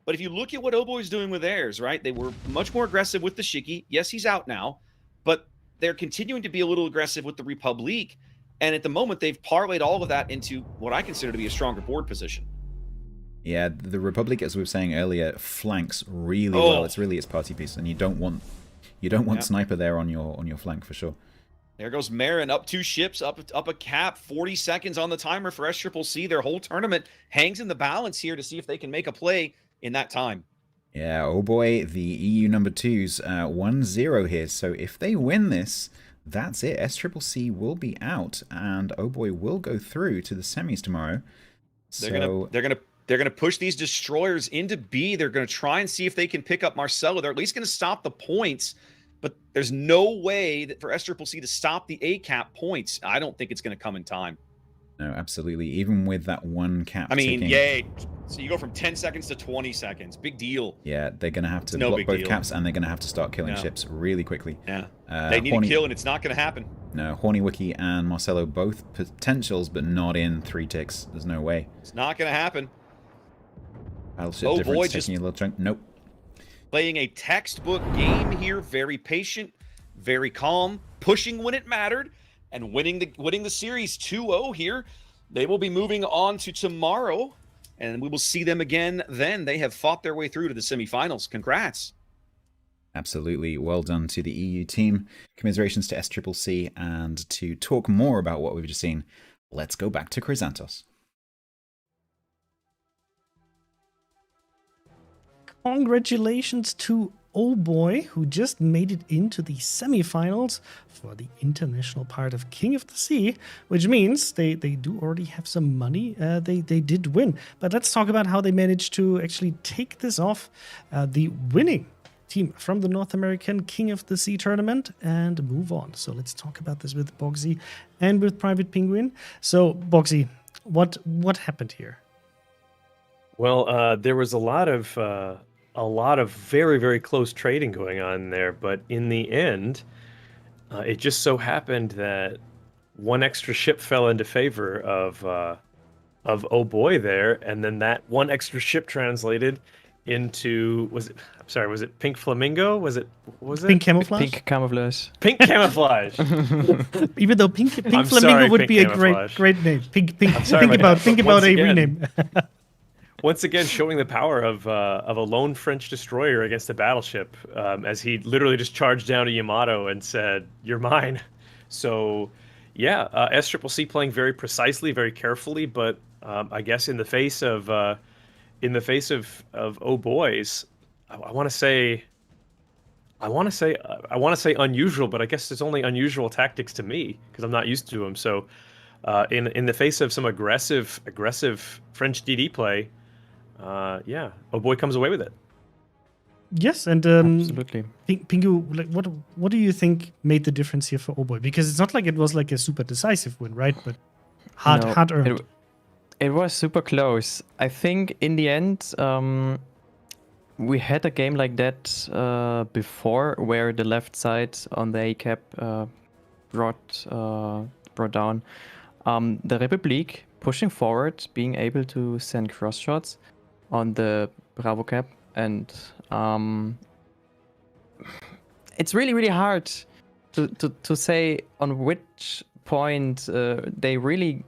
But if you look at what Oboy's doing with theirs, right, they were much more aggressive with the Shiki. Yes, he's out now, but they're continuing to be a little aggressive with the Republic. And at the moment, they've parlayed all of that into what I consider to be a stronger board position. Yeah, the Republic, as we were saying earlier, flanks really well. It's really its party piece, and you don't want Sniper there on your flank for sure. There goes Marin, up 2 ships, up a cap, 40 seconds on the timer for SCCC. Their whole tournament hangs in the balance here to see if they can make a play in that time. Yeah, oh boy, the EU number 2's 1-0 here. So if they win this, that's it. SCCC will be out, and oh boy will go through to the semis tomorrow. They're gonna push these destroyers into B. They're gonna try and see if they can pick up Marcelo. They're at least gonna stop the points, but there's no way that for SCCC to stop the A cap points. I don't think it's gonna come in time. No, absolutely. Even with that one cap. I mean, ticking, yay! So you go from 10 seconds to 20 seconds. Big deal. Yeah, they're gonna have to block both caps, and they're gonna have to start killing ships really quickly. Yeah, they need to kill, and it's not gonna happen. No, Horny Wiki and Marcelo both potentials, but not in 3 ticks. There's no way. It's not gonna happen. Battleship difference taking a little chunk. Nope. Playing a textbook game here, very patient, very calm, pushing when it mattered, and winning the series 2-0 here. They will be moving on to tomorrow, and we will see them again then. They have fought their way through to the semifinals. Congrats. Absolutely. Well done to the EU team. Commiserations to SCCC, and to talk more about what we've just seen, let's go back to Chrysantos. Congratulations to Oh Boy, who just made it into the semifinals for the international part of King of the Sea, which means they do already have some money. They did win. But let's talk about how they managed to actually take this off. The winning team from the North American King of the Sea tournament and move on. So let's talk about this with Bogsy and with Private Penguin. So Bogsy, what happened here? Well, there was a lot of very, very close trading going on there, but in the end, it just so happened that one extra ship fell into favor of oh boy there, and then that one extra ship translated into was it Pink Flamingo? Was it Pink camouflage? Pink camouflage. Pink Camouflage? Even though Pink I'm Flamingo sorry, would Pink be Camouflage. a great name. Pink. sorry Think about that, think but about once a again- rename. Once again, showing the power of a lone French destroyer against a battleship, as he literally just charged down to Yamato and said, "You're mine." So, yeah, SCCC playing very precisely, very carefully, but I guess in the face of oh boys, I want to say unusual, but I guess it's only unusual tactics to me because I'm not used to them. So, in the face of some aggressive French DD play, yeah, oh boy comes away with it. Yes, and Absolutely. Pingu, like what do you think made the difference here for Oboy? Because it's not like it was like a super decisive win, right? But No, hard earned. It was super close. I think in the end, we had a game like that before, where the left side on the A cap brought down the Republic, pushing forward, being able to send cross shots on the Bravo cap, and it's really hard to say on which point they really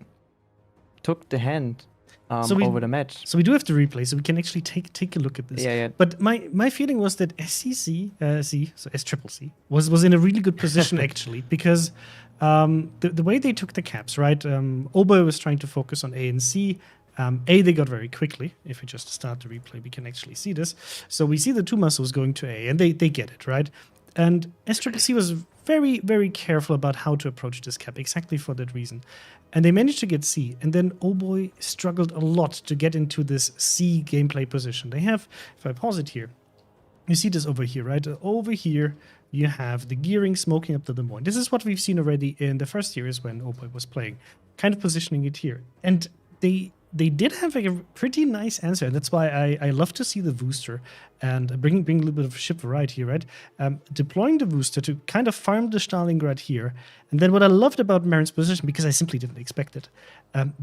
took the hand over the match. So we do have to replay, so we can actually take a look at this. Yeah. But my feeling was that SCCC was in a really good position actually, because the way they took the caps, right? Oboe was trying to focus on A and C. A they got very quickly. If we just start the replay, we can actually see this. So we see the two muscles going to A, and they get it, right? And SCCC was very, very careful about how to approach this cap, exactly for that reason. And they managed to get C, and then Oh Boy struggled a lot to get into this C gameplay position. They have, if I pause it here, you see this over here, right? Over here, you have the gearing smoking up to the Moine. This is what we've seen already in the first series when Oh Boy was playing, kind of positioning it here. And they did have a pretty nice answer, and that's why I love to see the booster and bring a little bit of ship variety, right? Deploying the booster to kind of farm the Stalingrad here. And then what I loved about Marin's position, because I simply didn't expect it,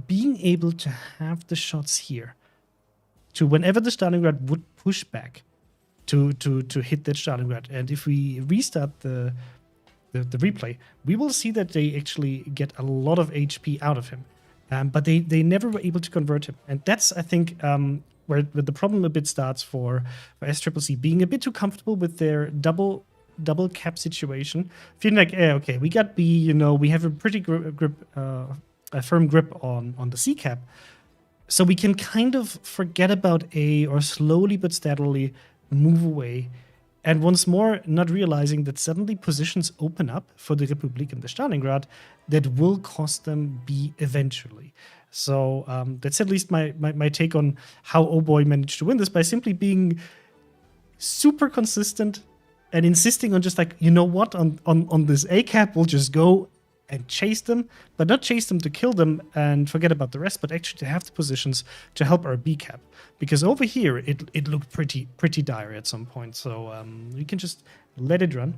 being able to have the shots here to whenever the Stalingrad would push back to hit that Stalingrad. And if we restart the replay, we will see that they actually get a lot of HP out of him. But they never were able to convert him. And that's, I think, where the problem a bit starts for SCCC, being a bit too comfortable with their double cap situation. Feeling like, okay, we got B, we have a pretty a firm grip on the C cap. So we can kind of forget about A or slowly but steadily move away. And once more, not realizing that suddenly positions open up for the Republik and the Stalingrad that will cost them B eventually. So that's at least my take on how Oh Boy managed to win this, by simply being super consistent and insisting on just like, you know what, on this A cap, we'll just go and chase them, but not chase them to kill them and forget about the rest, but actually to have the positions to help our B cap. Because over here, it looked pretty dire at some point. So we can just let it run.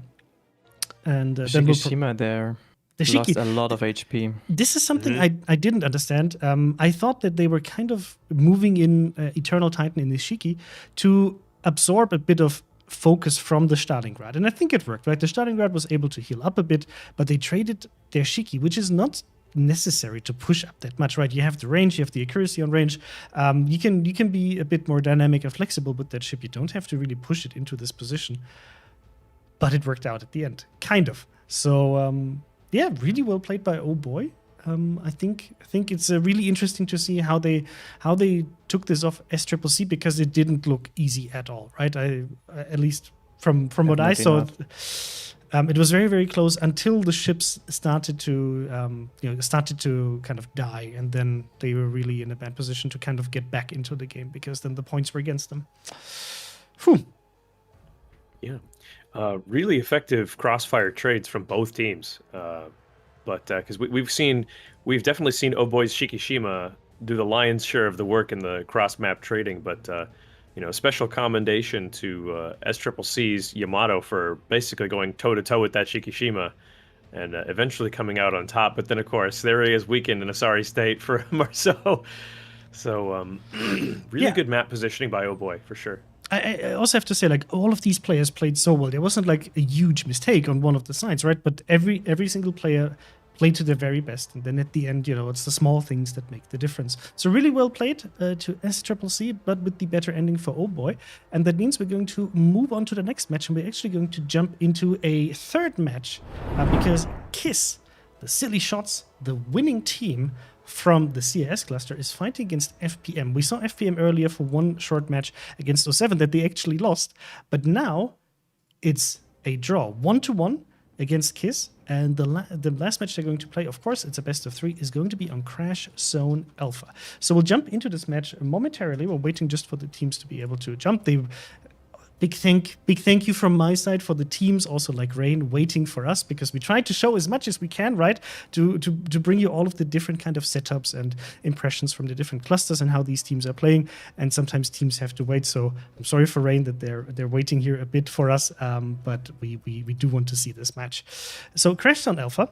And then Shikishima there lost a lot of HP. This is something I didn't understand. I thought that they were kind of moving in Eternal Titan in Ishiki to absorb a bit of focus from the Stalingrad. And I think it worked, right? The Stalingrad was able to heal up a bit, but they traded their Shiki, which is not necessary to push up that much, right? You have the range, you have the accuracy on range. You can be a bit more dynamic and flexible with that ship. You don't have to really push it into this position. But it worked out at the end, kind of. So yeah, really well played by Oh Boy. I think it's really interesting to see how they took this off SCCC, because it didn't look easy at all, right? At least from what I saw, it was very, very close until the ships started to kind of die, and then they were really in a bad position to kind of get back into the game, because then the points were against them. Phew. Yeah. Really effective crossfire trades from both teams. But because we've definitely seen Oh Boy's Shikishima do the lion's share of the work in the cross map trading. But special commendation to SCCC's Yamato for basically going toe to toe with that Shikishima and eventually coming out on top. But then, of course, there he is weakened in a sorry state for Marceau. So, really Yeah. good map positioning by Oh Boy, for sure. I also have to say, like, all of these players played so well. There wasn't like a huge mistake on one of the sides, right? But every single player played to their very best, and then at the end, it's the small things that make the difference. So really well played to SCCC, but with the better ending for Oh Boy, and that means we're going to move on to the next match, and we're actually going to jump into a third match because Kiss, the Silly Shots, the winning team from the CIS cluster, is fighting against FPM. We saw FPM earlier for one short match against 07 that they actually lost, but now it's a draw, 1-1 against Kiss, and the last match they're going to play, of course, it's a best of 3, is going to be on Crash Zone Alpha. So we'll jump into this match momentarily. We're waiting just for the teams to be able to jump. Big thank you from my side for the teams, also like Rain, waiting for us, because we try to show as much as we can, right, to bring you all of the different kind of setups and impressions from the different clusters and how these teams are playing. And sometimes teams have to wait, so I'm sorry for Rain that they're waiting here a bit for us, but we do want to see this match. So Crash Zone Alpha.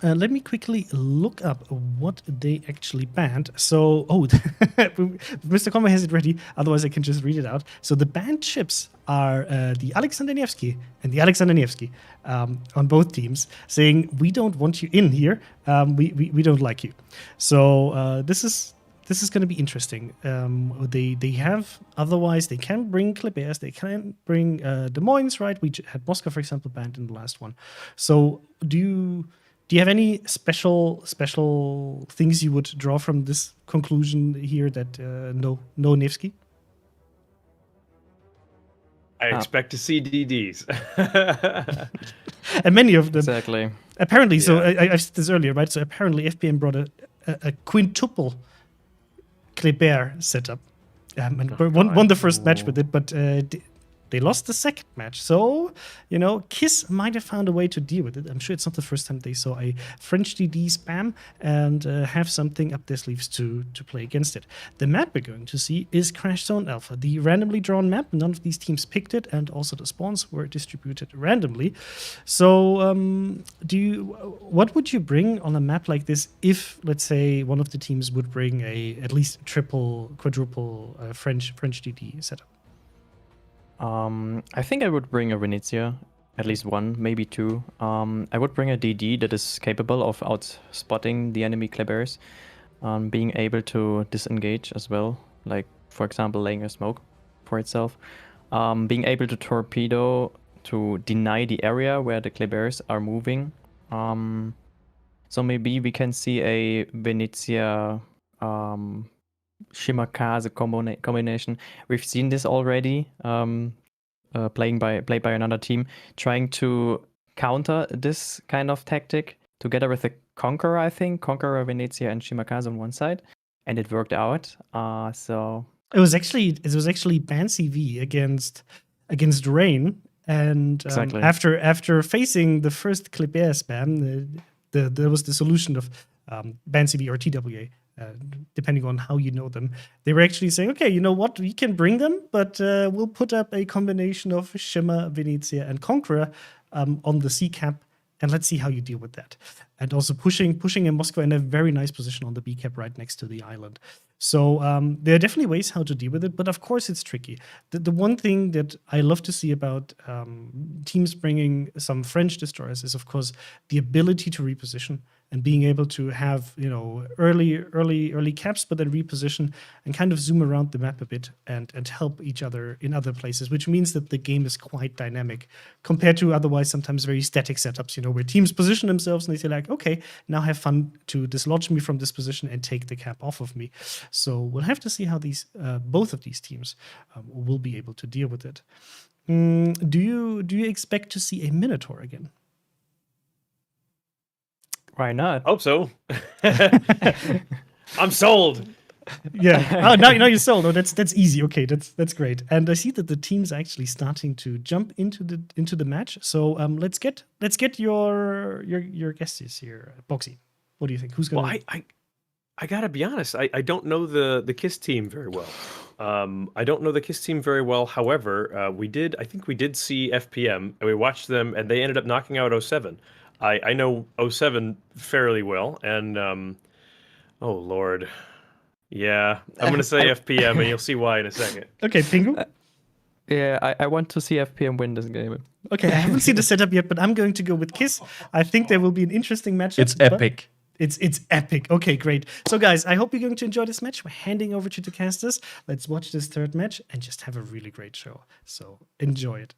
Let me quickly look up what they actually banned. So, Mr. Combo has it ready. Otherwise, I can just read it out. So the banned chips are the Alexander Nevsky and the Alexander Nevsky on both teams, saying, we don't want you in here. We don't like you. So this is going to be interesting. They have, otherwise, they can bring Klebers, they can bring Des Moines, right? We had Moscow, for example, banned in the last one. So do you have any special things you would draw from this conclusion here that no Nevsky? I expect to see DDs. And many of them. Exactly. Apparently, so I said this earlier, right? So apparently FPM brought a quintuple Kleber setup. And won the first match with it, but they lost the second match. So, Kiss might have found a way to deal with it. I'm sure it's not the first time they saw a French DD spam and have something up their sleeves to play against it. The map we're going to see is Crash Zone Alpha, the randomly drawn map. None of these teams picked it, and also the spawns were distributed randomly. So, what would you bring on a map like this if, let's say, one of the teams would bring at least triple, quadruple French DD setup? I think I would bring a Venezia, at least one, maybe two. I would bring a DD that is capable of outspotting the enemy Klebers, being able to disengage as well, like, for example, laying a smoke for itself, being able to torpedo to deny the area where the Klebers are moving. So maybe we can see a Venezia Shimakaze combination. We've seen this already, played by another team, trying to counter this kind of tactic together with the Conqueror, I think. Conqueror, Venezia, and Shimakaze on one side, and it worked out. So it was actually Bansi V against Rain, and exactly. after facing the first Kleber spam, there was the solution of Bansi V or TWA. Depending on how you know them, they were actually saying, okay, you know what, we can bring them, but we'll put up a combination of Shimmer, Venezia, and Conqueror on the C cap, and let's see how you deal with that. And also pushing in Moscow in a very nice position on the B cap right next to the island. So there are definitely ways how to deal with it, but of course it's tricky. The one thing that I love to see about teams bringing some French destroyers is, of course, the ability to reposition and being able to have, early caps, but then reposition and kind of zoom around the map a bit and help each other in other places, which means that the game is quite dynamic compared to otherwise sometimes very static setups, where teams position themselves and they say like, okay, now have fun to dislodge me from this position and take the cap off of me. So we'll have to see how both of these teams will be able to deal with it. Do you expect to see a Minotaur again? Why not? Hope so. I'm sold. Yeah. Oh, now you're sold. Oh, that's easy. Okay, that's great. And I see that the team's actually starting to jump into the match. So let's get your guesses here, Boxy. What do you think? Who's gonna? Well, I gotta be honest. I don't know the Kiss team very well. I don't know the Kiss team very well. However, I think we did see FPM, and we watched them, and they ended up knocking out 07. I know 07 fairly well, and oh Lord, yeah, I'm gonna say FPM, and you'll see why in a second. Okay, Pingu. Yeah, I want to see FPM win this game. Okay, I haven't seen the setup yet, but I'm going to go with Kiss. I think there will be an interesting matchup. It's epic. It's epic. Okay, great. So, guys, I hope you're going to enjoy this match. We're handing over to the casters. Let's watch this third match and just have a really great show. So, enjoy it.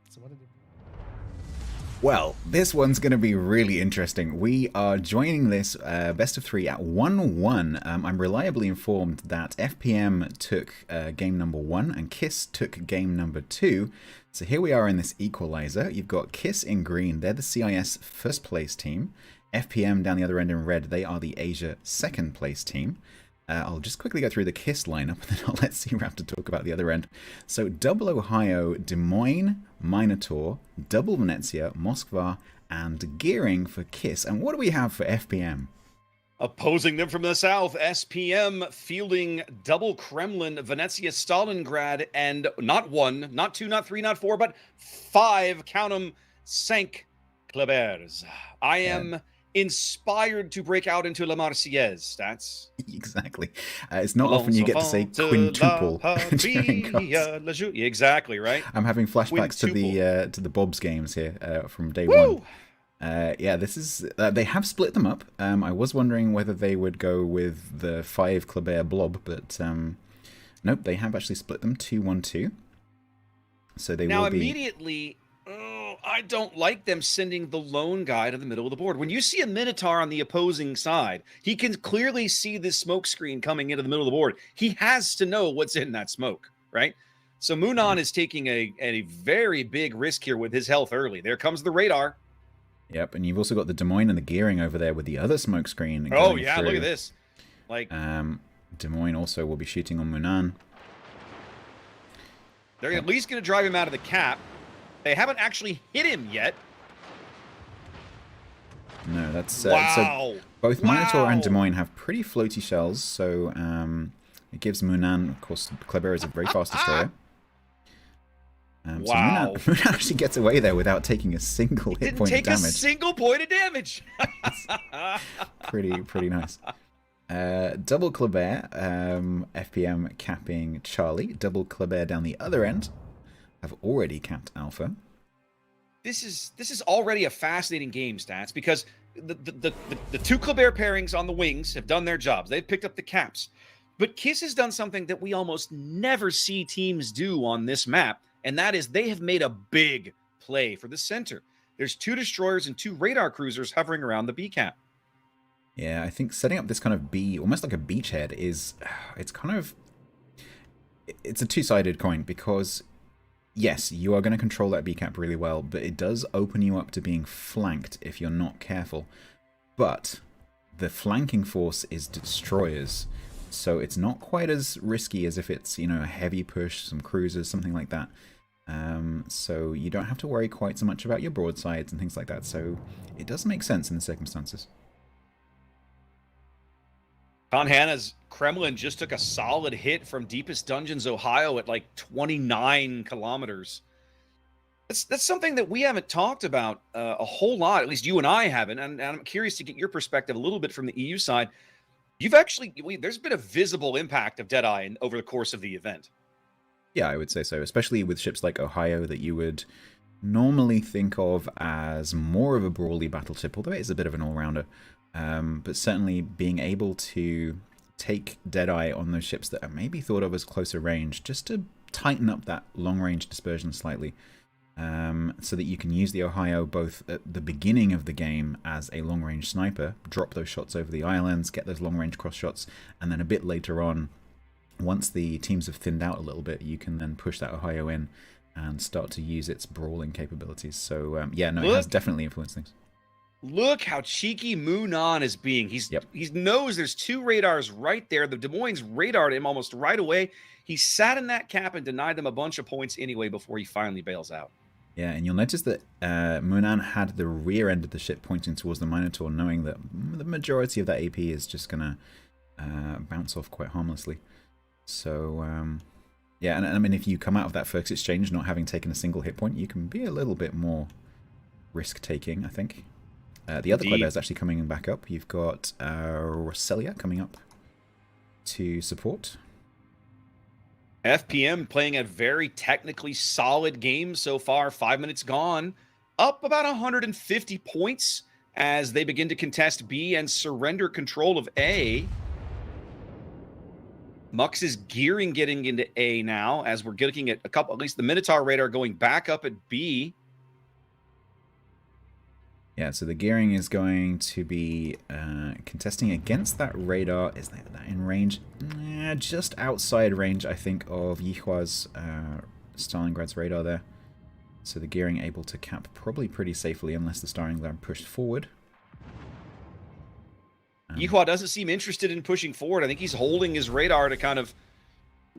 So what did it... Well, this one's going to be really interesting. We are joining this best of 3 at 1-1. I'm reliably informed that FPM took game number 1 and Kiss took game number 2. So here we are in this equalizer. You've got Kiss in green. They're the CIS first place team. FPM down the other end in red. They are the Asia second place team. I'll just quickly go through the Kiss lineup, and then I'll let C-Raptor talk about the other end. So double Ohio, Des Moines, Minotaur, double Venezia, Moskva, and Gearing for Kiss. And what do we have for FPM? Opposing them from the south, SPM fielding double Kremlin, Venezia, Stalingrad, and not 1, not 2, not 3, not 4, but 5, count them, Cinq Clebers. I am inspired to break out into La Marseillaise. That's exactly. It's not often you get to say quintuple during comps. Exactly, right? I'm having flashbacks to the Bob's games here from day one. Yeah, this is they have split them up. I was wondering whether they would go with the 5 Kleber blob, but nope, they have actually split them 2-1-2. So they now will be immediately. I don't like them sending the lone guy to the middle of the board. When you see a Minotaur on the opposing side, he can clearly see this smoke screen coming into the middle of the board. He has to know what's in that smoke, right? So Munan is taking a very big risk here with his health early. There comes the radar. Yep, and you've also got the Des Moines and the Gearing over there with the other smoke screen. Oh yeah, through. Look at this. Like Des Moines also will be shooting on Munan. They're at least going to drive him out of the cap. They haven't actually hit him yet. No, that's wow. So both Minotaur and Des Moines have pretty floaty shells, so it gives Munan, of course, Kleber is a very fast destroyer. Wow. So Munan actually gets away there without taking a single hit point of damage. Didn't take a single point of damage. pretty nice. Double Kleber, FPM capping Charlie. Double Kleber down the other end have already capped Alpha. This is already a fascinating game, Stats, because the 2 Kleber pairings on the wings have done their jobs. They've picked up the caps. But Kiss has done something that we almost never see teams do on this map, and that is they have made a big play for the center. There's 2 destroyers and 2 radar cruisers hovering around the B cap. Yeah, I think setting up this kind of B, almost like a beachhead, it's a two-sided coin, because yes, you are going to control that B cap really well, but it does open you up to being flanked if you're not careful. But the flanking force is destroyers, so it's not quite as risky as if it's, a heavy push, some cruisers, something like that. So you don't have to worry quite so much about your broadsides and things like that. So it does make sense in the circumstances. Con Hannah's Kremlin just took a solid hit from Deepest Dungeons, Ohio at like 29 kilometers. That's something that we haven't talked about a whole lot, at least you and I haven't, and I'm curious to get your perspective a little bit from the EU side. There's been a visible impact of Deadeye over the course of the event. Yeah, I would say so, especially with ships like Ohio that you would normally think of as more of a brawly battle ship, although it is a bit of an all-rounder. But certainly being able to take Deadeye on those ships that are maybe thought of as closer range, just to tighten up that long-range dispersion slightly, so that you can use the Ohio both at the beginning of the game as a long-range sniper, drop those shots over the islands, get those long-range cross shots, and then a bit later on, once the teams have thinned out a little bit, you can then push that Ohio in and start to use its brawling capabilities. So yeah, no, it has definitely influenced things. Look how cheeky Moonan is being. Yep. He knows there's 2 radars right there. The Des Moines radared him almost right away. He sat in that cap and denied them a bunch of points anyway before he finally bails out. Yeah, and you'll notice that Moonan had the rear end of the ship pointing towards the Minotaur, knowing that the majority of that AP is just going to bounce off quite harmlessly. So, yeah, and I mean, if you come out of that first exchange not having taken a single hit point, you can be a little bit more risk-taking, I think. The other Kleber is actually coming back up. You've got Rosselia coming up to support. FPM playing a very technically solid game so far. 5 minutes gone. Up about 150 points as they begin to contest B and surrender control of A. Mux is gearing getting into A now as we're looking at at least the Minotaur radar going back up at B. Yeah, so the gearing is going to be contesting against that radar. Is that in range? Just outside range, I think, of Yihua's Stalingrad's radar there. So the gearing able to cap probably pretty safely unless the Stalingrad pushed forward. Yihua doesn't seem interested in pushing forward. I think he's holding his radar to kind of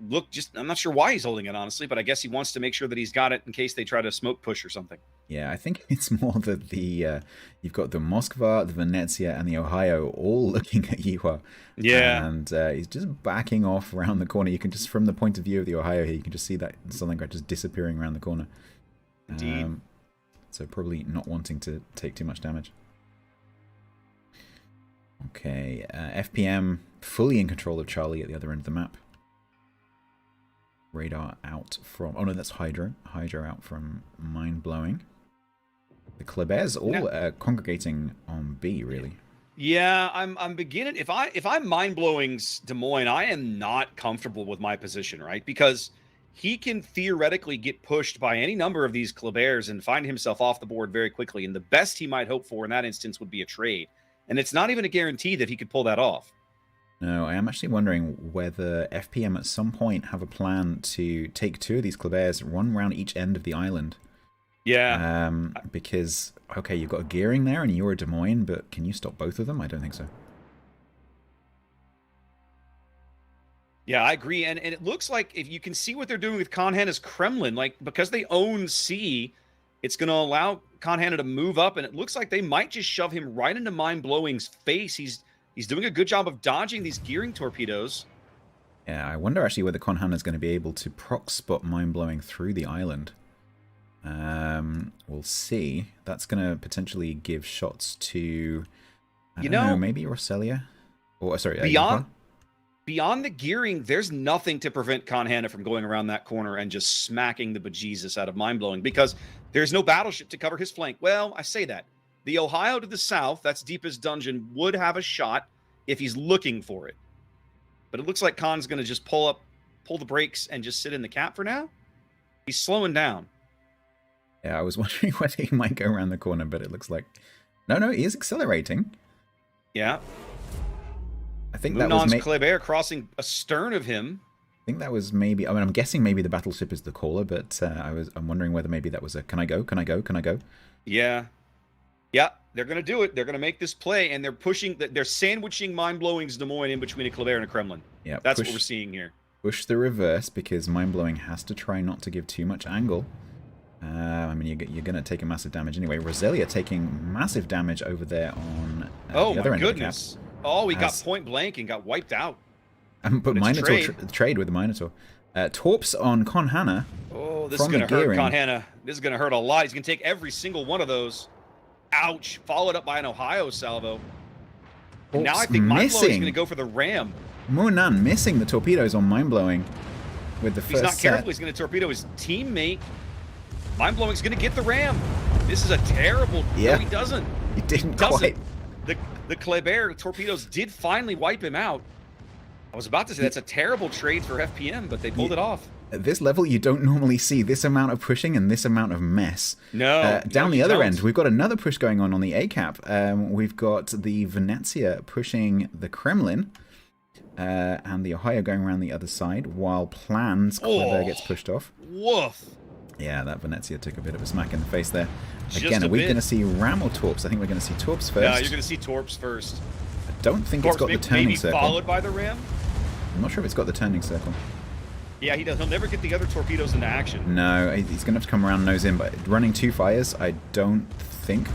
look I'm not sure why he's holding it, honestly, but I guess he wants to make sure that he's got it in case they try to smoke push or something. Yeah, I think it's more that you've got the Moskva, the Venezia, and the Ohio all looking at Yihua. Yeah. And he's just backing off around the corner. You can just, from the point of view of the Ohio here, you can just see that Stalingrad just disappearing around the corner. Indeed. So probably not wanting to take too much damage. Okay, FPM fully in control of Charlie at the other end of the map. Radar out from... Oh no, that's Hydro. Hydro out from Mind Blowing. The Kleber's all congregating on B, really. Yeah, I'm beginning... If I'm Mind Blowing's Des Moines, I am not comfortable with my position, right? Because he can theoretically get pushed by any number of these Kleber's and find himself off the board very quickly. And the best he might hope for in that instance would be a trade. And it's not even a guarantee that he could pull that off. No, I am actually wondering whether FPM at some point have a plan to take 2 of these Kleber's, run around each end of the island. Yeah. Because, okay, you've got a gearing there and you're a Des Moines, but can you stop both of them? I don't think so. Yeah, I agree. And it looks like if you can see what they're doing with Khan's Kremlin, like because they own C, it's going to allow Khan to move up, and it looks like they might just shove him right into Mind Blowing's face. He's doing a good job of dodging these gearing torpedoes. Yeah, I wonder actually whether Khan is going to be able to proc spot Mind Blowing through the island. We'll see. That's going to potentially give shots to, I don't know, maybe Rosselia? Or, sorry, Beyond the gearing, there's nothing to prevent Khan from going around that corner and just smacking the bejesus out of Mind Blowing because there's no battleship to cover his flank. Well, I say that. The Ohio to the south, that's Deepest Dungeon, would have a shot if he's looking for it. But it looks like Khan's going to just pull the brakes and just sit in the cap for now. He's slowing down. Yeah, I was wondering whether he might go around the corner, but it looks like... No, he is accelerating. Yeah. I think that was... Kleber crossing astern of him. I think that was maybe... I mean, I'm guessing maybe the battleship is the caller, but I'm wondering whether maybe that was a can I go? Yeah. Yeah, they're going to do it. They're going to make this play, and they're sandwiching Mind Blowing's Des Moines in between a Kleber and a Kremlin. Yeah, that's what we're seeing here. Push the reverse because Mind Blowing has to try not to give too much angle. I mean, you're going to take a massive damage anyway. Roselia taking massive damage over there on the other end of the cap. Oh, he got point blank and got wiped out. But Minotaur trade with the Minotaur. Torps on Khanna. Oh, this is going to hurt Khanna. This is going to hurt a lot. He's going to take every single one of those. Ouch. Followed up by an Ohio salvo. And now I think Mind Blowing is going to go for the ram. Moonan missing the torpedoes on Mind Blowing with the first He's not careful. He's going to torpedo his teammate. Mind Blowing is going to get the ram. This is a terrible... Yeah. No, he doesn't. He didn't quite. The Kleber torpedoes did finally wipe him out. I was about to say that's a terrible trade for FPM, but they pulled it off. At this level, you don't normally see this amount of pushing and this amount of mess. No. Down the other end, we've got another push going on the ACAP. We've got the Venezia pushing the Kremlin, and the Ohio going around the other side, while Plans Kleber gets pushed off. Woof. Yeah, that Venezia took a bit of a smack in the face there. Just Again, a are we bit. going to see Ram or Torps? I think we're going to see Torps first. No, you're going to see Torps first. I don't think it's got the turning maybe circle. followed by the Ram. I'm not sure if it's got the turning circle. Yeah, he does. He'll never get the other torpedoes into action. No, he's going to have to come around nose in, but running 2 fires, I don't think,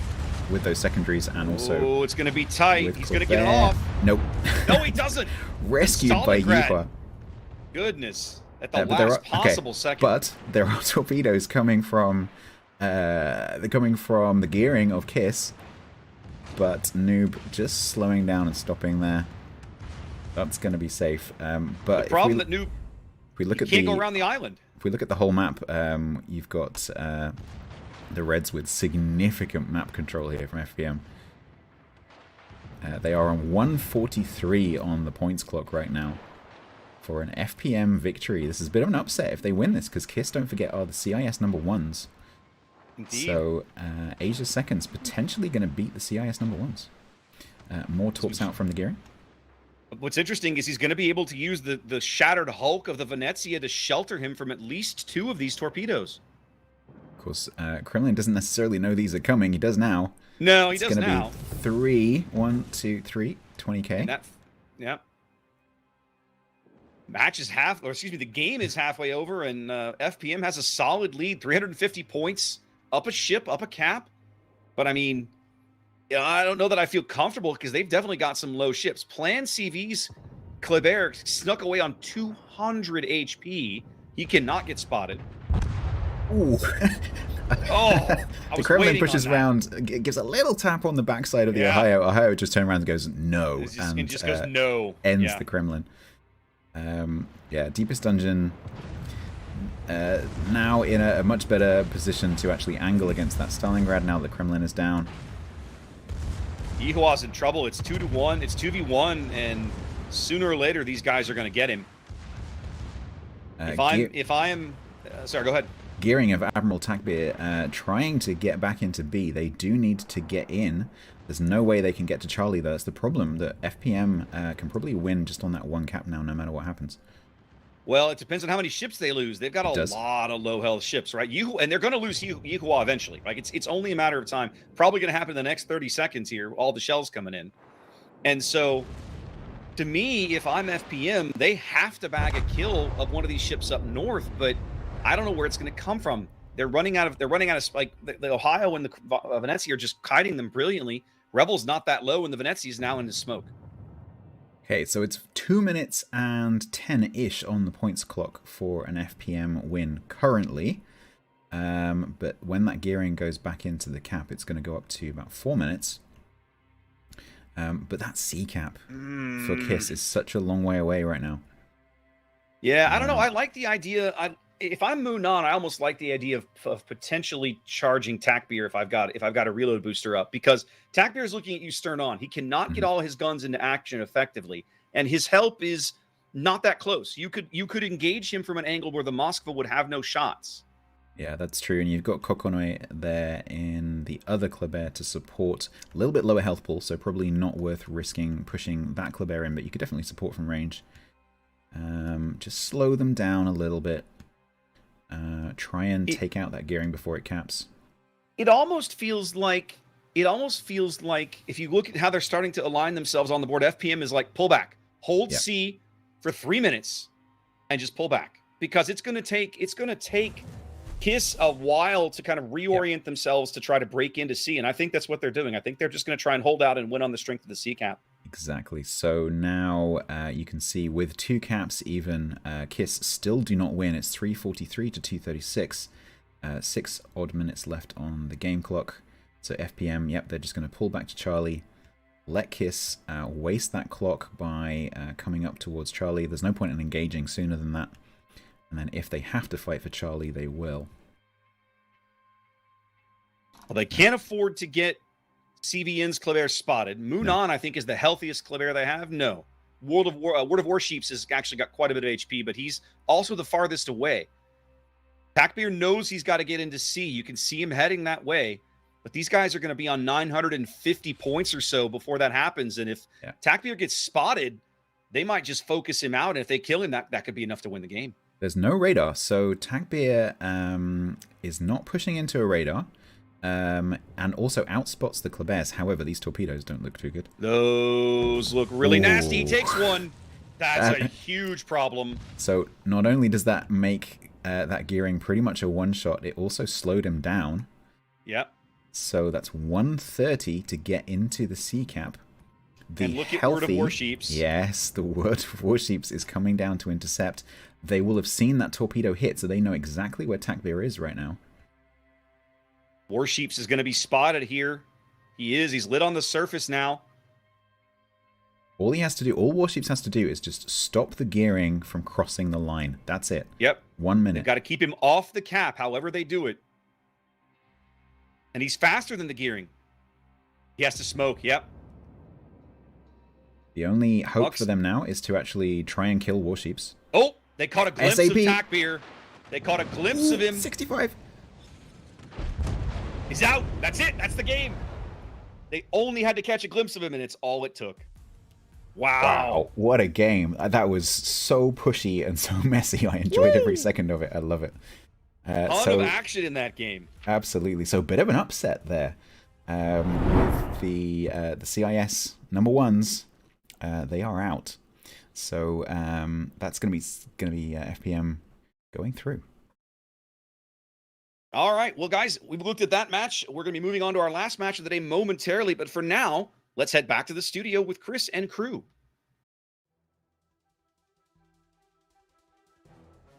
with those secondaries and also... Oh, it's going to be tight. with He's going to get it Colbert. off. Nope. No, he doesn't. Rescued by Stalingrad. Yupa. Goodness. At the But there last are- possible okay, second. But there are torpedoes coming from... they're coming from the gearing of Kiss. But Noob just slowing down and stopping there. That's going to be safe. But the problem if that Noob we look at can't the go around the island. if we look at the whole map, you've got the Reds with significant map control here from FPM. They are on 143 on the points clock right now for an FPM victory. This is a bit of an upset if they win this, because KISS, don't forget, are the CIS number 1s. Indeed. So Asia Seconds potentially going to beat the CIS number 1s. More torps out from the gearing. What's interesting is he's going to be able to use the shattered hulk of the Venezia to shelter him from at least 2 of these torpedoes. Of course, Kremlin doesn't necessarily know these are coming. He does now. No, he It's does gonna now. be 3, 1, 2, 3, 20k. And that, yeah. Match is the game is halfway over, and FPM has a solid lead, 350 points, up a ship, up a cap. But I mean, I don't know that I feel comfortable, because they've definitely got some low ships. Plan CV's Kleber snuck away on 200 HP. He cannot get spotted. Ooh. Oh, I The was Kremlin waiting pushes on that. around, gives a little tap on the backside of the Yeah. Ohio. Ohio just turns around and goes, no. It just goes no. Ends Yeah. the Kremlin. Yeah, Deepest Dungeon now in a much better position to actually angle against that Stalingrad now that Kremlin is down. Yihua's in trouble. It's 2-1. It's 2v1, and sooner or later these guys are going to get him. If I am, sorry, go ahead. Gearing of Admiral Takbir trying to get back into B. They do need to get in. There's no way they can get to Charlie, though. That's the problem, that FPM can probably win just on that 1 cap now, no matter what happens. Well, it depends on how many ships they lose. They've got a lot of low health ships, right? And they're going to lose Yihua eventually. Like it's only a matter of time. Probably going to happen in the next 30 seconds here. All the shells coming in, and so to me, if I'm FPM, they have to bag a kill of one of these ships up north. But I don't know where it's going to come from. They're running out of like the Ohio and the Venezia are just kiting them brilliantly. Rebel's not that low, and the Venezia is now into smoke. Okay, so it's 2 minutes and 10-ish on the points clock for an FPM win currently. But when that gearing goes back into the cap, it's going to go up to about 4 minutes. But that C cap for KISS is such a long way away right now. Yeah, I don't know. I like the idea. If I'm Moonan, I almost like the idea of potentially charging Takbir if I've got a reload booster up, because Takbir is looking at you stern on. He cannot get all his guns into action effectively, and his help is not that close. You could engage him from an angle where the Moskva would have no shots. Yeah, that's true. And you've got Kokonoi there in the other Kleber to support. A little bit lower health pool, so probably not worth risking pushing that Kleber in, but you could definitely support from range. Just slow them down a little bit. Try and take out that gearing before it caps. It almost feels like if you look at how they're starting to align themselves on the board, FPM is like pull back, hold C for 3 minutes, and just pull back, because it's going to take KISS a while to kind of reorient themselves to try to break into C, and I think that's what they're doing. I think they're just going to try and hold out and win on the strength of the C cap. Exactly. So now you can see with 2 caps even, KISS still do not win. It's 343 to 236. 6 odd minutes left on the game clock. So FPM, yep, they're just going to pull back to Charlie. Let KISS waste that clock by coming up towards Charlie. There's no point in engaging sooner than that. And then if they have to fight for Charlie, they will. Well, they can't afford to get CVN's Kleber spotted. Moonan, I think, is the healthiest Kleber they have. No. World of Warships has actually got quite a bit of HP, but he's also the farthest away. Takbir knows he's got to get into C. You can see him heading that way, but these guys are going to be on 950 points or so before that happens. And if Takbir gets spotted, they might just focus him out. And if they kill him, that could be enough to win the game. There's no radar, so Tagbeer is not pushing into a radar, and also outspots the Kleber's. However, these torpedoes don't look too good. Those look really nasty. He Ooh. takes one. That's a huge problem. So not only does that make that gearing pretty much a one-shot, it also slowed him down. Yep. So that's 130 to get into the sea cap. The And look at healthy, Word of Warships. Yes, the Word of Warships is coming down to intercept. They will have seen that torpedo hit, so they know exactly where Tagbeer is right now. Warships is going to be spotted here. He is. He's lit on the surface now. All he has to do, all Warships has to do is just stop the gearing from crossing the line. That's it. Yep. 1 minute. They've got to keep him off the cap, however they do it. And he's faster than the gearing. He has to smoke. Yep. The only hope Bonks. for them now is to actually try and kill Warships. Oh, they caught a glimpse SAP. of Tagbeer. They caught a glimpse of him. 65. He's out. That's it. That's the game. They only had to catch a glimpse of him, and it's all it took. Wow. What a game. That was so pushy and so messy. I enjoyed every second of it. I love it. Ton of action in that game. Absolutely. So a bit of an upset there. With the CIS number ones, they are out. So that's going to be FPM going through. All right. Well, guys, we've looked at that match. We're going to be moving on to our last match of the day momentarily. But for now, let's head back to the studio with Chris and crew.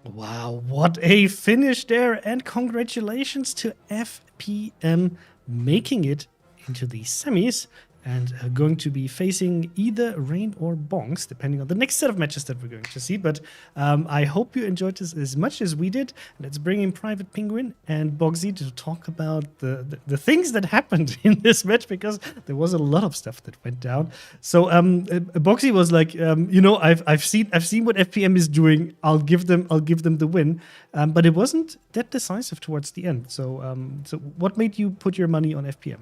Wow, what a finish there. And congratulations to FPM making it into the semis and going to be facing either Rain or Bonks, depending on the next set of matches that we're going to see. But I hope you enjoyed this as much as we did. Let's bring in Private Penguin and Bogsy to talk about the things that happened in this match, because there was a lot of stuff that went down. So Bogsy was like, I've seen what FPM is doing. I'll give them the win. But it wasn't that decisive towards the end. So so what made you put your money on FPM?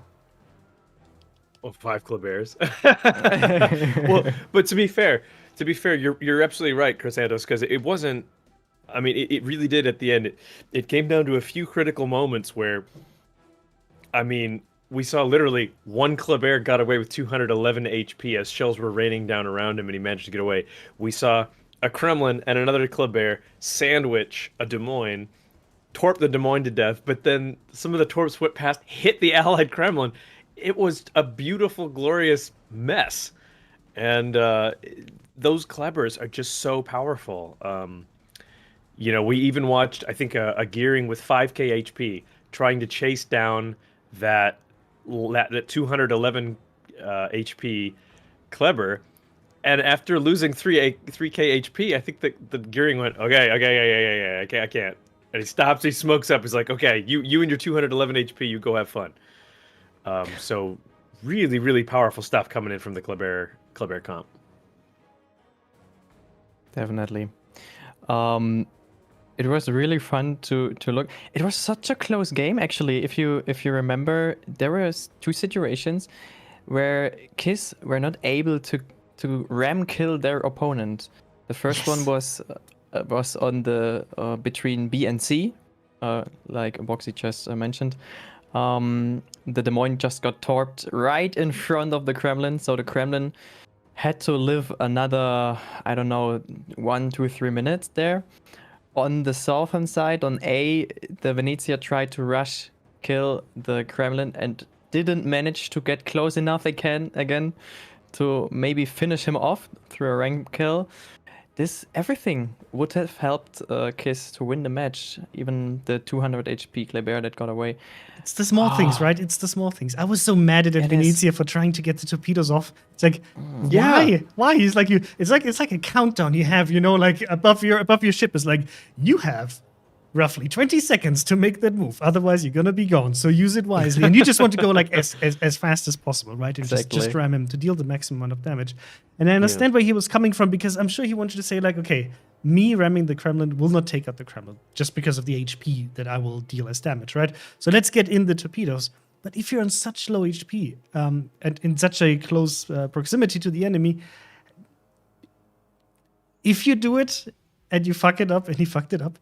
Well, 5 Kleber's. Well, but to be fair, you're absolutely right, Chris Santos, because it wasn't. I mean, it really did at the end. It came down to a few critical moments where, I mean, we saw literally one Kleber got away with 211 HP as shells were raining down around him, and he managed to get away. We saw a Kremlin and another Kleber sandwich a Des Moines, torp the Des Moines to death, but then some of the torps went past, hit the Allied Kremlin. It was a beautiful, glorious mess. And those Klebers are just so powerful. We even watched, I think, a gearing with 5k HP trying to chase down that 211 HP Kleber. And after losing 3k HP, I think the gearing went, okay, I can't. And he stops, he smokes up, he's like, okay, you and your 211 HP, you go have fun. So really, really powerful stuff coming in from the Kleber comp. Definitely. It was really fun to look. It was such a close game, actually. If you remember, there were 2 situations where KISS were not able to ram kill their opponent. The first one was on the between B and C, like Boxy just mentioned. The Des Moines just got torped right in front of the Kremlin, so the Kremlin had to live another, I don't know, 1, 2, 3 minutes there. On the southern side, on A, the Venezia tried to rush kill the Kremlin and didn't manage to get close enough again to maybe finish him off through a rank kill. Everything would have helped KISS to win the match, even the 200 HP Kleber that got away. It's the small things, right? It's the small things. I was so mad at Venezia for trying to get the torpedoes off. It's like, why? It's like it's like a countdown you have, like above your ship is like, you have roughly 20 seconds to make that move. Otherwise, you're gonna be gone. So use it wisely. And you just want to go like as fast as possible, right? And just ram him to deal the maximum amount of damage. And I understand where he was coming from, because I'm sure he wanted to say like, okay, me ramming the Kremlin will not take out the Kremlin just because of the HP that I will deal as damage, right? So let's get in the torpedoes. But if you're on such low HP and in such a close proximity to the enemy, if you do it and you fuck it up, and he fucked it up,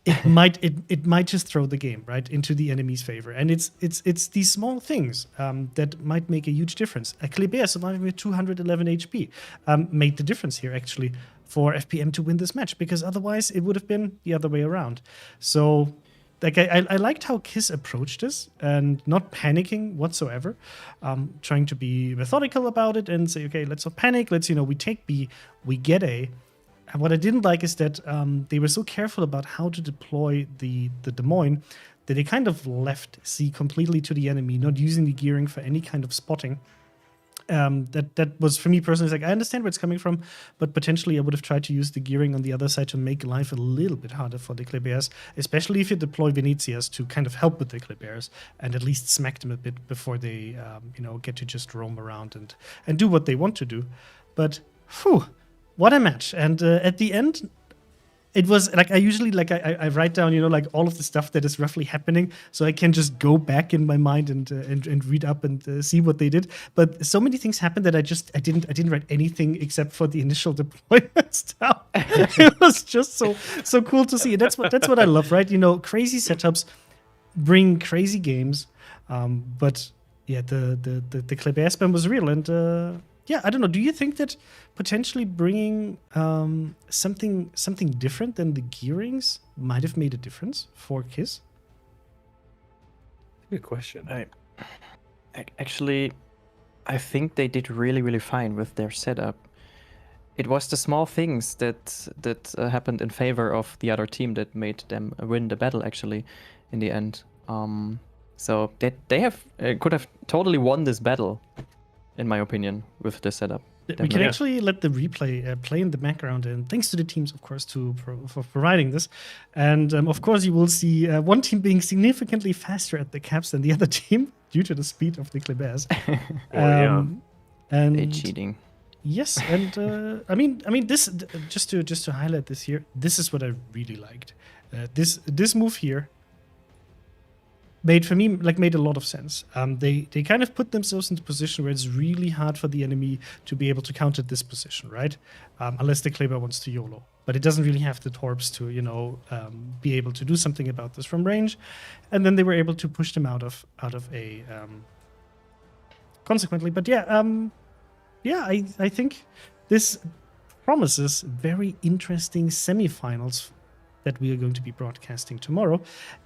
it might just throw the game right into the enemy's favor. And it's these small things that might make a huge difference. A Kleber surviving with 211 HP made the difference here actually for FPM to win this match, because otherwise it would have been the other way around. So like I liked how Kiss approached this and not panicking whatsoever, trying to be methodical about it and say, okay, let's not panic. Let's, we take B, we get A. And what I didn't like is that they were so careful about how to deploy the Des Moines that they kind of left C completely to the enemy, not using the gearing for any kind of spotting. That was, for me personally, like, I understand where it's coming from, but potentially I would have tried to use the gearing on the other side to make life a little bit harder for the Klebers, especially if you deploy Venezias to kind of help with the Klebers and at least smack them a bit before they, get to just roam around and do what they want to do. But, whew, what a match. And at the end, it was like I usually I write down like all of the stuff that is roughly happening, so I can just go back in my mind and read up and see what they did. But so many things happened that I didn't write anything except for the initial deployment stuff. It was just so cool to see. And that's what I love, right? Crazy setups bring crazy games. But yeah, the Kleber spam was real. And yeah, I don't know. Do you think that potentially bringing something different than the gearings might have made a difference for Kiss? Good question. Actually, I think they did really, really fine with their setup. It was the small things that happened in favor of the other team that made them win the battle, actually, in the end. So they could have totally won this battle, in my opinion, with the setup. We can actually let the replay play in the background, and thanks to the teams, of course, for providing this. And of course, you will see one team being significantly faster at the caps than the other team due to the speed of the Klebers. And they cheating. Yes, and I mean, this just to highlight this here. This is what I really liked. This move here made a lot of sense. They kind of put themselves into a position where it's really hard for the enemy to be able to counter this position, right? Unless the Kleber wants to YOLO. But it doesn't really have the torps to, be able to do something about this from range. And then they were able to push them out of a consequently. But yeah, I think this promises very interesting semifinals that we are going to be broadcasting tomorrow.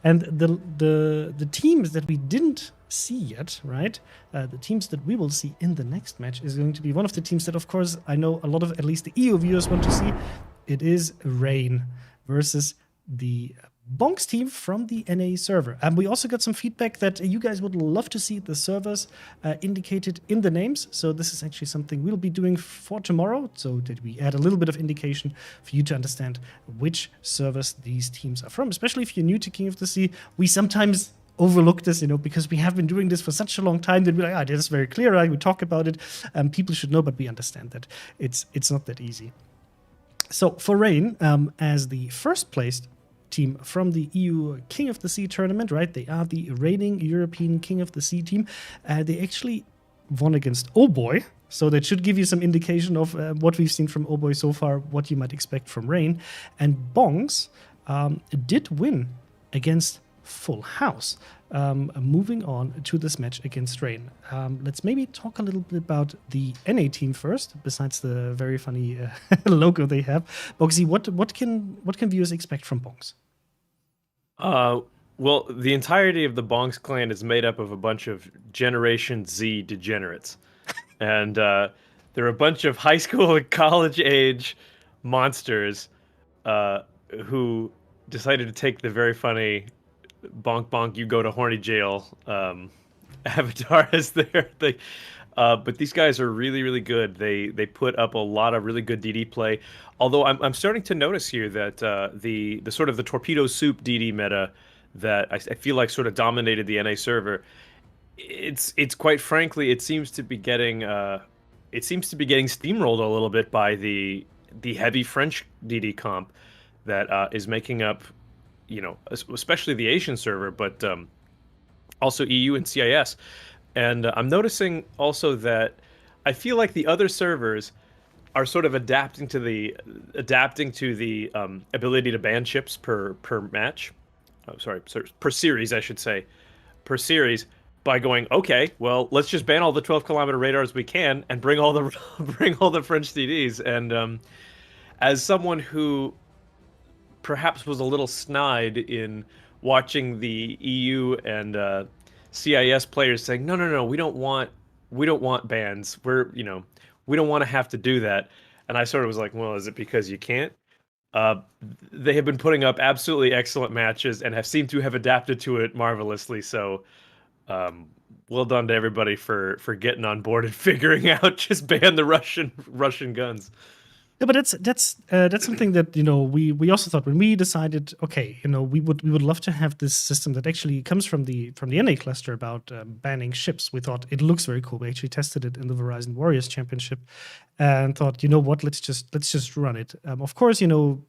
And the teams that we didn't see yet, right? The teams that we will see in the next match is going to be one of the teams that, of course, I know a lot of at least the EU viewers want to see. It is Rain versus the Bonks team from the NA server. And we also got some feedback that you guys would love to see the servers indicated in the names. So this is actually something we'll be doing for tomorrow, so that we add a little bit of indication for you to understand which servers these teams are from. Especially if you're new to King of the Sea, we sometimes overlook this, because we have been doing this for such a long time that we're like, this is very clear, right? We talk about it. People should know, but we understand that it's not that easy. So for Rain, as the first placed team from the EU King of the Sea tournament, right? They are the reigning European King of the Sea team. They actually won against Oh Boy, so that should give you some indication of what we've seen from Oh Boy so far, what you might expect from Rain. And Bonks did win against Full House, moving on to this match against Rain. Let's maybe talk a little bit about the NA team first, besides the very funny logo they have. Bonksy, what can viewers expect from Bonks? Well, the entirety of the Bonks clan is made up of a bunch of Generation Z degenerates. And they're a bunch of high school and college age monsters who decided to take the very funny bonk bonk you go to horny jail avatar as their thing. But these guys are really, really good. They put up a lot of really good DD play. Although I'm starting to notice here that the sort of the torpedo soup DD meta that I feel like sort of dominated the NA server, it's quite frankly, it seems to be getting steamrolled a little bit by the heavy French DD comp that is making up, especially the Asian server, but also EU and CIS. And I'm noticing also that I feel like the other servers are sort of adapting to the ability to ban ships per match. Oh, sorry, per series, I should say, per series. By going, okay, well, let's just ban all the 12-kilometer radars we can and bring all the bring all the French TDs. And as someone who perhaps was a little snide in watching the EU and CIS players saying, no, we don't want bans. We don't want to have to do that. And I sort of was like, well, is it because you can't? They have been putting up absolutely excellent matches and have seemed to have adapted to it marvelously. So, well done to everybody for getting on board and figuring out just ban the Russian guns. Yeah, but that's something that we also thought when we decided, okay, we would love to have this system that actually comes from the NA cluster about banning ships. We thought it looks very cool. We actually tested it in the Verizon Warriors Championship, and thought, you know what, let's just run it. Of course,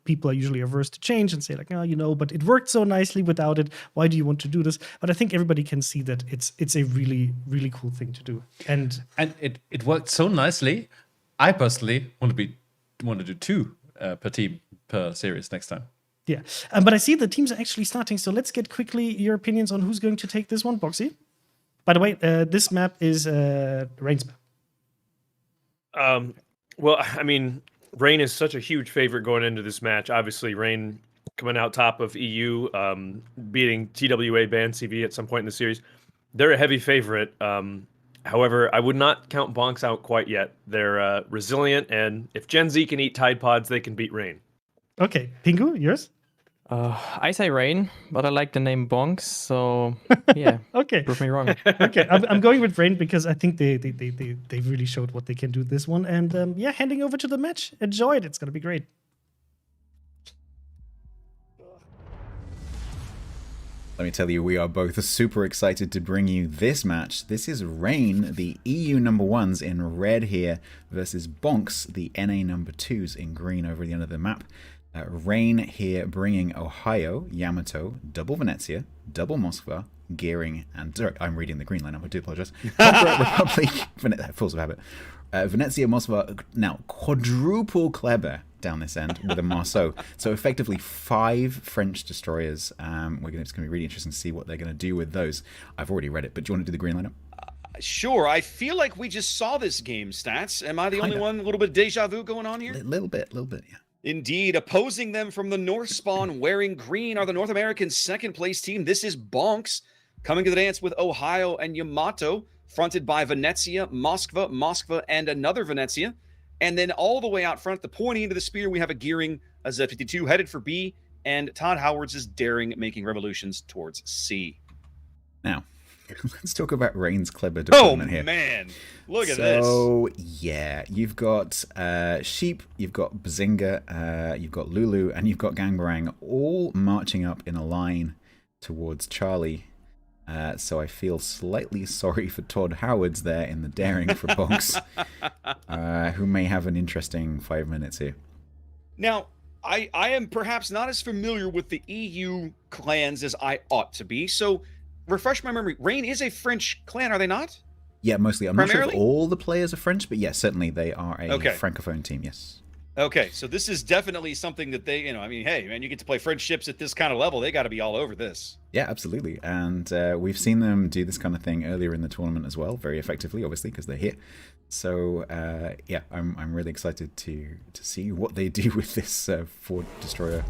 people are usually averse to change and say like, no, but it worked so nicely without it. Why do you want to do this? But I think everybody can see that it's a really really cool thing to do, and it worked so nicely. I personally want to do 2 per team per series next time. Yeah, but I see the teams are actually starting, so let's get quickly your opinions on who's going to take this one, Boxy. By the way, this map is Rain's map. Well, I mean, Rain is such a huge favorite going into this match. Obviously, Rain coming out top of EU, beating TWA Band CV at some point in the series. They're a heavy favorite. However, I would not count Bonks out quite yet. They're resilient, and if Gen Z can eat Tide Pods, they can beat Rain. Okay, Pingu, yours? I say Rain, but I like the name Bonks, so yeah. Okay. Prove me wrong. Okay, I'm going with Rain because I think they really showed what they can do this one. And handing over to the match. Enjoy it. It's going to be great. Let me tell you, we are both super excited to bring you this match. This is Rain, the EU number 1s in red here, versus Bonks, the NA number 2s in green over the end of the map. Rain here bringing Ohio, Yamato, double Venezia, double Moskva, Gearing, and... Sorry, I'm reading the green lineup, I do apologize. Republic, force of habit. Venezia, Moskva, now quadruple Kleber down this end with a Marceau. So effectively 5 French destroyers. It's going to be really interesting to see what they're going to do with those. I've already read it, but do you want to do the green lineup? Sure. I feel like we just saw this game, Stats. Am I the only one? A little bit of deja vu going on here? Little bit, yeah. Indeed. Opposing them from the North spawn, wearing green, are the North American second-place team. This is Bonks, coming to the dance with Ohio and Yamato, fronted by Venezia, Moskva, and another Venezia. And then all the way out front, the pointy end of the spear, we have a Gearing, a Z-52 headed for B, and Todd Howard's is Daring, making revolutions towards C. Now, let's talk about Rain's Kleber deployment here. Oh, man. Look at this. So, yeah, you've got Sheep, you've got Bazinga, you've got Lulu, and you've got Gangbarang all marching up in a line towards Charlie. So I feel slightly sorry for Todd Howard's there in the Daring for Bonks, who may have an interesting 5 minutes here. Now, I am perhaps not as familiar with the EU clans as I ought to be, so refresh my memory. Rain is a French clan, are they not? Yeah, mostly. I'm not sure if all the players are French, but yes, certainly they are a Francophone team, yes. Okay, so this is definitely something that they, hey, man, you get to play French ships at this kind of level. They got to be all over this. Yeah, absolutely. And we've seen them do this kind of thing earlier in the tournament as well, very effectively, obviously, because they're here. So, yeah, I'm really excited to see what they do with this 4-destroyer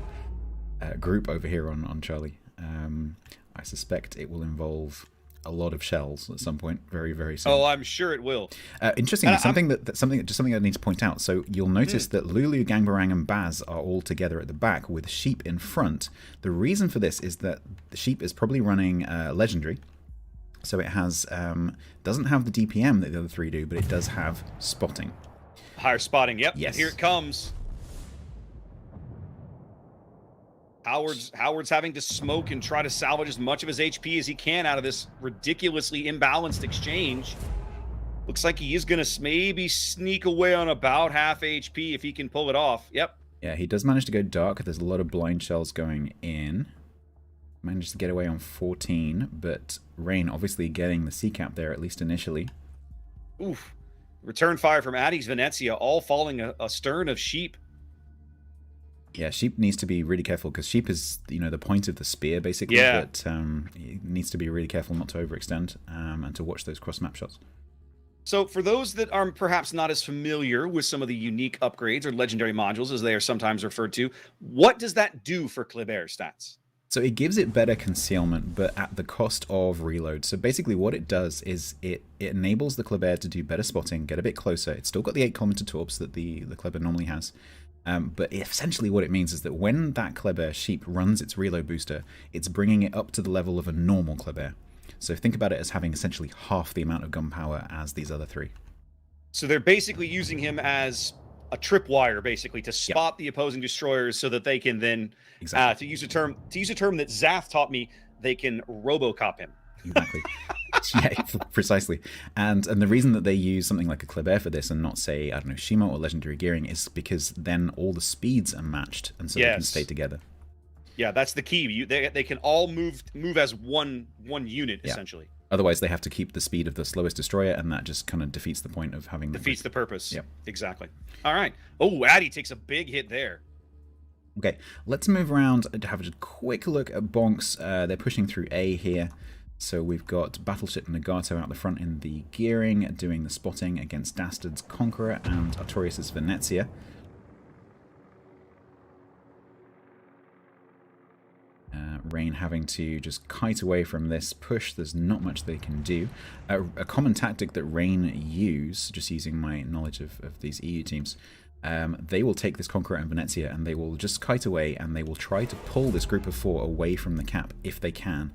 group over here on Charlie. I suspect it will involve a lot of shells at some point very, very soon. Oh, I'm sure it will. Interesting. Something I need to point out. So you'll notice that Lulu, Gangbarang, and Baz are all together at the back with Sheep in front. The reason for this is that the Sheep is probably running Legendary. So it has doesn't have the DPM that the other 3 do, but it does have spotting. Higher spotting, yep. Yes. And here it comes. Howard's having to smoke and try to salvage as much of his HP as he can out of this ridiculously imbalanced exchange. Looks like he is going to maybe sneak away on about half HP if he can pull it off. Yep. Yeah, he does manage to go dark. There's a lot of blind shells going in. Managed to get away on 14, but Rain obviously getting the C cap there, at least initially. Oof. Return fire from Addy's Venezia, all falling astern of Sheep. Yeah, Sheep needs to be really careful because Sheep is, the point of the spear, basically. Yeah. But he needs to be really careful not to overextend and to watch those cross-map shots. So for those that are perhaps not as familiar with some of the unique upgrades or legendary modules, as they are sometimes referred to, what does that do for Kleber's stats? So it gives it better concealment, but at the cost of reload. So basically what it does is it enables the Kleber to do better spotting, get a bit closer. It's still got the 8-kilometer torps that the Kleber normally has. But essentially what it means is that when that Kleber Sheep runs its reload booster, it's bringing it up to the level of a normal Kleber. So think about it as having essentially half the amount of gun power as these other three. So they're basically using him as a tripwire, basically, to spot the opposing destroyers so that they can then, Exactly. to use a term that Zath taught me, they can RoboCop him. Exactly. Yeah, precisely. And the reason that they use something like a Kleber for this and not, say, I don't know, Shima or Legendary Gearing is because then all the speeds are matched and so they can stay together. Yeah, that's the key. They can all move as one unit, essentially. Otherwise, they have to keep the speed of the slowest destroyer, and that just kind of defeats the point of having... Defeats the purpose. Yep. Exactly. All right. Oh, Addy takes a big hit there. Okay, let's move around and have a quick look at Bonks. They're pushing through A here. So we've got Battleship Nagato out the front in the gearing, doing the spotting against Dastard's Conqueror and Artorias' Venezia. Rain having to just kite away from this push. There's not much they can do. A common tactic that Rain use, just using my knowledge of these EU teams, they will take this Conqueror and Venezia and they will just kite away and they will try to pull this group of 4 away from the cap if they can.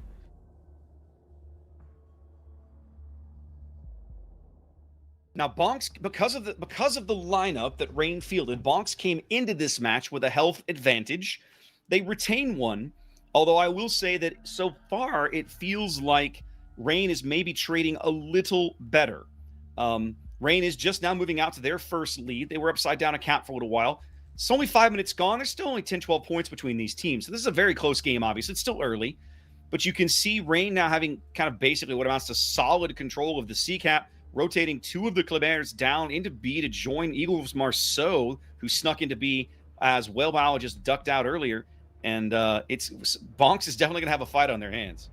Now, Bonks, because of the lineup that Rain fielded, Bonks came into this match with a health advantage. They retain one, although I will say that so far it feels like Rain is maybe trading a little better. Rain is just now moving out to their first lead. They were upside down a cap for a little while. It's only 5 minutes gone. There's still only 10, 12 points between these teams. So this is a very close game, obviously. It's still early. But you can see Rain now having kind of basically what amounts to solid control of the C cap, rotating 2 of the Klebers down into B to join Eagles Marceau, who snuck into B as Whale Biologist ducked out earlier. And Bonks is definitely going to have a fight on their hands.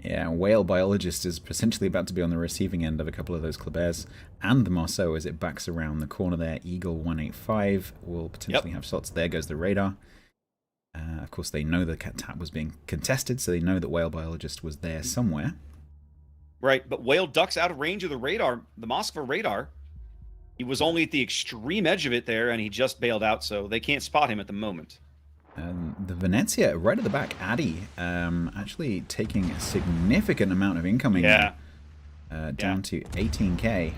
Yeah, Whale Biologist is potentially about to be on the receiving end of a couple of those Klebers and the Marceau as it backs around the corner there. Eagle 185 will potentially have shots. There goes the radar. Of course, they know the tap was being contested, so they know that Whale Biologist was there somewhere. Right, but Whale ducks out of range of the radar, the Moskva radar. He was only at the extreme edge of it there, and he just bailed out, so they can't spot him at the moment. The Venezia, right at the back, Addy, actually taking a significant amount of incoming down to 18k.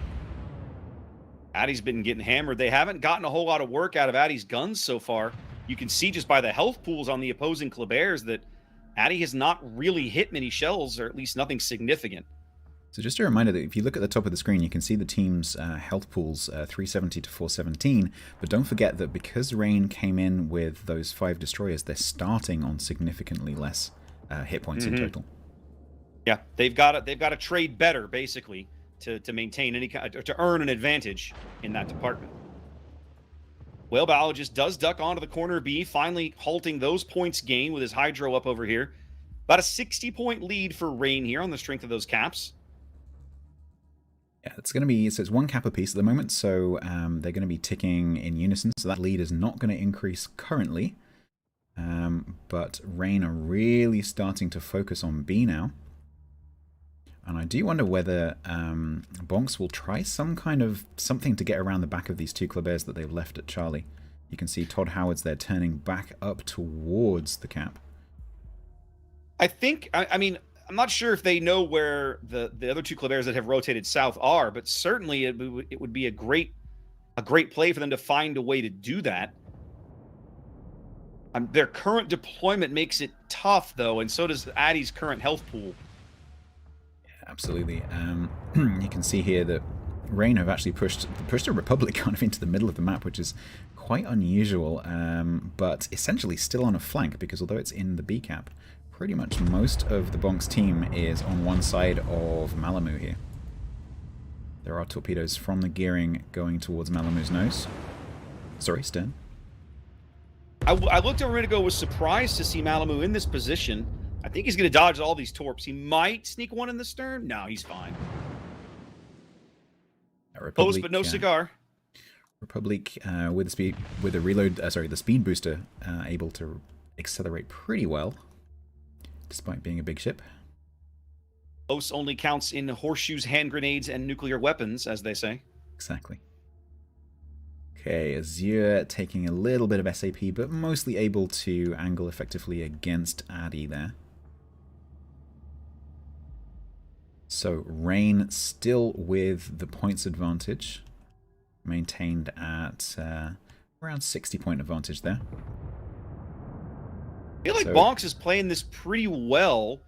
Addy's been getting hammered. They haven't gotten a whole lot of work out of Addy's guns so far. You can see just by the health pools on the opposing Klebers that Addy has not really hit many shells, or at least nothing significant. So just a reminder that if you look at the top of the screen, you can see the team's health pools, 370 to 417. But don't forget that because Rain came in with those 5 destroyers, they're starting on significantly less hit points in total. Yeah, they've got to trade better basically to maintain any kind, to earn an advantage in that department. Whale Biologist does duck onto the corner B, finally halting those points gained with his Hydro up over here. About a 60-point lead for Rain here on the strength of those caps. Yeah, it's going to be, so it's 1 cap apiece at the moment, so they're going to be ticking in unison, so that lead is not going to increase currently. But Rain are really starting to focus on B now. And I do wonder whether Bonks will try something to get around the back of these 2 Klebers that they've left at Charlie. You can see Todd Howard's there turning back up towards the cap. I think, I mean, I'm not sure if they know where the other 2 Klebers that have rotated south are, but certainly it would be a great play for them to find a way to do that. Their current deployment makes it tough, though, and so does Addy's current health pool. Absolutely. You can see here that Rain have actually pushed a Republic kind of into the middle of the map, which is quite unusual, but essentially still on a flank, because although it's in the B cap, pretty much most of the Bonks team is on one side of Malamu here. There are torpedoes from the gearing going towards Malamu's nose. Sorry, stern. I looked over a minute ago, was surprised to see Malamu in this position. I think he's going to dodge all these torps. He might sneak one in the stern. No, he's fine. Close, but no cigar. Republic with the reload, the speed booster, able to accelerate pretty well, despite being a big ship. Close only counts in horseshoes, hand grenades, and nuclear weapons, as they say. Exactly. Okay, Azure taking a little bit of SAP, but mostly able to angle effectively against Addy there. So Rain still with the points advantage, maintained at around 60-point advantage there. I feel like Bonks is playing this pretty well.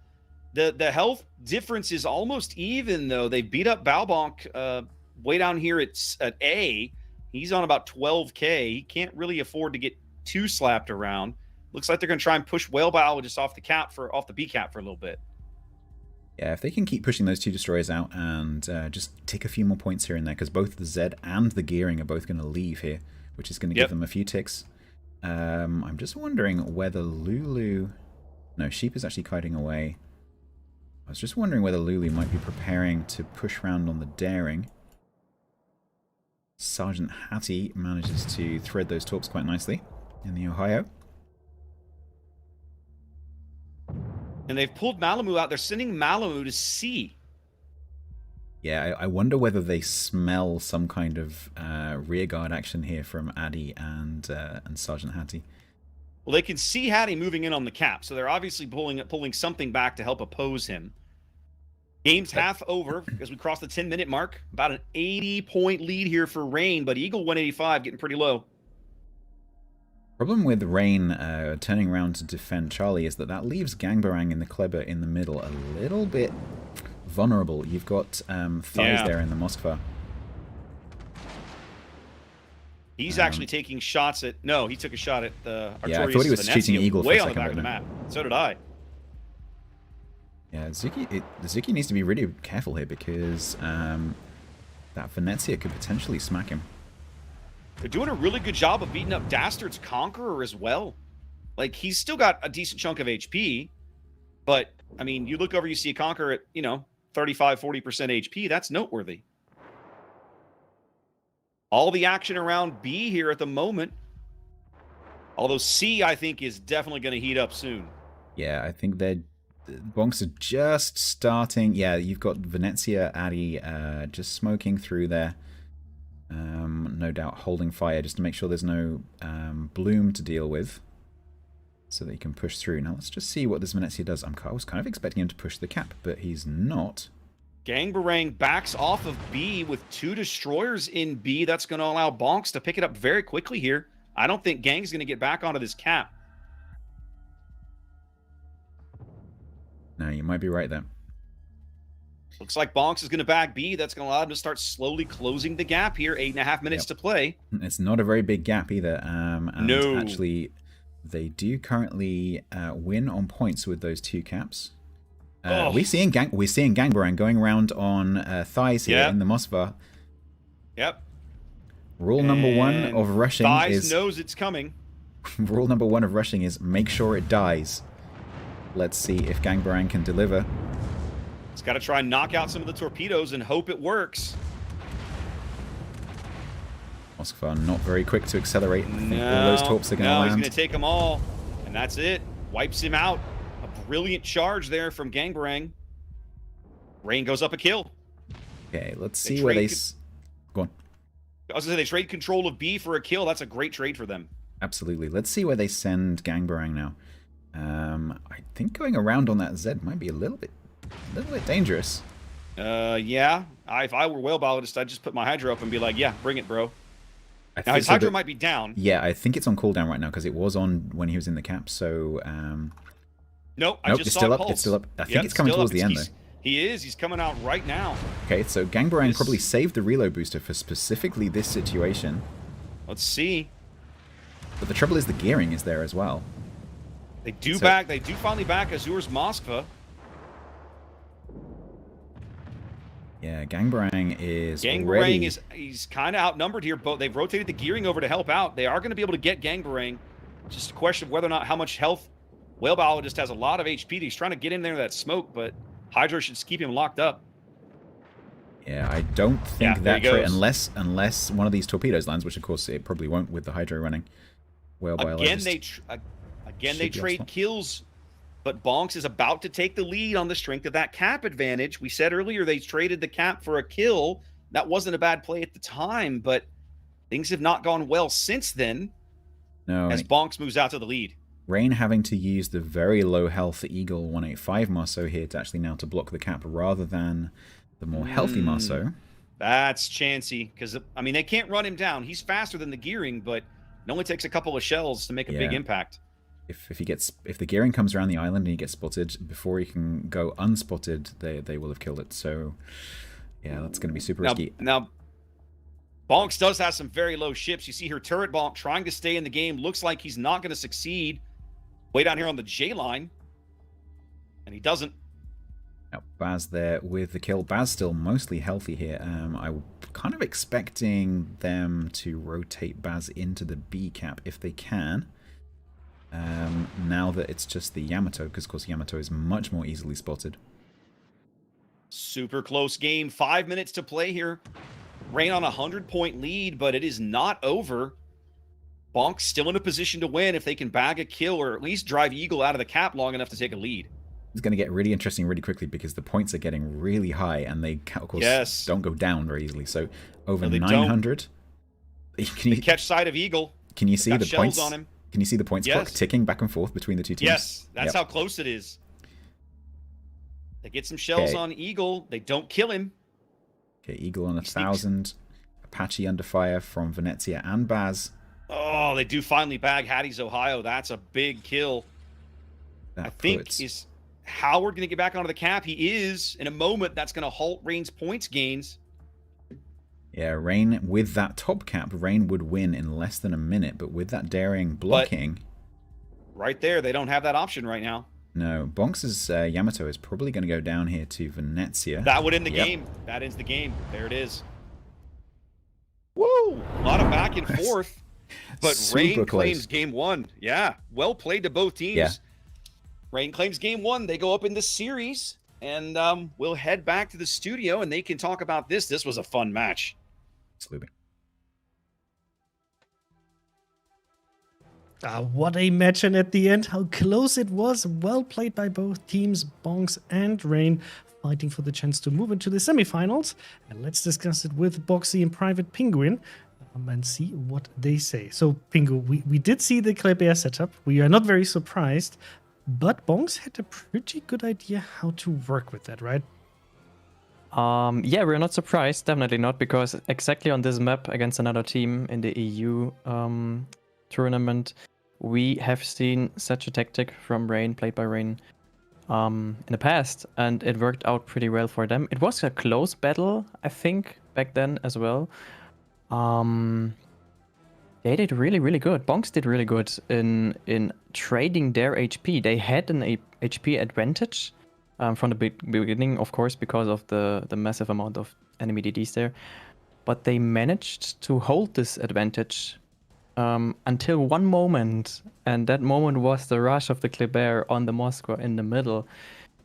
The health difference is almost even, though. They beat up Balbonk way down here at A. He's on about 12K. He can't really afford to get too slapped around. Looks like they're going to try and push Whale Biologist off the B cap for a little bit. Yeah, if they can keep pushing those two destroyers out and just take a few more points here and there, because both the Z and the gearing are both going to leave here, which is going to give them a few ticks. I'm just wondering whether Lulu... No, Sheep is actually kiting away. I was just wondering whether Lulu might be preparing to push round on the Daring. Sergeant Hattie manages to thread those torps quite nicely in the Ohio. And they've pulled Malamu out. They're sending Malamu to C. Yeah, I wonder whether they smell some kind of rearguard action here from Addy and Sergeant Hattie. Well, they can see Hattie moving in on the cap, so they're obviously pulling something back to help oppose him. Game's half over as we cross the 10-minute mark. About an 80-point lead here for Rain, but Eagle 185 getting pretty low. Problem with Rain turning around to defend Charlie is that leaves Gangbarang in the Kleber in the middle a little bit vulnerable. You've got Thighs there in the Moskva. He's actually taking shots at... No, he took a shot at the Artorias. Yeah, I thought he was cheating Eagle for a way second. On the back of the map. So did I. Yeah, Zuki needs to be really careful here because that Venezia could potentially smack him. They're doing a really good job of beating up Dastard's Conqueror as well. Like, he's still got a decent chunk of HP, but, I mean, you look over, you see a Conqueror at, 35, 40% HP. That's noteworthy. All the action around B here at the moment. Although C, I think, is definitely going to heat up soon. Yeah, I think Bonks are just starting. Yeah, you've got Venezia, Addy just smoking through there. No doubt holding fire just to make sure there's no bloom to deal with. So that he can push through. Now let's just see what this Venezia does. I was kind of expecting him to push the cap, but he's not. Gangbarang backs off of B with 2 destroyers in B. That's going to allow Bonks to pick it up very quickly here. I don't think Gang's going to get back onto this cap. No, you might be right there. Looks like Bonks is going to back B. That's going to allow him to start slowly closing the gap here. 8.5 minutes to play. It's not a very big gap either. And no. Actually, they do currently win on points with those 2 caps. We're seeing Gangbarang going around on Thighs here in the Moskva. Yep. Rule number 1 of rushing Thighs knows it's coming. Rule number 1 of rushing is make sure it dies. Let's see if Gangbarang can deliver. It's got to try and knock out some of the torpedoes and hope it works. Moskva not very quick to accelerate. I think all those torps are going to land. He's going to take them all, and that's it. Wipes him out. A brilliant charge there from Gangbarang. Rain goes up a kill. Okay, let's see where they... Go on. I was going to say, they trade control of B for a kill. That's a great trade for them. Absolutely. Let's see where they send Gangbarang now. I think going around on that Z might be a little bit dangerous. Yeah. If I were Whale Biologist, I'd just put my Hydra up and be like, yeah, bring it, bro. Now, his Hydra might be down. Yeah, I think it's on cooldown right now because it was on when he was in the cap, so... Nope, it's still up. It's still up. I think it's coming towards the end, though. He is. He's coming out right now. Okay, so Gangbarang probably saved the reload booster for specifically this situation. Let's see. But the trouble is the gearing is there as well. They do finally back Azur's Moskva. Yeah, Gangbarang is Gangbarang he's kind of outnumbered here. But they've rotated the gearing over to help out. They are going to be able to get Gangbarang. Just a question of whether or not how much health. Whale Biologist has a lot of HP. He's trying to get in there that smoke, but Hydra should keep him locked up. Yeah, I don't think that there he trait, goes. unless one of these torpedoes lands, which of course it probably won't with the Hydra running. Whale Biologist. Again, they should be trade awesome. kills, but Bonks is about to take the lead on the strength of that cap advantage. We said earlier they traded the cap for a kill. That wasn't a bad play at the time, but things have not gone well since then. No, as Bonks moves out to the lead. Rain having to use the very low health Eagle 185 Marceau here to actually now to block the cap rather than the more healthy Marceau. That's chancy because I mean they can't run him down. He's faster than the gearing, but it only takes a couple of shells to make a big impact. If the gearing comes around the island and he gets spotted before he can go unspotted, they will have killed it. So yeah, that's going to be super risky. Now Bonks does have some very low ships. You see her turret Bonk trying to stay in the game. Looks like he's not going to succeed. Way down here on the J line, and he doesn't. Now, Baz there with the kill. Baz still mostly healthy here. I'm kind of expecting them to rotate Baz into the B cap if they can. Now that it's just the Yamato, because of course Yamato is much more easily spotted. Super close game. 5 minutes to play here. Rain on a 100-point lead, but it is not over. Bonks still in a position to win if they can bag a kill or at least drive Eagle out of the cap long enough to take a lead. It's going to get really interesting really quickly because the points are getting really high and they, of course, don't go down very easily. So over 900. Can you catch sight of Eagle? Can you see the points on him? Can you see the points clock ticking back and forth between the two teams? Yes, that's how close it is. They get some shells on Eagle. They don't kill him. Okay, Eagle on 1,000. Apache under fire from Venezia and Baz. Oh, they do finally bag Hattie's Ohio. That's a big kill. I think is Howard going to get back onto the cap? He is. In a moment, that's going to halt Rain's points gains. Yeah, Rain, with that top cap, Rain would win in less than a minute, but with that daring blocking... But right there, they don't have that option right now. No, Bonks' Yamato is probably going to go down here to Venezia. That would end the game. That ends the game. There it is. Woo! A lot of back and forth. But Rain claims game one. Yeah, well played to both teams. Yeah. Rain claims game one. They go up in the series, and we'll head back to the studio, and they can talk about this. This was a fun match. Absolutely. What a match, and at the end, how close it was. Well played by both teams, Bonks and Rain, fighting for the chance to move into the semifinals. And let's discuss it with Boxy and Private Penguin. And see what they say. So, Pingu, we did see the Kleber setup. We are not very surprised, but Bonks had a pretty good idea how to work with that, right? Yeah, we're not surprised, definitely not, because exactly on this map against another team in the EU tournament, we have seen such a tactic from Rain, played by Rain, in the past, and it worked out pretty well for them. It was a close battle, I think, back then as well. They did really, really good. Bonks did really good in trading their HP. They had an HP advantage from the beginning, of course, because of the massive amount of enemy DDs there. But they managed to hold this advantage until one moment, and that moment was the rush of the Kleber on the Moskva in the middle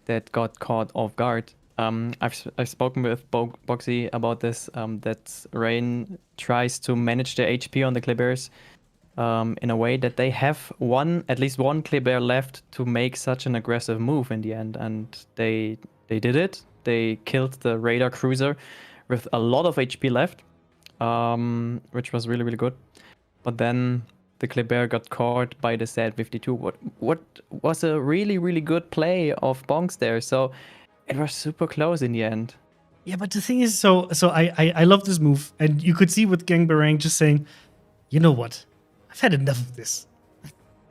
that got caught off guard. I've spoken with Boxy about this, that Rain tries to manage their HP on the Klebers in a way that they have at least one Kleber left to make such an aggressive move in the end, and they did it. They killed the radar cruiser with a lot of HP left, which was really, really good. But then the Kleber got caught by the SAD 52. What was a really, really good play of Bonks there. So it was super close in the end. Yeah, but the thing is, so I love this move, and you could see with Gangbarang just saying, you know what, I've had enough of this.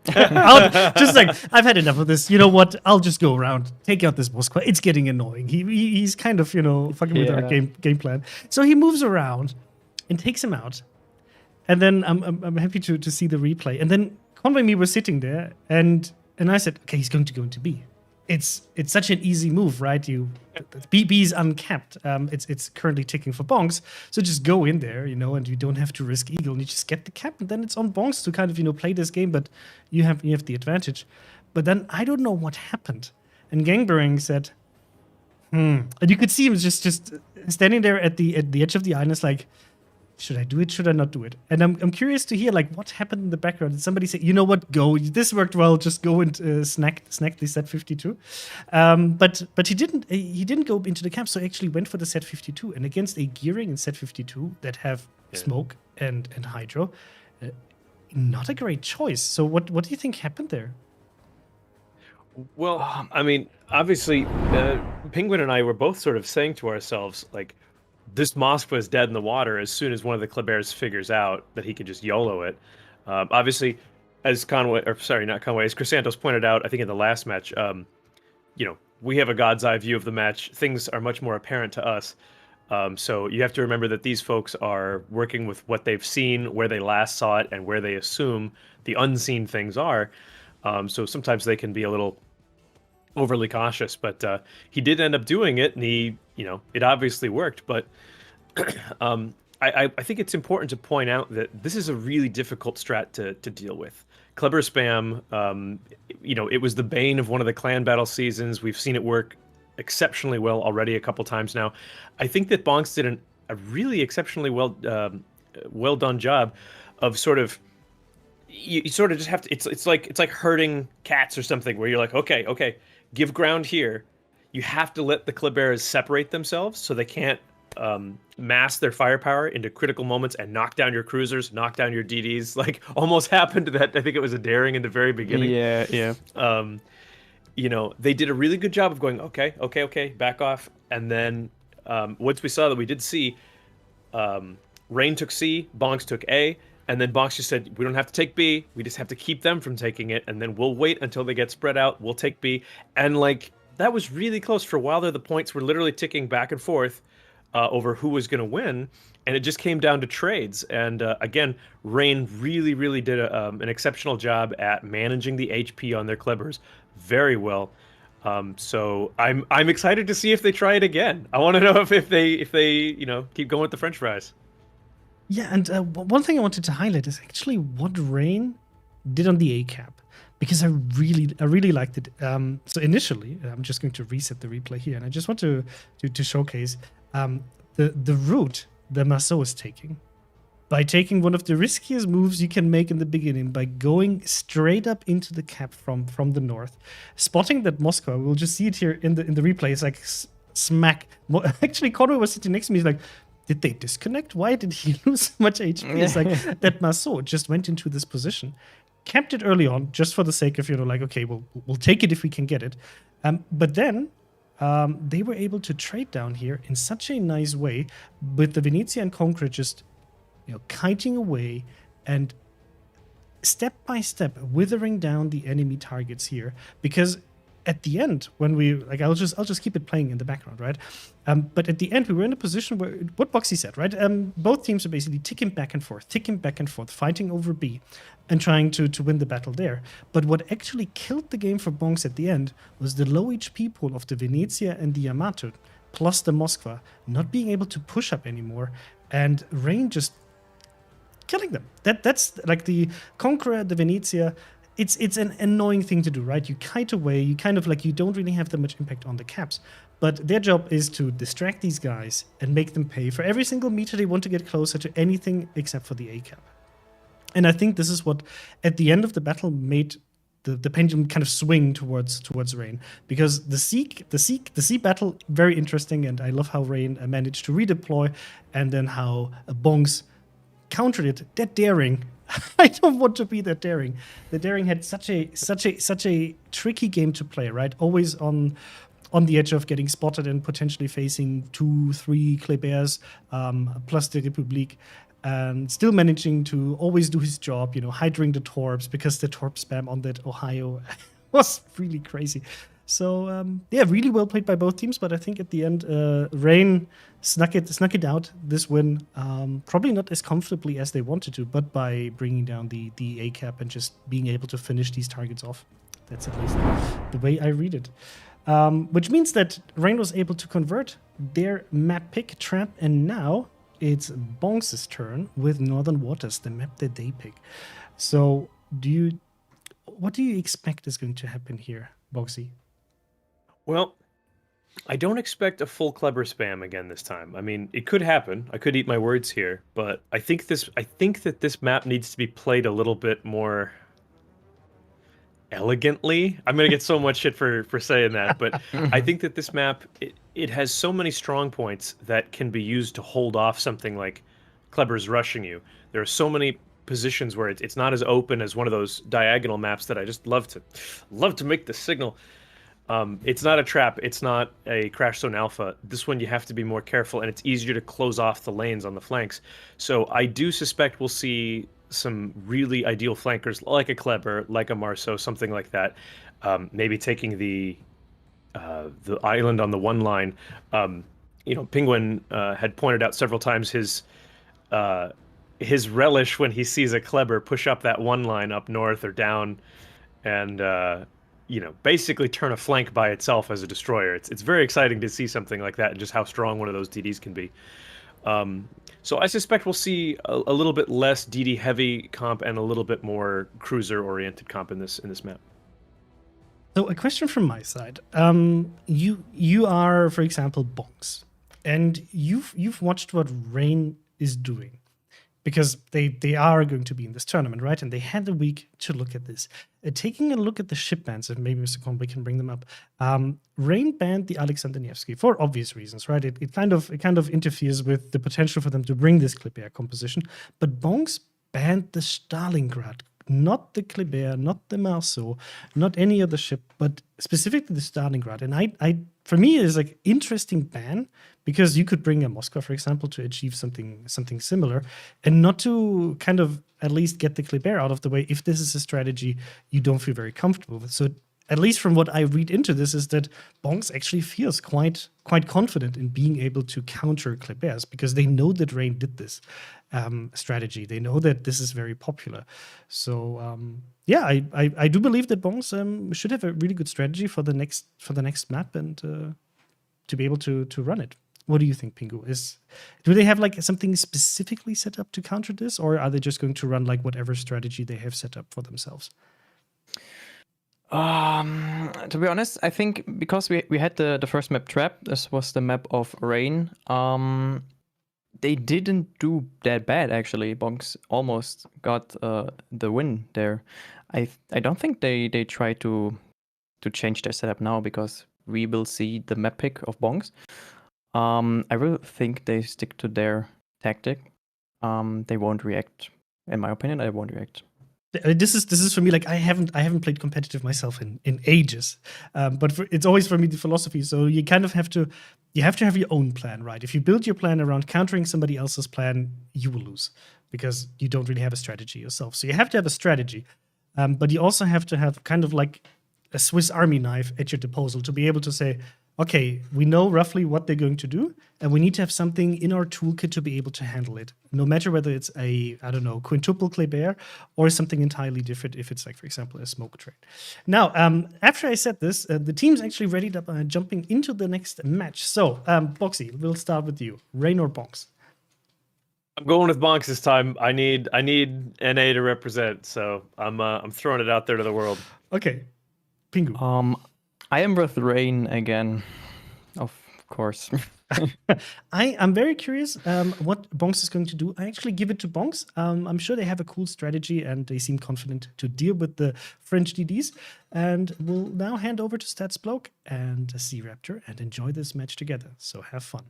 I've had enough of this. You know what? I'll just go around, take out this Moskva. It's getting annoying. He's kind of fucking with our game plan. So he moves around and takes him out, and then I'm happy to see the replay. And then Conway and me were sitting there, and I said, okay, he's going to go into B. it's such an easy move, right? B is uncapped. It's currently ticking for Bonks, so just go in there, and you don't have to risk Eagle, and you just get the cap, and then it's on Bonks to kind of play this game, but you have the advantage. But then I don't know what happened, and Gangbearing said, and you could see him just standing there at the edge of the island, it's like, should I do it? Should I not do it? And I'm curious to hear like what happened in the background. Did somebody say, you know what, go? This worked well. Just go and snack the set 52. But he didn't go into the camp. So he actually went for the set 52. And against a gearing in set 52 that have smoke and hydro, not a great choice. So what do you think happened there? Well, I mean, obviously, Penguin and I were both sort of saying to ourselves, like, this Moskva is dead in the water as soon as one of the Kleber's figures out that he can just YOLO it. Obviously, as Chrysanthos pointed out, I think in the last match, we have a god's eye view of the match. Things are much more apparent to us. So you have to remember that these folks are working with what they've seen, where they last saw it, and where they assume the unseen things are. So sometimes they can be a little overly cautious, but he did end up doing it, and it obviously worked. But I think it's important to point out that this is a really difficult strat to deal with. Kleber spam, it was the bane of one of the clan battle seasons. We've seen it work exceptionally well already a couple times now. I think that Bonks did a really exceptionally well done job of sort of. You sort of just have to. It's like herding cats or something, where you're like, okay, give ground here. You have to let the Kleberas separate themselves so they can't mass their firepower into critical moments and knock down your cruisers, knock down your DDs. Like almost happened to that. I think it was a daring in the very beginning. Yeah. They did a really good job of going, okay, back off. And then once we saw that, we did see Rain took C, Bonks took A. And then Bonks just said, we don't have to take B. We just have to keep them from taking it. And then we'll wait until they get spread out. We'll take B. And that was really close. For a while there, the points were literally ticking back and forth over who was going to win. And it just came down to trades. And again, Rain really, really did an exceptional job at managing the HP on their Klebers very well. So I'm excited to see if they try it again. I want to know if they keep going with the French fries. Yeah, and one thing I wanted to highlight is actually what Rain did on the A cap, because I really liked it. So initially, I'm just going to reset the replay here, and I just want to showcase the route that Marceau is taking. By taking one of the riskiest moves you can make in the beginning, by going straight up into the cap from the north, spotting that Moscow. We'll just see it here in the replay. It's like smack. Actually, Conway was sitting next to me. He's like, did they disconnect? Why did he lose so much HP? It's like that Marceau just went into this position, kept it early on, just for the sake of, okay, we'll take it if we can get it. But then they were able to trade down here in such a nice way, with the Venezia and Concrete just, kiting away and step by step withering down the enemy targets here. Because at the end, when I'll just keep it playing in the background, right? But at the end, we were in a position where, what Boxy said, right? Both teams are basically ticking back and forth, fighting over B, and trying to win the battle there. But what actually killed the game for Bonks at the end was the low HP pool of the Venezia and the Yamato, plus the Moskva, not being able to push up anymore, and Rain just killing them. That's like the Conqueror, the Venezia. It's an annoying thing to do, right? You kite away, you kind of you don't really have that much impact on the caps. But their job is to distract these guys and make them pay for every single meter they want to get closer to anything except for the A cap. And I think this is what, at the end of the battle, made the pendulum kind of swing towards Rain. Because the sea battle, very interesting, and I love how Rain managed to redeploy, and then how Bonks countered it. That daring. I don't want to be that daring. The daring had such a tricky game to play, right? Always on the edge of getting spotted and potentially facing 2-3 Klebers plus the Republique, and still managing to always do his job, hydring the torps, because the torp spam on that Ohio was really crazy. So really well played by both teams, but I think at the end, Rain snuck it out, this win, probably not as comfortably as they wanted to, but by bringing down the A cap and just being able to finish these targets off. That's at least the way I read it. Which means that Rain was able to convert their map pick trap, and now it's Bonks' turn with Northern Waters, the map that they pick. So, what do you expect is going to happen here, Boxy? Well, I don't expect a full Kleber spam again this time. I mean, it could happen. I could eat my words here, but I think that this map needs to be played a little bit more elegantly. I'm gonna get so much shit for saying that, but I think that this map it has so many strong points that can be used to hold off something like Kleber's rushing you. There are so many positions where it's not as open as one of those diagonal maps that I just love to make the signal. It's not a trap. It's not a Crash Zone Alpha. This one you have to be more careful, and it's easier to close off the lanes on the flanks. So I do suspect we'll see some really ideal flankers like a Kleber, like a Marceau, something like that. Maybe taking the island on the one line. Penguin had pointed out several times his relish when he sees a Kleber push up that one line up north or down, and basically turn a flank by itself as a destroyer. It's very exciting to see something like that and just how strong one of those DDs can be. So I suspect we'll see a little bit less DD heavy comp and a little bit more cruiser oriented comp in this map. So a question from my side. You are, for example, Bonks, and you've watched what Rain is doing, because they are going to be in this tournament, right? And they had a week to look at this. Taking a look at the ship bans, and maybe Mr. Conway can bring them up. Rain banned the Alexander Nevsky for obvious reasons, right? It kind of interferes with the potential for them to bring this Kleber composition. But Bonks banned the Stalingrad, not the Kleber, not the Marceau, not any other ship, but specifically the Stalingrad. And I for me, it's like interesting ban, because you could bring a Moscow, for example, to achieve something similar, and not to kind of at least get the Kleber out of the way if this is a strategy you don't feel very comfortable with. So at least from what I read into this is that Bonks actually feels quite confident in being able to counter Klebers, because they know that Rain did this strategy. They know that this is very popular. So I do believe that Bonks should have a really good strategy for the next map, and to be able to run it. What do you think, Pingu? Do they have like something specifically set up to counter this, or are they just going to run like whatever strategy they have set up for themselves? To be honest, I think because we had the first map trap, this was the map of Rain. They didn't do that bad actually. Bonks almost got the win there. I don't think they try to change their setup now, because we will see the map pick of Bonks. I really think they stick to their tactic. They won't react. In my opinion, they won't react. This is for me, like I haven't played competitive myself in ages, but it's always for me the philosophy. So you kind of have to have your own plan, right? If you build your plan around countering somebody else's plan, you will lose, because you don't really have a strategy yourself. So you have to have a strategy, but you also have to have kind of like a Swiss Army knife at your disposal to be able to say, okay, we know roughly what they're going to do, and we need to have something in our toolkit to be able to handle it, no matter whether it's a, quintuple Kleber or something entirely different, if it's like, for example, a smoke train. Now, after I said this, the team's actually ready to jumping into the next match. So, Boxy, we'll start with you. Rain or Bonks? I'm going with Bonks this time. I need NA to represent, so I'm throwing it out there to the world. Okay. Pingu. I am with Rain again, of course. I'm very curious what Bonks is going to do. I actually give it to Bonks. I'm sure they have a cool strategy, and they seem confident to deal with the French DDs. And we'll now hand over to Stats Bloke and Sea Raptor and enjoy this match together. So have fun.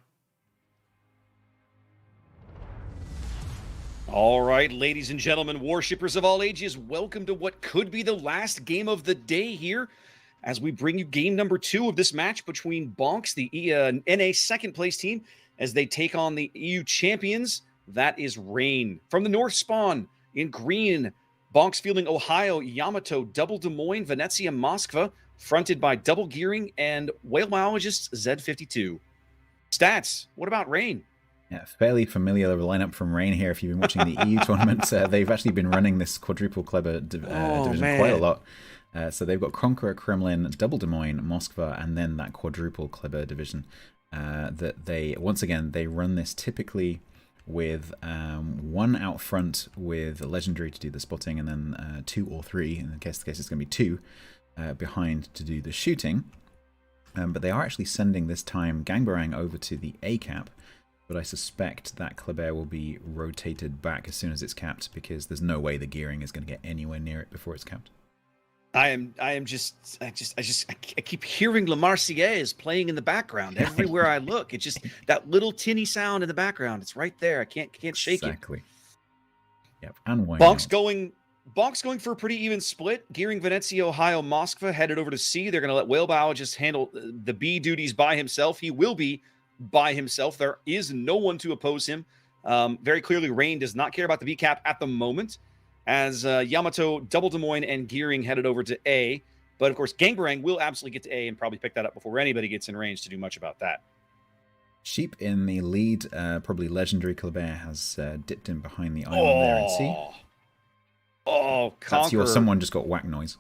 All right, ladies and gentlemen, Warshippers of all ages, welcome to what could be the last game of the day here, as we bring you game number 2 of this match between Bonks, the NA second place team, as they take on the EU champions. That is Rain. From the North Spawn in green, Bonks fielding Ohio, Yamato, Double Des Moines, Venezia, Moskva, fronted by Double Gearing and Whale Biologists Z52. Stats, what about Rain? Yeah, fairly familiar lineup from Rain here. If you've been watching the EU tournament, they've actually been running this quadruple Kleber division quite a lot. So they've got Conqueror, Kremlin, Double Des Moines, Moskva, and then that quadruple Kleber division. That they, once again, they run this typically with one out front with a legendary to do the spotting, and then 2 or 3, in the case it's going to be 2, behind to do the shooting. But they are actually sending this time Gangbarang over to the A cap, but I suspect that Kleber will be rotated back as soon as it's capped, because there's no way the gearing is going to get anywhere near it before it's capped. I keep hearing La Marseillaise playing in the background everywhere I look. It's just that little tinny sound in the background. It's right there. I can't shake it. Exactly. Yep. And why Bonks going for a pretty even split. Gearing Venezia, Ohio, Moskva headed over to C. They're going to let Whalebauer just handle the B duties by himself. He will be by himself. There is no one to oppose him. Very clearly, Rain does not care about the B cap at the moment, as Yamato, Double Des Moines, and Gearing headed over to A. But of course, Gangbarang will absolutely get to A and probably pick that up before anybody gets in range to do much about that. Sheep in the lead, probably legendary Kleber has dipped in behind the island there and C. Oh, Conqueror. That's your someone just got whack noise.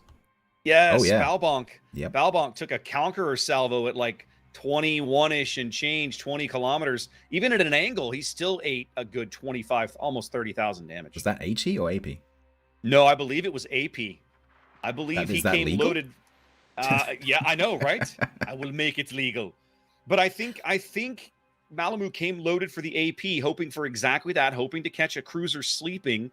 Yes, Oh, yeah. Balbonk. Yep. Balbonk took a Conqueror salvo at like 21-ish and change, 20 kilometers. Even at an angle, he still ate a good 25, almost 30,000 damage. Was that HE or AP? No, I believe it was AP. I believe he came legal? loaded. Yeah, I know, right? I will make it legal. But I think Malamu came loaded for the AP, hoping for exactly that, hoping to catch a cruiser sleeping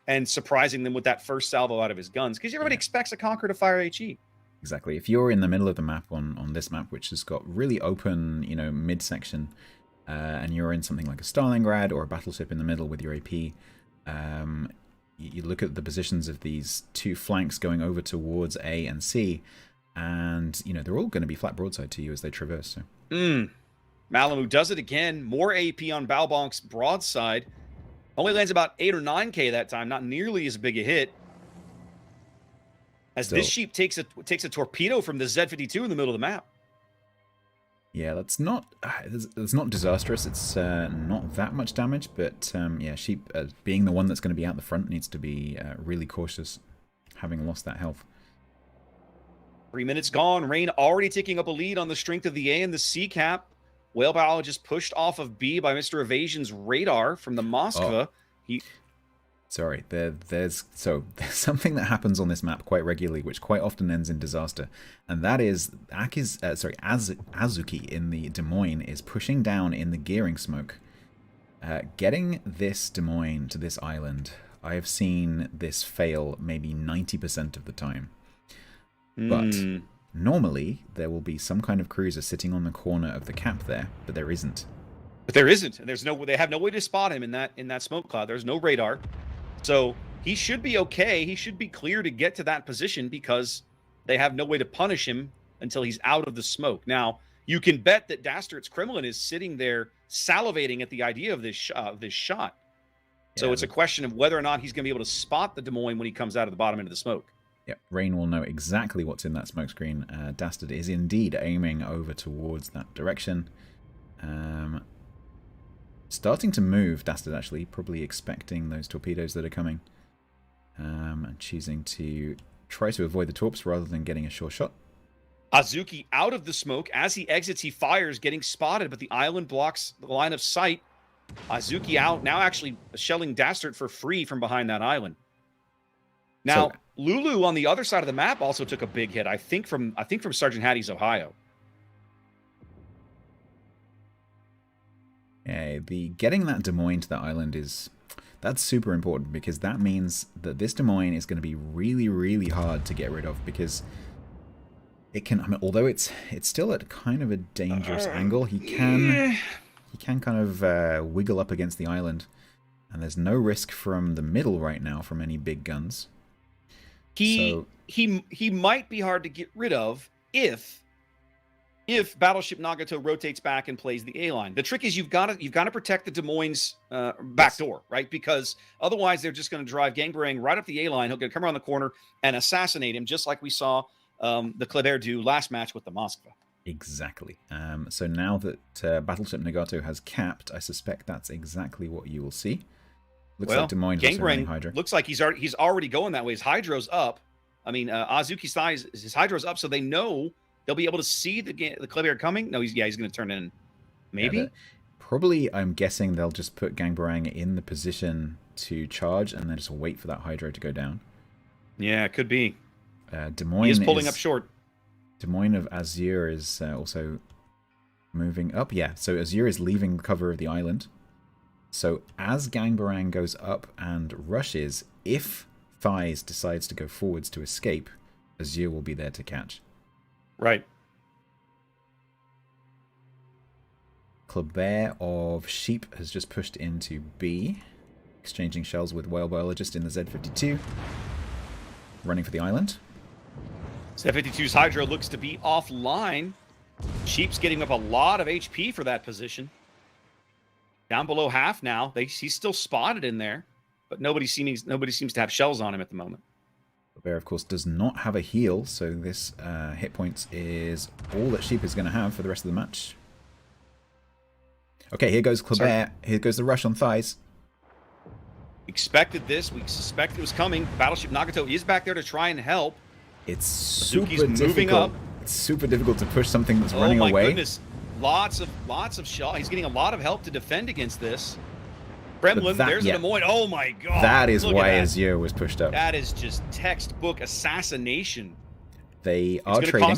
and surprising them with that first salvo out of his guns, because everybody expects a Conqueror to fire HE. Exactly. If you're in the middle of the map on this map, which has got really open, midsection, and you're in something like a Stalingrad or a battleship in the middle with your AP, you look at the positions of these two flanks going over towards A and C, and they're all going to be flat broadside to you as they traverse. So. Malamu does it again. More AP on Balbonk's broadside. Only lands about 8 or 9K that time. Not nearly as big a hit. As this sheep takes a torpedo from the Z-52 in the middle of the map. Yeah, that's not disastrous. It's not that much damage, but yeah, sheep being the one that's going to be out the front needs to be really cautious, having lost that health. 3 minutes gone. Rain already taking up a lead on the strength of the A and the C cap. Whalebauer just pushed off of B by Mr. Evasion's radar from the Moskva. Sorry, there's something that happens on this map quite regularly, which quite often ends in disaster, and that is Azuki in the Des Moines is pushing down in the gearing smoke, getting this Des Moines to this island. I have seen this fail maybe 90% of the time, but normally there will be some kind of cruiser sitting on the corner of the cap there, but there isn't. But there isn't, and they have no way to spot him in that smoke cloud. There's no radar. So he should be okay. He should be clear to get to that position because they have no way to punish him until he's out of the smoke. Now, you can bet that Dastart's Kremlin is sitting there salivating at the idea of this shot. So Yeah, it's a question of whether or not he's going to be able to spot the Des Moines when he comes out of the bottom end of the smoke. Yep, Rain will know exactly what's in that smoke screen. Dastard is indeed aiming over towards that direction. Starting to move, Dastard actually, probably expecting those torpedoes that are coming. And choosing to try to avoid the torps rather than getting a sure shot. Azuki out of the smoke. As he exits, he fires, getting spotted, but the island blocks the line of sight. Azuki out, now actually shelling Dastard for free from behind that island. Now, Lulu on the other side of the map also took a big hit, I think from Sergeant Hattie's Ohio. Yeah, getting that Des Moines to that island that's super important, because that means that this Des Moines is going to be really, really hard to get rid of, because it can, although it's still at kind of a dangerous angle, he can kind of wiggle up against the island, and there's no risk from the middle right now from any big guns. He might be hard to get rid of if Battleship Nagato rotates back and plays the A line. The trick is you've got to protect the Des Moines back door, right? Because otherwise they're just going to drive Gangbarang right up the A line. He'll get come around the corner and assassinate him, just like we saw the Kleber do last match with the Moskva. Exactly. So now that Battleship Nagato has capped, I suspect that's exactly what you will see. Looks like Des Moines is running Hydra. Looks like he's already going that way. His Hydro's up. I mean, Azuki's thighs, his hydro's up, so they know they'll be able to see the Kleber coming. No, he's going to turn in. Maybe. Yeah, probably, I'm guessing they'll just put Gangbarang in the position to charge and then just wait for that hydro to go down. Yeah, it could be. Des Moines He is pulling up short. Des Moines of Azure is also moving up. Yeah, so Azure is leaving the cover of the island. So as Gangbarang goes up and rushes, if Thighs decides to go forwards to escape, Azure will be there to catch. Right. Kleber of Sheep has just pushed into B, exchanging shells with Whale Biologist in the Z-52, running for the island. Z-52's hydro looks to be offline. Sheep's getting up a lot of HP for that position. Down below half now. He's still spotted in there, but nobody seems to have shells on him at the moment. Kleber, of course, does not have a heal, so this hit points is all that Sheep is going to have for the rest of the match. Okay, here goes Kleber. Sorry. Here goes the rush on Thighs. Expected this. We suspected it was coming. Battleship Nagato is back there to try and help. It's super Suzuki's moving difficult. up. It's super difficult to push something that's running Oh my away. goodness. Lots of shot. He's getting a lot of help to defend against this. Gremlin, there's a Des Moines. Oh my god. That is Look why at that. Azure was pushed up. That is just textbook assassination. They It's are gonna trading,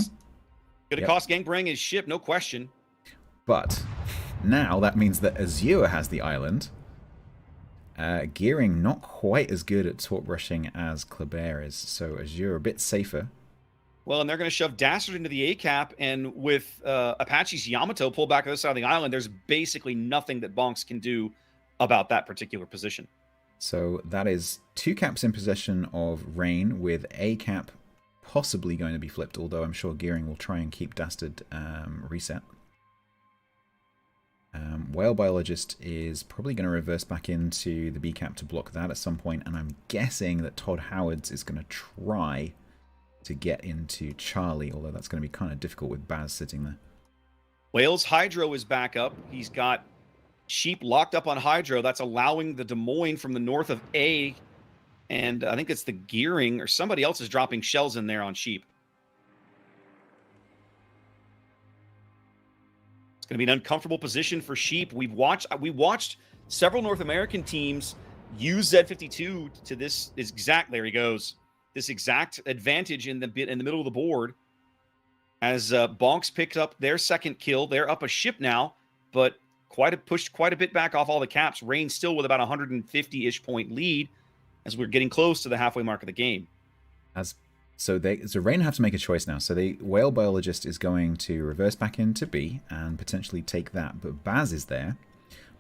Gonna cost Gangbarang his ship, no question. but now that means that Azure has the island. Gearing not quite as good at torp rushing as Kleber is, so Azure a bit safer. Well, and they're going to shove Dastard into the A-cap, and with Apache's Yamato pulled back to the other side of the island, there's basically nothing that Bonks can do about that particular position. So that is 2 caps in possession of Rain, with a cap possibly going to be flipped, although I'm sure Gearing will try and keep Dastard reset. Whale Biologist is probably going to reverse back into the B cap to block that at some point, and I'm guessing that Todd Howards is going to try to get into Charlie, although that's going to be kind of difficult with Baz sitting there. Whale's Hydro is back up. He's got Sheep locked up on Hydro. That's allowing the Des Moines from the north of A, and I think it's the Gearing, or somebody else is dropping shells in there on Sheep. It's going to be an uncomfortable position for Sheep. We watched several North American teams use Z-52 to this exact. There he goes. This exact advantage in the middle of the board. As Bonks picked up their second kill, they're up a ship now, but pushed quite a bit back off all the caps. Rain still with about 150-ish point lead as we're getting close to the halfway mark of the game. So Rain have to make a choice now. So the Whale Biologist is going to reverse back into B and potentially take that. But Baz is there.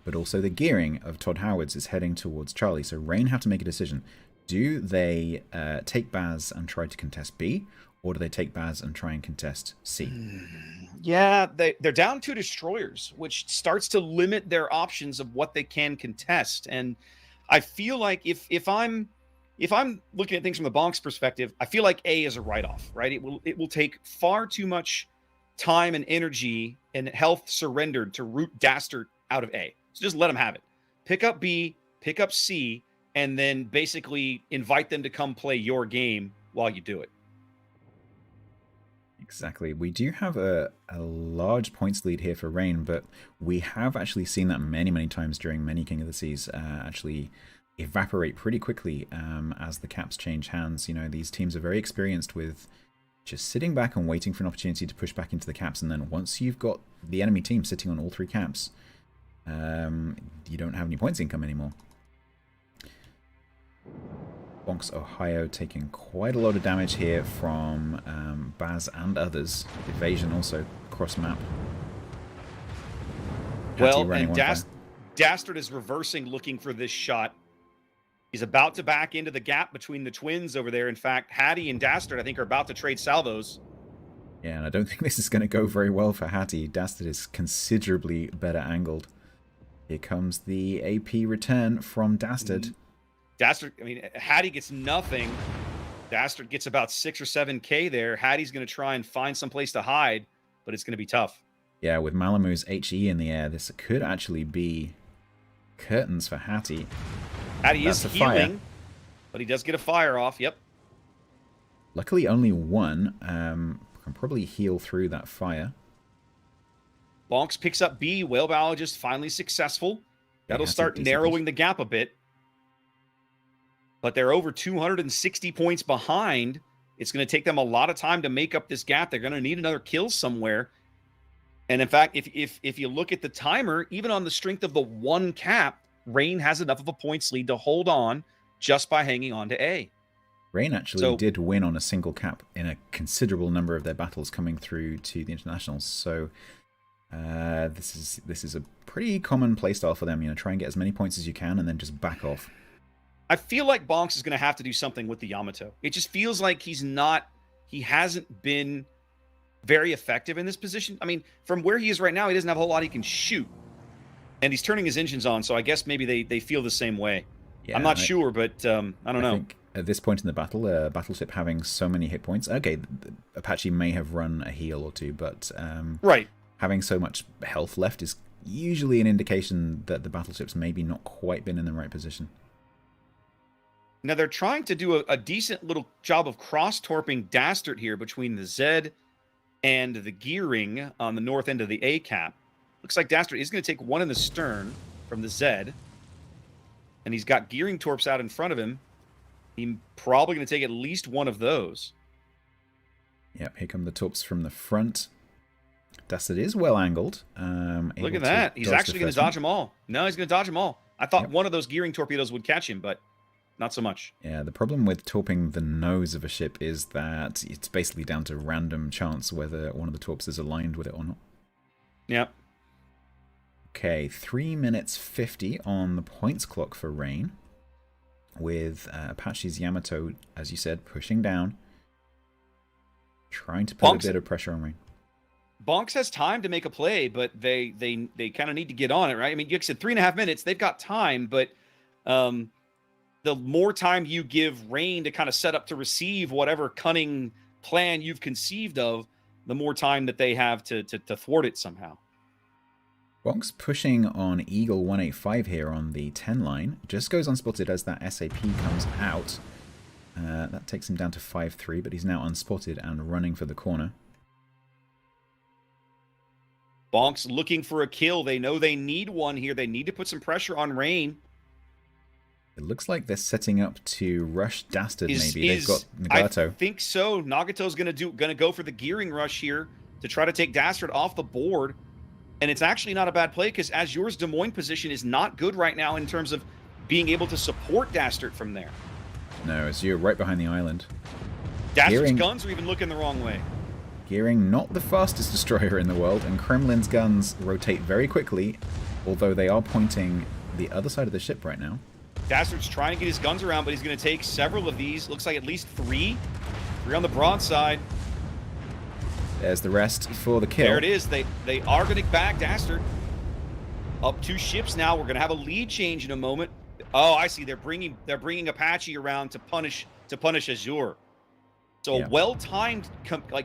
But also the Gearing of Todd Howards is heading towards Charlie. So Rain have to make a decision. Do they take Baz and try to contest B? Or do they take Baz and try and contest C? Yeah, they're down 2 destroyers, which starts to limit their options of what they can contest. And I feel like if I'm looking at things from the Bonks perspective, I feel like A is a write-off, right? It will take far too much time and energy and health surrendered to root Dastard out of A. So just let them have it. Pick up B, pick up C, and then basically invite them to come play your game while you do it. Exactly. We do have a large points lead here for Rain, but we have actually seen that many, many times during many King of the Seas actually evaporate pretty quickly as the caps change hands. You know, these teams are very experienced with just sitting back and waiting for an opportunity to push back into the caps, and then once you've got the enemy team sitting on all 3 caps, you don't have any points income anymore. Bonks, Ohio taking quite a lot of damage here from Baz and others. Evasion also cross map. Well, and Dastard is reversing, looking for this shot. He's about to back into the gap between the twins over there. In fact, Hattie and Dastard, I think, are about to trade salvos. Yeah, and I don't think this is going to go very well for Hattie. Dastard is considerably better angled. Here comes the AP return from Dastard. Dastard, I mean, Hattie gets nothing. Dastard gets about 6 or 7K there. Hattie's going to try and find some place to hide, but it's going to be tough. Yeah, with Malamu's HE in the air, this could actually be curtains for Hattie. Hattie is That's a healing, fire. but he does get a fire off. Yep. Luckily, only one. Can probably heal through that fire. Bonks picks up B. Whale biologist finally successful. That'll start narrowing the gap a bit. But they're over 260 points behind. It's going to take them a lot of time to make up this gap. They're going to need another kill somewhere. And in fact, if you look at the timer, even on the strength of the one cap, Rain has enough of a points lead to hold on just by hanging on to A. Rain actually did win on a single cap in a considerable number of their battles coming through to the internationals. So this is a pretty common playstyle for them. You know, try and get as many points as you can, and then just back off. I feel like Bonks is going to have to do something with the Yamato. It just feels like he hasn't been very effective in this position. I mean, from where he is right now, he doesn't have a whole lot he can shoot. And he's turning his engines on, so I guess maybe they feel the same way. Yeah, I'm not sure, but I don't know. Think at this point in the battle, a battleship having so many hit points, okay, Apache may have run a heal or two, but right, having so much health left is usually an indication that the battleship's maybe not quite been in the right position. Now, they're trying to do a decent little job of cross-torping Dastard here between the Z and the gearing on the north end of the A cap. Looks like Dastard is going to take one in the stern from the Z. And he's got gearing torps out in front of him. He's probably going to take at least one of those. Yep, here come the torps from the front. Dastard is well angled. Look at that. He's actually going to dodge them all. No, he's going to dodge them all. I thought one of those gearing torpedoes would catch him, but not so much. Yeah, the problem with torping the nose of a ship is that it's basically down to random chance whether one of the torps is aligned with it or not. Yep. Okay, 3 minutes 50 on the points clock for Rain, with Apache's Yamato, as you said, pushing down, trying to put a bit of pressure on Rain. Bonks has time to make a play, but they kind of need to get on it, right? I mean, you said 3.5 minutes. They've got time, but the more time you give Rain to kind of set up to receive whatever cunning plan you've conceived of, the more time that they have to thwart it somehow. Bonks pushing on Eagle 185 here on the 10 line. Just goes unspotted as that SAP comes out. That takes him down to 5-3, but he's now unspotted and running for the corner. Bonks looking for a kill. They know they need one here. They need to put some pressure on Rain. It looks like they're setting up to rush Dastard, maybe. They've got Nagato. I think so. Nagato's going to go for the gearing rush here to try to take Dastard off the board. And it's actually not a bad play because Azure's Des Moines position is not good right now in terms of being able to support Dastard from there. No, Azure right behind the island. Dastard's guns are even looking the wrong way. Gearing, not the fastest destroyer in the world, and Kremlin's guns rotate very quickly, although they are pointing the other side of the ship right now. Dastard's trying to get his guns around, but he's going to take several of these. Looks like at least three. Three on the broadside. There's the rest for the kill. There it is. They are going to bag Dastard. Up 2 ships now. We're going to have a lead change in a moment. Oh, I see. They're bringing Apache around to punish Azure. So a well-timed,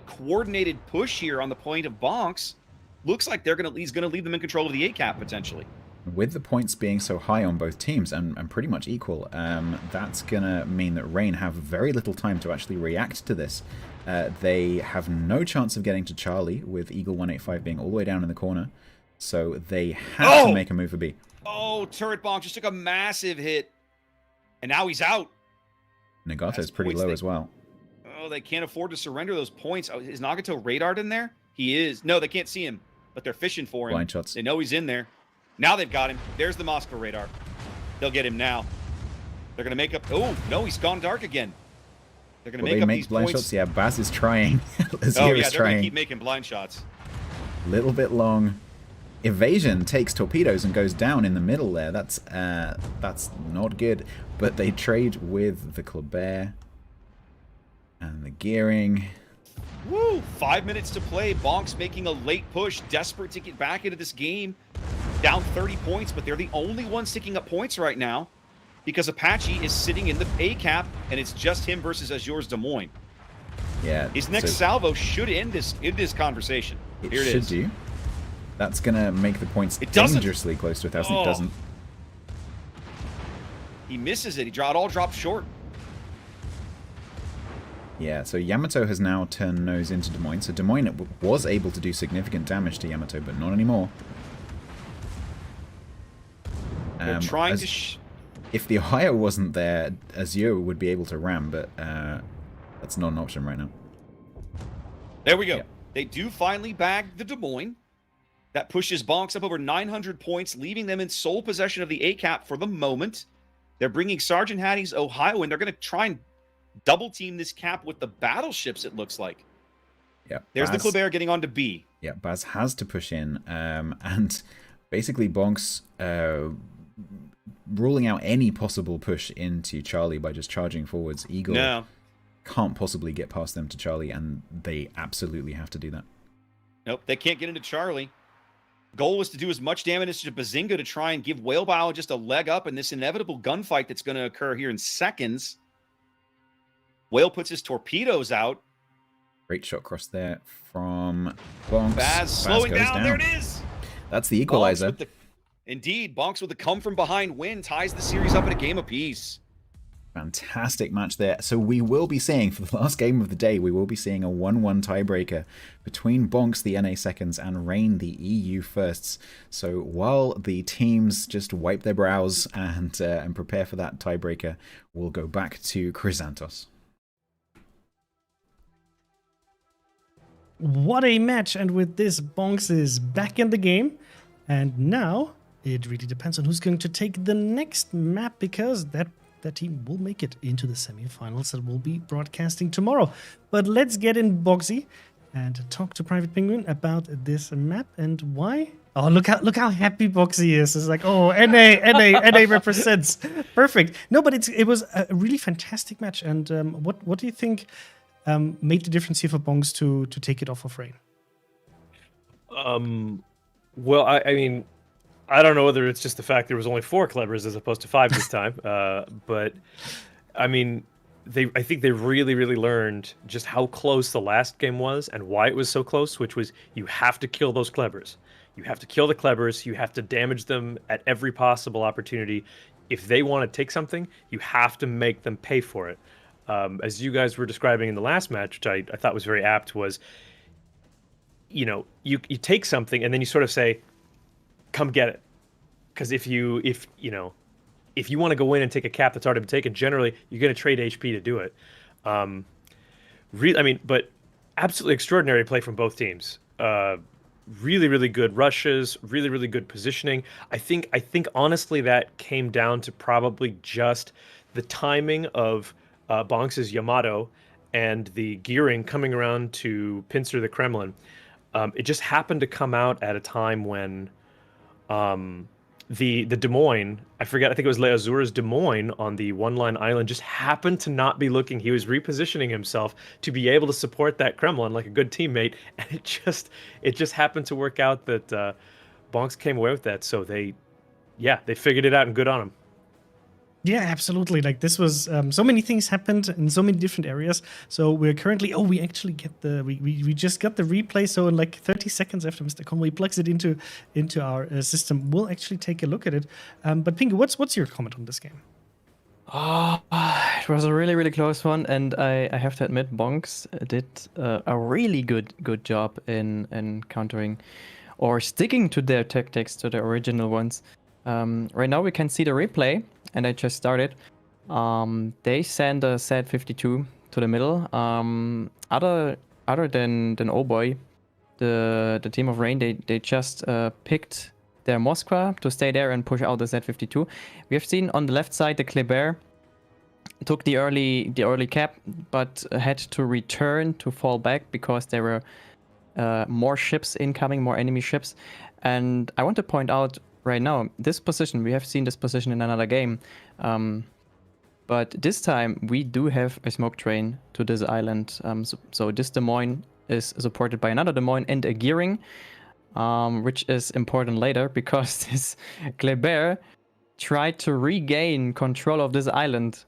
coordinated push here on the point of Bonks. Looks like he's going to leave them in control of the A-cap potentially. With the points being so high on both teams and pretty much equal, that's going to mean that Rain have very little time to actually react to this. They have no chance of getting to Charlie with Eagle 185 being all the way down in the corner. So they have to make a move for B. Oh, turret Bonk just took a massive hit. And now he's out. Nagato's pretty low as well. Oh, they can't afford to surrender those points. Oh, is Nagato radared in there? He is. No, they can't see him, but they're fishing for him. Blind shots. They know he's in there. Now they've got him. There's the Moscow radar. They'll get him now. They're going to make up. Oh, no, he's gone dark again. They're going to make up these blind points. Shots? Yeah, Baz is trying. They're going to keep making blind shots. Little bit long. Evasion takes torpedoes and goes down in the middle there. That's not good. But they trade with the Kleber and the gearing. Woo! 5 minutes to play. Bonks making a late push, desperate to get back into this game. Down 30 points, but they're the only ones ticking up points right now because Apache is sitting in the A cap, and it's just him versus Azure's Des Moines. Yeah. His next salvo should end this conversation. Here it should is. do. That's gonna make the points dangerously close to 1,000. It doesn't. He misses it. It all dropped short. Yeah, so Yamato has now turned nose into Des Moines. So Des Moines was able to do significant damage to Yamato, but not anymore. They're trying to... If the Ohio wasn't there, Azure would be able to ram, but that's not an option right now. There we go. Yeah. They do finally bag the Des Moines. That pushes Bonks up over 900 points, leaving them in sole possession of the A-cap for the moment. They're bringing Sergeant Hattie's Ohio, and they're going to try and double team this cap with the battleships, it looks like. Yeah. There's the Kleber getting on to B. Yeah, Baz has to push in, and basically Bonks ruling out any possible push into Charlie by just charging forwards. Eagle can't possibly get past them to Charlie, and they absolutely have to do that. Nope, they can't get into Charlie. Goal was to do as much damage to Bazinga to try and give Whalebow just a leg up in this inevitable gunfight that's going to occur here in seconds. Whale puts his torpedoes out. Great shot cross there from Bonks. Baz slowing goes down. There it is. That's the equalizer. Indeed, Bonks with the come from behind win ties the series up at a game apiece. Fantastic match there. So we will be seeing, for the last game of the day, we will be seeing a 1-1 tiebreaker between Bonks, the NA seconds, and Rain, the EU firsts. So while the teams just wipe their brows and prepare for that tiebreaker, we'll go back to Chrysantos. What a match, and with this, Bonks is back in the game, and now it really depends on who's going to take the next map, because that team will make it into the semifinals that we'll be broadcasting tomorrow. But let's get in Boxy and talk to Private Penguin about this map and why. Oh, look how happy Boxy is. It's like, oh, NA represents. Perfect. No, but it was a really fantastic match. And what do you think made the difference here for Bonks to take it off of Rain? Well, I mean, I don't know whether it's just the fact there was only 4 Klebers as opposed to 5 this time, but I mean, I think they really, really learned just how close the last game was and why it was so close, which was you have to kill those Klebers. You have to kill the Klebers. You have to damage them at every possible opportunity. If they want to take something, you have to make them pay for it. As you guys were describing in the last match, which I thought was very apt, was, you know, you take something and then you sort of say, come get it. Because if you want to go in and take a cap that's already been taken, generally you're going to trade HP to do it. But absolutely extraordinary play from both teams. Really, really good rushes, really, really good positioning. I think honestly that came down to probably just the timing of Bonks' Yamato and the gearing coming around to pincer the Kremlin. It just happened to come out at a time when the Des Moines, I think it was Le Azur's Des Moines on the one-line island, just happened to not be looking. He was repositioning himself to be able to support that Kremlin like a good teammate, and it just happened to work out that Bonks came away with that. So they figured it out, and good on him. Yeah, absolutely. Like, this was so many things happened in so many different areas. So we're currently we actually get we just got the replay. So in like 30 seconds after Mr. Conway plugs it into our system, we'll actually take a look at it. But Pingu, what's your comment on this game? It was a really, really close one, and I have to admit, Bonks did a really good job in countering or sticking to their tactics, to the original ones. Right now we can see the replay, and I just started. They send a set 52 to the middle. Other than Oh Boy, the team of Rain, they just picked their Moskva to stay there and push out the Z52. We have seen on the left side the Kleber took the early cap, but had to return to fall back because there were more ships incoming, more enemy ships. And I want to point out right now, this position, we have seen this position in another game, but this time we do have a smoke train to this island. So this Des Moines is supported by another Des Moines and a gearing, which is important later because this Kleber tried to regain control of this island,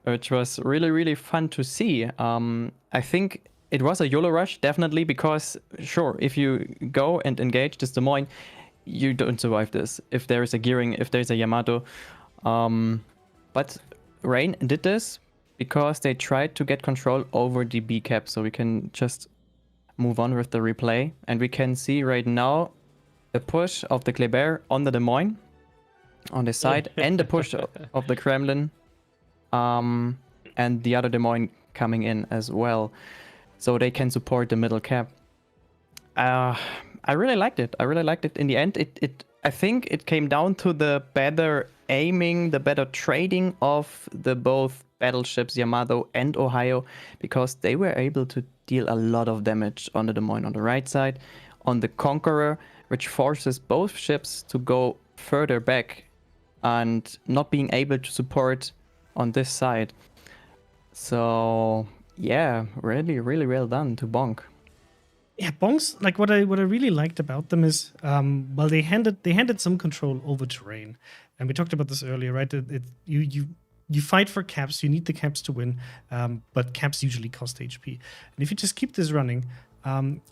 which was really, really fun to see. I think it was a YOLO rush, definitely, because sure, if you go and engage this Des Moines, you don't survive this. If there is a gearing, if there's a Yamato. But Rain did this, because they tried to get control over the B cap. So we can just move on with the replay, and we can see right now the push of the Kleber on the Des Moines on the side, and the push of the Kremlin, and the other Des Moines coming in as well, so they can support the middle cap. I really liked it. I really liked it. In the end, I think it came down to the better aiming, the better trading of the both battleships Yamato and Ohio, because they were able to deal a lot of damage on the Des Moines on the right side, on the Conqueror, which forces both ships to go further back and not being able to support on this side. So yeah, really, really well done to Bonk. Yeah, Bonks, like what I really liked about them is, well, they handed some control over terrain, and we talked about this earlier, right? You fight for caps, you need the caps to win, but caps usually cost HP, and if you just keep this running,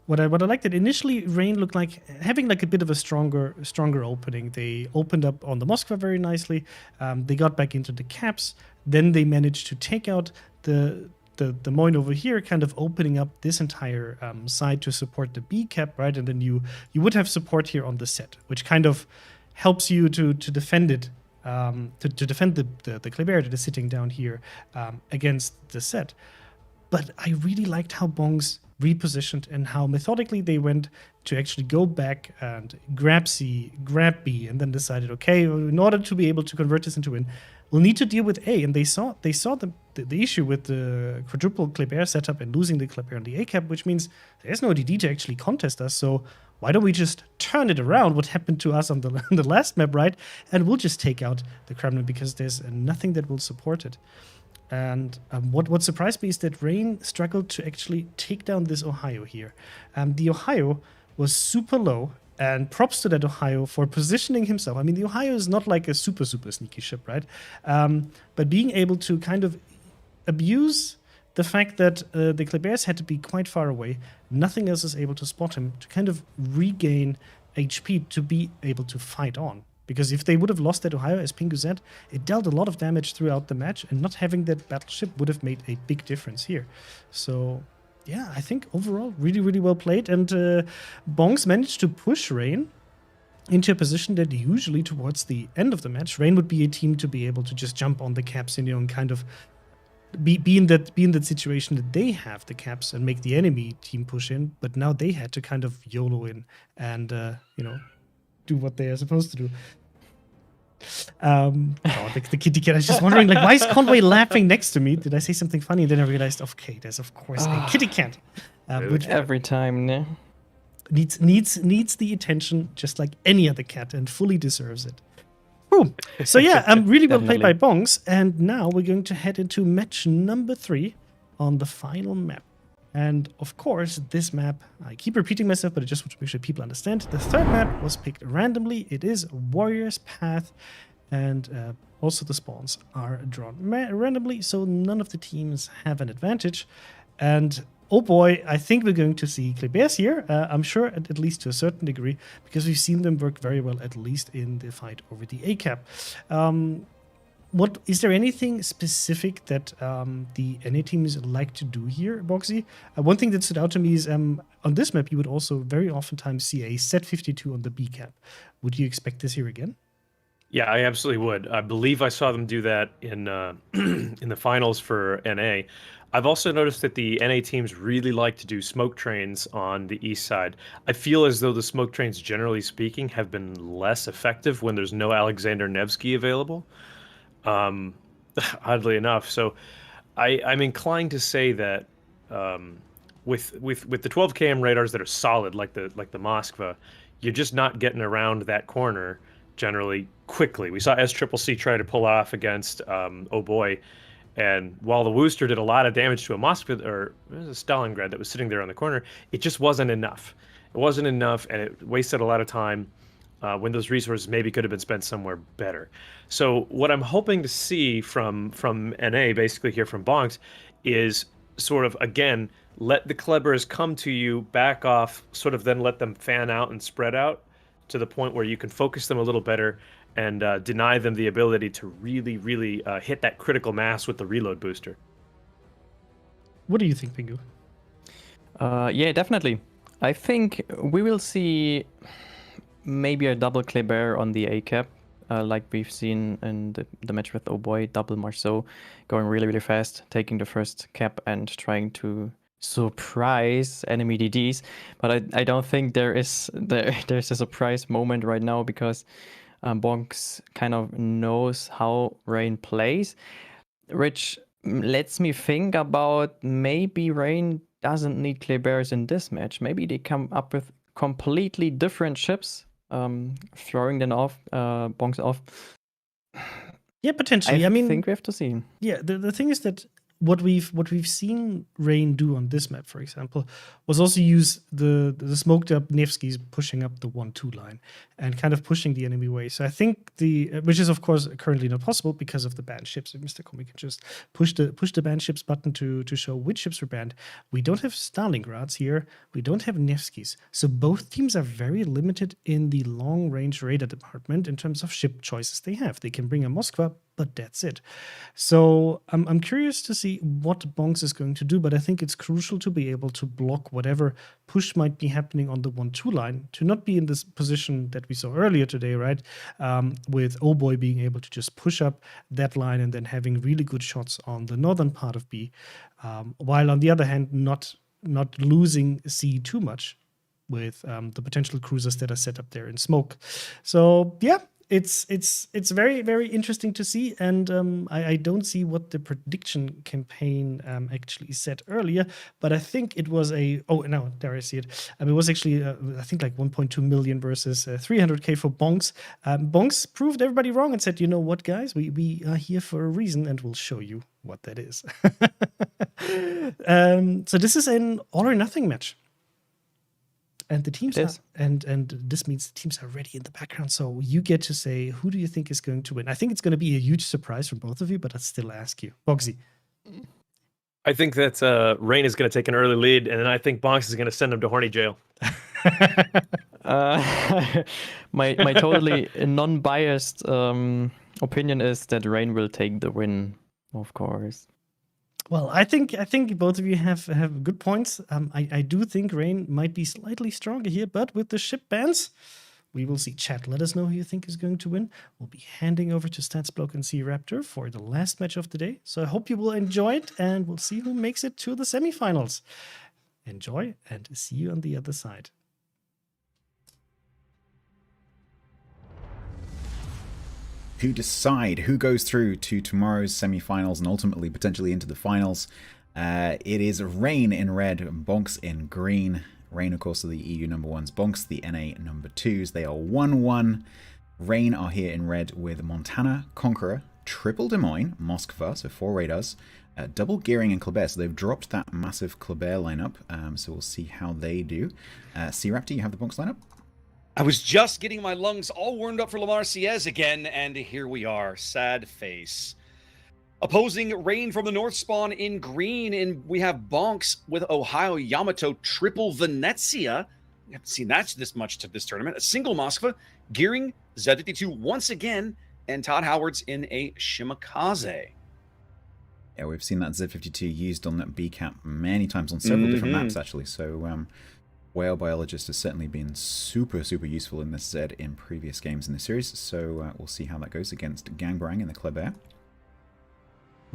what I liked that initially Rain looked like having like a bit of a stronger opening. They opened up on the Moskva very nicely. They got back into the caps. Then they managed to take out the Des Moines over here, kind of opening up this entire side to support the B cap, right? And then you would have support here on the set, which kind of helps you to defend it, to defend the Kleber that is sitting down here against the set. But I really liked how Bongs repositioned and how methodically they went to actually go back and grab C, grab B, and then decided, okay, in order to be able to convert this into win, we'll need to deal with A. And they saw the issue with the quadruple Kleber setup and losing the Kleber on the A cap, which means there's no DD to actually contest us. So why don't we just turn it around? What happened to us on the last map, right? And we'll just take out the Kremlin because there's nothing that will support it. And what surprised me is that Rain struggled to actually take down this Ohio here. The Ohio was super low, and props to that Ohio for positioning himself. I mean, the Ohio is not like a super sneaky ship, right? But being able to kind of abuse the fact that the Klebers had to be quite far away, nothing else is able to spot him, to kind of regain HP to be able to fight on. Because if they would have lost that Ohio, as Pingu said, it dealt a lot of damage throughout the match, and not having that battleship would have made a big difference here. So, yeah, I think overall, really, really well played. And Bonks managed to push Rain into a position that usually towards the end of the match, Rain would be a team to be able to just jump on the caps and, and kind of be in that situation that they have the caps and make the enemy team push in. But now they had to kind of YOLO in and, do what they are supposed to do. The kitty cat. I was just wondering, like, why is Conway laughing next to me? Did I say something funny? And then I realized, okay, there's of course a kitty cat, which Every time, ne? needs the attention just like any other cat and fully deserves it. Boom. So yeah, really well played by Bonks. And now we're going to head into match number 3 on the final map. And of course, this map, I keep repeating myself, but I just want to make sure people understand. The third map was picked randomly. It is Warrior's Path, and also the spawns are drawn randomly, so none of the teams have an advantage. And oh boy, I think we're going to see Klebers here. I'm sure at least to a certain degree, because we've seen them work very well, at least in the fight over the A cap. What is there anything specific that the NA teams like to do here, Boxy? One thing that stood out to me is on this map, you would also very oftentimes see a set 52 on the B cap. Would you expect this here again? Yeah, I absolutely would. I believe I saw them do that in in the finals for NA. I've also noticed that the NA teams really like to do smoke trains on the east side. I feel as though the smoke trains, generally speaking, have been less effective when there's no Alexander Nevsky available. Oddly enough, so I'm inclined to say that with the 12 km radars that are solid, like the Moskva, you're just not getting around that corner generally quickly. We saw SCCC try to pull off against oh boy, and while the Worcester did a lot of damage to a Moskva, or it was a Stalingrad that was sitting there on the corner, it just wasn't enough. It wasn't enough, and it wasted a lot of time. When those resources maybe could have been spent somewhere better. So what I'm hoping to see from NA, basically here from Bonks, is sort of, again, let the Klebers come to you, back off, sort of then let them fan out and spread out to the point where you can focus them a little better and deny them the ability to really, really hit that critical mass with the reload booster. What do you think, Pingu? Yeah, definitely. I think we will see maybe a double Kleber on the A cap, like we've seen in the match with Oh Boy, double Marceau, going really, really fast, taking the first cap and trying to surprise enemy DDs. But I don't think there's a surprise moment right now because Bonks kind of knows how Rain plays, which lets me think about maybe Rain doesn't need Klebers in this match. Maybe they come up with completely different ships, throwing them off, Bonks off. Yeah, potentially. I I mean, think we have to see. yeah, the thing is that what we've seen Rain do on this map, for example, was also use the smoked up Nevskis pushing up the 1-2 line and kind of pushing the enemy away. So I think which is of course currently not possible because of the banned ships. If Mr. Comic can just push the banned ships button to show which ships were banned. We don't have Stalingrads here. We don't have Nevskis. So both teams are very limited in the long range radar department in terms of ship choices they have. They can bring a Moskva, but that's it. So I'm curious to see what Bonks is going to do, but I think it's crucial to be able to block whatever push might be happening on the 1-2 line, to not be in this position that we saw earlier today, right? With Oh Boy being able to just push up that line and then having really good shots on the northern part of B, while on the other hand, not losing C too much with the potential cruisers that are set up there in smoke. So yeah, it's very, very interesting to see, and I don't see what the prediction campaign actually said earlier, but I think it was there I see it. It was actually I think like 1.2 million versus 300K for Bonks. Bonks proved everybody wrong and said, you know what, guys, we are here for a reason, and we'll show you what that is. So this is an all or nothing match. And the teams and this means the teams are ready in the background. So you get to say, who do you think is going to win? I think it's going to be a huge surprise for both of you, but I'll still ask you. Bogsy. I think that Rain is going to take an early lead, and then I think Bonks is going to send him to horny jail. My totally non-biased opinion is that Rain will take the win, of course. Well, I think both of you have good points. I do think Rain might be slightly stronger here, but with the ship bans, we will see. Chat, let us know who you think is going to win. We'll be handing over to Statsblock and Sea Raptor for the last match of the day. So I hope you will enjoy it, and we'll see who makes it to the semifinals. Enjoy, and see you on the other side. To decide who goes through to tomorrow's semi-finals and ultimately potentially into the finals, it is Rain in red, Bonks in green. Rain, of course, are the EU number ones, Bonks the NA number twos. They are 1-1. Rain are here in red with Montana, Conqueror, triple Des Moines, Moskva, so 4 radars, double Gearing and Kleber. So they've dropped that massive Kleber lineup. So we'll see how they do. Sea Raptor, you have the Bonks lineup? I was just getting my lungs all warmed up for La Marseillaise again, and here we are. Sad face. Opposing Rain from the North spawn in green, and we have Bonks with Ohio Yamato, triple Venezia. We haven't seen that this much to this tournament. A single Moskva, Gearing, Z52 once again, and Todd Howard's in a Shimakaze. Yeah, we've seen that Z52 used on that B cap many times on several different maps, actually. So, Whale Biologist has certainly been super, super useful in this Z in previous games in the series, so we'll see how that goes against Gangbrang in the Kleber.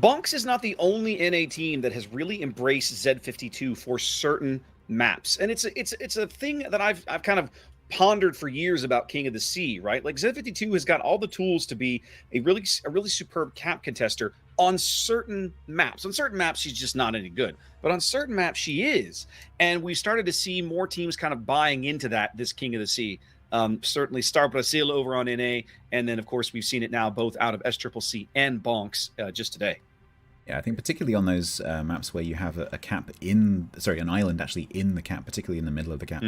Bonks is not the only NA team that has really embraced Z52 for certain maps, and it's a thing that I've kind of pondered for years about King of the Sea, right? Like Z52 has got all the tools to be a really superb cap contester on certain maps. On certain maps, she's just not any good. But on certain maps, she is. And we started to see more teams kind of buying into that, this King of the Sea. Certainly Star Brazil over on NA. And then, of course, we've seen it now both out of SCCC and Bonks just today. Yeah, I think particularly on those maps where you have a cap an island actually in the cap, particularly in the middle of the cap,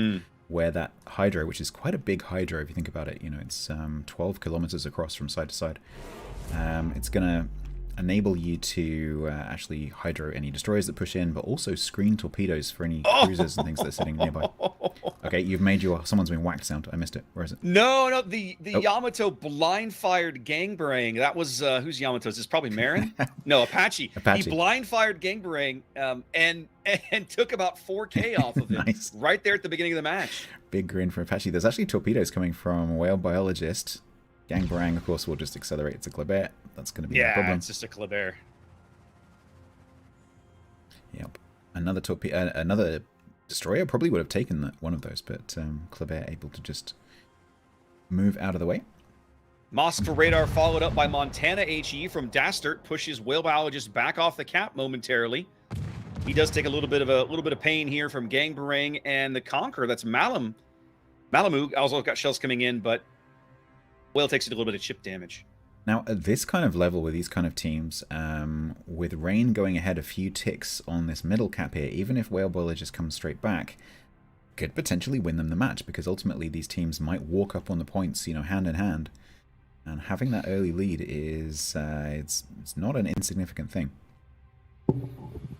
where that hydro, which is quite a big hydro if you think about it, you know, it's 12 kilometers across from side to side. It's going to enable you to actually hydro any destroyers that push in, but also screen torpedoes for any cruisers and things that are sitting nearby. Okay, you've made someone's been whacked sound. I missed it. Where is it? No, the Yamato blind fired gangbarang. That was who's Yamato? Is this probably Marin? No, Apache. Apache. He blind fired gangbarang and took about 4K off of it Nice. right there at the beginning of the match. Big grin for Apache. There's actually torpedoes coming from Whale Biologist. Gangbarang, of course, will just accelerate. It's a Kleber. That's going to be no problem. Yeah, it's just a Kleber. Yep. Another destroyer probably would have taken one of those, but Kleber able to just move out of the way. Moskva radar followed up by Montana HE from Dastert pushes Whale Biologist back off the cap momentarily. He does take a little bit of pain here from Gangbarang and the Conqueror. That's Malamu also got shells coming in, but Whale takes a little bit of chip damage. Now, at this kind of level with these kind of teams, with Rain going ahead a few ticks on this middle cap here, even if Whale Biologist comes straight back, could potentially win them the match, because ultimately these teams might walk up on the points, hand in hand. And having that early lead is it's not an insignificant thing.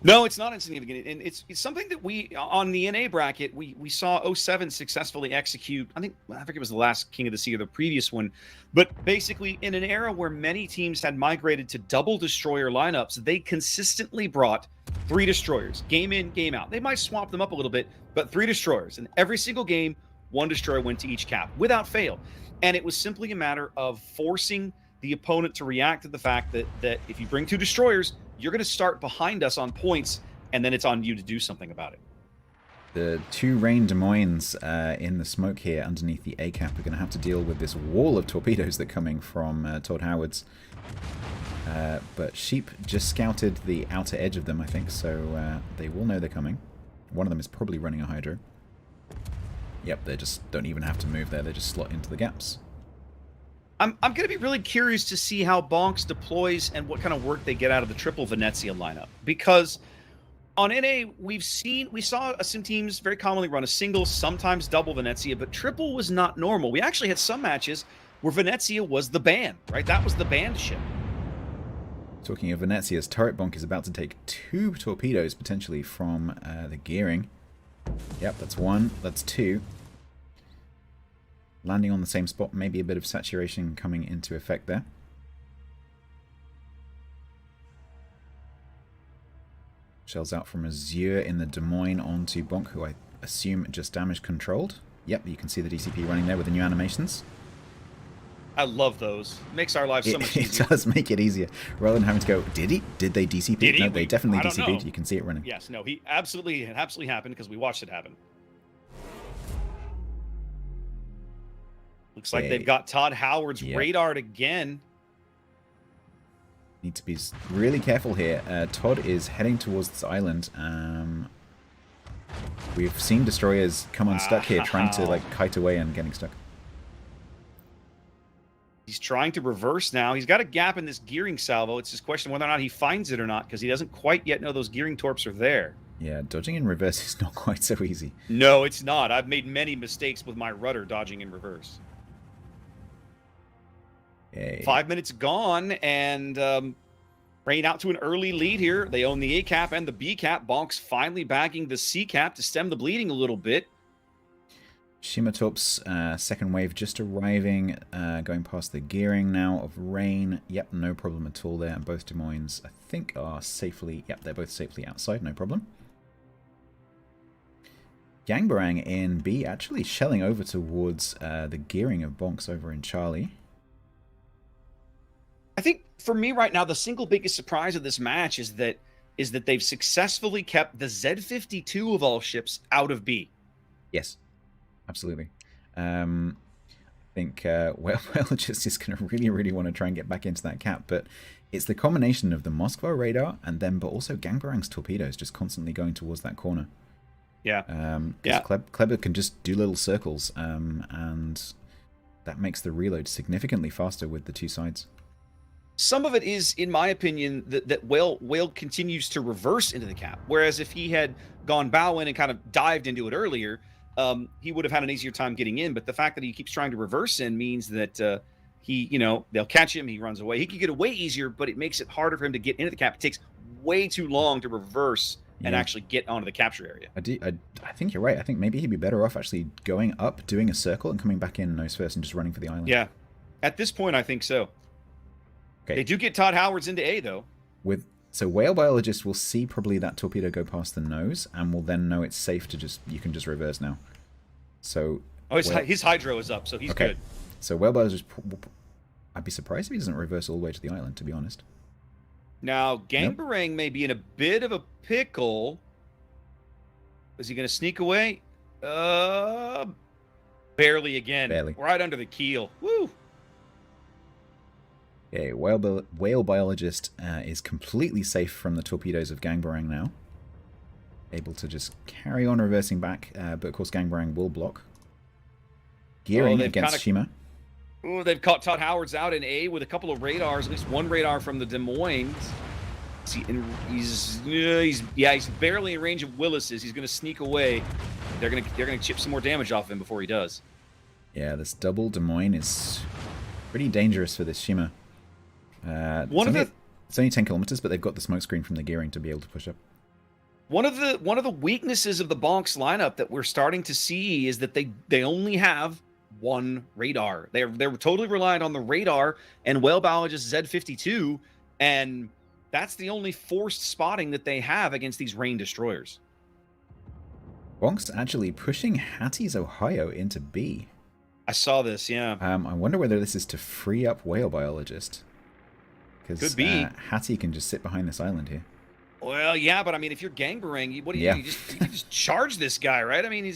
No, it's not insignificant, and it's something that we on the NA bracket we saw 07 successfully execute. I forget it was the last King of the Sea or the previous one, but basically in an era where many teams had migrated to double destroyer lineups, they consistently brought 3 destroyers, game in, game out. They might swap them up a little bit, but 3 destroyers, and every single game, 1 destroyer went to each cap without fail, and it was simply a matter of forcing the opponent to react to the fact that if you bring 2 destroyers, you're going to start behind us on points, and then it's on you to do something about it. The 2 Rain Des Moines in the smoke here underneath the A cap are going to have to deal with this wall of torpedoes that are coming from Todd Howard's. But Sheep just scouted the outer edge of them, I think, so they will know they're coming. One of them is probably running a hydro. Yep, they just don't even have to move there. They just slot into the gaps. I'm going to be really curious to see how Bonks deploys and what kind of work they get out of the triple Venezia lineup. Because on NA, we saw some teams very commonly run a single, sometimes double Venezia, but triple was not normal. We actually had some matches where Venezia was the ban, right? That was the banned ship. Talking of Venezia's turret bonk is about to take 2 torpedoes potentially from the gearing. Yep, that's 1. That's 2. Landing on the same spot, maybe a bit of saturation coming into effect there. Shells out from Azure in the Des Moines onto Bonk, who I assume just damage controlled. Yep, you can see the DCP running there with the new animations. I love those. Makes our lives so much easier. It does make it easier. Rather than having to go, did he? Did they DCP? Did he? No, they definitely I don't DCP'd. know. You can see it running. Yes, no, it absolutely happened because we watched it happen. Looks like they've got Todd Howard's radared again. Need to be really careful here. Todd is heading towards this island. We've seen destroyers come unstuck here, trying to kite away and getting stuck. He's trying to reverse now. He's got a gap in this gearing salvo. It's just a question of whether or not he finds it or not, because he doesn't quite yet know those gearing torps are there. Yeah, dodging in reverse is not quite so easy. No, it's not. I've made many mistakes with my rudder dodging in reverse. Yay. 5 minutes gone, and Rain out to an early lead here. They own the A cap and the B cap. Bonks finally bagging the C cap to stem the bleeding a little bit. Shimatorp's second wave just arriving, going past the gearing now of Rain. Yep, no problem at all there. And both Des Moines, I think, are safely... Yep, they're both safely outside, no problem. Gangbarang in B actually shelling over towards the gearing of Bonks over in Charlie. I think for me right now, the single biggest surprise of this match is that they've successfully kept the Z-52 of all ships out of B. Yes, absolutely. I think well, just is going to really want to try and get back into that cap, but it's the combination of the Moskva radar and then, but also Gangbarang's torpedoes just constantly going towards that corner. Yeah. Kleber can just do little circles, and that makes the reload significantly faster with the 2 sides. Some of it is, in my opinion, that Whale continues to reverse into the cap. Whereas if he had gone bow in and kind of dived into it earlier, he would have had an easier time getting in. But the fact that he keeps trying to reverse in means that they'll catch him. He runs away. He can get away easier, but it makes it harder for him to get into the cap. It takes way too long to reverse and actually get onto the capture area. I think you're right. I think maybe he'd be better off actually going up, doing a circle, and coming back in nose first and just running for the island. Yeah. At this point, I think so. Okay. They do get Todd Howards into A, though. So Whale Biologist will see probably that torpedo go past the nose, and will then know it's safe to you can just reverse now. So... his hydro is up, so he's good. So Whale Biologist... I'd be surprised if he doesn't reverse all the way to the island, to be honest. Now, Gangbarang may be in a bit of a pickle. Is he going to sneak away? Barely again. Barely. Right under the keel. Woo! Okay, Whale Biologist is completely safe from the torpedoes of Gangbarang now. Able to just carry on reversing back, but of course Gangbarang will block. Gearing against Shima. Oh, they've caught Todd Howards out in A with a couple of radars, at least one radar from the Des Moines. He's barely in range of Willis's. He's going to sneak away. They're going to chip some more damage off him before he does. Yeah, this double Des Moines is pretty dangerous for this Shima. It's only 10 kilometers, but they've got the smoke screen from the gearing to be able to push up. One of the weaknesses of the Bonks lineup that we're starting to see is that they only have one radar. They're totally reliant on the radar and Whale Biologist Z52, and that's the only forced spotting that they have against these rain destroyers. Bonks actually pushing Hattie's Ohio into B. I saw this, yeah. I wonder whether this is to free up Whale Biologist. Because could be. Hattie can just sit behind this island here. Well, yeah, but I mean, if you're Gangbarang, what do you do? You just charge this guy, right? I mean,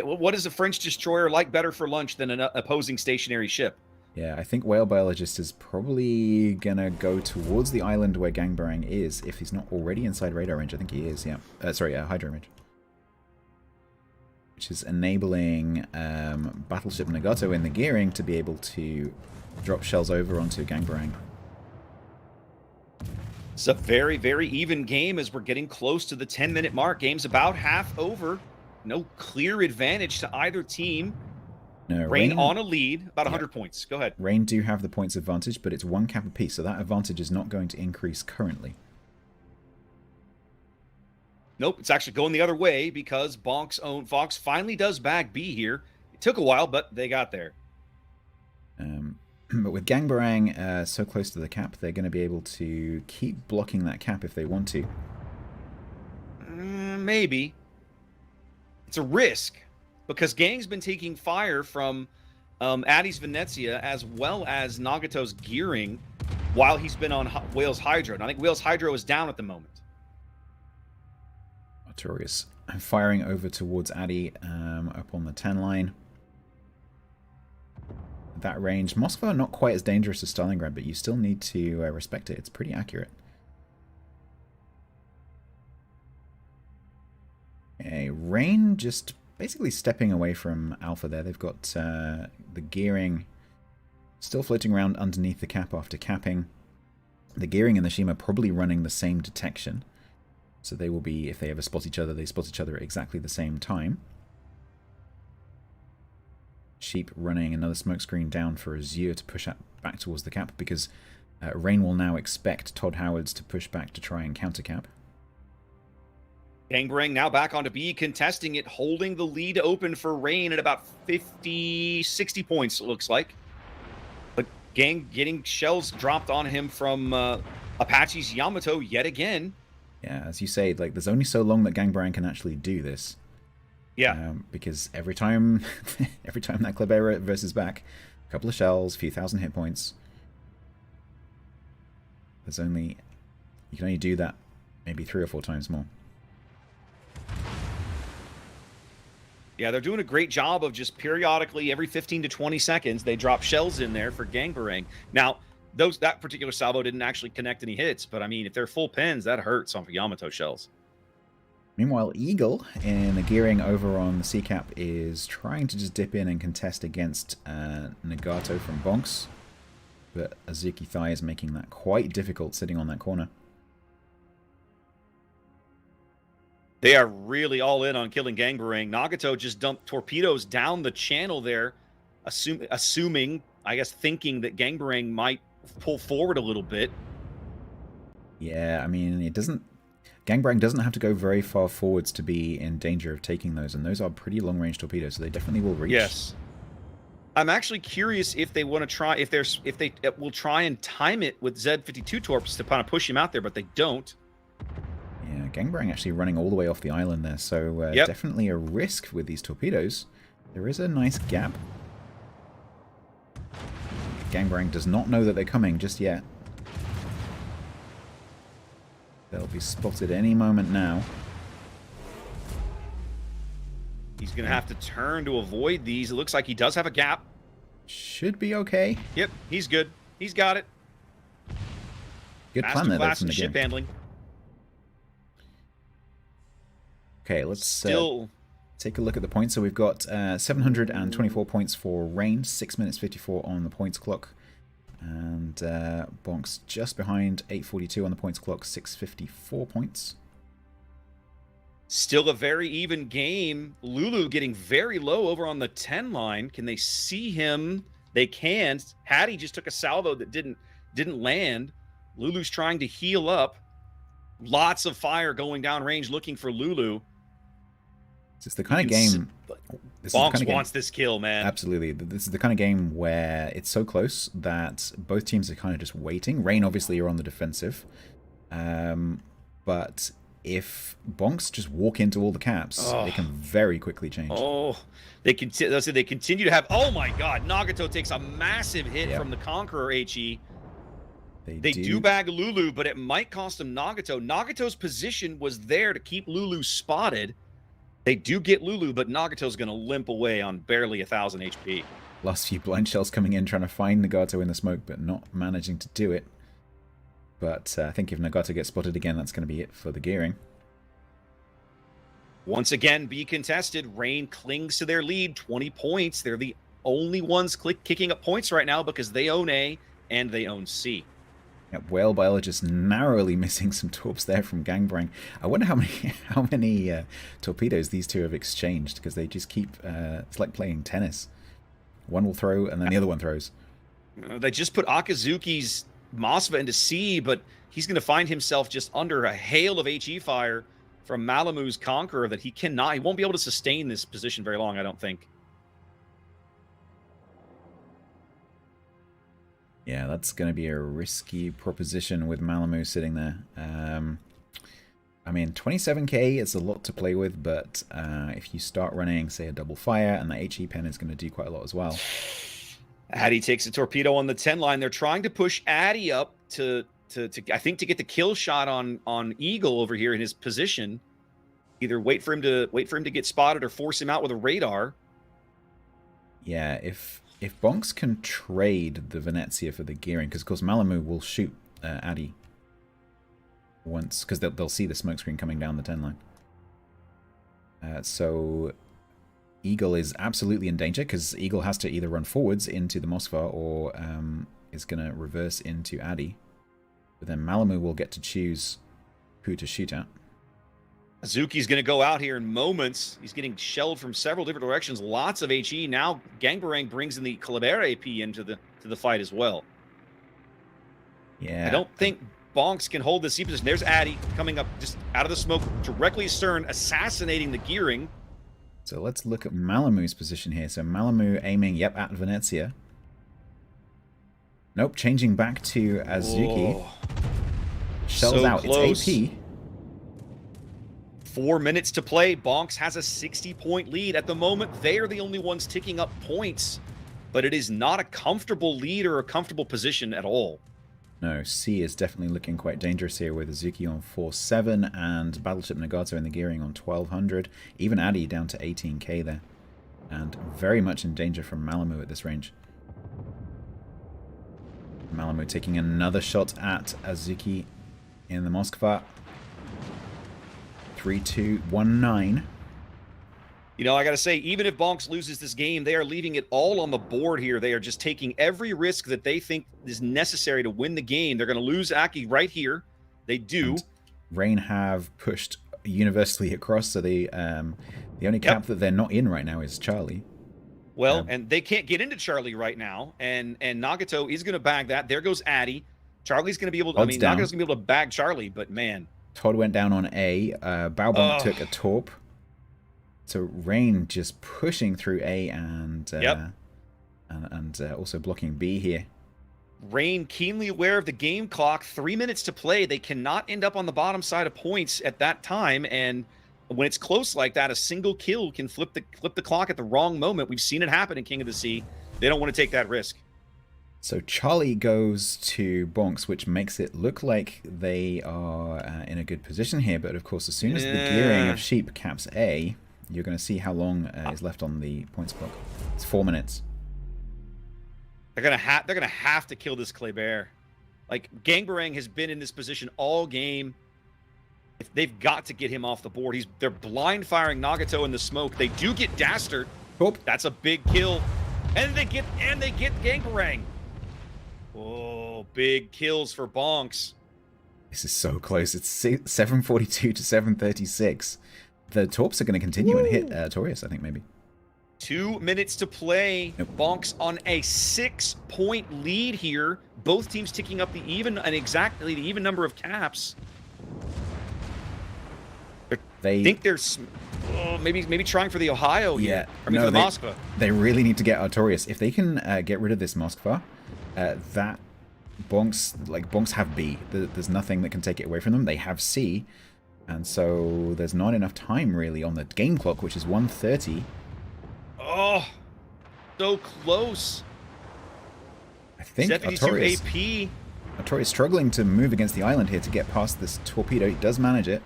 what is a French destroyer like better for lunch than an opposing stationary ship? Yeah, I think Whale Biologist is probably gonna go towards the island where Gangbarang is, if he's not already inside radar range. I think he is, yeah. Hydro range. Which is enabling Battleship Nagato in the gearing to be able to drop shells over onto Gangbarang. It's a very, very even game as we're getting close to the 10-minute mark. Game's about half over. No clear advantage to either team. No, Rain on a lead, about 100 points. Go ahead. Rain do have the points advantage, but it's one cap apiece, so that advantage is not going to increase currently. Nope, it's actually going the other way because Fox finally does bag B here. It took a while, but they got there. But with Gangbarang so close to the cap, they're going to be able to keep blocking that cap if they want to. Maybe. It's a risk because Gang's been taking fire from Addis Venezia as well as Nagato's gearing while he's been on Whale's Hydro. And I think Whale's Hydro is down at the moment. Artorias firing over towards Addy up on the 10 line. That range, Moscow not quite as dangerous as Stalingrad, but you still need to respect it. It's pretty accurate. Okay, Rain just basically stepping away from Alpha there. They've got the gearing still floating around underneath the cap after capping. The gearing and the Shima probably running the same detection. So they will be, if they ever spot each other, they spot each other at exactly the same time. Sheep running another smokescreen down for Azure to push back towards the cap because Rain will now expect Todd Howards to push back to try and counter cap. Gangbarang now back onto B, contesting it, holding the lead open for Rain at about 50, 60 points, it looks like. But Gang getting shells dropped on him from Apache's Yamato yet again. Yeah, as you say, like there's only so long that Gangbarang can actually do this. Yeah, because every time that Klebera versus back, a couple of shells, a few thousand hit points. You can only do that maybe 3 or 4 times more. Yeah, they're doing a great job of just periodically, every 15 to 20 seconds, they drop shells in there for Gangbarang. Now, that particular salvo didn't actually connect any hits, but I mean, if they're full pins, that hurts on Yamato shells. Meanwhile, Eagle in the gearing over on the C cap is trying to just dip in and contest against Nagato from Bonks. But Azuki Thai is making that quite difficult sitting on that corner. They are really all in on killing Gangbarang. Nagato just dumped torpedoes down the channel there, assuming I guess, thinking that Gangbarang might pull forward a little bit. Yeah, I mean, it doesn't... Gangbarang doesn't have to go very far forwards to be in danger of taking those, and those are pretty long-range torpedoes, so they definitely will reach. Yes. I'm actually curious if they want to try, if they will try and time it with Z-52 torps to kind of push him out there, but they don't. Yeah, Gangbarang actually running all the way off the island there, so definitely a risk with these torpedoes. There is a nice gap. Gangbarang does not know that they're coming just yet. They'll be spotted any moment now. He's going to have to turn to avoid these. It looks like he does have a gap. Should be okay. Yep, he's good. He's got it. Good plan there. Masterclass in ship handling. Okay, let's Still... take a look at the points. So we've got 724 points for Rain, 6 minutes 54 on the points clock. And Bonks just behind, 842 on the points clock, 654 points. Still a very even game. Lulu getting very low over on the 10 line. Can they see him? They can. Hattie just took a salvo that didn't land. Lulu's trying to heal up. Lots of fire going down range looking for Lulu. It's the kind of game... Bonks wants this kill, man. Absolutely. This is the kind of game where it's so close that both teams are kind of just waiting. Rain, obviously, are on the defensive. But if Bonks just walk into all the caps, they can very quickly change. Oh, they continue to have... Oh, my God. Nagato takes a massive hit from the Conqueror HE. They do bag Lulu, but it might cost them Nagato. Nagato's position was there to keep Lulu spotted. They do get Lulu, but Nagato's going to limp away on barely 1,000 HP. Last few blind shells coming in, trying to find Nagato in the smoke, but not managing to do it. But I think if Nagato gets spotted again, that's going to be it for the gearing. Once again, be contested. Rain clings to their lead, 20 points. They're the only ones kicking up points right now because they own A and they own C. Yeah, Whale Biologist narrowly missing some torps there from Gangbarang. I wonder how many torpedoes these two have exchanged, because they just keep... it's like playing tennis. One will throw, and then the other one throws. They just put Akazuki's Mosva into C, but he's going to find himself just under a hail of HE fire from Malamu's Conqueror that he won't be able to sustain this position very long, I don't think. Yeah, that's going to be a risky proposition with Malamu sitting there. I mean, 27k is a lot to play with, but if you start running, say, a double fire, and the HE pen is going to do quite a lot as well. Addy takes a torpedo on the 10 line. They're trying to push Addy up to I think to get the kill shot on Eagle over here in his position. Either wait for him to get spotted or force him out with a radar. Yeah, if Bonks can trade the Venezia for the gearing, because of course Malamu will shoot Addy once, because they'll see the smoke screen coming down the 10 line. So Eagle is absolutely in danger, because Eagle has to either run forwards into the Moskva or is going to reverse into Addy. But then Malamu will get to choose who to shoot at. Azuki's going to go out here in moments. He's getting shelled from several different directions. Lots of HE. Now Gangbarang brings in the Calibera AP into the fight as well. Yeah. I don't think Bonks can hold the C position. There's Addy coming up just out of the smoke, directly astern, assassinating the gearing. So let's look at Malamu's position here. So Malamu aiming, at Venezia. Nope, changing back to Azuki. Whoa. Shells So out. close. It's AP. 4 minutes to play. Bonks has a 60-point lead. At the moment, they are the only ones ticking up points, but it is not a comfortable lead or a comfortable position at all. No, C is definitely looking quite dangerous here with Azuki on 4.7 and Battleship Nagato in the gearing on 1200. Even Addy down to 18k there. And very much in danger from Malamu at this range. Malamu taking another shot at Azuki in the Moskva. 3-2-1-9. You know, I got to say, even if Bonks loses this game, they are leaving it all on the board here. They are just taking every risk that they think is necessary to win the game. They're going to lose Aki right here. They do. And Rain have pushed universally across, so they the only cap that they're not in right now is Charlie. Well, and they can't get into Charlie right now, and Nagato is going to bag that. There goes Addy. Charlie's going to be able to, Todd's down. Nagato's going to be able to bag Charlie, but man. Todd went down on A. Baobonk took a torp. So Rain just pushing through A and also blocking B here. Rain keenly aware of the game clock. 3 minutes to play. They cannot end up on the bottom side of points at that time, and when it's close like that, a single kill can flip the clock at the wrong moment. We've seen it happen in King of the Sea. They don't want to take that risk. So Charlie goes to Bonks, which makes it look like they are in a good position here. But of course, as soon as the gearing of Sheep caps A, you're going to see how long is left on the points clock. It's 4 minutes. They're gonna have to kill this Kleber. Like, Gangbarang has been in this position all game. If they've got to get him off the board. They're blind firing Nagato in the smoke. They do get Dastard. Oh. That's a big kill. And they get Gangbarang. Oh, big kills for Bonks. This is so close. It's 742 to 736. The Torps are going to continue and hit Torius, I think, maybe. 2 minutes to play. Nope. Bonks on a 6-point lead here. Both teams ticking up exactly the even number of caps. They think they're maybe trying for the Ohio here. I mean, for the Moskva. They really need to get Artorias. If they can get rid of this Moskva, that Bonks have B. There's nothing that can take it away from them. They have C, and so there's not enough time really on the game clock, which is 1:30. Oh, so close. I think Artorias struggling to move against the island here to get past this torpedo. He does manage it,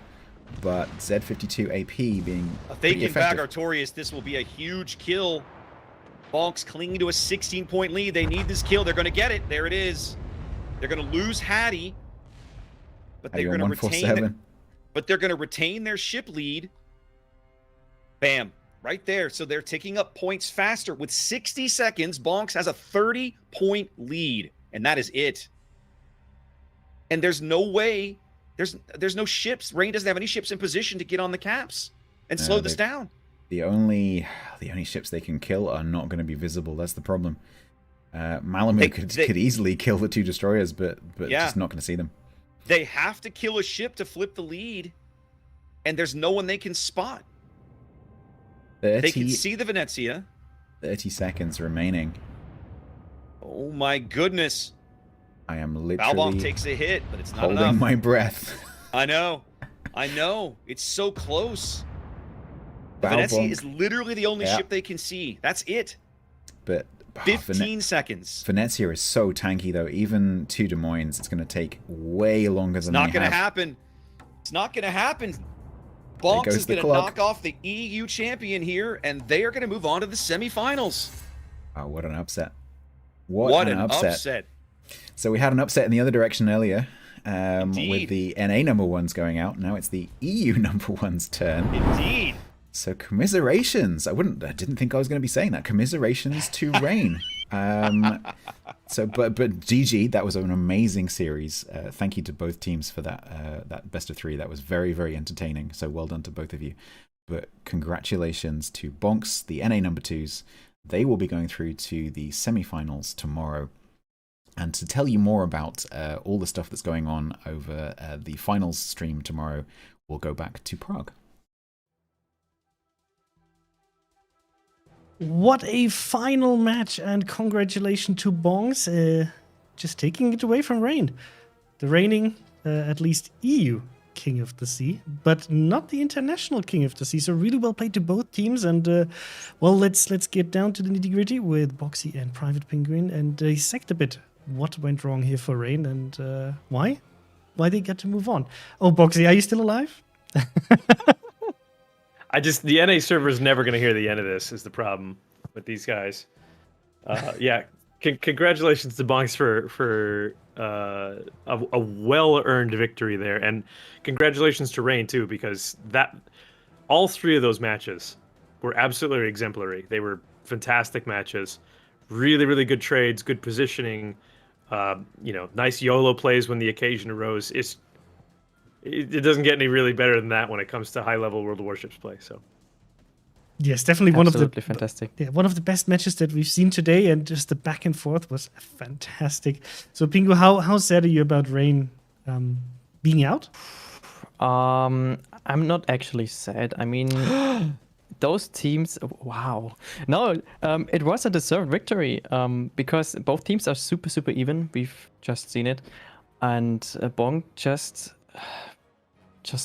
but Z52 AP being if they can bag effective. Artorias, this will be a huge kill. Bonks clinging to a 16-point lead. They need this kill. They're going to get it. There it is. They're going to lose Hattie, but they're going to retain. But they're going to retain their ship lead. Bam, right there. So they're ticking up points faster. With 60 seconds, Bonks has a 30-point lead, and that is it. And there's no way. There's no ships. Rain doesn't have any ships in position to get on the caps and slow this down. The only ships they can kill are not going to be visible. That's the problem. Malamu could easily kill the 2 destroyers, but just not going to see them. They have to kill a ship to flip the lead, and there's no one they can spot. They can see the Venezia. 30 seconds remaining. Oh my goodness. I am literally Balbonk takes a hit, but it's not holding enough. my breath. I know. It's so close. Venezia is literally the only ship they can see. That's it. But 15 seconds. Venezia is so tanky, though. Even to Des Moines, it's going to take way longer than It's not going to happen. It's not going to happen. Bonks is going to knock off the EU champion here, and they are going to move on to the semifinals. Oh, what an upset. What an upset. So we had an upset in the other direction earlier with the NA number ones going out. Now it's the EU number one's turn. Indeed. So commiserations. I didn't think I was going to be saying that. Commiserations to Rain. But GG, that was an amazing series. Thank you to both teams for that best of 3. That was very, very entertaining. So well done to both of you. But congratulations to Bonks, the NA number 2s. They will be going through to the semifinals tomorrow. And to tell you more about all the stuff that's going on over the finals stream tomorrow, we'll go back to Prague. What a final match, and congratulations to Bonks, just taking it away from Rain. The reigning, at least EU King of the Sea, but not the international King of the Sea. So really well played to both teams, and let's get down to the nitty-gritty with Boxy and Private Penguin and dissect a bit what went wrong here for Rain and why they got to move on. Oh, Boxy, are you still alive? The NA server is never going to hear the end of this is the problem with these guys. Congratulations to Bonks for a well-earned victory there. And congratulations to Rain, too, because all 3 of those matches were absolutely exemplary. They were fantastic matches. Really, really good trades, good positioning, nice YOLO plays when the occasion arose. It doesn't get any really better than that when it comes to high-level World of Warships play. So, Yes, definitely Absolutely fantastic. one of the best matches that we've seen today, and just the back and forth was fantastic. So, Pingu, how sad are you about Rain being out? I'm not actually sad. I mean, those teams. Wow. No, it was a deserved victory. Because both teams are super, super even. We've just seen it, and Bonk just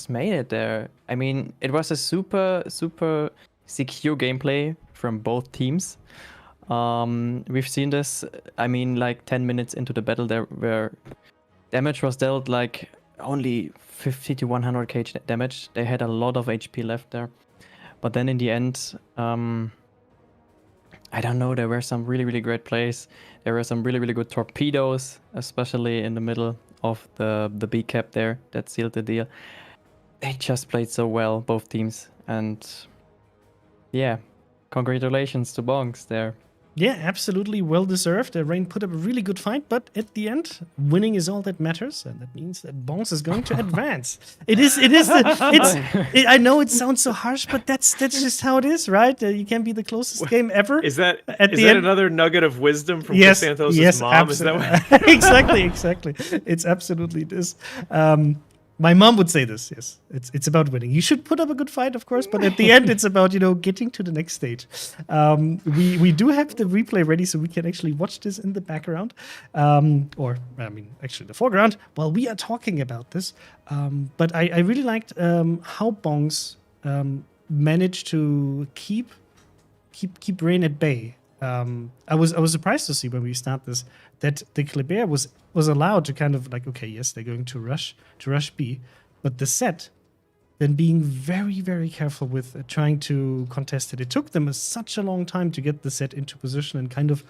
made it there. I mean, it was a super, super secure gameplay from both teams. We've seen this. I mean, like 10 minutes into the battle, there where damage was dealt like only 50 to 100k damage. They had a lot of HP left there, but then in the end, I don't know. There were some really, really great plays. There were some really, really good torpedoes, especially in the middle of the B cap there that sealed the deal. They just played so well, both teams, and yeah, congratulations to Bonks there. Yeah, absolutely well deserved. Rain put up a really good fight, but at the end, winning is all that matters, and that means that Bonks is going to advance. I know it sounds so harsh, but that's just how it is, right? You can be the closest game ever. Is that At is the that end- another nugget of wisdom from Yes, Chrysanthos' yes, mom? Is that absolutely. Exactly. It's absolutely this. My mom would say this. Yes, it's about winning. You should put up a good fight, of course, but at the end, it's about getting to the next stage. We do have the replay ready, so we can actually watch this in the background, actually the foreground, while we are talking about this. But I really liked how Bonks managed to keep Rain at bay. I was surprised to see when we start this that the Kleber was allowed to kind of like, okay, yes, they're going to rush B, but the set then being very, very careful with trying to contest it. It took them such a long time to get the set into position and kind of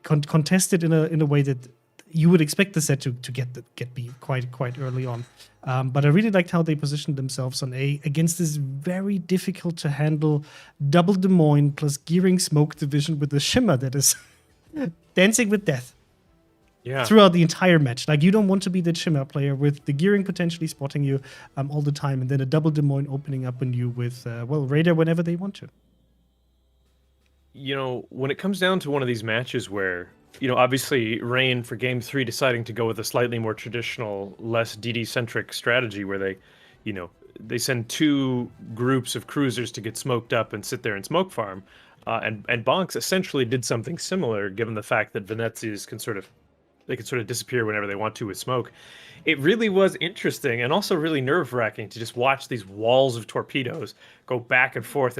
contest it in a way that you would expect the set to get B quite early on. But I really liked how they positioned themselves on A against this very difficult to handle double Des Moines plus gearing smoke division with the shimmer that is dancing with death. Yeah. Throughout the entire match. Like, you don't want to be the shimmer player with the gearing potentially spotting you all the time, and then a double Des Moines opening up on you with, radar whenever they want to. When it comes down to one of these matches where, obviously Rain for game 3 deciding to go with a slightly more traditional, less DD-centric strategy where they send 2 groups of cruisers to get smoked up and sit there and smoke farm. And Bonks essentially did something similar, given the fact that Venezia's can sort of disappear whenever they want to with smoke. It really was interesting and also really nerve-wracking to just watch these walls of torpedoes go back and forth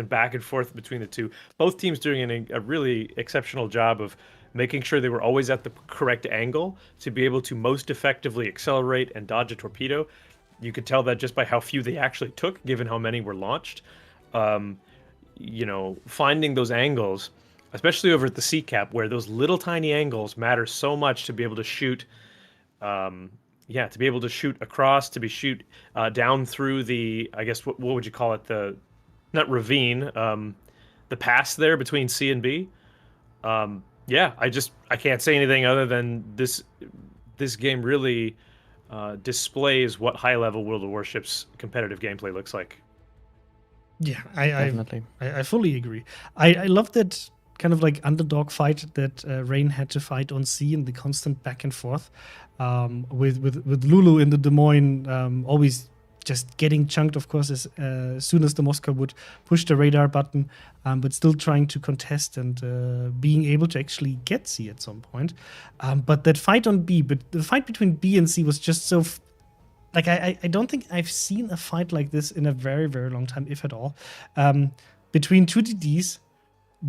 between the two. Both teams doing a really exceptional job of making sure they were always at the correct angle to be able to most effectively accelerate and dodge a torpedo. You could tell that just by how few they actually took, given how many were launched. Finding those angles, especially over at the C cap, where those little tiny angles matter so much to be able to shoot, to be able to shoot across, shoot down through the, I guess, what would you call it? Not ravine, the pass there between C and B. I can't say anything other than this game really displays what high-level World of Warships competitive gameplay looks like. Yeah, Definitely. I fully agree. I love that kind of like underdog fight that Rain had to fight on C and the constant back and forth with Lulu in the Des Moines always just getting chunked, of course, as soon as the Moscow would push the radar button, but still trying to contest and being able to actually get C at some point. But that fight on B, but the fight between B and C was just so... I don't think I've seen a fight like this in a very, very long time, if at all. Between 2 DDs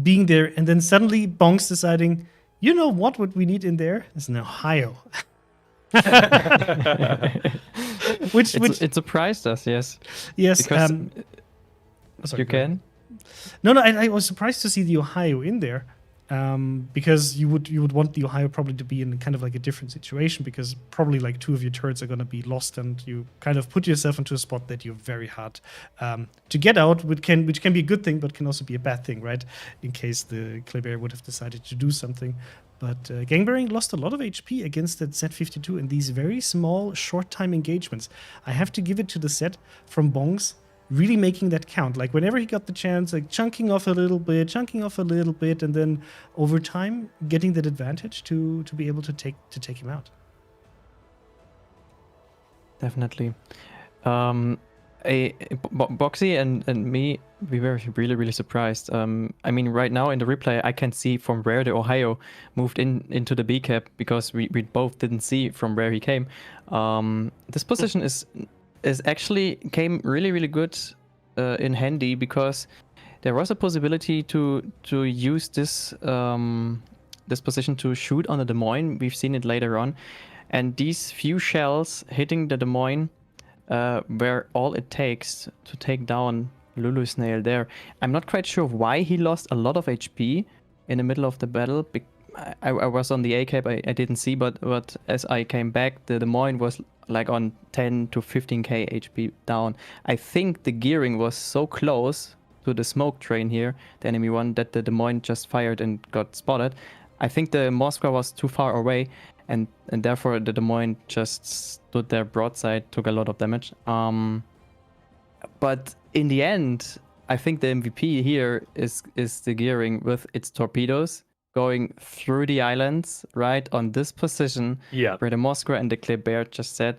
being there, and then suddenly Bonks deciding, you know what we need in there? It's an Ohio. which it surprised us, yes. Yes. Because sorry, you can. No, I was surprised to see the Ohio in there. Because you would want the Ohio probably to be in kind of like a different situation, because probably like 2 of your turrets are going to be lost, and you kind of put yourself into a spot that you're very hard to get out, which can be a good thing, but can also be a bad thing, right? In case the Kleber would have decided to do something. But Gangbearing lost a lot of HP against that Z52 in these very small, short-time engagements. I have to give it to the set from Bonks. really making that count. Like whenever he got the chance, like chunking off a little bit, and then over time getting that advantage to be able to take him out. Definitely. Boxy and me, we were really, really surprised. I mean, right now in the replay, I can see from where the Ohio moved into the B cap, because we both didn't see from where he came. This position is actually came really, really good in handy, because there was a possibility to use this this position to shoot on the Des Moines. We've seen it later on, and these few shells hitting the Des Moines were all it takes to take down Lulu Snail there. I'm not quite sure why he lost a lot of HP in the middle of the battle. I was on the A cap, I didn't see, but as I came back, the Des Moines was like on 10 to 15k HP down. I think the gearing was so close to the smoke train here, the enemy one, that the Des Moines just fired and got spotted. I think the Moskva was too far away, and therefore the Des Moines just stood there broadside, took a lot of damage. But in the end, I think the MVP here is the gearing with its torpedoes going through the islands, right on this position, where the Moskva and the Kleber just said.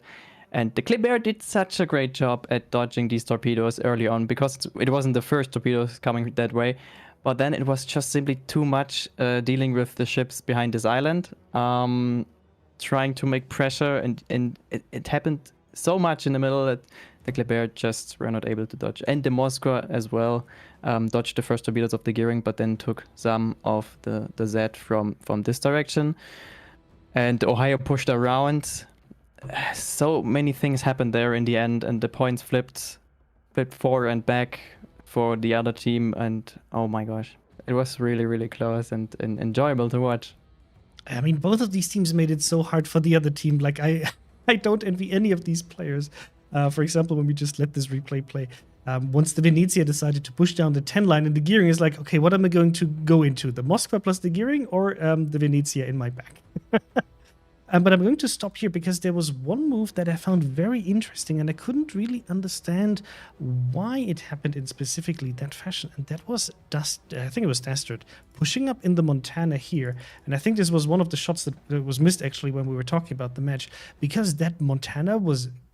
And the Kleber did such a great job at dodging these torpedoes early on, because it wasn't the first torpedoes coming that way. But then it was just simply too much dealing with the ships behind this island, trying to make pressure, and it happened so much in the middle that the Kleber just were not able to dodge. And the Moskva as well dodged the first torpedoes of the gearing, but then took some of the Z from this direction. And the Ohio pushed around. So many things happened there in the end, and the points flipped forward and back for the other team, and oh my gosh, it was really, really close and enjoyable to watch. I mean, both of these teams made it so hard for the other team. Like, I don't envy any of these players. For example, when we just let this replay play, once the Venezia decided to push down the 10 line, and the gearing is like, okay, what am I going to go into? The Moskva plus the gearing, or the Venezia in my back? But I'm going to stop here, because there was one move that I found very interesting, and I couldn't really understand why it happened in specifically that fashion. And that was I think it was Dastard pushing up in the Montana here. And I think this was one of the shots that was missed actually when we were talking about the match, because that Montana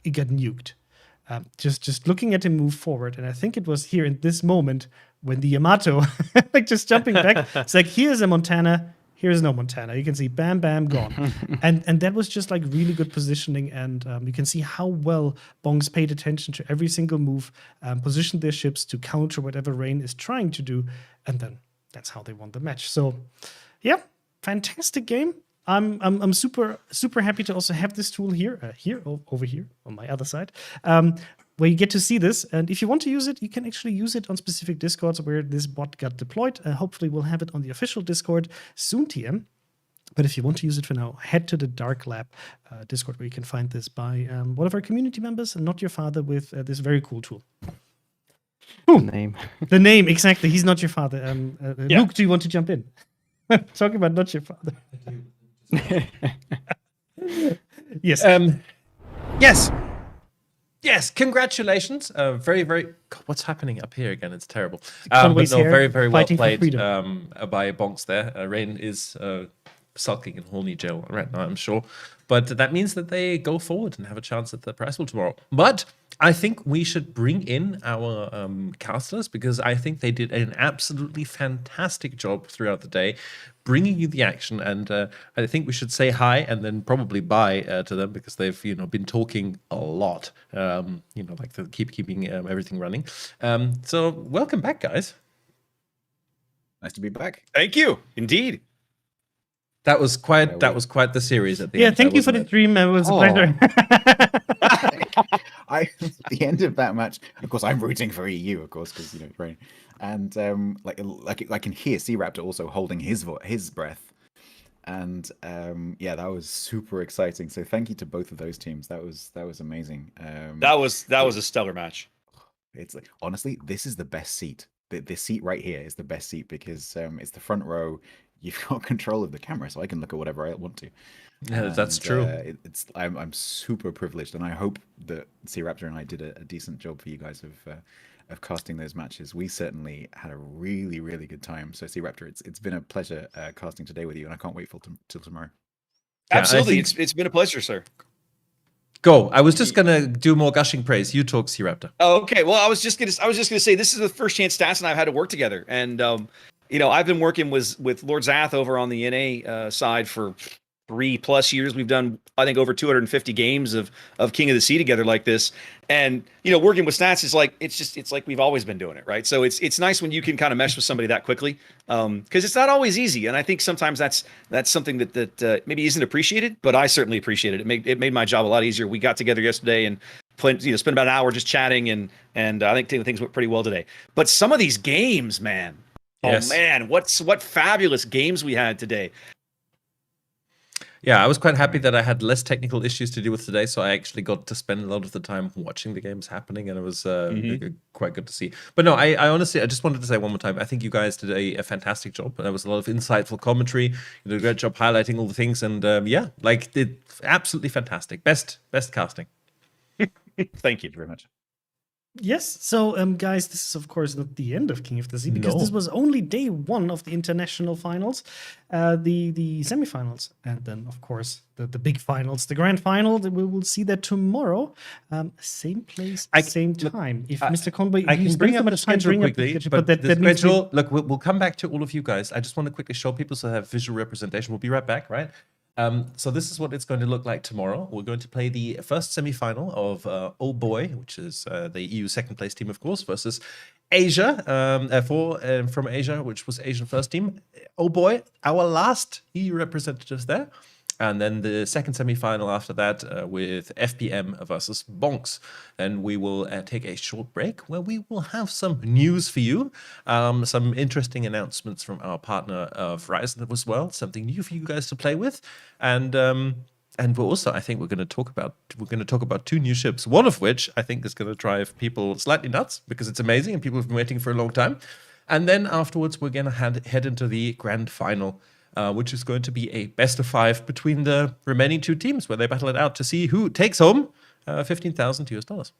it got nuked. Just looking at him move forward, and I think it was here in this moment when the Yamato, like just jumping back, it's like, here's a Montana. Here's no Montana. You can see bam, bam, gone. and that was just like really good positioning. And you can see how well Bonks paid attention to every single move, positioned their ships to counter whatever Rain is trying to do. And then that's how they won the match. So, yeah, fantastic game. I'm super, super happy to also have this tool here, over here on my other side, where you get to see this. And if you want to use it, you can actually use it on specific Discords where this bot got deployed. Hopefully we'll have it on the official Discord soon, TM. But if you want to use it for now, head to the Dark Lab Discord, where you can find this by one of our community members, and Not Your Father, with this very cool tool. The name, exactly. He's not your father. Luke, do you want to jump in? Talking about Not Your Father. Yes. Yes, congratulations. Very, very. God, what's happening up here again? It's terrible. Conway's But no, hair, very, very well fighting for played freedom. by Bonks there. Rain is sulking in Horny jail right now, I'm sure. But that means that they go forward and have a chance at the prize pool tomorrow. But I think we should bring in our casters, because I think they did an absolutely fantastic job throughout the day, bringing you the action. And I think we should say hi and then probably bye to them, because they've been talking a lot. Like they keeping everything running. So welcome back, guys. Nice to be back. Thank you. Indeed. That was quite the series at the end. Thank you for the dream. It was a pleasure. The end of that match, of course, I'm rooting for EU, of course, because it's Rain, and like I can hear Sea Raptor also holding his breath, and that was super exciting. So thank you to both of those teams. That was amazing. That was a stellar match. It's like, honestly, this is the best seat. This seat right here is the best seat, because it's the front row. you've got control of the camera, so I can look at whatever I want to. Yeah, that's And, true. I'm super privileged, and I hope that Sea Raptor and I did a decent job for you guys of casting those matches. We certainly had a really, really good time. So Sea Raptor, it's been a pleasure casting today with you, and I can't wait till tomorrow. Yeah, I Absolutely, think- it's been a pleasure, sir. Go. I was just gonna do more gushing praise. You talk, Sea Raptor. Oh, okay. Well, I was just gonna say this is the first chance Stats and I've had to work together, and I've been working with Lord Zath over on the NA side for 3+ years. We've done, I think, over 250 games of King of the Sea together like this, and working with Stats is like it's like we've always been doing it, right? So it's nice when you can kind of mesh with somebody that quickly, because it's not always easy, and I think sometimes that's something that maybe isn't appreciated, but I certainly appreciate it. It made my job a lot easier. We got together yesterday and spent about an hour just chatting, and I think things went pretty well today. But some of these games, man, Yes. oh man, what fabulous games we had today. Yeah, I was quite happy that I had less technical issues to deal with today, so I actually got to spend a lot of the time watching the games happening, and it was quite good to see. But no, I honestly, I just wanted to say one more time, I think you guys did a fantastic job. There was a lot of insightful commentary. You did a great job highlighting all the things, and did absolutely fantastic. Best casting. Thank you Very much. Yes. So, guys, this is of course not the end of King of the Sea, because No. this was only day one of the international finals, the semifinals, and then of course the big finals, the grand final. We will see that tomorrow, same place, same time. If Mr. Conway, I you can spend bring so up the much time schedule bringing up the quickly, schedule, but that the means we- schedule, look, we'll come back to all of you guys. I just want to quickly show people so they have visual representation. We'll be right back, right? So this is what it's going to look like tomorrow. We're going to play the first semi-final of Oh Boy, which is the EU second place team, of course, versus Asia, from Asia, which was Asian first team. Oh Boy, our last EU representatives there. And then the second semi-final after that with FPM versus Bonks. Then we will take a short break where we will have some news for you, some interesting announcements from our partner Verizon as well, something new for you guys to play with, and we're also, I think we're going to talk about two new ships, one of which I think is going to drive people slightly nuts because it's amazing and people have been waiting for a long time. And then afterwards, we're going to head into the grand final, which is going to be a best of 5 between the remaining two teams, where they battle it out to see who takes home $15,000.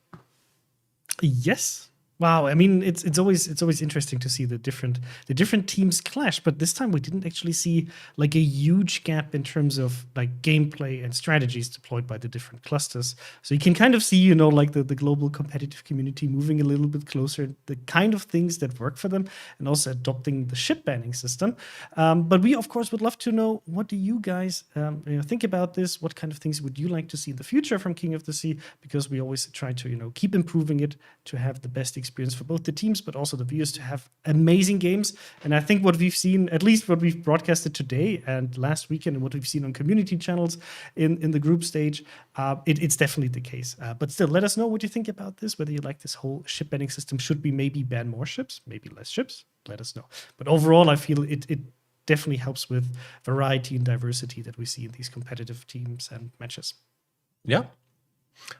Yes. Wow. I mean, it's always interesting to see the different teams clash, but this time we didn't actually see like a huge gap in terms of like gameplay and strategies deployed by the different clusters. So you can kind of see, like the global competitive community moving a little bit closer, the kind of things that work for them, and also adopting the ship banning system. But we, of course, would love to know, what do you guys think about this? What kind of things would you like to see in the future from King of the Sea? Because we always try to keep improving it to have the best experience for both the teams, but also the viewers to have amazing games. And I think what we've seen, at least what we've broadcasted today and last weekend, and what we've seen on community channels in the group stage, it's definitely the case. But still, let us know what you think about this, whether you like this whole ship banning system. Should we maybe ban more ships, maybe less ships? Let us know. But overall, I feel it definitely helps with variety and diversity that we see in these competitive teams and matches. Yeah.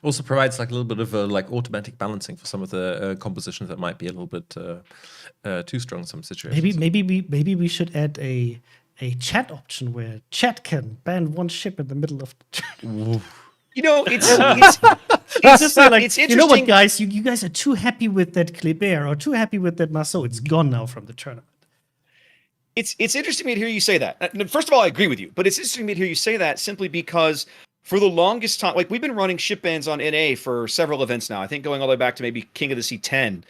Also provides like a little bit of automatic balancing for some of the compositions that might be a little bit too strong in some situations. Maybe we should add a chat option where chat can ban one ship in the middle of the It's just like, it's interesting. you know what, guys, you guys are too happy with that Kleber or too happy with that Marceau. It's gone now from the tournament. It's interesting to hear you say that. First of all, I agree with you, but it's interesting to hear you say that simply because for the longest time, like we've been running ship bans on NA for several events now. I think going all the way back to maybe King of the Sea 10,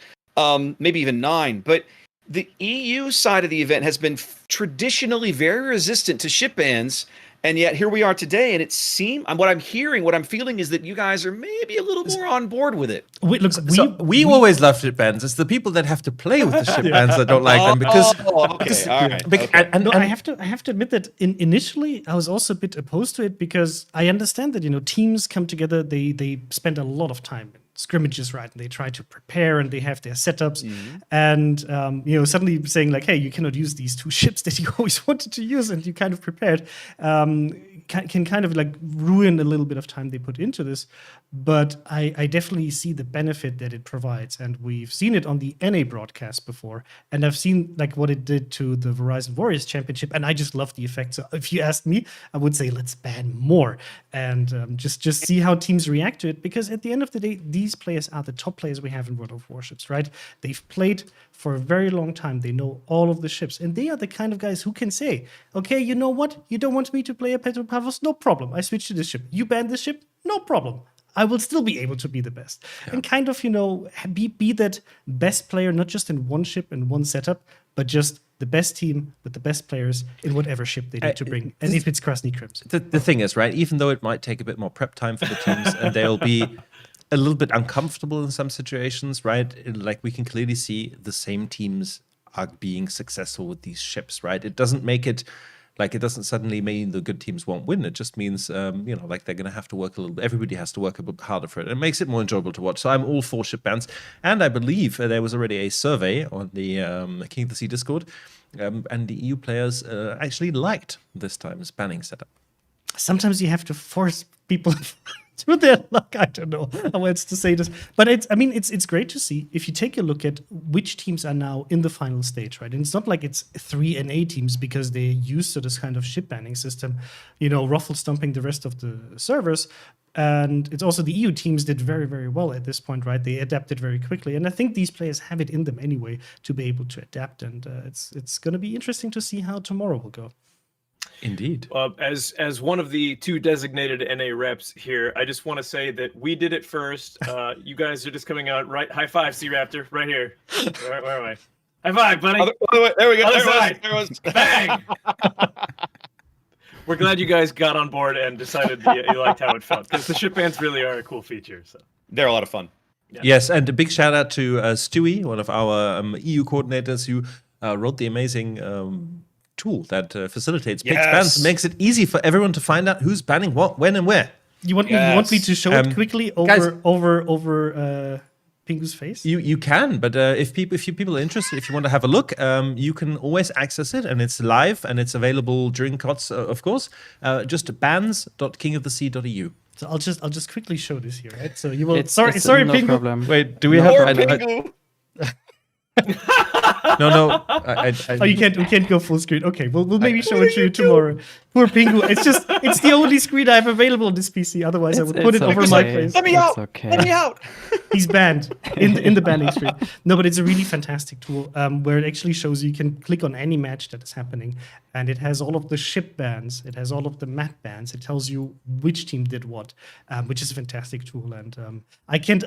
maybe even 9. But the EU side of the event has been traditionally very resistant to ship bans. And yet here we are today, and it seems, what I'm hearing, what I'm feeling is that you guys are maybe a little more on board with it. Wait, look, We always love ship bans. It's the people that have to play with the ship bans that don't like them because Okay, all right. Okay. No, I have to admit that initially I was also a bit opposed to it, because I understand that teams come together, they spend a lot of time in scrimmages, right? And they try to prepare and they have their setups, and suddenly saying like, hey, you cannot use these two ships that you always wanted to use and you kind of prepared, can kind of like ruin a little bit of time they put into this. But I definitely see the benefit that it provides, and we've seen it on the NA broadcast before, and I've seen like what it did to the Verizon Warriors Championship, and I just love the effect. So if you asked me, I would say let's ban more and just see how teams react to it, because at the end of the day, these players are the top players we have in World of Warships, right? They've played for a very long time. They know all of the ships, and they are the kind of guys who can say, okay, you know what? You don't want me to play a Petropavlos? No problem. I switch to this ship. You ban this ship? No problem. I will still be able to be the best. And kind of, be that best player, not just in one ship and one setup, but just the best team with the best players in whatever ship they need to bring. And if it's Krasny Crimson. The thing is, right, even though it might take a bit more prep time for the teams and they'll be a little bit uncomfortable in some situations, right? Like we can clearly see the same teams are being successful with these ships, right? It doesn't make it like, it doesn't suddenly mean the good teams won't win. It just means, like they're going to have to work a little bit. Everybody has to work a bit harder for it. It makes it more enjoyable to watch. So I'm all for ship bans. And I believe there was already a survey on the King of the Sea Discord, and the EU players actually liked this time's banning setup. Sometimes you have to force people to their luck. I don't know how else to say this, but it's great to see if you take a look at which teams are now in the final stage, right? And it's not like it's 3 NA teams because they're used to this kind of ship banning system, ruffle stomping the rest of the servers. And it's also the EU teams did very, very well at this point, right? They adapted very quickly, and I think these players have it in them anyway to be able to adapt. And it's going to be interesting to see how tomorrow will go. Indeed. As one of the 2 designated NA reps here, I just want to say that we did it first. You guys are just coming out right. High five, Sea Raptor, right here. Where am I? High five, buddy. There we go. Other side. There was. Bang. We're glad you guys got on board and decided you liked how it felt, because the ship bans really are a cool feature. So They're a lot of fun. Yeah. Yes, and a big shout out to Stewie, one of our EU coordinators, who wrote the amazing tool that facilitates picks bans, makes it easy for everyone to find out who's banning what, when, and where. You want me to show it quickly over Pingu's face? You can, but if people are interested, if you want to have a look, you can always access it, and it's live and it's available during COTS, of course. Just bans.kingofthesea.eu. So I'll just quickly show this here, right? So you will. It's sorry, no Pingu. problem. Wait, do we Poor have? Pingu. No. Oh, we can't go full screen. Okay, we'll maybe show it to you tomorrow. Poor Pingu. It's the only screen I have available on this PC. Otherwise, I would put it over my face. Let me out. Okay. Let me out. He's banned in the banning screen. No, but it's a really fantastic tool where it actually shows you can click on any match that is happening, and it has all of the ship bans, it has all of the map bans, it tells you which team did what, which is a fantastic tool. And I can't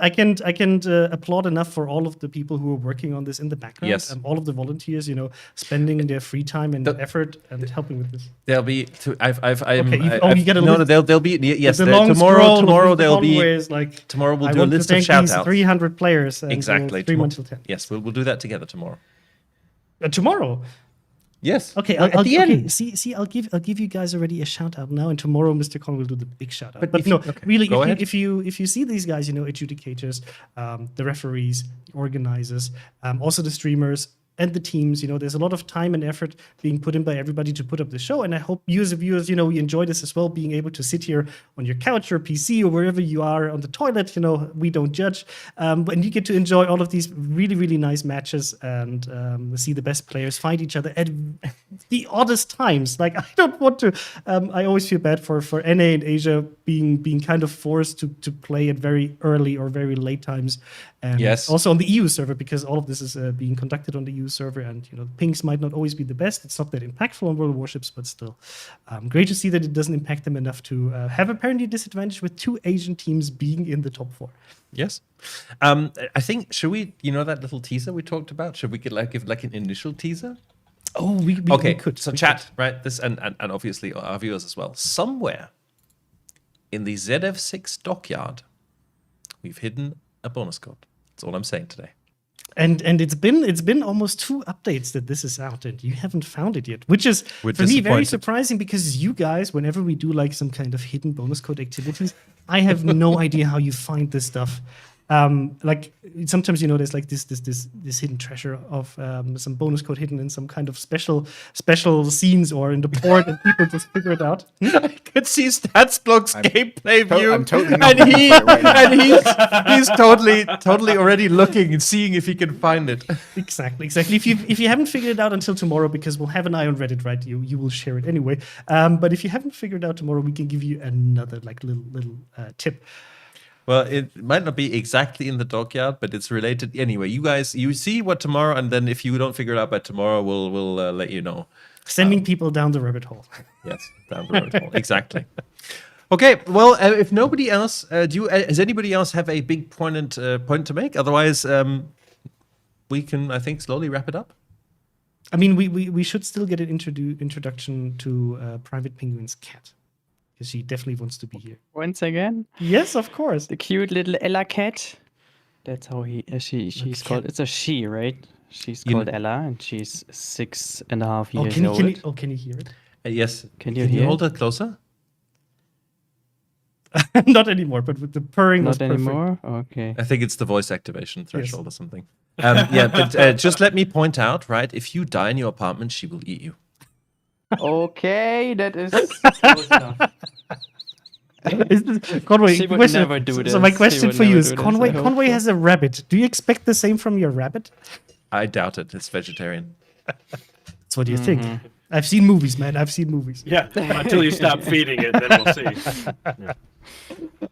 applaud enough for all of the people who are working on this in the background. Yes. All of the volunteers, spending their free time and effort and helping with this. There'll be. You get a no, list. there'll be. Yes, The long tomorrow. scroll Tomorrow with the there'll long be. ways, like, Tomorrow we'll I do a want to list of thank shout these outs. 300 players. And, Exactly. 3 months till 10. Yes, we'll do that together tomorrow. Tomorrow. Yes. Okay, at the end. See, I'll give you guys already a shout out now, and tomorrow Mr. Con will do the big shout out. But really, go ahead. if you see these guys, adjudicators, the referees, the organizers, also the streamers and the teams, there's a lot of time and effort being put in by everybody to put up the show. And I hope you as viewers, you enjoy this as well, being able to sit here on your couch or PC or wherever you are on the toilet, we don't judge. And you get to enjoy all of these really, really nice matches and see the best players fight each other at the oddest times. Like, I don't want to, I always feel bad for NA and Asia being kind of forced to play at very early or very late times. And Yes. also on the EU server, because all of this is being conducted on the EU server, and pings might not always be the best. It's not that impactful on World of Warships, but still, great to see that it doesn't impact them enough to have apparently a disadvantage with 2 Asian teams being in the top 4. Yes. I think, should we, that little teaser we talked about, should we give an initial teaser? Oh, we Okay, could. so we chat, right? This and obviously our viewers as well. Somewhere in the ZF6 dockyard, we've hidden a bonus code. That's all I'm saying today. And it's been almost 2 updates that this is out, and you haven't found it yet, which is We're for me very disappointed. surprising, because you guys, whenever we do like some kind of hidden bonus code activities, I have no idea how you find this stuff. Like sometimes there's like this hidden treasure of some bonus code hidden in some kind of special scenes or in the port, and people just figure it out. I could see StatsBlock's gameplay view, I'm totally not and looking for it right now. and he's totally already looking and seeing if he can find it. Exactly. If you haven't figured it out until tomorrow, because we'll have an eye on Reddit, right? You will share it anyway. But if you haven't figured it out tomorrow, we can give you another like little tip. Well, it might not be exactly in the dockyard, but it's related anyway. You see what tomorrow, and then if you don't figure it out by tomorrow, we'll let you know. Sending people down the rabbit hole. Yes, down the rabbit hole. Exactly. Okay. Well, if nobody else, does anybody else have a big point to make? Otherwise, we can, I think, slowly wrap it up. I mean, we should still get an introduction to Private Penguin's cat, because she definitely wants to be here. Once again, Yes, of course. the cute little Ella cat. That's how she's called. It's a she, right? She's called Ella, and she's 6.5 years old. Can you hear it? Yes. Can you hear hold it? it closer? Not anymore, but with the purring was Not perfect. anymore. Okay. I think it's the voice activation threshold or something. But just let me point out, right? If you die in your apartment, she will eat you. Okay, that is close enough. Conway, She would question. never do So this. my She question would for you never is, do this, Conway. I hope Conway so. has a rabbit. Do you expect the same from your rabbit? I doubt it. It's vegetarian. That's what you think. I've seen movies, man. I've seen movies. Yeah, until you stop feeding it, then we'll see.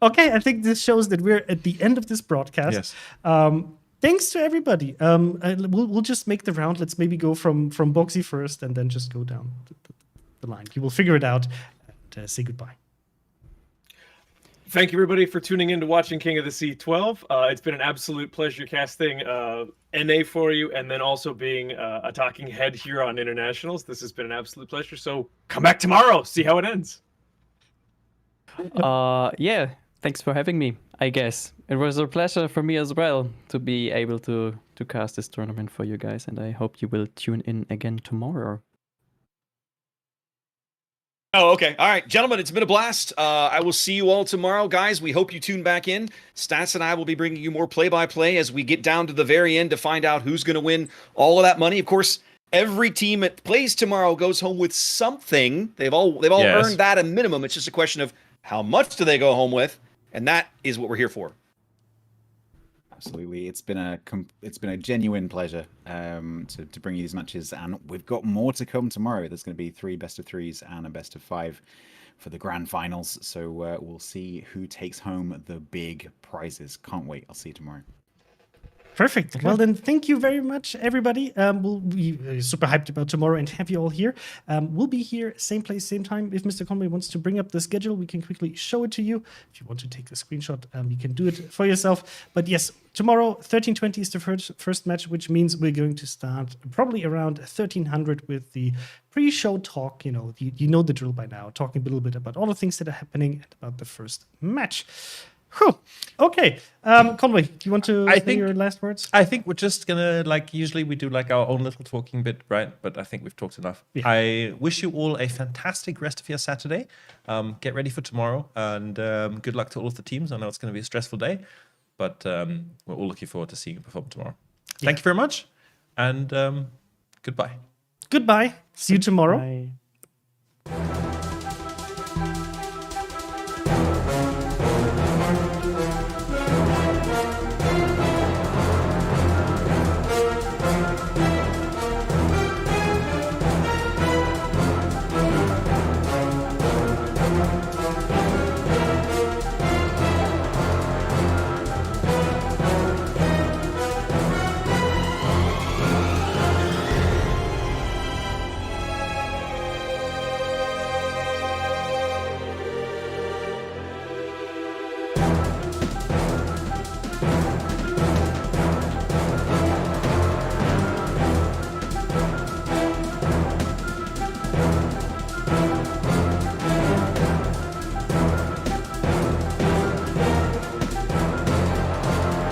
Okay, I think this shows that we're at the end of this broadcast. Yes. Thanks to everybody. We'll just make the round. Let's maybe go from Boxy first, and then just go down the line. You will figure it out. And say goodbye. Thank you, everybody, for tuning in to watching King of the Sea 12. It's been an absolute pleasure casting NA for you, and then also being a talking head here on Internationals. This has been an absolute pleasure. So come back tomorrow, see how it ends. Yeah, thanks for having me, I guess. It was a pleasure for me as well to be able to cast this tournament for you guys, and I hope you will tune in again tomorrow. Oh, okay. All right, gentlemen, it's been a blast. I will see you all tomorrow, guys. We hope you tune back in. Stats and I will be bringing you more play-by-play as we get down to the very end to find out who's going to win all of that money. Of course, every team that plays tomorrow goes home with something. They've all Yes. earned that a minimum. It's just a question of how much do they go home with, and that is what we're here for. Absolutely, it's been a genuine pleasure to bring you these matches, and we've got more to come tomorrow. There's going to be 3 best-of-3s and a best-of-5 for the grand finals. So we'll see who takes home the big prizes. Can't wait. I'll see you tomorrow. Perfect. Okay. Well, then, thank you very much, everybody. We'll be super hyped about tomorrow and have you all here. We'll be here, same place, same time. If Mr. Conway wants to bring up the schedule, we can quickly show it to you. If you want to take the screenshot, you can do it for yourself. But yes, tomorrow, 13:20 is the first match, which means we're going to start probably around 1300 with the pre-show talk. You know the drill by now, talking a little bit about all the things that are happening and about the first match. Whew. Okay, Conway, do you want to say your last words? I think we're just gonna, like usually we do, like our own little talking bit, right? But I think we've talked enough. Yeah. I wish you all a fantastic rest of your Saturday. Get ready for tomorrow, and good luck to all of the teams. I know it's going to be a stressful day, but we're all looking forward to seeing you perform tomorrow. Thank you very much, and goodbye. Goodbye. See you tomorrow. Bye.